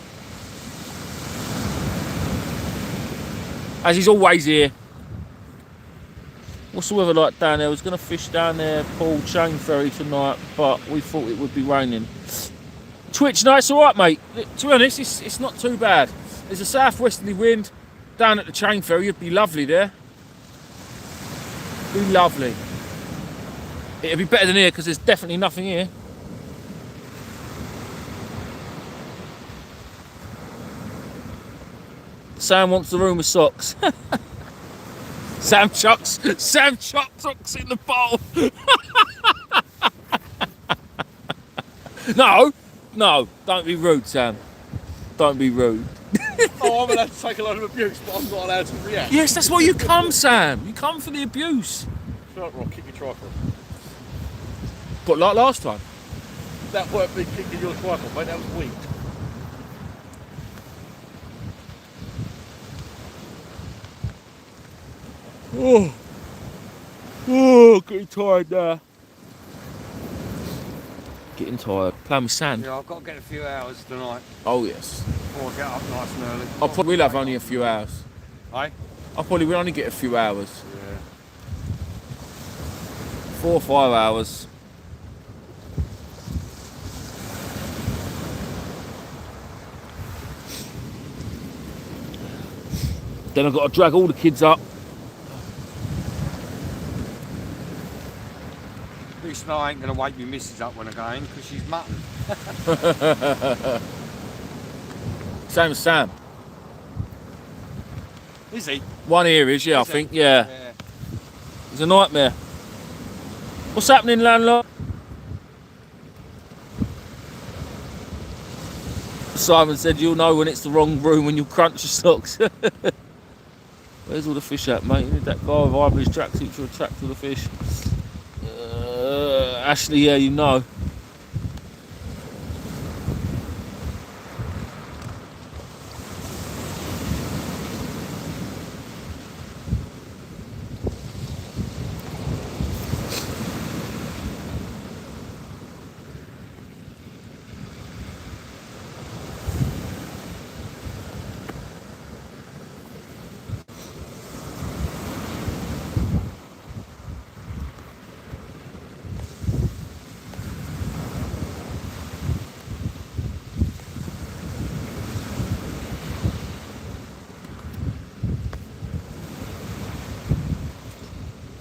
As he's always here. What's the weather like down there? I was going to fish down there, Paul, Chain Ferry tonight, but we thought it would be raining. Twitch, no, it's alright, mate. To be honest, it's not too bad. There's a southwesterly wind down at the Chain Ferry. It'd be lovely there. Be lovely. It'd be better than here because there's definitely nothing here. Sam wants the room with socks. Sam chucks socks in the bowl. No, don't be rude, Sam. Don't be rude. Oh, I'm allowed to take a lot of abuse, but I'm not allowed to react. Yes, that's why you come, Sam. You come for the abuse. Shut up, Rock. Kick your tripod. But like last time. That weren't me kicking your tripod, mate. That was weak. Oh, getting tired now. Getting tired. Playing with sand. Yeah, I've got to get a few hours tonight Oh, yes. before I get up nice and early. I probably will have only a few hours. Hey? I probably will only get a few hours. Yeah. 4 or 5 hours. Then I've got to drag all the kids up. These last night ain't going to wake me missus up when I go in because she's mutton. Same as Sam. Is he? One ear is, yeah, Is I think, he? yeah. It's a nightmare. What's happening, landlord? Simon said you'll know when it's the wrong room when you crunch your socks. Where's all the fish at, mate? You need that guy with Ivory's tracksuit to attract all the fish. Ashley, yeah, you know.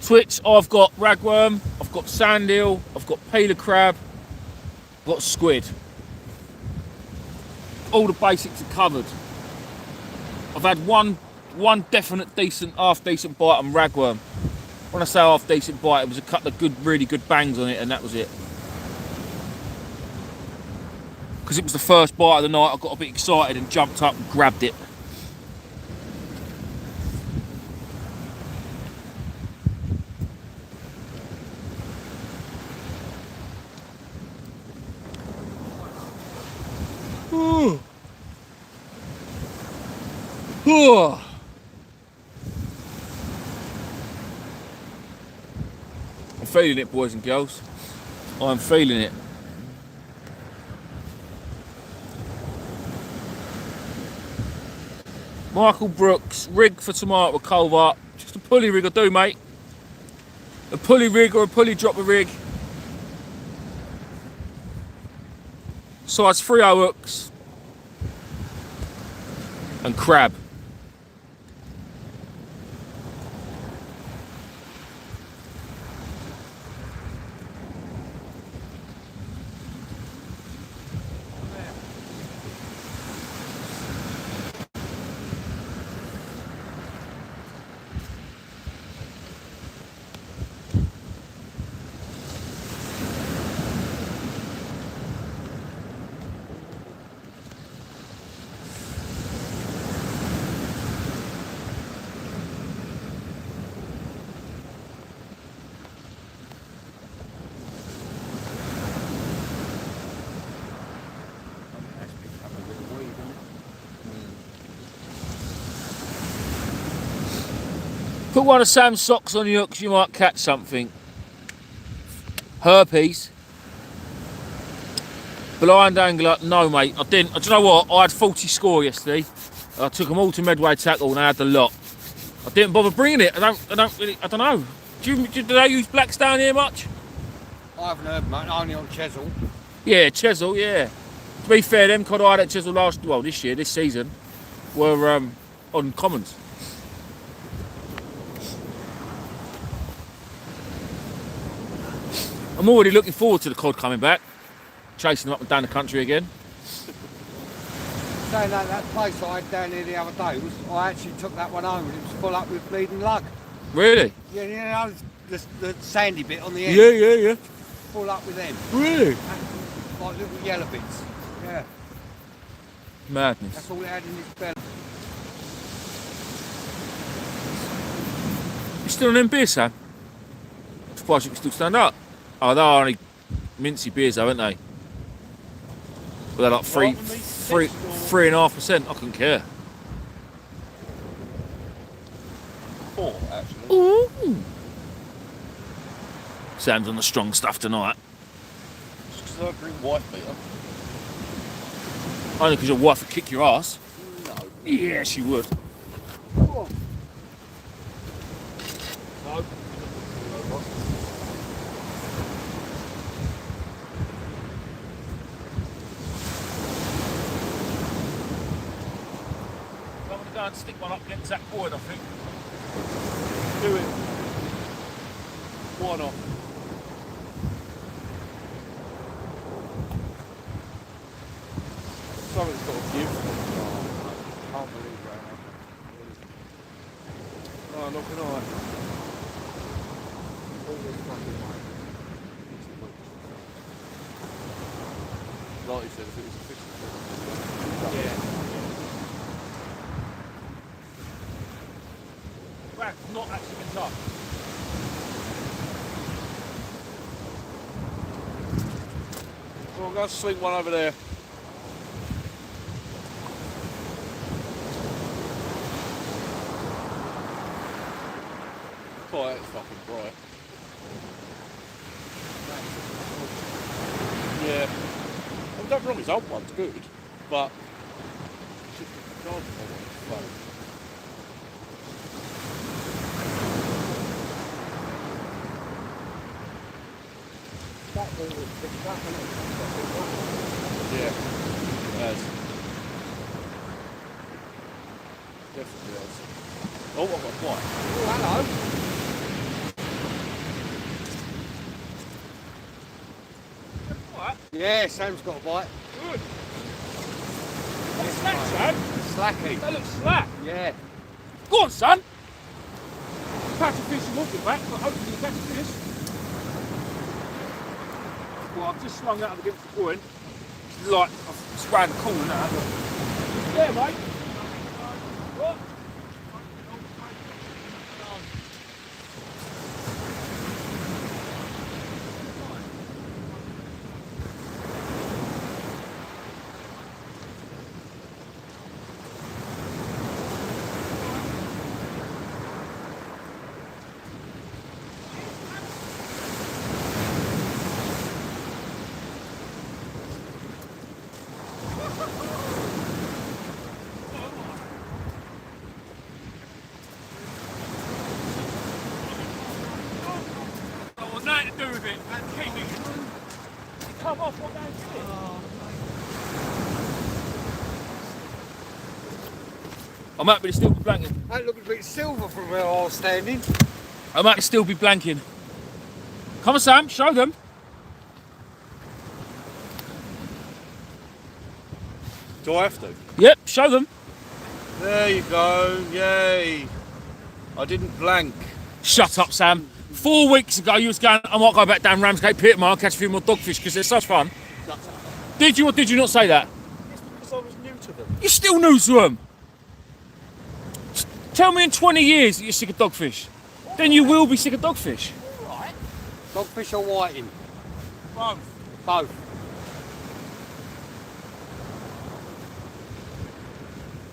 Twitch, I've got ragworm, I've got sand eel, I've got peeler crab, I've got squid. All the basics are covered. I've had one definite decent, half decent bite on ragworm. When I say half decent bite, it was a couple of good, really good bangs on it, and that was it. Because it was the first bite of the night, I got a bit excited and jumped up and grabbed it. I'm feeling it, boys and girls. I'm feeling it. Michael Brooks, rig for tomorrow at Culver. Just a pulley rig I do, mate. A pulley rig or a pulley dropper rig. Size 3/0 hooks. And crab. Put one of Sam's socks on your hooks, you might catch something. Herpes. Blind angler, no mate, I didn't. Do you know what? I had 40 score yesterday. I took them all to Medway Tackle and I had the lot. I didn't bother bringing it. I don't know. Do they use blacks down here much? I haven't heard, mate. Only on Chesil. Yeah, Chesil, yeah. To be fair, them cod I had at Chesil this season, were on commons. I'm already looking forward to the cod coming back, chasing them up and down the country again. Saying that place I had down here the other day, I actually took that one home and it was full up with bleeding lug. Really? Yeah, you know, the sandy bit on the end. Yeah. Full up with them. Really? Like little yellow bits. Yeah. Madness. That's all it had in its belly. You still on them beers, Sam? I'm surprised you can still stand up. Oh, they're only mincy beers though, aren't they? But they're like 3.5%. I couldn't care. 4 actually. Ooh. Sam's on the strong stuff tonight. Just because I drink white beer. Only because your wife would kick your ass. No. Yeah, she would. No. I'm going to go and stick one up against that Boyd, I think. Do it. Why not? something's got to give. Can't believe that. Oh, not can I. All this fucking money. Like you said, if it was a fish. Yeah. Right, not actually been tough. Well, I'm going to swing one over there. Oh, that's fucking bright. Yeah. Well, don't get me wrong, his old one's good, but it's just the charge on his phone. That ball was picked up, wasn't it? Yeah, it has. Definitely has. Oh, I've got a bite. Oh, hello. Yeah, Sam's got a bite. Good. What's that, Sam? Slacky. That looks slack. Yeah. Go on, son. Catch a fish and walk it back, but hopefully you catch a fish. Well, I've just slung out against the point. Like, I've sprayed the corner now. Yeah, mate. What? Nothing to do with it. That keep it. Come off what they did. I'm happy to still be blanking. That looked a bit silver from where I was standing. I'm happy to still be blanking. Come on, Sam, show them. Do I have to? Yep, show them. There you go, yay. I didn't blank. Shut up, Sam. 4 weeks ago, you was going, I might go back down Ramsgate Pier tomorrow and catch a few more dogfish because they're such fun. Did you or did you not say that? Because I was new to them. You're still new to them. Tell me in 20 years that you're sick of dogfish. Then you will be sick of dogfish. Dogfish or whiting? Both. Both.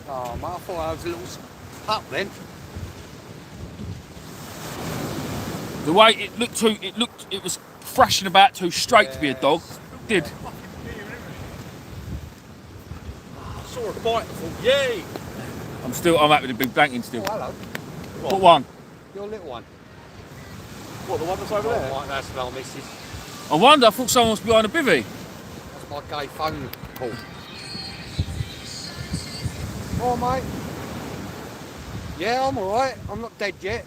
Oh, mate, I thought I was a little pup then. The way it was thrashing about too straight to be a dog. It did. I saw a bite and thought, yay. I'm happy to be blanking still. Oh, hello. What one? Your little one. What, the one that's over there? Right, that's my missus. I wonder, I thought someone was behind a bivvy. That's my gay phone call. Oh, mate. Yeah, I'm alright. I'm not dead yet.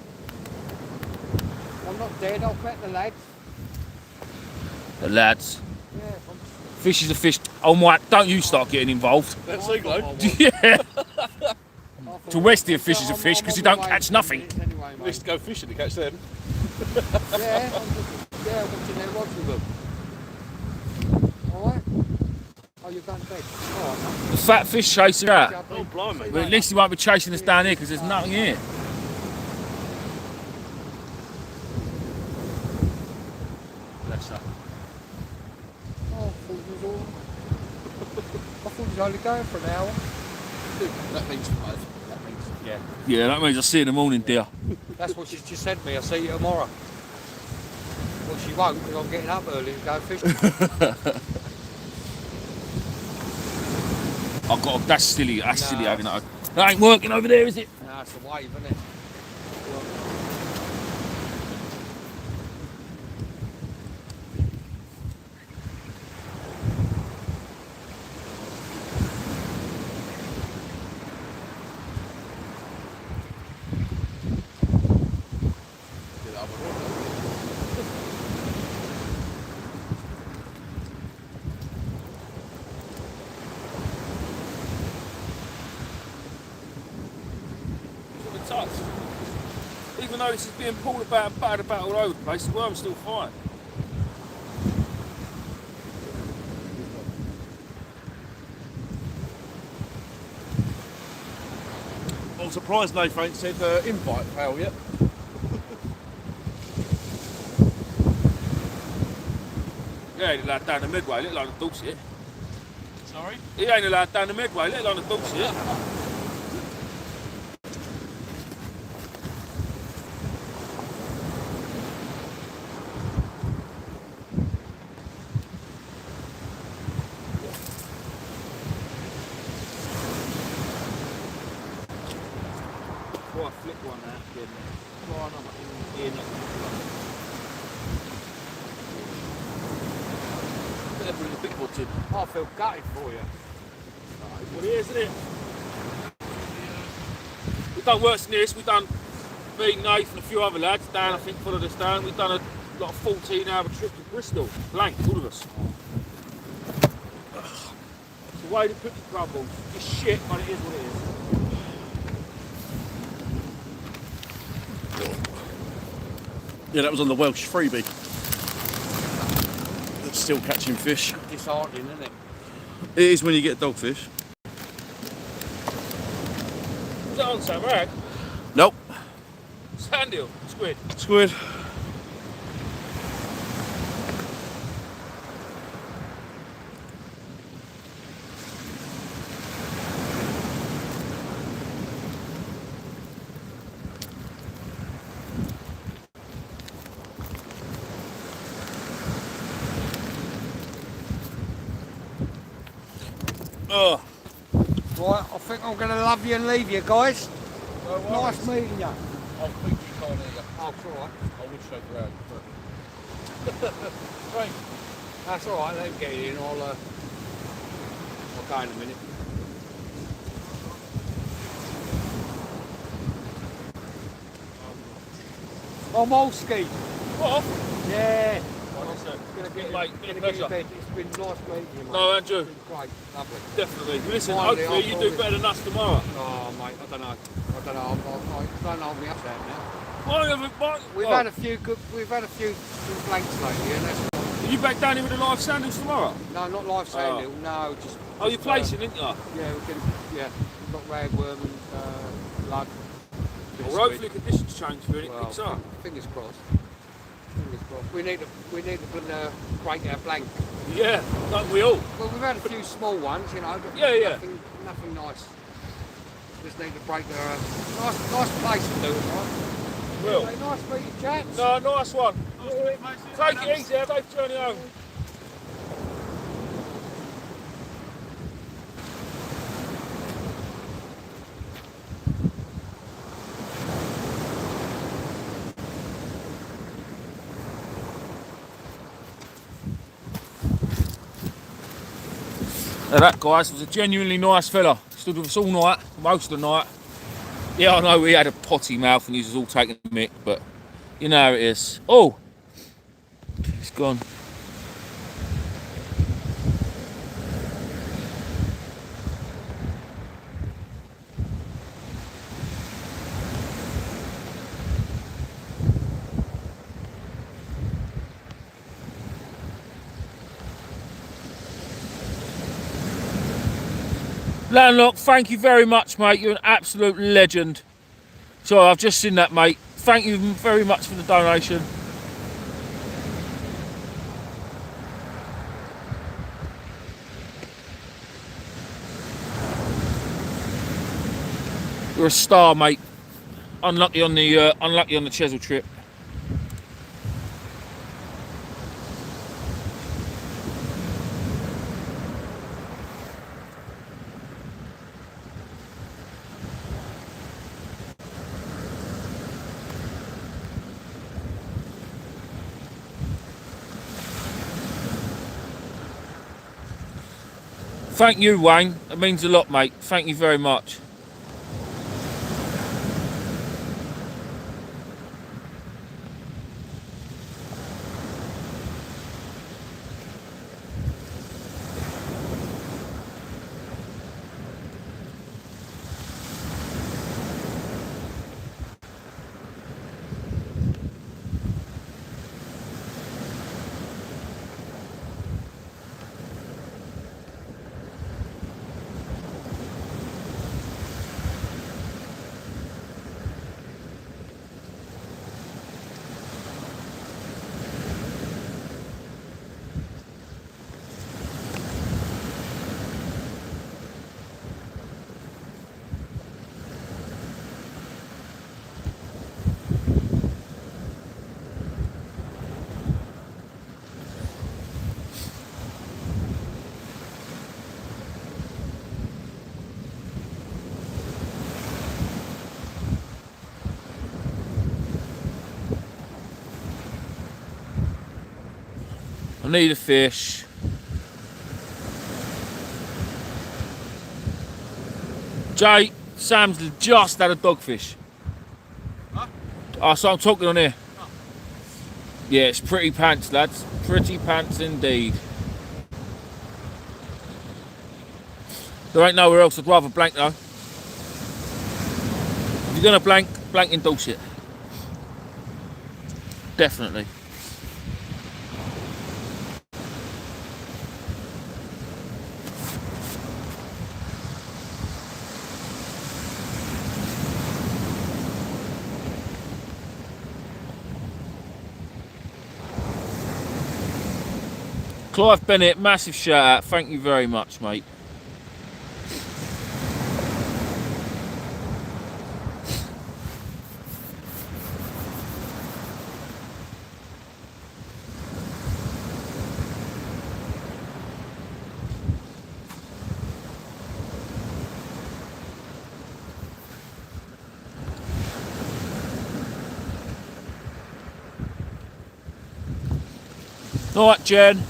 I'm not dead. I'll bet the lads. The lads. Yeah, Fish is a fish. Oh my, don't you start getting involved. Let's see, Glow. Yeah. To Westie, a fish is a fish because you don't catch nothing. Anyway, We used to go fishing to catch them. yeah, I'm watching their rods with them. Alright? Oh, you're going to bed? Alright, mate. The fat fish chasing out. Oh, blimey. But at least he won't be chasing us down here because there's nothing here. Bless her. Oh, I thought it was all... I thought it was only going for an hour. That means 5. That means, yeah. Yeah, that means I'll see you in the morning, dear. That's what she's just said to me. I'll see you tomorrow. Well, she won't because I'm getting up early to go fishing. I've got. That's silly. That's silly having that. That ain't working over there, is it? No, it's a wave, isn't it? even though this is being pulled about and battered about all over the place, the worm's still fine. I'm surprised no Frank said invite fail yet. He ain't allowed down the midway, let alone the Dorset. Sorry? He ain't allowed down the midway, let alone the Dorset. Quite a flick one now, didn't it? Flying up in better bring the big one in. I feel gutted for you. What it is, isn't it? We've done worse than this. We've done me, Nathan, and a few other lads. Dan, I think, followed us down. We've done a 14-hour trip to Bristol. Blank, all of us. It's the way the cookie crumbles. It's shit, but it is what it is. Yeah, that was on the Welsh freebie. That's still catching fish. Disheartening, isn't it? It is when you get dogfish. Is that on Sam Rag? Nope. Sand eel, squid. Squid. Oh, Right, I think I'm going to love you and leave you, guys. Nice meeting you. I think you can't hear you. Oh, it's all right. I would shake your hand, but... Right. That's all right. Let him get in. I'll go in a minute. I'm all ski. what? Yeah. What's that? Gonna get Mate, gonna pleasure. get in bed. It's been nice meeting you, mate. No, Andrew. It's been great. Lovely. Definitely. Listen, Finally, hopefully you do I'll better than us tomorrow. Oh, mate, I don't know. Don't hold me up there now. We've We've had a few blanks lately, and that's Are you back down here with the live sandals tomorrow? no, not live sandal. No, just. Oh, you're just, placing, didn't you? Yeah, we're getting got ragworm and lug. bit of Well, hopefully squid. conditions change for it. Well, Picks up. fingers crossed. Fingers crossed. We need to break our blank. Yeah, don't we all? Well, we've had a few small ones, you know, but Yeah. nothing nice. Just need to break their nice place to do it, right? Will. Anyway, nice meeting, chaps. No, nice one. Take it easy, have a safe journey home. Now that, guys, was a genuinely nice fella. Stood with us all night, most of the night. Yeah, I know he had a potty mouth and he was all taking the mick, but you know how it is. Oh, it's gone. Landlock, thank you very much, mate. You're an absolute legend. Sorry, I've just seen that, mate. Thank you very much for the donation. You're a star, mate. Unlucky on the Chesil trip. Thank you, Wayne. It means a lot, mate. Thank you very much. need a fish. Jay, Sam's just had a dogfish. Huh? Oh, so I'm talking on here. Oh. Yeah, it's pretty pants, lads. Pretty pants indeed. There ain't nowhere else I'd rather blank though. If you're gonna blank in Dorset. Definitely. Clive Bennett, massive shout out. Thank you very much, mate. All right, Jen.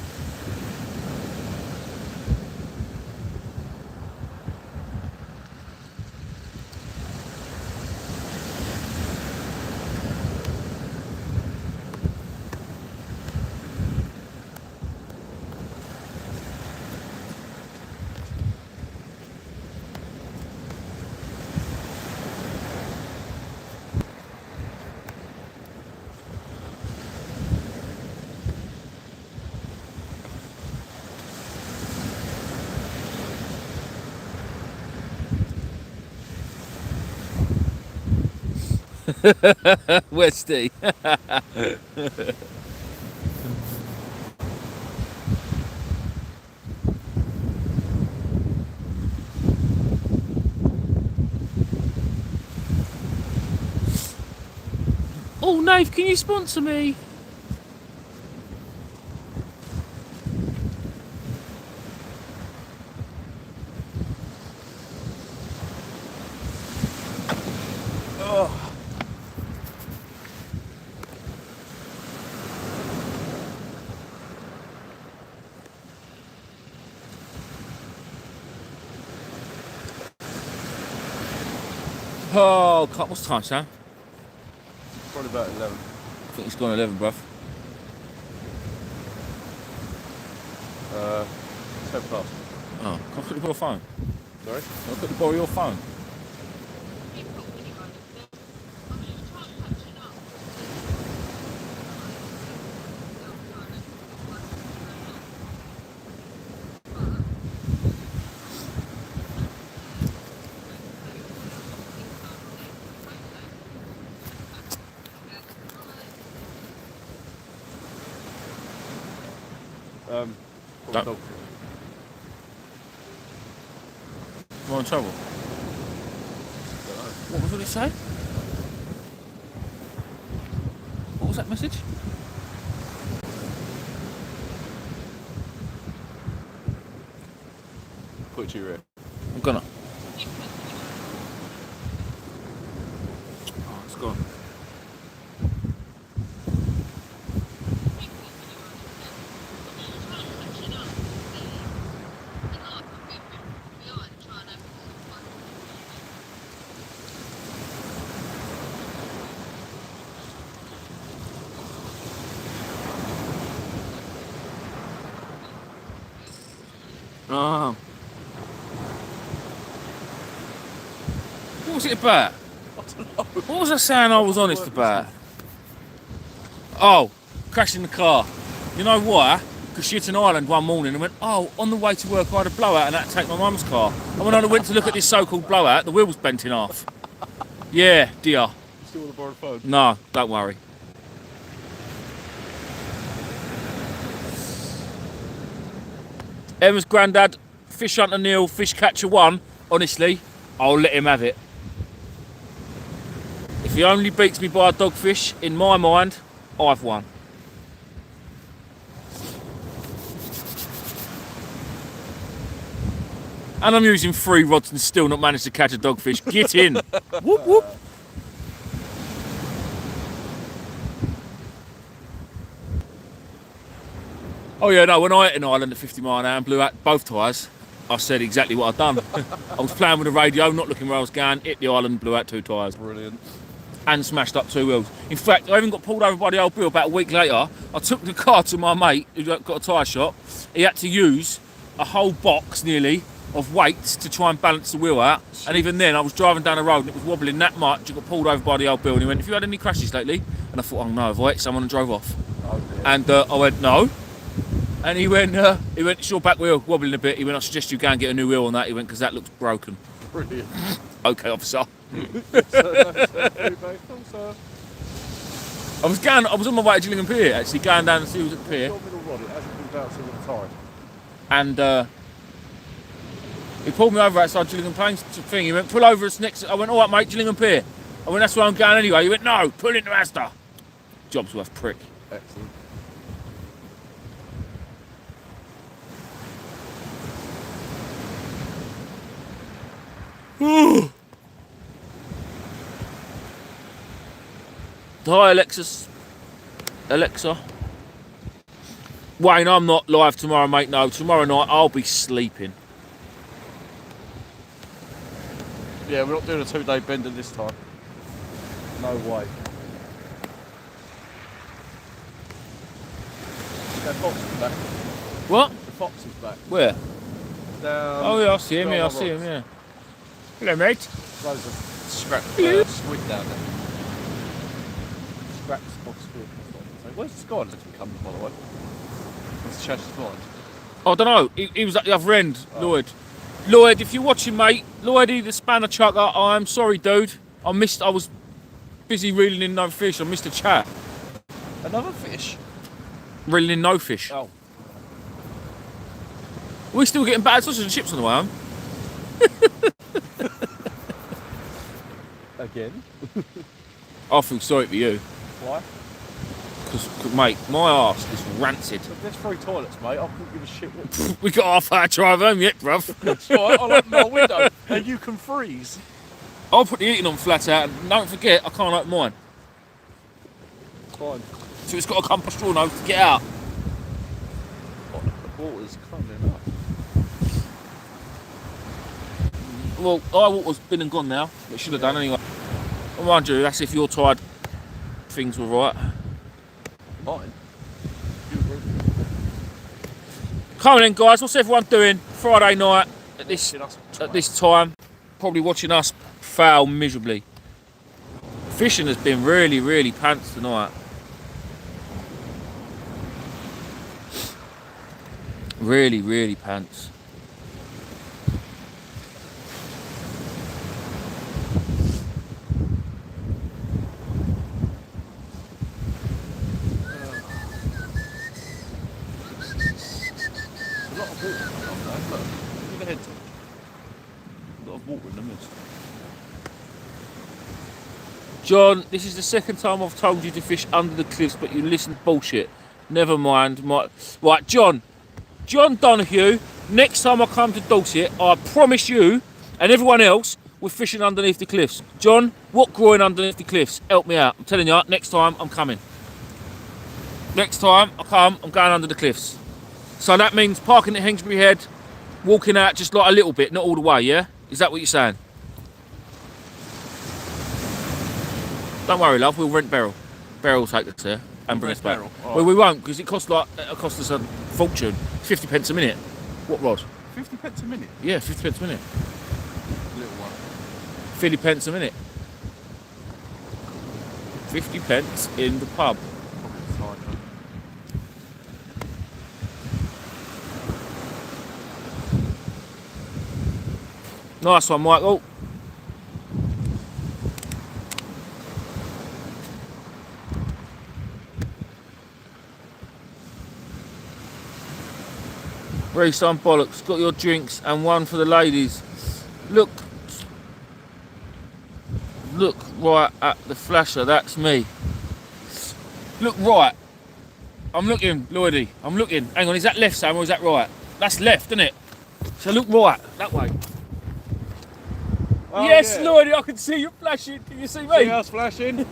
Westy. Oh, Nave, can you sponsor me? Oh, what's the time, Sam? Probably about 11. I think it's gone 11, bruv. 10 past. Oh, can I quickly borrow your phone? Sorry? Can I quickly borrow your phone? Don't. Dog. We're in trouble. What was it say? What was that message? Put it to your ear. I'm gonna. Oh, it's gone. Oh. What was it about? I don't know. What was I saying I was honest about? Oh, crashing the car. You know why? Because she hit an island one morning and went, oh, on the way to work I had a blowout and I had to take my mum's car. And when I went to look at this so-called blowout, the wheel was bent in half. Yeah, dear. You still want to borrow the phone? No, don't worry. Emma's granddad, fish hunter Neil, fish catcher 1. Honestly, I'll let him have it. If he only beats me by a dogfish, in my mind, I've won. And I'm using 3 rods and still not managed to catch a dogfish. Get in. Whoop, whoop. Oh yeah, no, when I hit an island at 50 mile an hour and blew out both tyres, I said exactly what I'd done. I was playing with the radio, not looking where I was going, hit the island, blew out 2 tyres. Brilliant. And smashed up 2 wheels. In fact, I even got pulled over by the old Bill about a week later. I took the car to my mate who got a tyre shop. He had to use a whole box nearly of weights to try and balance the wheel out. And even then, I was driving down the road and it was wobbling that much. I got pulled over by the old Bill and he went, "Have you had any crashes lately?" And I thought, "Oh no, have I hit someone and drove off?" Oh, dear. And I went, "No." And he went, "It's your back wheel wobbling a bit." He went, "I suggest you go and get a new wheel on that." He went, "Because that looks broken." Brilliant. Okay, officer. Also, I was on my way to Gillingham Pier actually, going down to see who was at the pier. your middle rod, it hasn't been bounced all the time. And he pulled me over outside Gillingham Plains thing. He went, "Pull over us next." I went, "All right, mate, Gillingham Pier." I went, "That's where I'm going anyway." He went, "No, pull into Astor." Job's worth, prick. Excellent. Hi, Alexa. Wayne, I'm not live tomorrow, mate. No, tomorrow night I'll be sleeping. Yeah, we're not doing a 2-day bender this time. No way. That fox is back. What? The fox is back. Where? Down, Oh yeah, I see him. down Yeah, I the see him. rocks. Yeah. Hello, mate. Loads of scrap squid down there. Scraps of squid. Where's this guy looking coming, by the way? Let's change his mind. I don't know. He was at the other end, Lloyd. Lloyd, if you're watching, mate, Lloydie, the spanner chucker, I'm sorry, dude. I was busy reeling in no fish. I missed a chat. Another fish? Reeling in no fish. Oh. We're still getting battered sausage and chips on the way home. Again? I feel sorry for you. Why? Because, mate, my arse is rancid. There's 3 toilets, mate. I couldn't give a shit what. We got half hour drive home yet, bruv. That's right, I'll open my window and you can freeze. I'll put the heating on flat out and don't forget, I can't open mine. Fine. So it's got to come past your nose to get out. The water's coming up. Well, our water's been and gone now. It should have done anyway. Well, mind you, that's if you're tired. Things were right. Fine. Come on then, guys. What's everyone doing Friday night at this time? Probably watching us fail miserably. Fishing has been really, really pants tonight. Really, really pants. A lot of water coming up there, look. Look at the head top. A lot of water in the mist. John, this is the second time I've told you to fish under the cliffs, but you listen to bullshit. Never mind. Right, John Donahue, next time I come to Dorset, I promise you and everyone else we're fishing underneath the cliffs. John, what groin underneath the cliffs? Help me out. I'm telling you, next time I'm coming. Next time I come, I'm going under the cliffs. So that means parking at Hensbury Head, walking out just like a little bit, not all the way, yeah? Is that what you're saying? Don't worry, love, we'll rent Beryl. Beryl will take us there and bring us back. Beryl? Well, we won't, because it cost us a fortune. 50 pence a minute. What rod? 50 pence a minute? Yeah, 50 pence a minute. Little one. 50 pence a minute. 50 pence in the pub. Fine, huh? Nice one, Michael. Reece, I'm bollocks. Got your drinks and one for the ladies. Look right at the flasher. That's me. Look right. I'm looking, Lloydie. I'm looking. Hang on, is that left, Sam, or is that right? That's left, isn't it? So look right, that way. Oh, yes, yeah. Lloydie, I can see you flashing. Can you see me? See us flashing?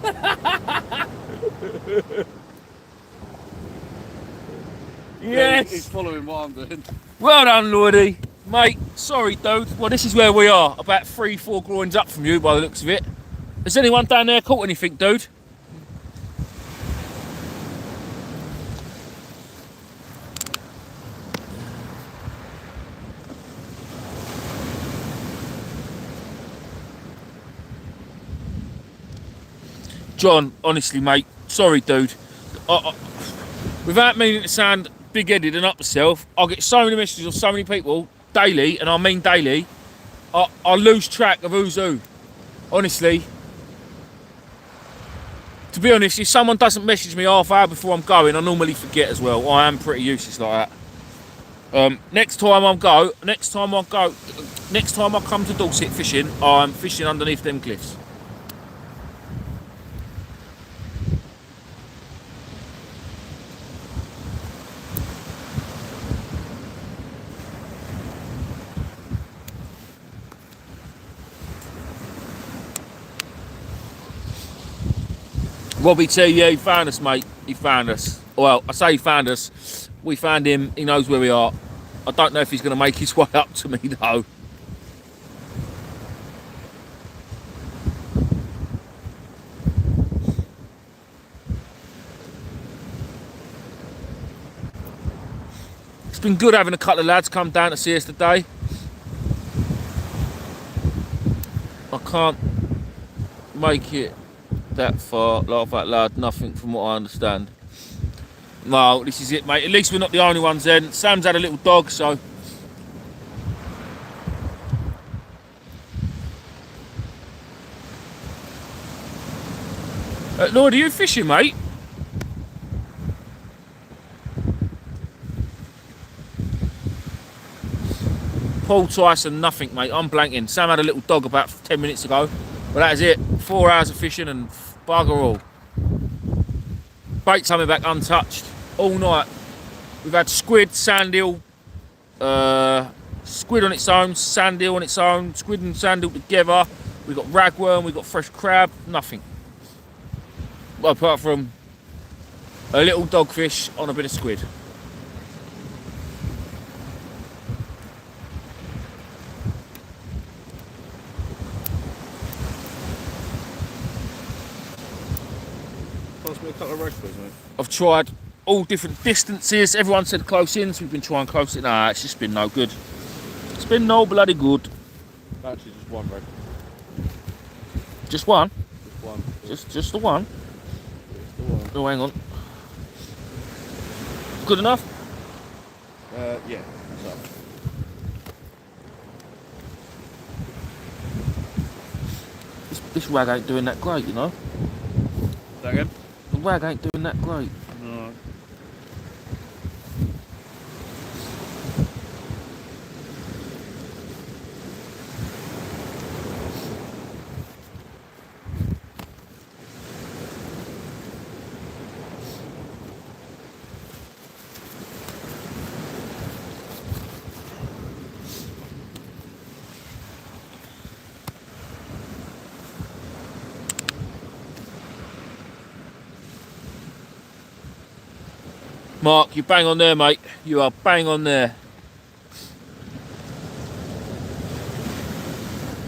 Yes. He's following what I'm doing. Well done, Lloydie. Mate, sorry, dude. Well, this is where we are. About 3-4 groins up from you by the looks of it. Has anyone down there caught anything, dude? John, honestly, mate, sorry, dude. Without meaning to sound big-headed and up myself, I get so many messages of so many people daily, and I mean daily, I lose track of who's who. Honestly. To be honest, if someone doesn't message me half hour before I'm going, I normally forget as well. I am pretty useless like that. Next time I come to Dorset fishing, I'm fishing underneath them cliffs. Robbie T, yeah, he found us, mate. He found us. Well, I say he found us. We found him. He knows where we are. I don't know if he's going to make his way up to me, though. It's been good having a couple of lads come down to see us today. I can't make it that far, laugh out loud, nothing from what I understand. No, this is it, mate. At least we're not the only ones then. Sam's had a little dog, so. Lloyd, are you fishing, mate? Paul Tyson, nothing, mate. I'm blanking. Sam had a little dog about 10 minutes ago. But that is it. 4 hours of fishing and bugger all. Bait coming back untouched all night. We've had squid, sand eel, squid on its own, sand eel on its own, squid and sand eel together. We've got ragworm, we've got fresh crab, nothing. Well, apart from a little dogfish on a bit of squid. Pass me a couple of roast please, mate. I've tried all different distances. Everyone said close in, so we've been trying close in. Nah, it's just been no good. It's been no bloody good. Actually, just one, bro. Just one? Just one. Just the one? Just the one. Oh, hang on. Good enough? Yeah. So. This rag ain't doing that great, you know? That again? The rag ain't doing that great. No. Mark, you bang on there, mate. You are bang on there.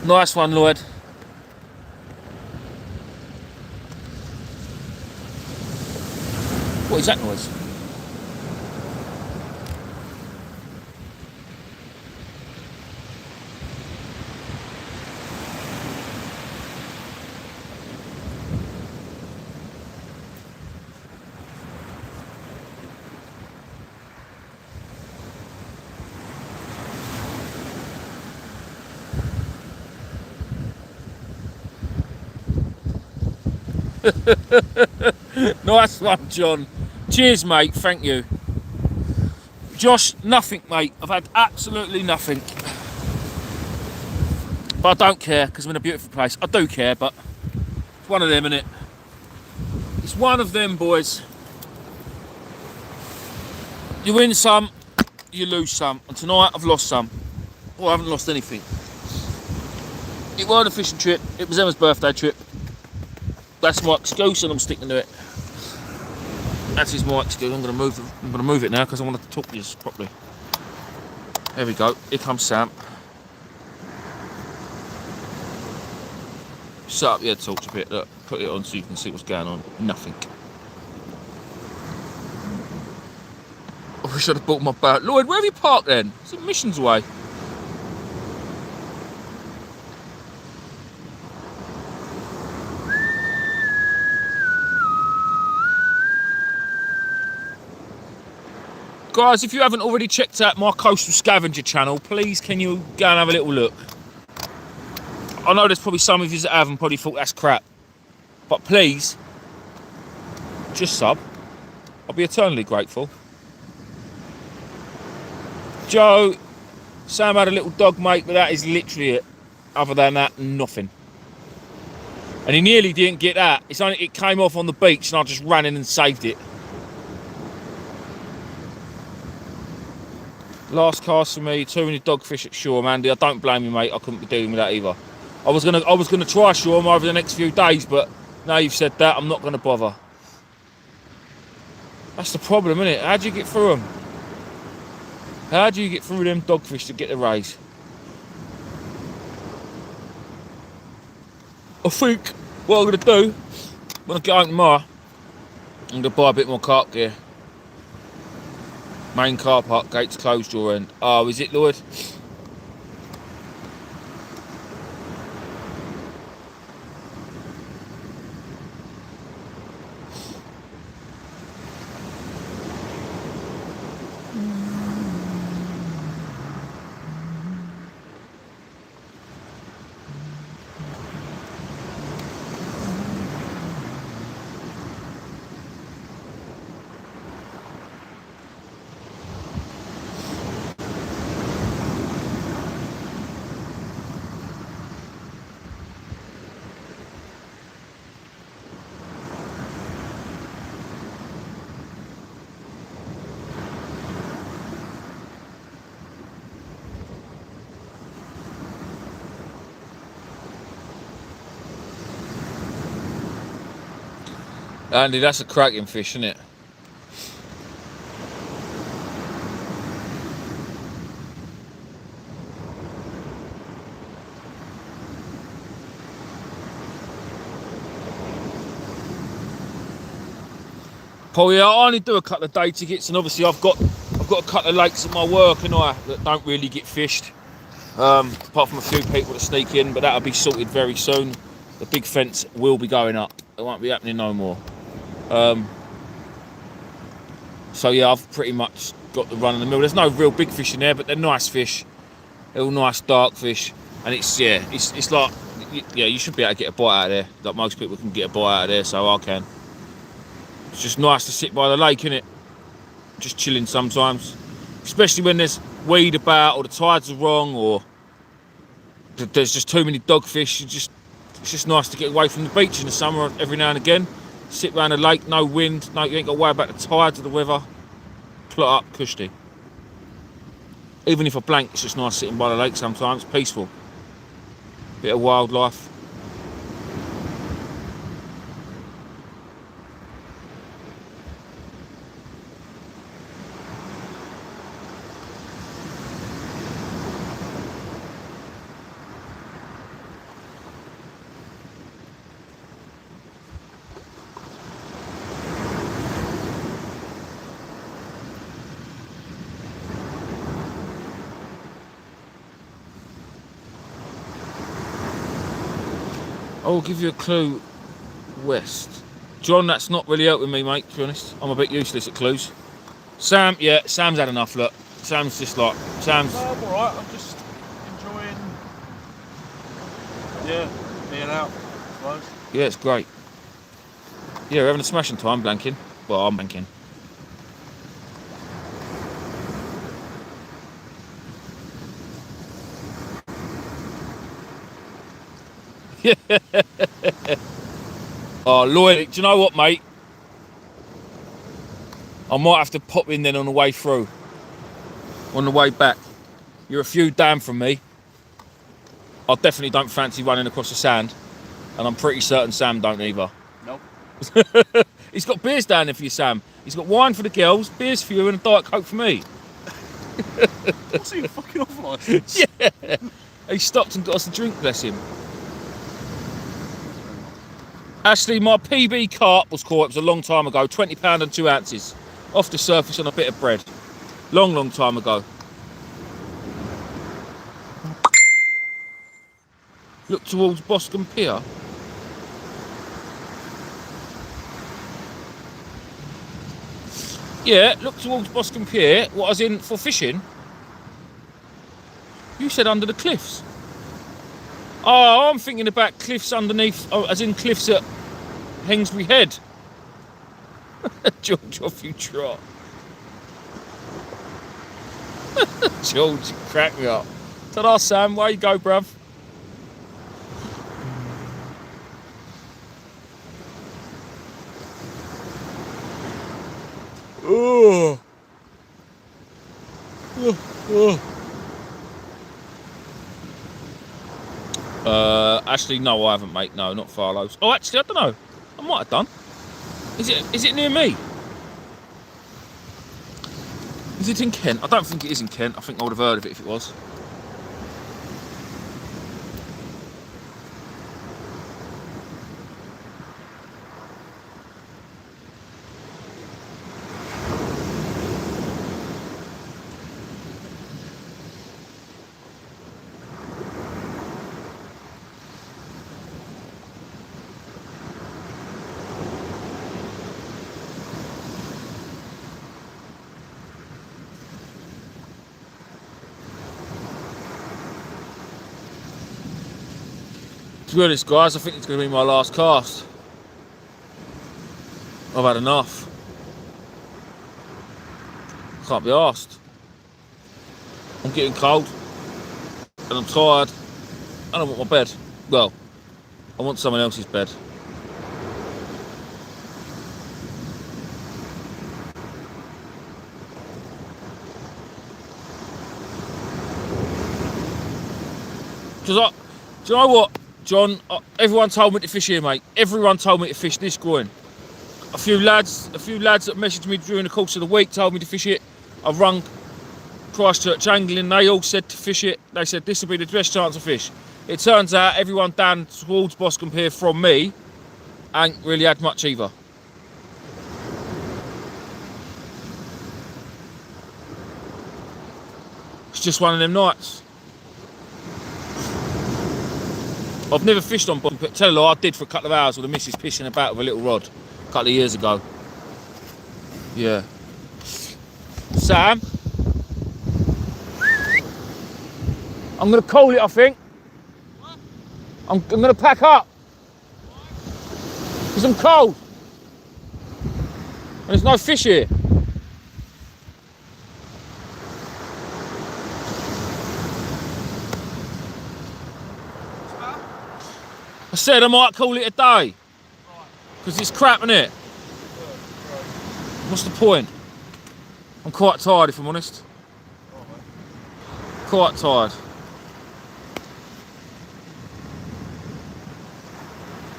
Nice one, Lloyd. What is that noise? Nice one, John. Cheers, mate. Thank you. Josh, nothing, mate. I've had absolutely nothing. But I don't care because I'm in a beautiful place. I do care, but it's one of them, innit? It's one of them, boys. You win some, you lose some. And tonight I've lost some. Well, I haven't lost anything. It wasn't a fishing trip. It was Emma's birthday trip. That's my excuse and I'm sticking to it. That's his mic still. I'm gonna move it now because I want to talk to you properly. There we go. Here comes Sam. Shut up your torch a bit. Look, put it on so you can see what's going on. Nothing. I wish I'd have bought my boat. Lloyd, where have you parked then? It's in Missions Way. Guys, if you haven't already checked out my Coastal Scavenger channel, please can you go and have a little look. I know there's probably some of you that haven't probably thought that's crap. But please, just sub. I'll be eternally grateful. Joe, Sam had a little dog, mate, but that is literally it. Other than that, nothing. And he nearly didn't get that. It came off on the beach and I just ran in and saved it. Last cast for me, too many dogfish at shore, Mandy. I don't blame you, mate. I couldn't be dealing with that either. I was gonna try shore over the next few days, but now you've said that, I'm not gonna bother. That's the problem, isn't it? How do you get through them? How do you get through them dogfish to get the rays? I think what I'm gonna do when I get home tomorrow, I'm gonna buy a bit more carp gear. Main car park, gates closed your end. Oh, is it, Lloyd? Andy, that's a cracking fish, isn't it? Paul, yeah, I only do a couple of day tickets, and obviously I've got a couple of lakes at my work and that don't really get fished. Apart from a few people that sneak in, but that'll be sorted very soon. The big fence will be going up. It won't be happening no more. So yeah, I've pretty much got the run of the mill. There's no real big fish in there, but they're nice fish. They're all nice dark fish, and it's like, yeah, you should be able to get a bite out of there. Like most people can get a bite out of there, so I can. It's just nice to sit by the lake, innit? Just chilling sometimes, especially when there's weed about, or the tides are wrong, or there's just too many dogfish. It's just nice to get away from the beach in the summer every now and again. Sit round the lake, no wind, you ain't got to worry about the tides or the weather. Plot up, cushy. Even if I blank, it's just nice sitting by the lake sometimes, peaceful. Bit of wildlife. I'll give you a clue. West. John, that's not really helping me, mate, to be honest. I'm a bit useless at clues. Sam, yeah, Sam's had enough, look. Sam's just like, No, I'm alright, I'm just enjoying, being out, I suppose. Yeah, it's great. Yeah, we're having a smashing time blanking. Well, I'm blanking. Oh, Lloyd, do you know what, mate? I might have to pop in then on the way through. On the way back. You're a few down from me. I definitely don't fancy running across the sand. And I'm pretty certain Sam don't either. Nope. He's got beers down there for you, Sam. He's got wine for the girls, beers for you, and a Diet Coke for me. What's he, a fucking off licence? Yeah. He stopped and got us a drink, bless him. Actually, my PB carp was caught, it was a long time ago, £20 and 2 ounces. Off the surface on a bit of bread. Long time ago. Look towards Boscombe Pier. Yeah, look towards Boscombe Pier. What, as in for fishing? You said under the cliffs. Oh, I'm thinking about cliffs underneath, oh, as in cliffs at Hengsbury Head. George, off you trot. George, you crack me up. Ta-da, Sam, where you go, bruv? Oh. Actually, no, I haven't, mate. No, not Farlow's. Oh, actually, I don't know. I might have done. Is it near me? Is it in Kent? I don't think it is in Kent. I think I would have heard of it if it was. To be honest, guys, I think it's going to be my last cast. I've had enough. Can't be arsed. I'm getting cold. And I'm tired. And I want my bed. Well, I want someone else's bed. Do you know what, John? Everyone told me to fish here, mate. Everyone told me to fish this groin. A few lads that messaged me during the course of the week told me to fish it. I've rung Christchurch Angling. They all said to fish it. They said this will be the best chance of fish. It turns out everyone down towards Boscombe Pier from me ain't really had much either. It's just one of them nights. I've never fished on Boscombe Pier. Tell you what, I did for a couple of hours with the missus fishing about with a little rod a couple of years ago. Yeah. Sam? I'm going to call it, I think. What? I'm going to pack up. Because I'm cold. And there's no fish here. I said I might call it a day. Because it's crap, innit? What's the point? I'm quite tired, if I'm honest. Quite tired.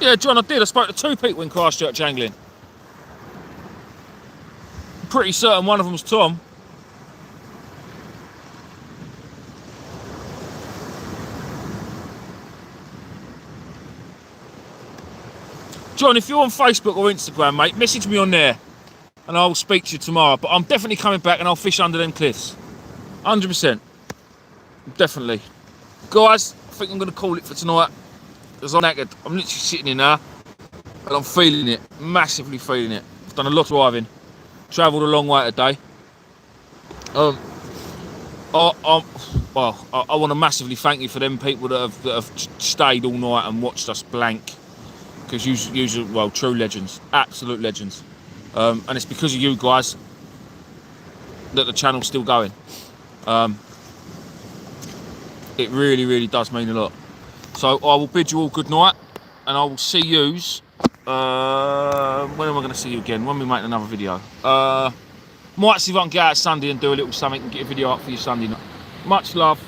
Yeah, John, I did. I spoke to 2 people in Christchurch Angling. I'm pretty certain one of them was Tom. John, if you're on Facebook or Instagram, mate, message me on there and I'll speak to you tomorrow. But I'm definitely coming back and I'll fish under them cliffs. 100%. Definitely. Guys, I think I'm going to call it for tonight. Because I'm knackered. I'm literally sitting here now and I'm feeling it. Massively feeling it. I've done a lot of driving. Travelled a long way today. I want to massively thank you for them people that have stayed all night and watched us blank. Because you, well, true legends, absolute legends, and it's because of you guys that the channel's still going. It really does mean a lot. So I will bid you all good night, and I will see yous. When am I going to see you again? When we make another video? Might see if I can get out Sunday and do a little something and get a video up for you Sunday night. Much love.